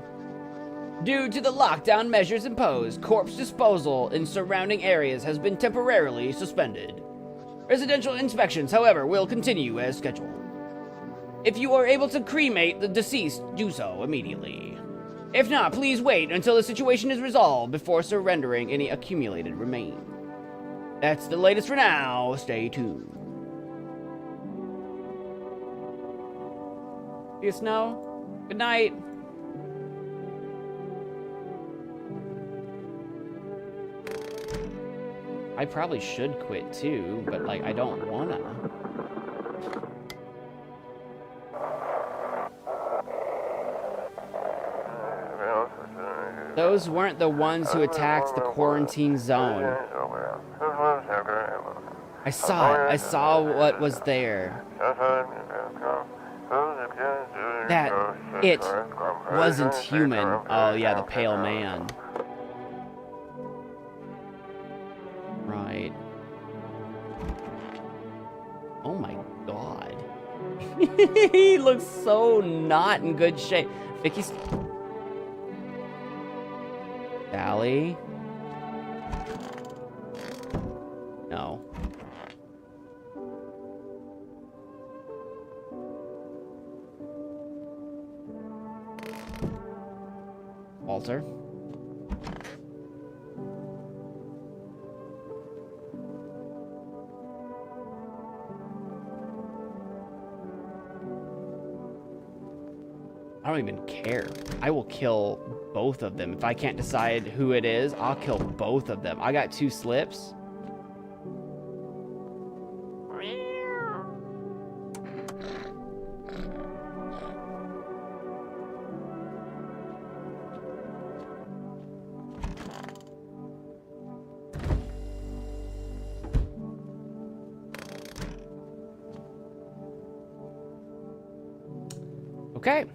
Due to the lockdown measures imposed, corpse disposal in surrounding areas has been temporarily suspended. Residential inspections, however, will continue as scheduled. If you are able to cremate the deceased, do so immediately. If not, please wait until the situation is resolved before surrendering any accumulated remains. That's the latest for now. Stay tuned. See you, Snow. Good night. I probably should quit too, but like I don't wanna. Those weren't the ones who attacked the quarantine zone. I saw it. I saw what was there. That it wasn't human. Oh yeah, the pale man. Right. Oh my god. He looks so not in good shape. Vicky's... Sally? No. Walter? I don't even care. I will kill both of them. If I can't decide who it is, I'll kill both of them. I got 2 slips. Okay.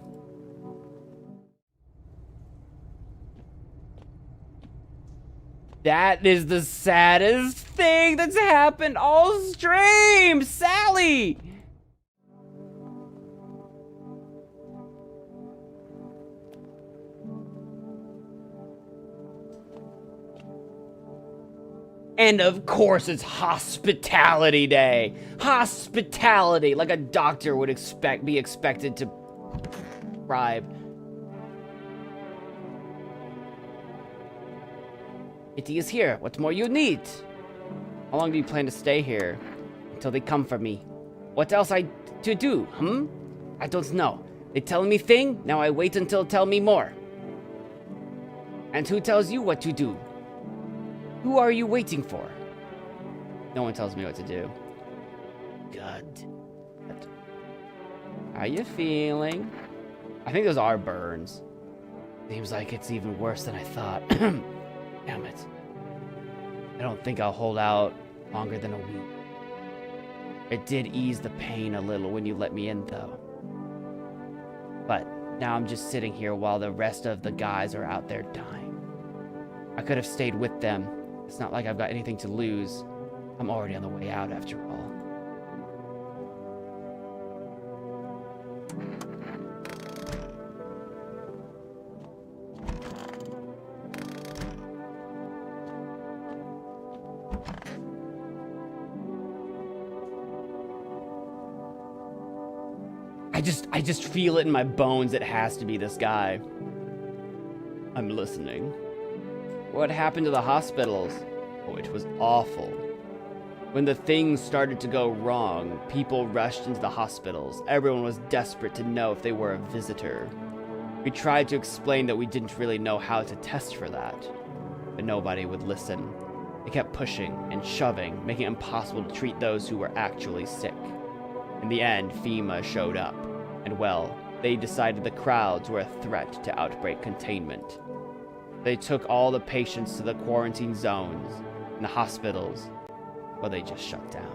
That is the saddest thing that's happened all stream! Sally! And of course it's hospitality day. Hospitality, like a doctor would be expected to prescribe. Kitty is here. What more you need? How long do you plan to stay here? Until they come for me. What else to do, I don't know. They tell me thing, now I wait until tell me more. And who tells you what to do? Who are you waiting for? No one tells me what to do. Good. How you feeling? I think those are burns. Seems like it's even worse than I thought. Damn it. I don't think I'll hold out longer than a week. It did ease the pain a little when you let me in, though. But now I'm just sitting here while the rest of the guys are out there dying. I could have stayed with them. It's not like I've got anything to lose. I'm already on the way out after all. I just feel it in my bones. It has to be this guy. I'm listening. What happened to the hospitals? Oh, it was awful. When the things started to go wrong, people rushed into the hospitals. Everyone was desperate to know if they were a visitor. We tried to explain that we didn't really know how to test for that, but nobody would listen. They kept pushing and shoving, making it impossible to treat those who were actually sick. In the end, FEMA showed up, and well, they decided the crowds were a threat to outbreak containment. They took all the patients to the quarantine zones and the hospitals, well, they just shut down.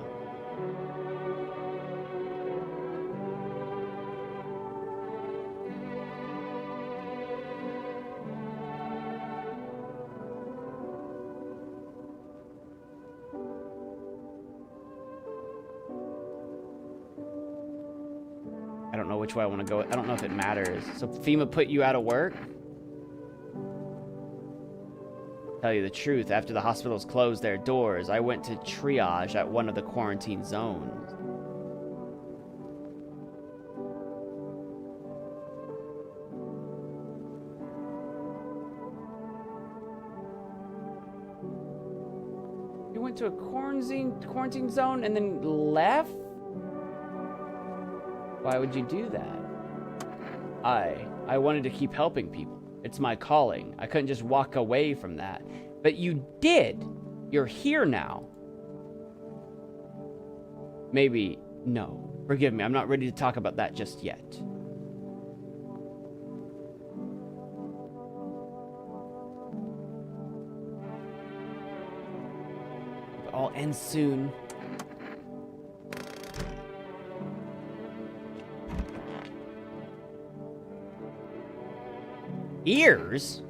don't know which way I want to go. I don't know if it matters. So FEMA put you out of work? Tell you the truth, after the hospitals closed their doors, I went to triage at one of the quarantine zones. You went to a quarantine zone and then left? Why would you do that? I wanted to keep helping people. It's my calling. I couldn't just walk away from that. But you did. You're here now. Maybe, no. Forgive me, I'm not ready to talk about that just yet. It all ends soon. Ears?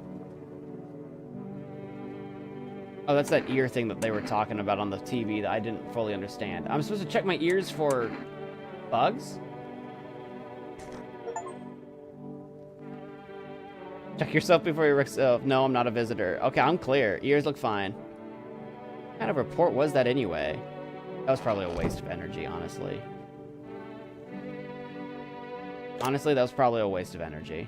Oh, that's that ear thing that they were talking about on the TV that I didn't fully understand. I'm supposed to check my ears for bugs? Check yourself before you risk. Oh, no, I'm not a visitor. Okay, I'm clear. Ears look fine. What kind of report was that anyway? That was probably a waste of energy, honestly. Honestly, that was probably a waste of energy.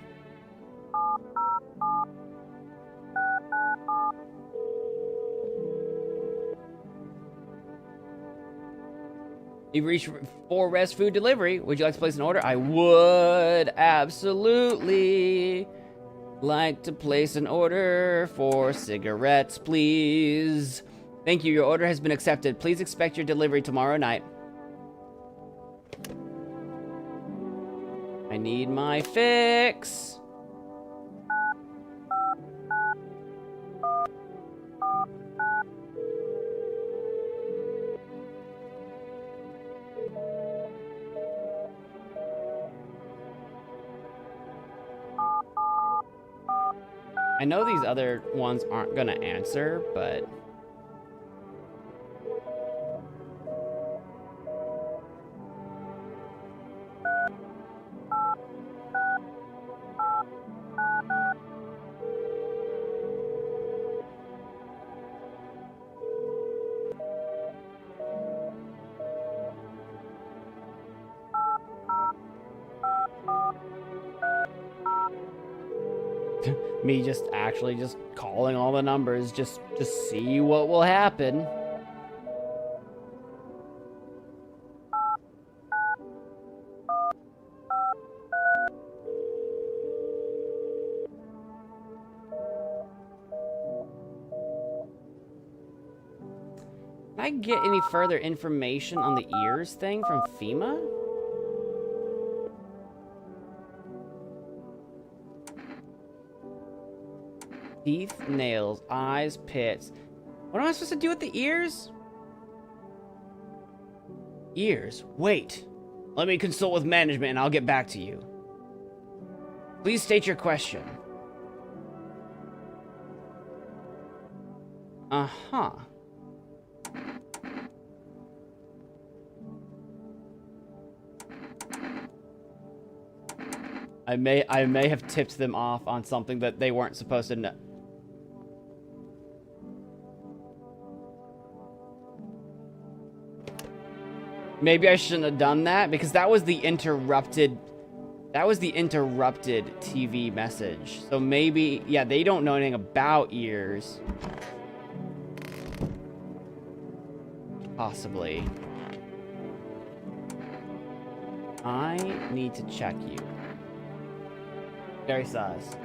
You've reached for rest food delivery. Would you like to place an order? I would absolutely like to place an order for cigarettes, please. Thank you. Your order has been accepted. Please expect your delivery tomorrow night. I need my fix. I know these other ones aren't gonna answer, but... me just actually just calling all the numbers just to see what will happen. Can I get any further information on the ears thing from FEMA? Teeth, nails, eyes, pits. What am I supposed to do with the ears? Ears? Wait. Let me consult with management and I'll get back to you. Please state your question. Uh-huh. I may have tipped them off on something that they weren't supposed to know. Maybe I shouldn't have done that because that was the interrupted TV message. So maybe, yeah, they don't know anything about ears. Possibly. I need to check you. Very sus.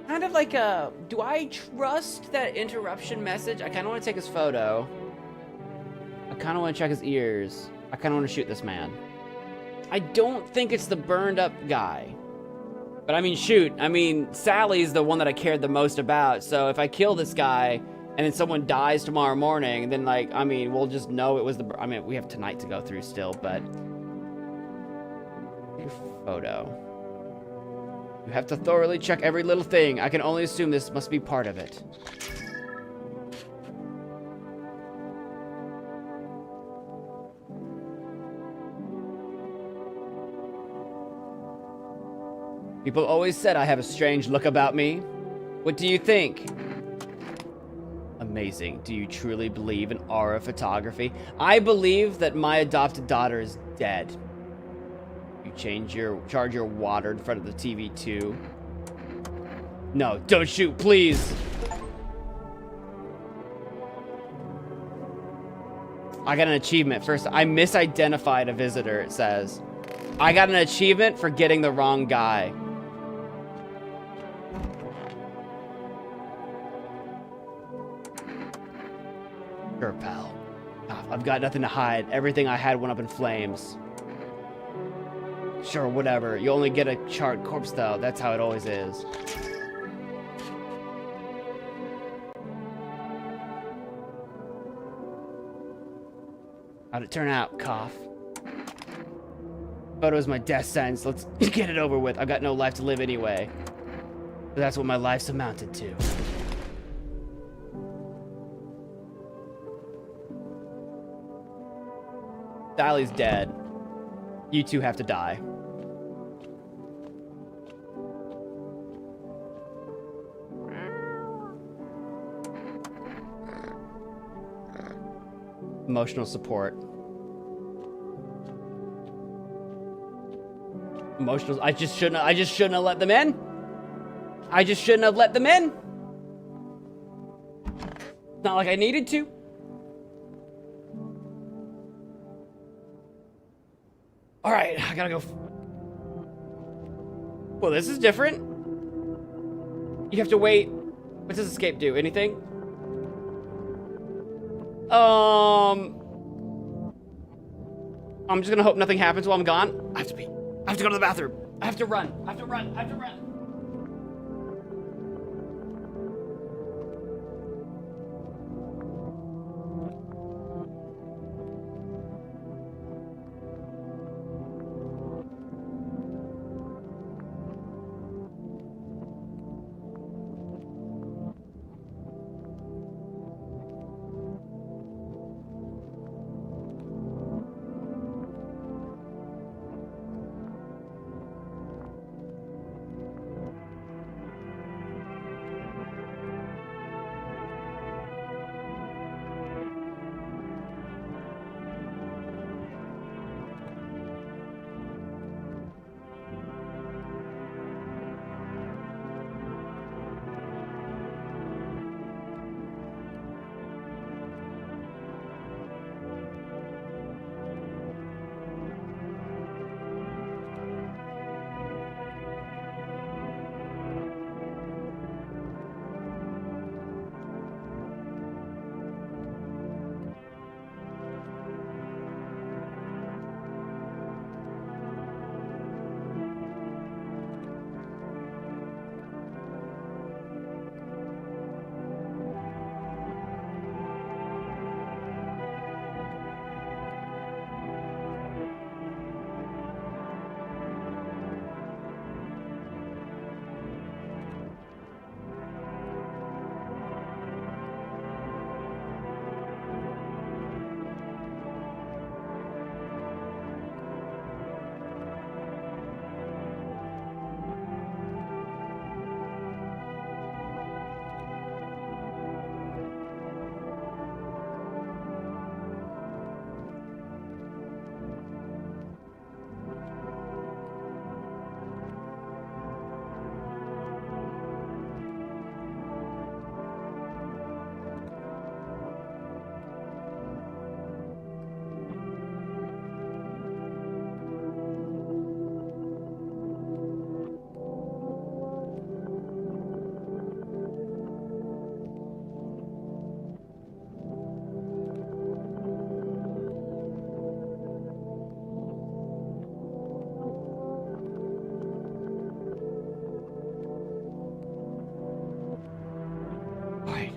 Kind of like a, do I trust that interruption message? I kind of want to take his photo. I kind of want to check his ears. I kind of want to shoot this man. I don't think it's the burned up guy. But I mean, shoot. I mean, Sally's the one that I cared the most about. So if I kill this guy and then someone dies tomorrow morning, then like, I mean, we'll just know it was the, I mean, we have tonight to go through still, but. Your photo. You have to thoroughly check every little thing. I can only assume this must be part of it. People always said I have a strange look about me. What do you think? Amazing. Do you truly believe in aura photography? I believe that my adopted daughter is dead. You charge your water in front of the TV too. No, don't shoot, please. I got an achievement. First, I misidentified a visitor, it says. I got an achievement for getting the wrong guy. Sure, pal. I've got nothing to hide. Everything I had went up in flames. Sure, whatever. You only get a charred corpse, though. That's how it always is. How'd it turn out? Cough. Photo is my death sentence. Let's get it over with. I've got no life to live anyway. But that's what my life's amounted to. Sally's dead. You two have to die. Emotional support. Emotional. I just shouldn't have let them in. I just shouldn't have let them in. It's not like I needed to. All right, I gotta go. Well, this is different. You have to wait. What does escape do? Anything? I'm just gonna hope nothing happens while I'm gone. I have to pee. I have to go to the bathroom. I have to run. I have to run. I have to run.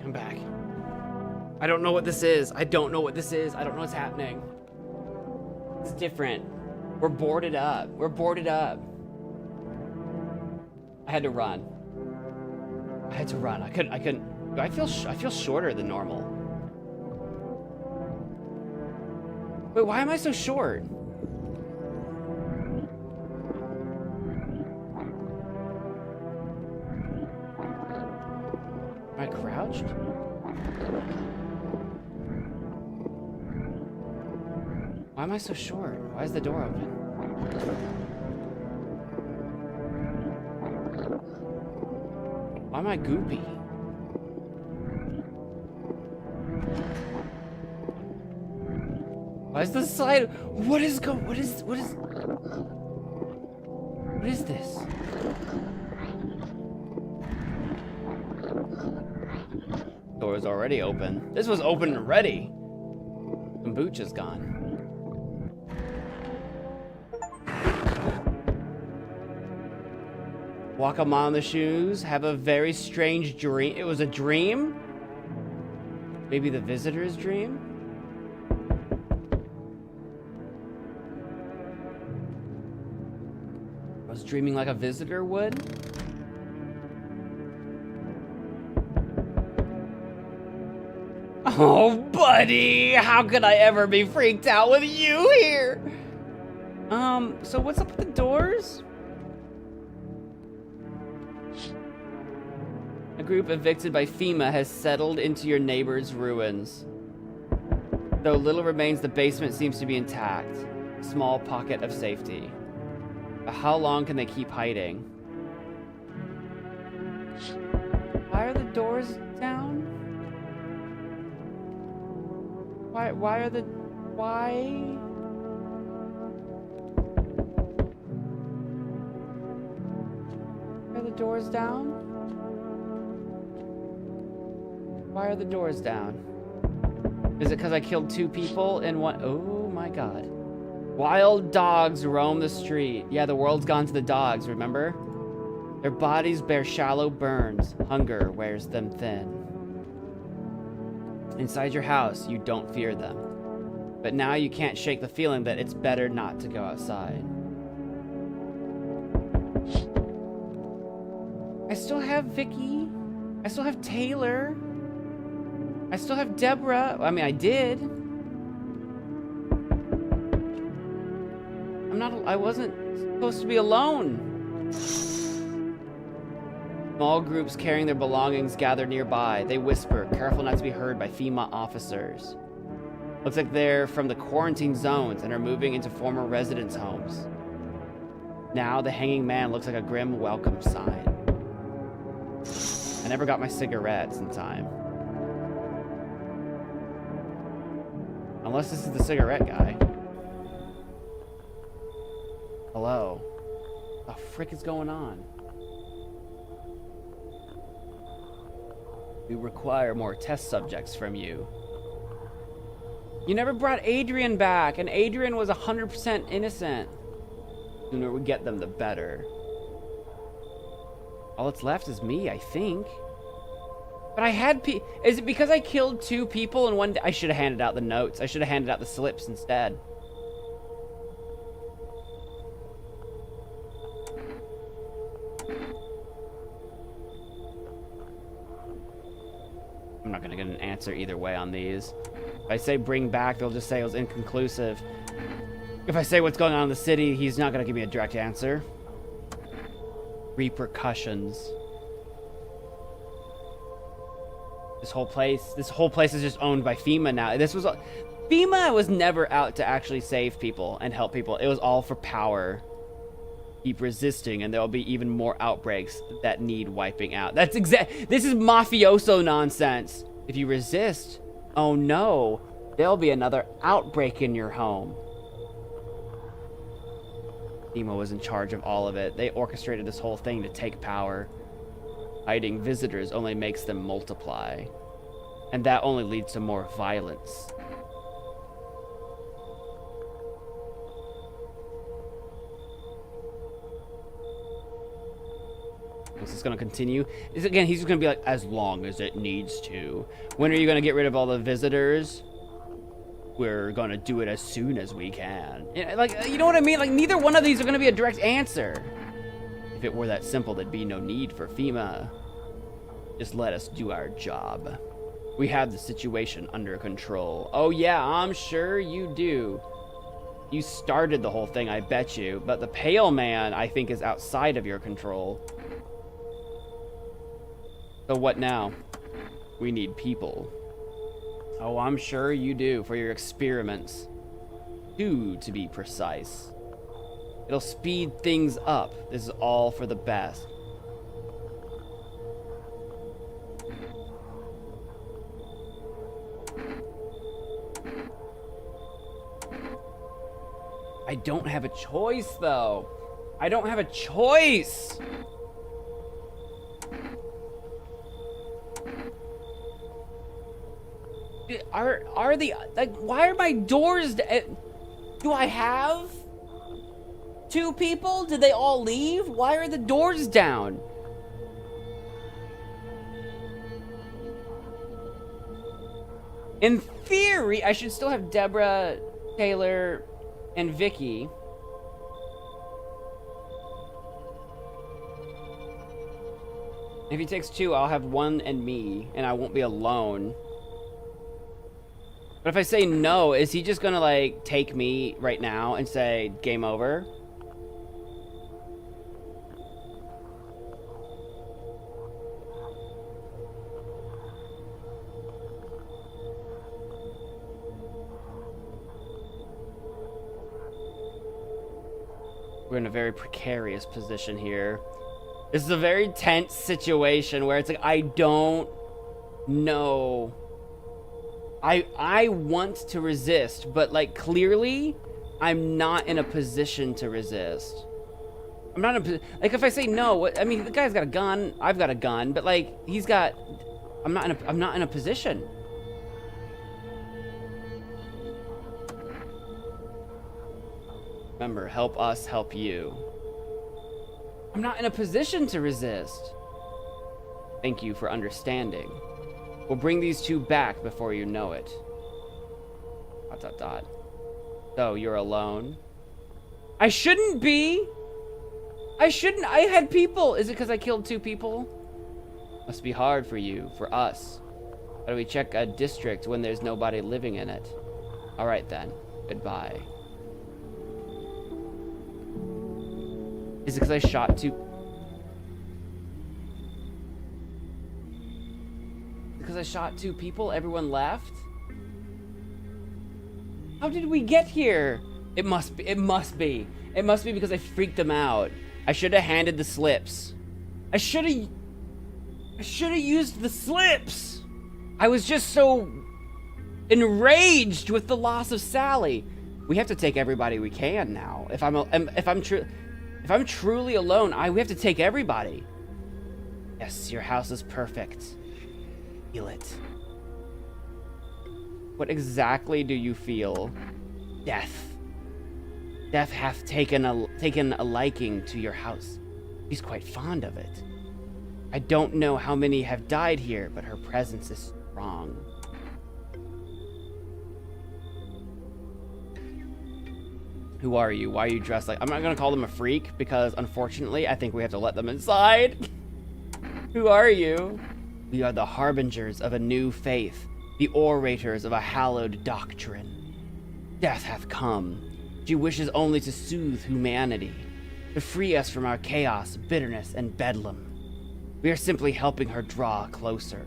I'm back. I don't know what this is. I don't know what this is. I don't know what's happening. It's different. We're boarded up. We're boarded up. I had to run. I had to run. I couldn't. I feel shorter than normal. Wait, why am I so short? Am I crouched? Why am I so short? Why is the door open? Why am I goopy? Why is the slide? What is this? Door is already open. This was open already. Kombucha's gone. Walk a mile in the shoes, have a very strange dream. It was a dream? Maybe the visitor's dream? I was dreaming like a visitor would? Oh, buddy! How could I ever be freaked out with you here? So what's up with the doors? A group evicted by FEMA has settled into your neighbor's ruins. Though little remains, the basement seems to be intact. A small pocket of safety. But how long can they keep hiding? Why are the doors down? Why are the... Why are the doors down? Why are the doors down? Is it because I killed 2 people in one? Oh my god. Wild dogs roam the street. Yeah, the world's gone to the dogs, remember? Their bodies bear shallow burns. Hunger wears them thin. Inside your house, you don't fear them. But now you can't shake the feeling that it's better not to go outside. I still have Vicky. I still have Taylor. I still have Deborah. I mean, I did. I wasn't supposed to be alone. Small groups carrying their belongings gather nearby. They whisper, careful not to be heard by FEMA officers. Looks like they're from the quarantine zones and are moving into former residents' homes. Now the hanging man looks like a grim welcome sign. I never got my cigarettes in time. Unless this is the cigarette guy. Hello. What the frick is going on? We require more test subjects from you. You never brought Adrian back, and Adrian was 100% innocent. The sooner we get them, the better. All that's left is me, I think. But I had is it because I killed 2 people in one day? I should have handed out the notes. I should have handed out the slips instead. I'm not gonna get an answer either way on these. If I say bring back, they'll just say it was inconclusive. If I say what's going on in the city, he's not gonna give me a direct answer. Repercussions. This whole place is just owned by FEMA now. FEMA was never out to actually save people and help people. It was all for power. Keep resisting, and there'll be even more outbreaks that need wiping out. This is mafioso nonsense. If you resist, oh no, there'll be another outbreak in your home. FEMA was in charge of all of it. They orchestrated this whole thing to take power. Hiding visitors only makes them multiply. And that only leads to more violence. Is this going to continue? Again, he's just going to be like, as long as it needs to. When are you going to get rid of all the visitors? We're going to do it as soon as we can. Like, you know what I mean? Like, neither one of these are going to be a direct answer. If it were that simple, there'd be no need for FEMA. Just let us do our job. We have the situation under control. Oh yeah, I'm sure you do. You started the whole thing, I bet you. But the Pale Man, I think, is outside of your control. So what now? We need people. Oh, I'm sure you do for your experiments. 2 to be precise. It'll speed things up. This is all for the best. I don't have a choice, though. I don't have a choice. Are the, like, why are my doors, do I have 2 people? Did they all leave? Why are the doors down? In theory, I should still have Deborah, Taylor, and Vicky. If he takes 2, I'll have 1 and me, and I won't be alone. But if I say no, is he just gonna, like, take me right now and say, game over? We're in a very precarious position here. This is a very tense situation where it's like, I don't know. I want to resist, but, like, clearly I'm not in a position to resist. I'm not in a, like, if I say no, what, I mean, the guy's got a gun, I've got a gun, but, like, he's got, I'm not in a position. Remember, help us help you. I'm not in a position to resist. Thank you for understanding. We'll bring these 2 back before you know it. ... So, you're alone? I shouldn't be! I had people! Is it because I killed 2 people? Must be hard for you, for us. How do we check a district when there's nobody living in it? Alright then, goodbye. Is it because I shot 2... Because I shot 2 people, everyone left? How did we get here? It must be. It must be because I freaked them out. I should have handed the slips. I should have used the slips. I was just so enraged with the loss of Sally. We have to take everybody we can now. If I'm truly alone, we have to take everybody. Yes, your house is perfect. Feel it. What exactly do you feel? Death. Death hath taken a liking to your house. She's quite fond of it. I don't know how many have died here, but her presence is strong. Who are you? Why are you dressed like... I'm not gonna call them a freak, because unfortunately, I think we have to let them inside. Who are you? We are the harbingers of a new faith, the orators of a hallowed doctrine. Death hath come. She wishes only to soothe humanity, to free us from our chaos, bitterness, and bedlam. We are simply helping her draw closer.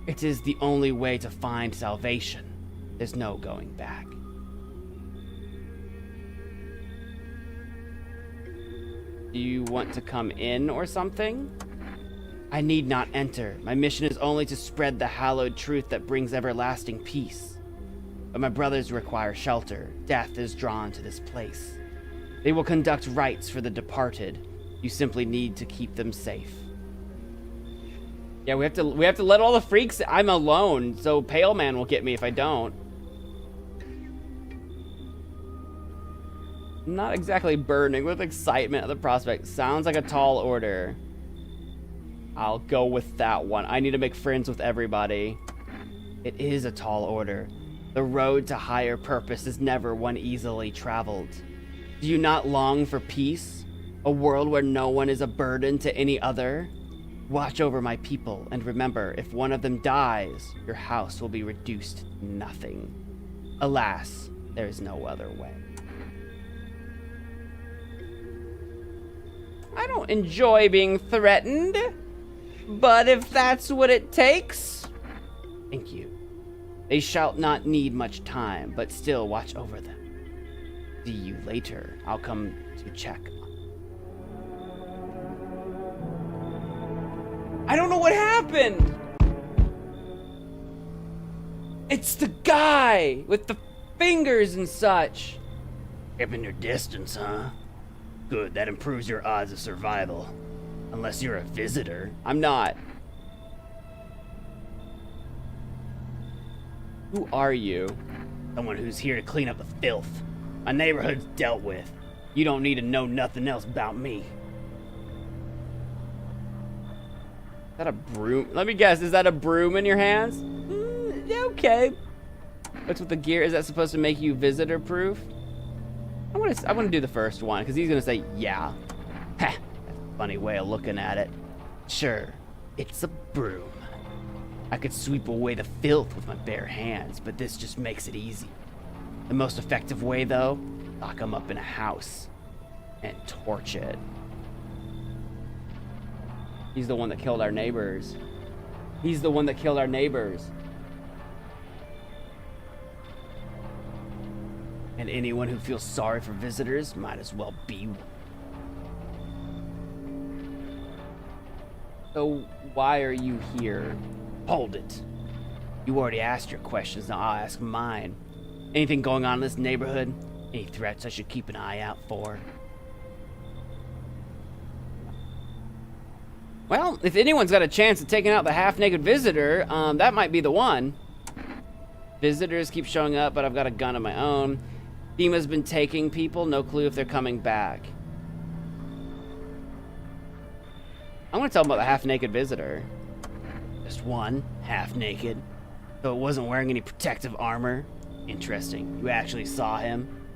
It is the only way to find salvation. There's no going back. Do you want to come in or something? I need not enter. My mission is only to spread the hallowed truth that brings everlasting peace. But my brothers require shelter. Death is drawn to this place. They will conduct rites for the departed. You simply need to keep them safe. Yeah, we have to let all the freaks... I'm alone, so Pale Man will get me if I don't. I'm not exactly burning with excitement at the prospect. Sounds like a tall order. I'll go with that one. I need to make friends with everybody. It is a tall order. The road to higher purpose is never one easily traveled. Do you not long for peace? A world where no one is a burden to any other? Watch over my people, and remember, if one of them dies, your house will be reduced to nothing. Alas, there is no other way. I don't enjoy being threatened. But if that's what it takes, thank you. They shall not need much time, but still watch over them. See you later. I'll come to check. I don't know what happened. It's the guy with the fingers and such. Keeping your distance, huh? Good, that improves your odds of survival. Unless you're a visitor. I'm not. Who are you? Someone who's here to clean up the filth. My neighborhood's dealt with. You don't need to know nothing else about me. Is that a broom? Let me guess, is that a broom in your hands? Okay. What's with the gear? Is that supposed to make you visitor proof? I want to do the first one, because he's going to say, yeah. Ha! That's a funny way of looking at it. Sure, it's a broom. I could sweep away the filth with my bare hands, but this just makes it easy. The most effective way, though, lock them up in a house and torch it. He's the one that killed our neighbors. He's the one that killed our neighbors. And anyone who feels sorry for visitors might as well be one. So why are you here? Hold it. You already asked your questions, now I'll ask mine. Anything going on in this neighborhood? Any threats I should keep an eye out for? Well, if anyone's got a chance of taking out the half-naked visitor, that might be the one. Visitors keep showing up, but I've got a gun of my own. FEMA's been taking people, no clue if they're coming back. I'm gonna tell them about the half-naked visitor. Just one, half-naked. So it wasn't wearing any protective armor. Interesting. You actually saw him?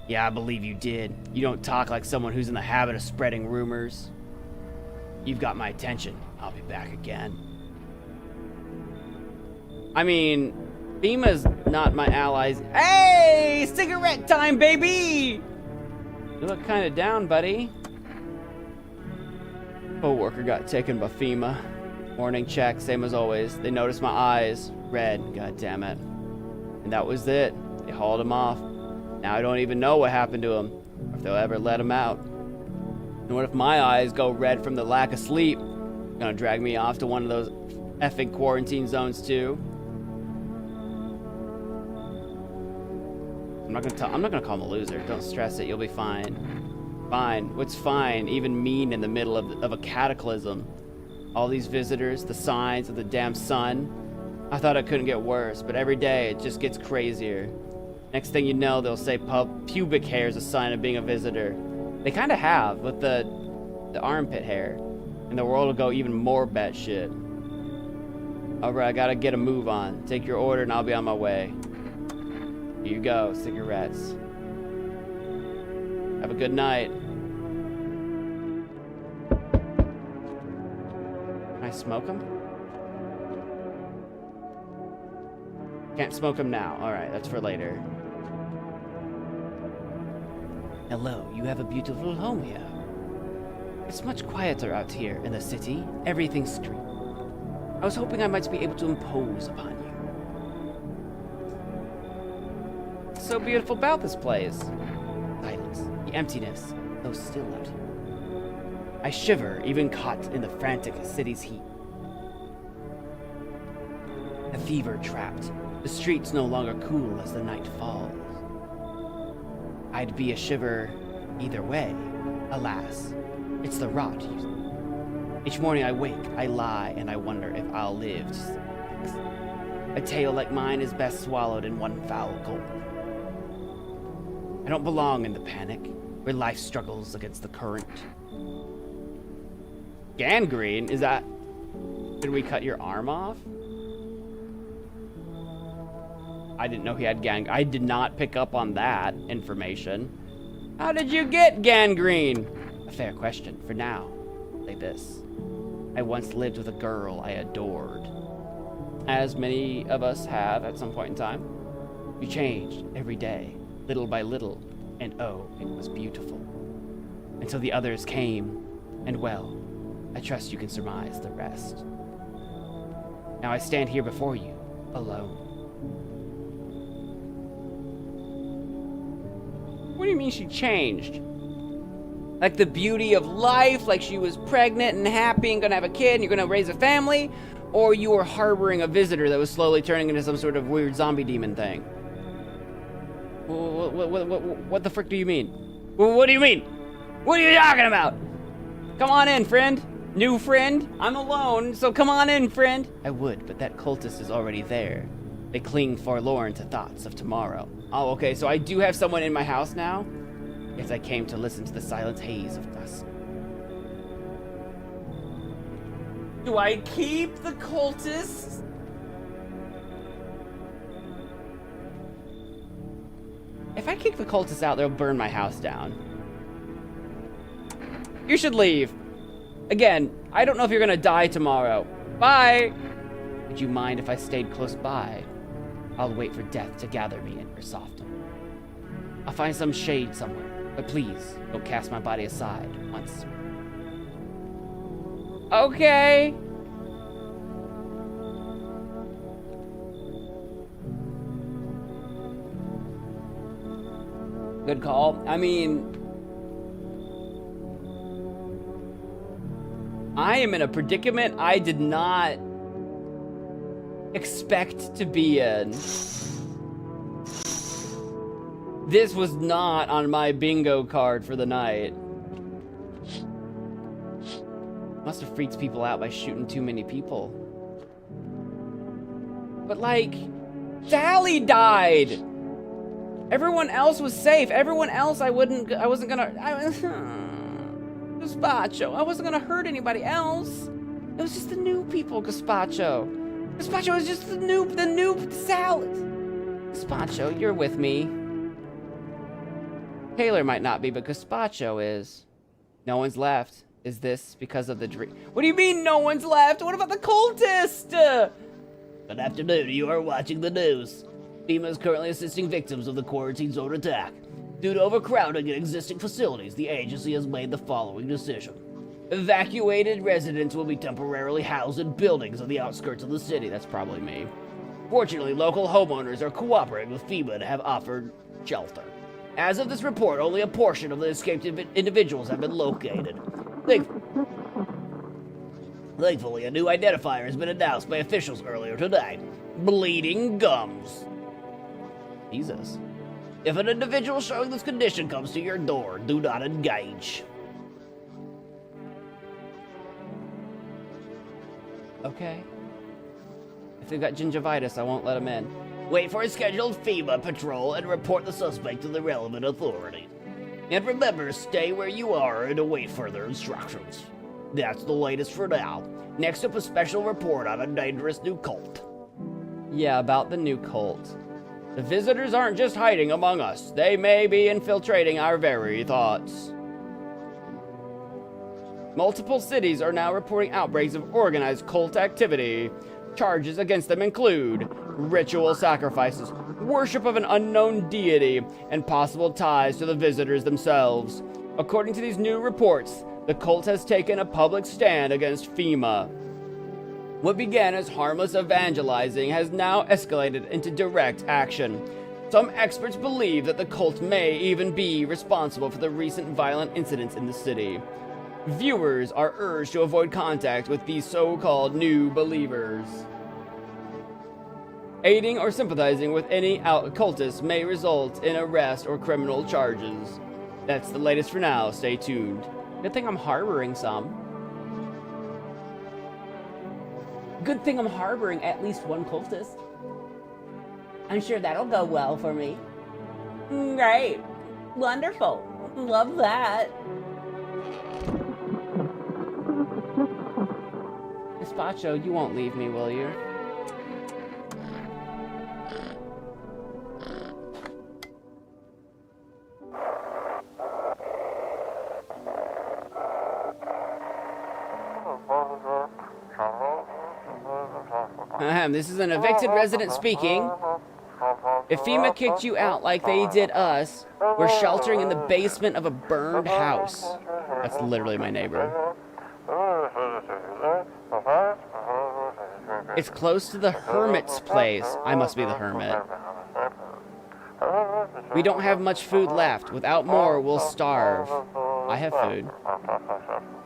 Yeah, I believe you did. You don't talk like someone who's in the habit of spreading rumors. You've got my attention. I'll be back again. I mean, FEMA's not my allies. Hey, cigarette time, baby! You look kind of down, buddy. Co-worker got taken by FEMA. Morning check, same as always. They noticed my eyes. Red, god damn it. And that was it. They hauled him off. Now I don't even know what happened to him, or if they'll ever let him out. And what if my eyes go red from the lack of sleep? Gonna drag me off to one of those effing quarantine zones too. I'm not gonna call him a loser. Don't stress it. You'll be fine. Fine. What's fine? Even mean in the middle of a cataclysm. All these visitors, the signs of the damn sun. I thought it couldn't get worse, but every day it just gets crazier. Next thing you know, they'll say pubic hair is a sign of being a visitor. They kind of have with the armpit hair, and the world will go even more batshit. Alright, I gotta get a move on. Take your order and I'll be on my way. Here you go, cigarettes. Have a good night. Can I smoke them? Can't smoke them now. Alright, that's for later. Hello, you have a beautiful home here. It's much quieter out here in the city. Everything's street. I was hoping I might be able to impose upon you. What's so beautiful about this place? Silence, the emptiness, so still out here. I shiver, even caught in the frantic city's heat. A fever trapped. The streets no longer cool as the night falls. I'd be a shiver either way. Alas, it's the rot. Each morning I wake, I lie, and I wonder if I'll live to see the next. A tale like mine is best swallowed in one foul gulp. I don't belong in the panic, where life struggles against the current. Gangrene? Is that... Did we cut your arm off? I didn't know he had gang. I did not pick up on that information. How did you get gangrene? A fair question. For now, like this. I once lived with a girl I adored. As many of us have at some point in time. We changed every day, little by little, and oh, it was beautiful. Until the others came, and well, I trust you can surmise the rest. Now I stand here before you, alone. What do you mean she changed? Like the beauty of life, like she was pregnant and happy and gonna have a kid and you're gonna raise a family? Or you were harboring a visitor that was slowly turning into some sort of weird zombie demon thing? What the frick do you mean? What do you mean? What are you talking about? Come on in, friend. New friend. I'm alone, so come on in, friend. I would, but that cultist is already there. They cling forlorn to thoughts of tomorrow. Oh, okay, so I do have someone in my house now? Yes, I came to listen to the silent haze of dusk. Do I keep the cultists? If I kick the cultists out, they'll burn my house down. You should leave. Again, I don't know if you're gonna die tomorrow. Bye! Would you mind if I stayed close by? I'll wait for death to gather me in or soften. I'll find some shade somewhere, but please, don't cast my body aside once. Okay. Good call. I mean, I am in a predicament I did not expect to be in. This was not on my bingo card for the night. Must have freaked people out by shooting too many people. But like, Sally died. Everyone else was safe. Everyone else I wasn't gonna, Gazpacho, I wasn't gonna hurt anybody else. It was just the new people, Gazpacho. Gazpacho was just the noob salad. Gazpacho, you're with me. Taylor might not be, but Gazpacho is. No one's left. Is this because of the dream? What do you mean no one's left? What about the cultist? Good afternoon, you are watching the news. FEMA is currently assisting victims of the quarantine zone attack. Due to overcrowding in existing facilities, the agency has made the following decision. Evacuated residents will be temporarily housed in buildings on the outskirts of the city. That's probably me. Fortunately, local homeowners are cooperating with FEMA to have offered shelter. As of this report, only a portion of the escaped individuals have been located. Thankfully, a new identifier has been announced by officials earlier today. Bleeding gums. Jesus. If an individual showing this condition comes to your door, do not engage. Okay. If they've got gingivitis, I won't let them in. Wait for a scheduled FEMA patrol and report the suspect to the relevant authority. And remember, stay where you are and await further instructions. That's the latest for now. Next up, a special report on a dangerous new cult. Yeah, about the new cult. The visitors aren't just hiding among us. They may be infiltrating our very thoughts. Multiple cities are now reporting outbreaks of organized cult activity. Charges against them include ritual sacrifices, worship of an unknown deity, and possible ties to the visitors themselves. According to these new reports, the cult has taken a public stand against FEMA. What began as harmless evangelizing has now escalated into direct action. Some experts believe that the cult may even be responsible for the recent violent incidents in the city. Viewers are urged to avoid contact with these so-called new believers. Aiding or sympathizing with any cultists may result in arrest or criminal charges. That's the latest for now. Stay tuned. Good thing I'm harboring some. Good thing I'm harboring at least one cultist. I'm sure that'll go well for me. Great. Wonderful. Love that. Gazpacho, you won't leave me, will you? This is an evicted resident speaking. If FEMA kicked you out like they did us, we're sheltering in the basement of a burned house. That's literally my neighbor. It's close to the hermit's place. I must be the hermit. We don't have much food left. Without more, we'll starve. I have food.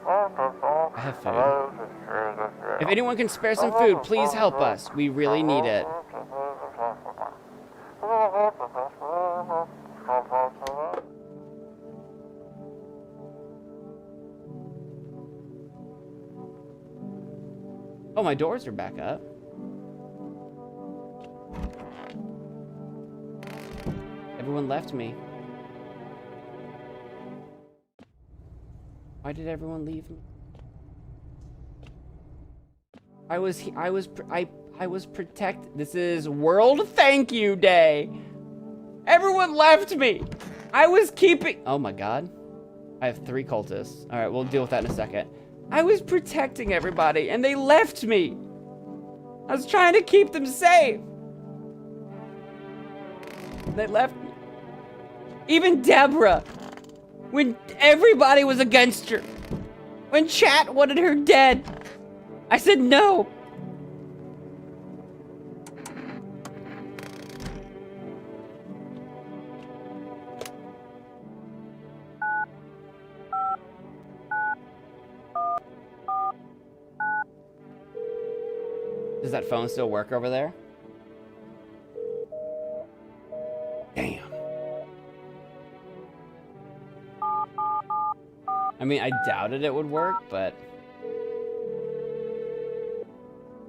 I have food. If anyone can spare some food, please help us. We really need it. Oh, my doors are back up. Everyone left me. Why did everyone leave me? I was protect. This is World Thank You Day. Everyone left me. I was keeping. Oh my God. I have 3 cultists. All right, we'll deal with that in a second. I was protecting everybody and they left me. I was trying to keep them safe. They left me. Even Deborah, when everybody was against her, when chat wanted her dead, I said no. Does that phone still work over there? Damn. I mean, I doubted it would work, but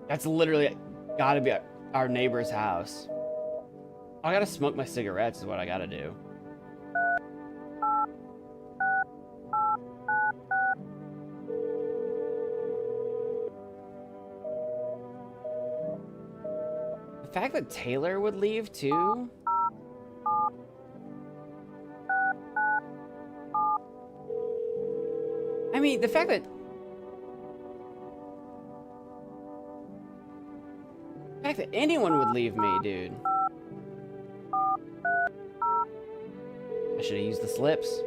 that's literally gotta be our neighbor's house. I gotta smoke my cigarettes is what I gotta do. The fact that Taylor would leave too. I mean, the fact that anyone would leave me, dude. I should have used the slips.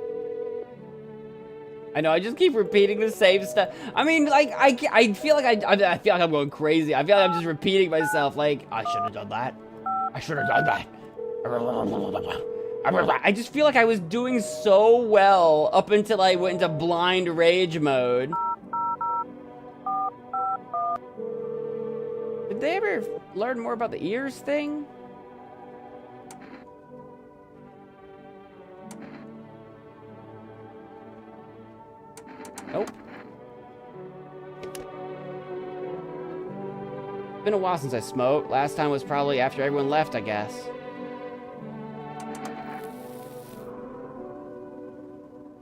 I know, I just keep repeating the same stuff. I mean, like, I feel like I feel like I'm going crazy. I feel like I'm just repeating myself. Like, I should have done that. I should have done that. I just feel like I was doing so well up until I went into blind rage mode. Did they ever learn more about the ears thing? Nope. It's been a while since I smoked. Last time was probably after everyone left, I guess.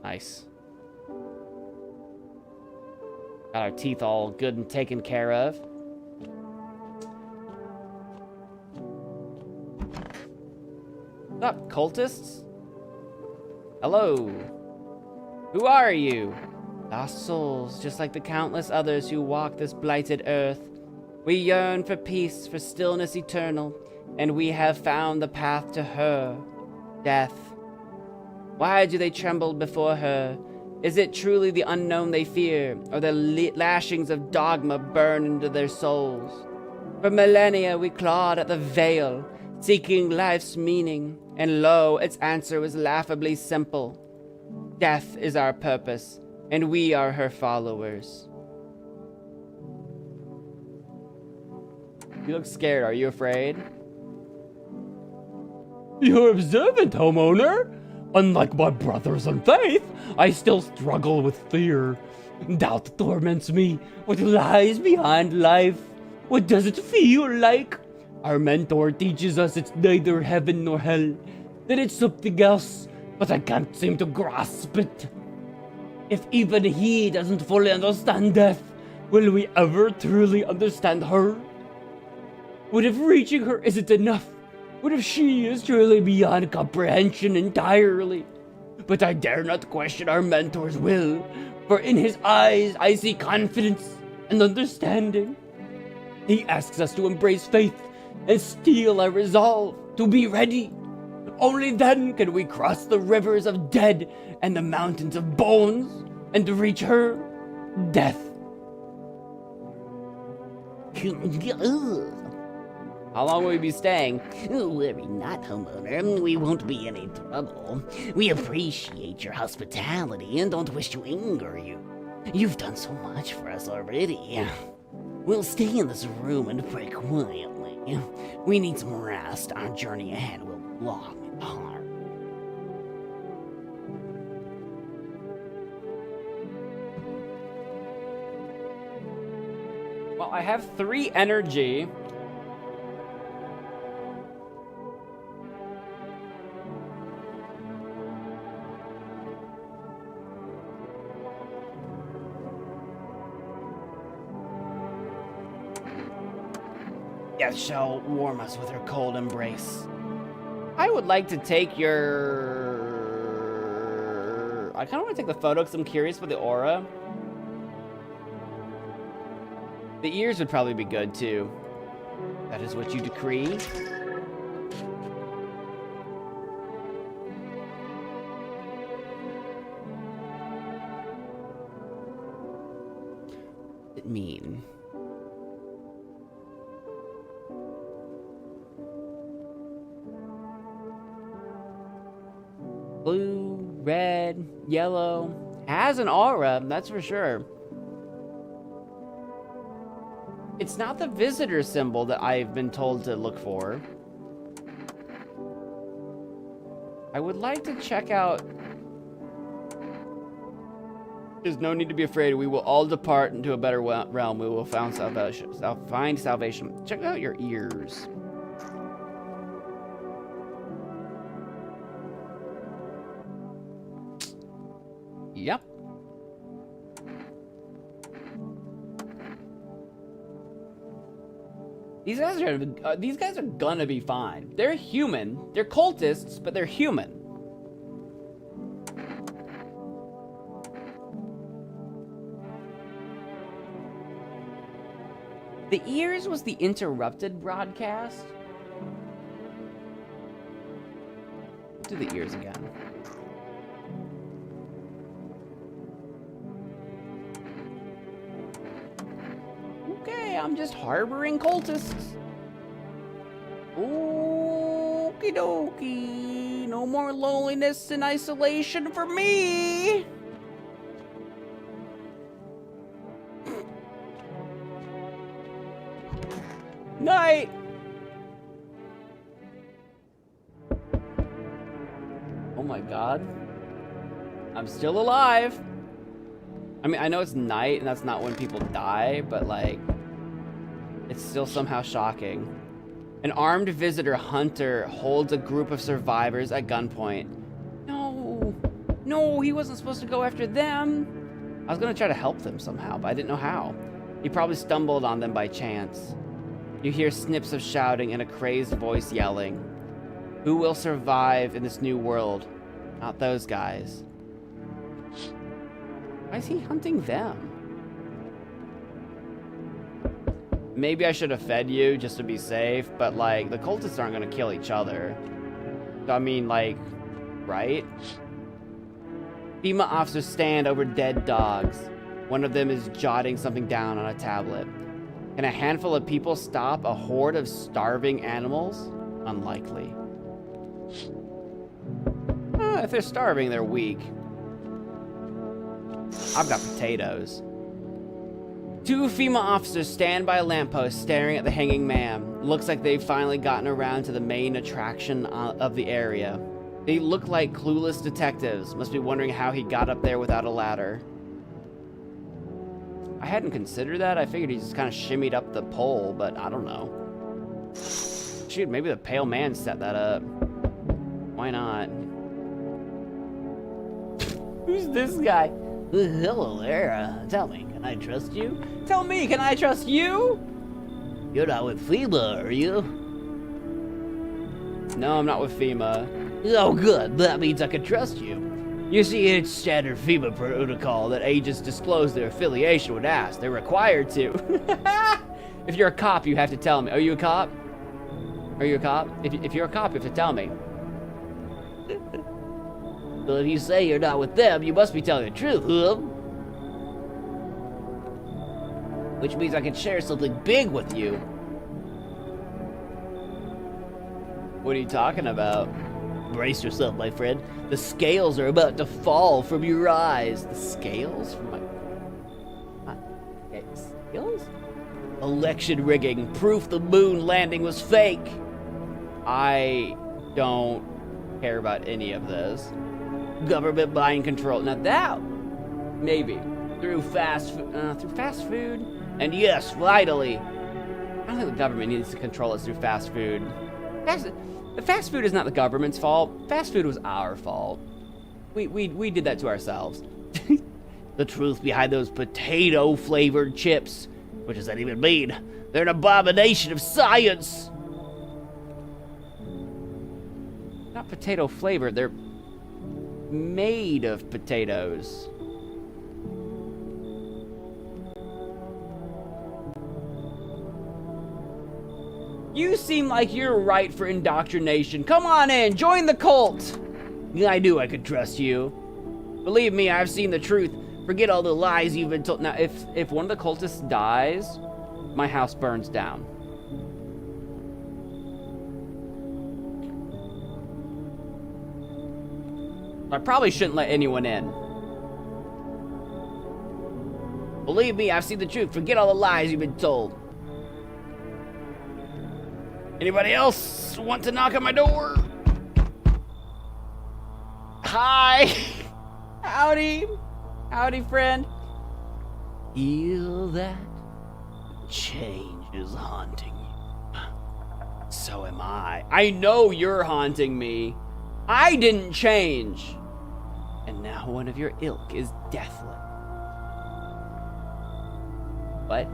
Nice. Got our teeth all good and taken care of. What's up, cultists? Hello. Who are you? Lost souls, just like the countless others who walk this blighted earth. We yearn for peace, for stillness eternal, and we have found the path to her, death. Why do they tremble before her? Is it truly the unknown they fear, or the lashings of dogma burn into their souls? For millennia we clawed at the veil, seeking life's meaning, and lo, its answer was laughably simple. Death is our purpose, and we are her followers. You look scared. Are you afraid? You're observant, homeowner. Unlike my brothers in faith, I still struggle with fear. Doubt torments me. What lies behind life? What does it feel like? Our mentor teaches us it's neither heaven nor hell, that it's something else, but I can't seem to grasp it. If even he doesn't fully understand death, will we ever truly understand her? What if reaching her isn't enough? What if she is truly beyond comprehension entirely? But I dare not question our mentor's will, for in his eyes I see confidence and understanding. He asks us to embrace faith and steel our resolve to be ready. Only then can we cross the rivers of dead and the mountains of bones and reach her, death. How long will we be staying? Worry not, homeowner. We won't be any trouble. We appreciate your hospitality and don't wish to anger you. You've done so much for us already. We'll stay in this room and pray quietly. We need some rest. Our journey ahead will be long and hard. Well, I have 3 energy. Death shall warm us with her cold embrace. I would like to take your... I kind of want to take the photo because I'm curious about the aura. The ears would probably be good, too. That is what you decree. It mean... blue, red, yellow. Has an aura, that's for sure. It's not the visitor symbol that I've been told to look for. I would like to check out... There's no need to be afraid. We will all depart into a better realm. We will find salvation. Check out your ears. Yep. These guys are gonna be fine. They're human. They're cultists, but they're human. The ears was the interrupted broadcast. Do the ears again. Okay, I'm just harboring cultists. Okie dokie. No more loneliness and isolation for me. Night. Oh my god. I'm still alive. I mean, I know it's night and that's not when people die, but like, it's still somehow shocking. An armed visitor hunter holds a group of survivors at gunpoint. No, he wasn't supposed to go after them. I was gonna try to help them somehow, but I didn't know how. He probably stumbled on them by chance. You hear snips of shouting and a crazed voice yelling. Who will survive in this new world? Not those guys. Why is he hunting them? Maybe I should have fed you just to be safe, but like, the cultists aren't gonna kill each other. So, I mean, like, right? FEMA officers stand over dead dogs. One of them is jotting something down on a tablet. Can a handful of people stop a horde of starving animals? Unlikely. If they're starving, they're weak. I've got potatoes. 2 FEMA officers stand by a lamppost staring at the hanging man. Looks like they've finally gotten around to the main attraction of the area. They look like clueless detectives. Must be wondering how he got up there without a ladder. I hadn't considered that. I figured he just kind of shimmied up the pole, but I don't know. Shoot, maybe the pale man set that up. Why not? Who's this guy? Hello there. Tell me, can I trust you? Tell me, can I trust you? You're not with FEMA, are you? No, I'm not with FEMA. Oh, good. That means I can trust you. You see, it's standard FEMA protocol that agents disclose their affiliation when asked. They're required to. If you're a cop, you have to tell me. Are you a cop? Are you a cop? If you're a cop, you have to tell me. Well, if you say you're not with them, you must be telling the truth, huh? which means I can share something big with you. What are you talking about? Brace yourself, my friend. The scales are about to fall from your eyes. The scales from my... Scales? Election rigging. Proof the moon landing was fake. I don't care about any of this. Government mind control. Now that... Maybe. Through fast food? And yes, vitally. I don't think the government needs to control us through fast food. The fast food is not the government's fault. Fast food was our fault. We did that to ourselves. The truth behind those potato-flavored chips. What does that even mean? They're an abomination of science. Not potato flavored, they're made of potatoes. You seem like you're right for indoctrination. Come on in, join the cult. I knew I could trust you. Believe me, I've seen the truth. Forget all the lies you've been told. Now, if one of the cultists dies, my house burns down. I probably shouldn't let anyone in. Believe me, I've seen the truth. Forget all the lies you've been told. Anybody else want to knock on my door? Hi. Howdy. Howdy, friend. Feel that? Change is haunting you. So am I. I know you're haunting me. I didn't change. And now one of your ilk is deathless. What?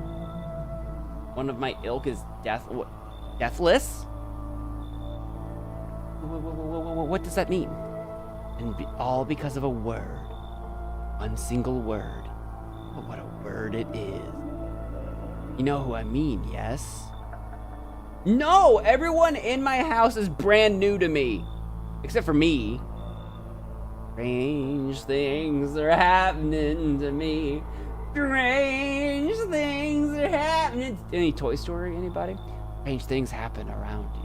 One of my ilk is deathless? What does that mean? And all because of a word. One single word. But what a word it is. You know who I mean, yes? No! Everyone in my house is brand new to me. Except for me. Strange things are happening to me. Strange things are happening. Any Toy Story, anybody? Strange things happen around you.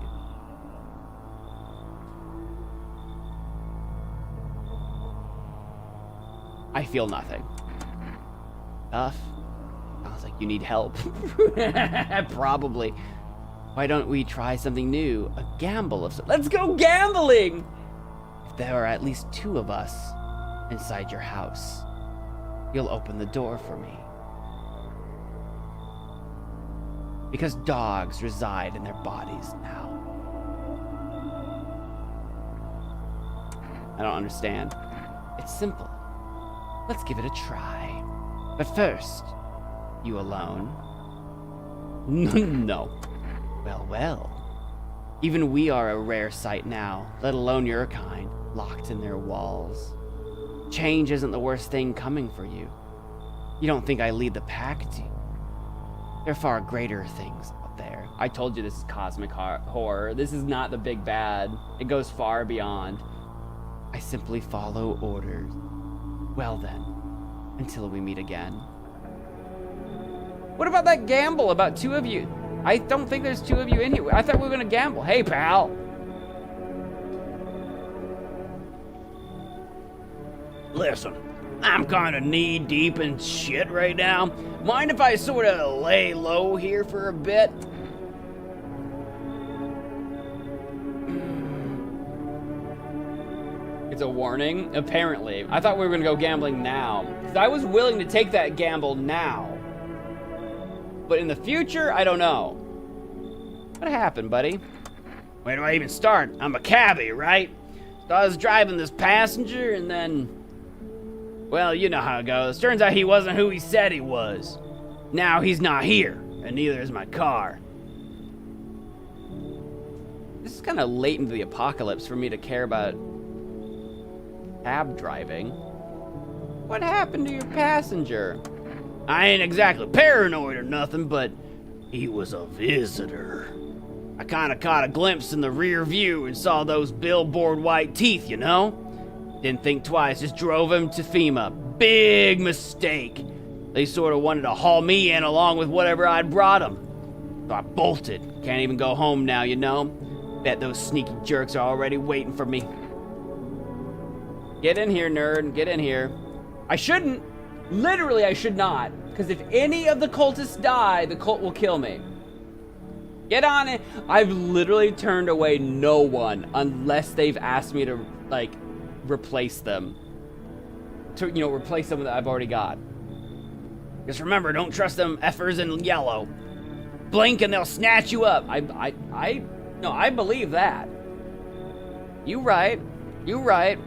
I feel nothing. Tough. Sounds like you need help. Probably. Why don't we try something new? A gamble of some... Let's go gambling! If there are at least 2 of us inside your house, you'll open the door for me. Because dogs reside in their bodies now. I don't understand. It's simple. Let's give it a try. But first, you alone? No. Well. Even we are a rare sight now, let alone your kind, locked in their walls. Change isn't the worst thing coming for you. You don't think I lead the pack, do you? There are far greater things out there. I told you this is cosmic horror. This is not the big bad. It goes far beyond. I simply follow orders. Well then, until we meet again. What about that gamble about 2 of you? I don't think there's 2 of you in here. I thought we were gonna gamble. Hey, pal. Listen, I'm kind of knee-deep in shit right now. Mind if I sort of lay low here for a bit? It's a warning? Apparently. I thought we were gonna go gambling now. 'Cause I was willing to take that gamble now. But in the future, I don't know. What happened, buddy? Where do I even start? I'm a cabbie, right? So I was driving this passenger and then... Well, you know how it goes. Turns out he wasn't who he said he was. Now he's not here, and neither is my car. This is kind of late into the apocalypse for me to care about cab driving. What happened to your passenger? I ain't exactly paranoid or nothing, but he was a visitor. I kinda caught a glimpse in the rear view and saw those billboard white teeth, you know? Didn't think twice, just drove him to FEMA. Big mistake. They sort of wanted to haul me in along with whatever I'd brought them. So I bolted. Can't even go home now, you know? Bet those sneaky jerks are already waiting for me. Get in here, nerd. Get in here. I shouldn't. Literally, I should not. Because if any of the cultists die, the cult will kill me. Get on it. I've literally turned away no one unless they've asked me to, like, replace them. To, you know, replace someone that I've already got. Just remember, don't trust them effers in yellow. Blink and they'll snatch you up. No, I believe that. You right. You right.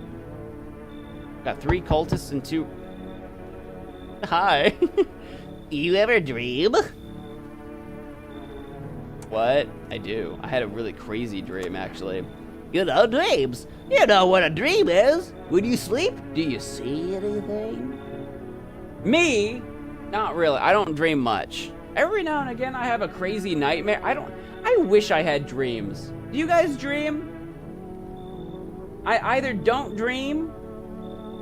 Got 3 cultists and 2... Hi. You ever dream? What? I do. I had a really crazy dream, actually. You know dreams. You know what a dream is. When you sleep, do you see anything? Me? Not really. I don't dream much. Every now and again, I have a crazy nightmare. I wish I had dreams. Do you guys dream? I either don't dream,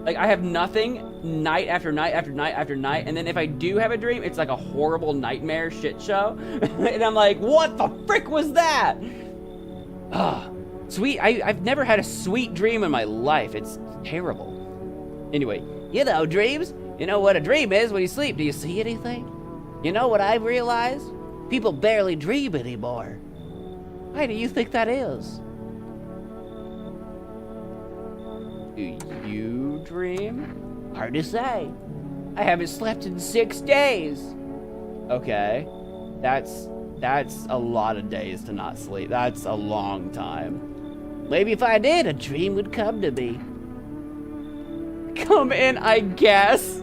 like I have nothing night after night after night after night, and then if I do have a dream, it's like a horrible nightmare shit show. And I'm like, what the frick was that? Ah, sweet. I've never had a sweet dream in my life. It's terrible. Anyway, You know dreams. You know what a dream is when you sleep. Do you see anything? You know what I've realized? People barely dream anymore. Why do you think that is? do you dream? Hard to say. I haven't slept in 6 days. Okay. That's a lot of days to not sleep. That's a long time. Maybe if I did, a dream would come to me. Come in, I guess.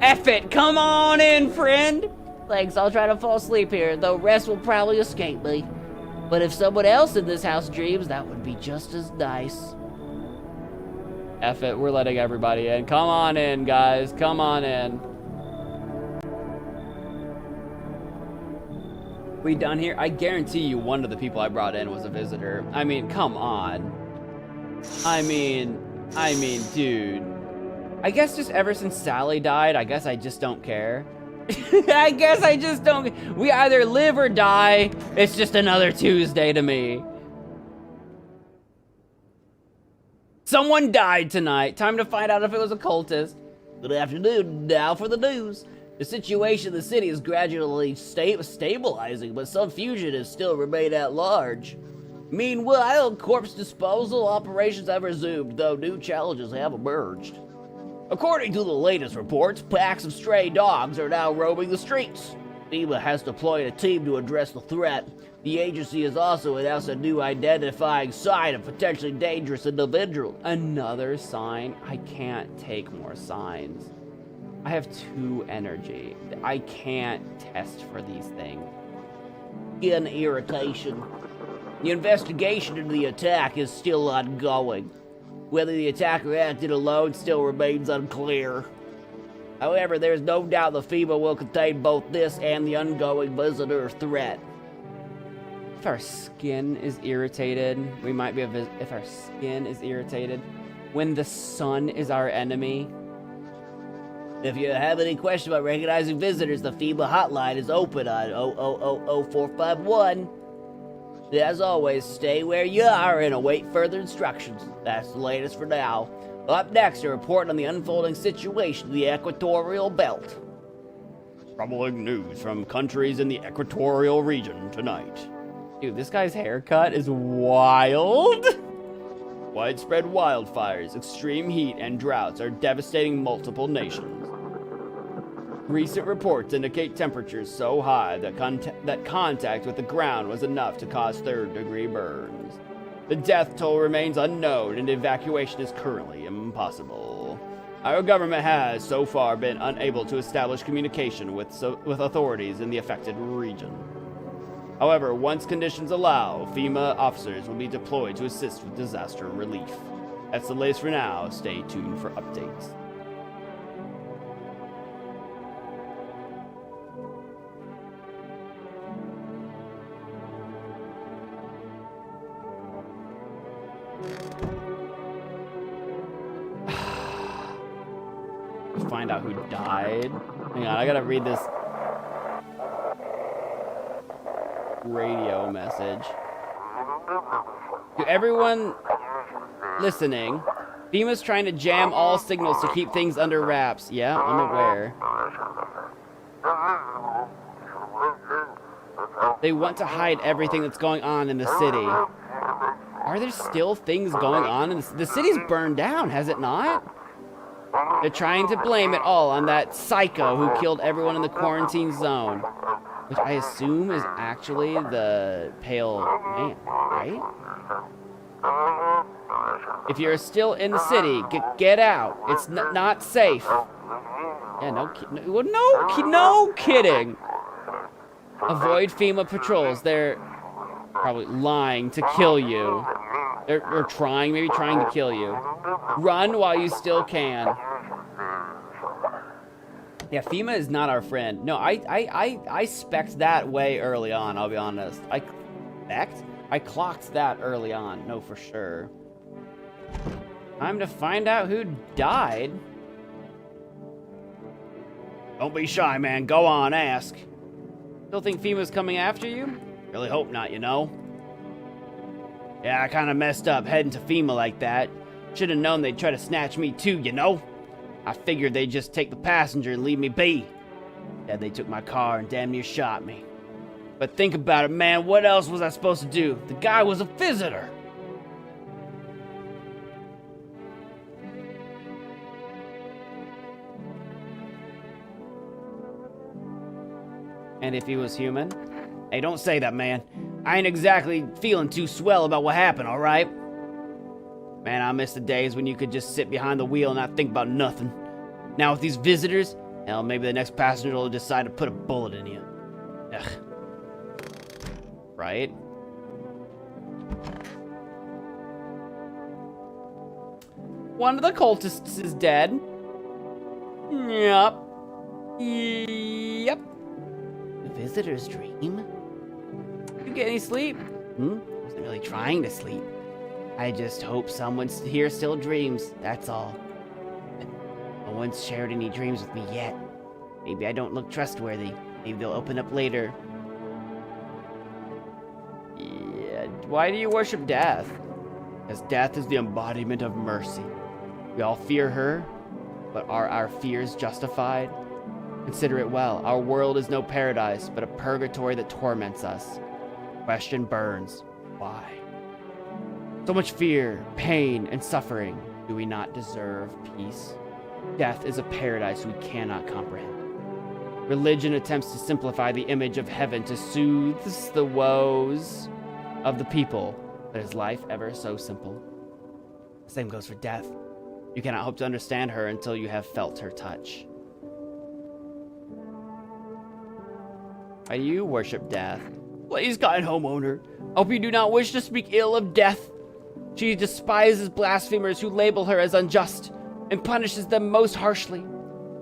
F it, come on in, friend. Thanks, I'll try to fall asleep here, though rest will probably escape me. But if someone else in this house dreams, that would be just as nice. F it, we're letting everybody in. Come on in, guys, come on in. We done here? I guarantee you one of the people I brought in was a visitor. I mean, come on. I mean, dude. I guess just ever since Sally died, I guess I just don't care. I guess I just don't. We either live or die. It's just another Tuesday to me. Someone died tonight. Time to find out if it was a cultist. Good afternoon. Now for the news. The situation in the city is gradually stabilizing, but some fugitives still remain at large. Meanwhile, corpse disposal operations have resumed, though new challenges have emerged. According to the latest reports, packs of stray dogs are now roaming the streets. FEMA has deployed a team to address the threat. The agency has also announced a new identifying sign of potentially dangerous individuals. Another sign? I can't take more signs. I have 2 energy. I can't test for these things. In irritation. The investigation into the attack is still ongoing. Whether the attacker acted alone still remains unclear. However, there is no doubt the FEMA will contain both this and the ongoing visitor threat. If our skin is irritated, we might be if our skin is irritated, when the sun is our enemy. If you have any question about recognizing visitors, the FEMA hotline is open on 0000451. As always, stay where you are and await further instructions. That's the latest for now. Up next, a report on the unfolding situation in the equatorial belt. Troubling news from countries in the equatorial region tonight. Dude, this guy's haircut is wild. Widespread wildfires, extreme heat, and droughts are devastating multiple nations. Recent reports indicate temperatures so high that contact with the ground was enough to cause third-degree burns. The death toll remains unknown and evacuation is currently impossible. Our government has so far been unable to establish communication with authorities in the affected region. However, once conditions allow, FEMA officers will be deployed to assist with disaster relief. That's the latest for now. Stay tuned for updates. Find out who died. Hang on, I gotta read this radio message. To everyone listening, FEMA's trying to jam all signals to keep things under wraps. Yeah, I'm aware. They want to hide everything that's going on in the city. Are there still things going on? The city's burned down, has it not? They're trying to blame it all on that psycho who killed everyone in the quarantine zone. Which I assume is actually the pale man, right? If you're still in the city, get out. It's not safe. Yeah, no kidding. Avoid FEMA patrols. They're probably lying to kill you. They're maybe trying to kill you. Run while you still can. Yeah, FEMA is not our friend. No, I spec'd that way early on, I'll be honest. I clocked that early on, no, for sure. Time to find out who died. Don't be shy, man. Go on, ask. Still think FEMA's coming after you? Really hope not, you know? Yeah, I kinda messed up heading to FEMA like that. Should've known they'd try to snatch me too, you know? I figured they'd just take the passenger and leave me be. Yeah, they took my car and damn near shot me. But think about it, man. What else was I supposed to do? The guy was a visitor. And if he was human? Hey, don't say that, man. I ain't exactly feeling too swell about what happened, alright? Man, I miss the days when you could just sit behind the wheel and not think about nothing. Now with these visitors, hell, maybe the next passenger will decide to put a bullet in you. Ugh. Right? One of the cultists is dead. Yup. Yep. The visitor's dream? You get any sleep? Wasn't really trying to sleep. I just hope someone here still dreams, that's all. But no one's shared any dreams with me yet. Maybe I don't look trustworthy. Maybe they'll open up later. Yeah, why do you worship death? Because death is the embodiment of mercy. We all fear her, but are our fears justified? Consider it well. Our world is no paradise, but a purgatory that torments us. Question burns. Why? So much fear, pain, and suffering. Do we not deserve peace? Death is a paradise we cannot comprehend. Religion attempts to simplify the image of heaven to soothe the woes of the people. But is life ever so simple? The same goes for death. You cannot hope to understand her until you have felt her touch. Why do you worship death? Please, kind homeowner, hope you do not wish to speak ill of death. She despises blasphemers who label her as unjust and punishes them most harshly.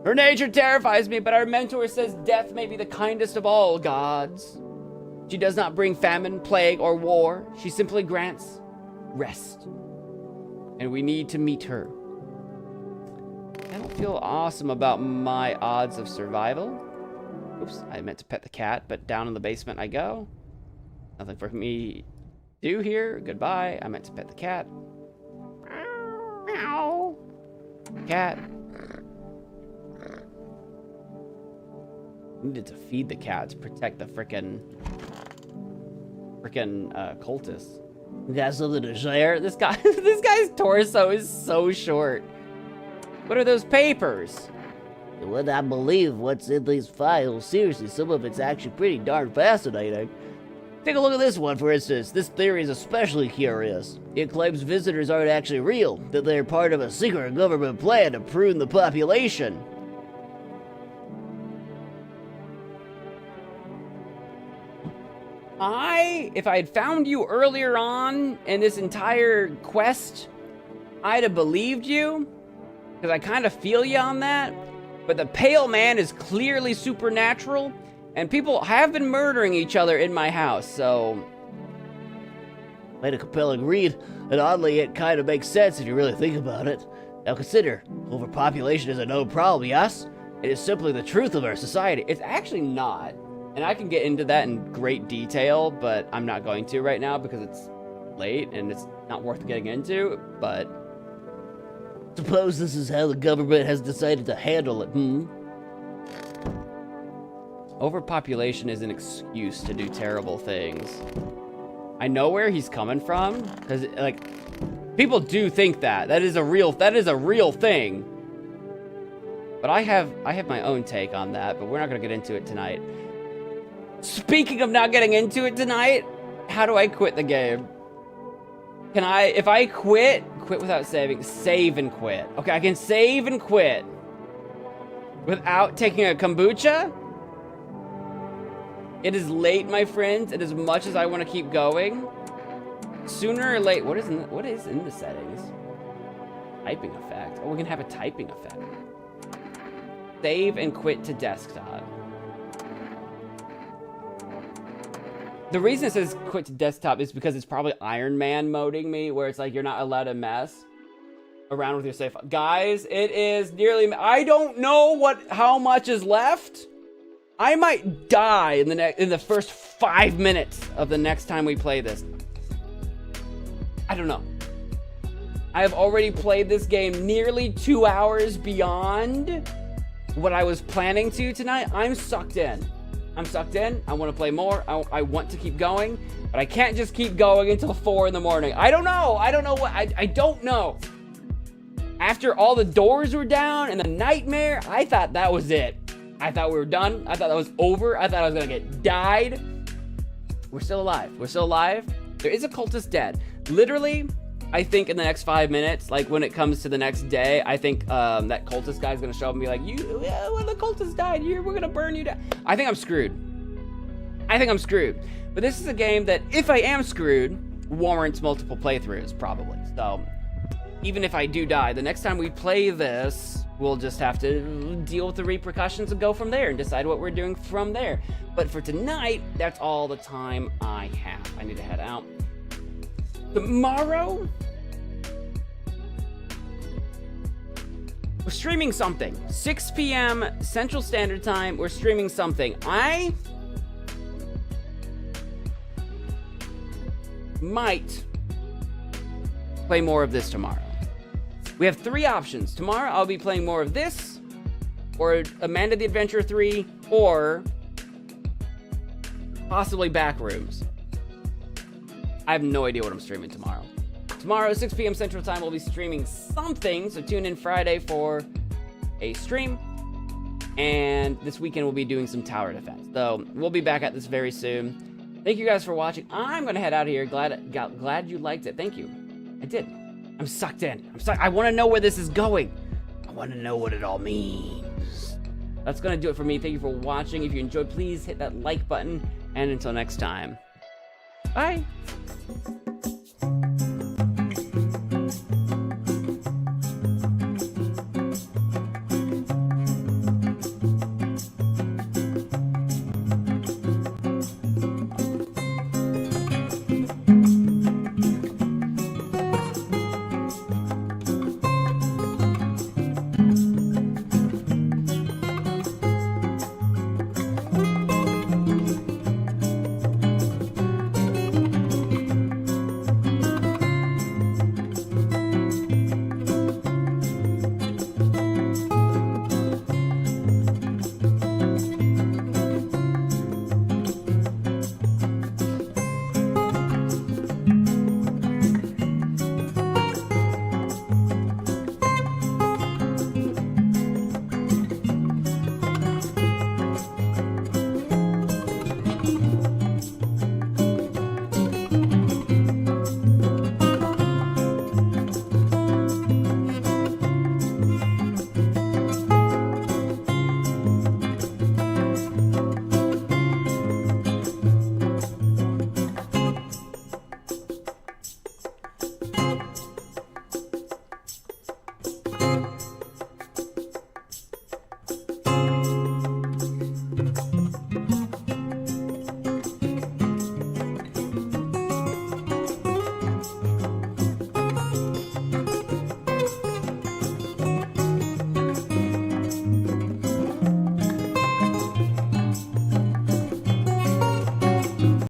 Her nature terrifies me, but our mentor says death may be the kindest of all gods. She does not bring famine, plague, or war. She simply grants rest. And we need to meet her. I don't feel awesome about my odds of survival. Oops, I meant to pet the cat, but down in the basement I go. Nothing for me to do here. Goodbye. I meant to pet the cat. Meow. Cat. Needed to feed the cat to protect the frickin' cultists. You got something to share? This guy's torso is so short. What are those papers? You would not believe what's in these files. Seriously, some of it's actually pretty darn fascinating. Take a look at this one, for instance. This theory is especially curious. It claims visitors aren't actually real, that they're part of a secret government plan to prune the population. If I had found you earlier on in this entire quest, I'd have believed you, because I kind of feel you on that. But the pale man is clearly supernatural, and people have been murdering each other in my house, so... Quite a compelling read, and oddly it kind of makes sense if you really think about it. Now consider, overpopulation is a known problem, yes? It is simply the truth of our society. It's actually not. And I can get into that in great detail, but I'm not going to right now because it's late and it's not worth getting into, but... Suppose this is how the government has decided to handle it, Overpopulation is an excuse to do terrible things. I know where he's coming from, because, like, people do think that. That is a real thing. But I have my own take on that, but we're not going to get into it tonight. Speaking of not getting into it tonight, how do I quit the game? Can I, if I quit without saving, save and quit. Okay, I can save and quit without taking a kombucha? It is late, my friends, and as much as I want to keep going, sooner or late, what is in the settings? Typing effect. Oh, we can have a typing effect. Save and quit to desktop. The reason it says quit to desktop is because it's probably Iron Man moding me, where it's like you're not allowed to mess around with your save. Guys, it is nearly, I don't know how much is left. I might die in the first 5 minutes of the next time we play this. I don't know. I have already played this game nearly 2 hours beyond what I was planning to tonight. I'm sucked in. I want to play more. I want to keep going, but I can't just keep going until 4 in the morning. I don't know. I don't know. After all the doors were down and the nightmare, I thought that was it. I thought we were done. I thought that was over. I thought I was gonna get died. We're still alive. There is a cultist dead. Literally, I think in the next 5 minutes, like when it comes to the next day, I think that cultist guy's gonna show up and be like, when the cultist died, we're gonna burn you down. I think I'm screwed. But this is a game that, if I am screwed, warrants multiple playthroughs, probably. So, even if I do die, the next time we play this, we'll just have to deal with the repercussions and go from there and decide what we're doing from there. But for tonight, that's all the time I have. I need to head out. Tomorrow, we're streaming something. 6 p.m. Central Standard Time, we're streaming something. I might play more of this tomorrow. We have 3 options. Tomorrow, I'll be playing more of this, or Amanda the Adventurer 3, or possibly Backrooms. I have no idea what I'm streaming tomorrow. Tomorrow, 6 p.m. Central Time, we'll be streaming something, so tune in Friday for a stream. And this weekend, we'll be doing some tower defense. So, we'll be back at this very soon. Thank you guys for watching. I'm going to head out of here. Glad you liked it. Thank you. I did. I'm sucked in. I want to know where this is going. I want to know what it all means. That's going to do it for me. Thank you for watching. If you enjoyed, please hit that like button. And until next time, bye.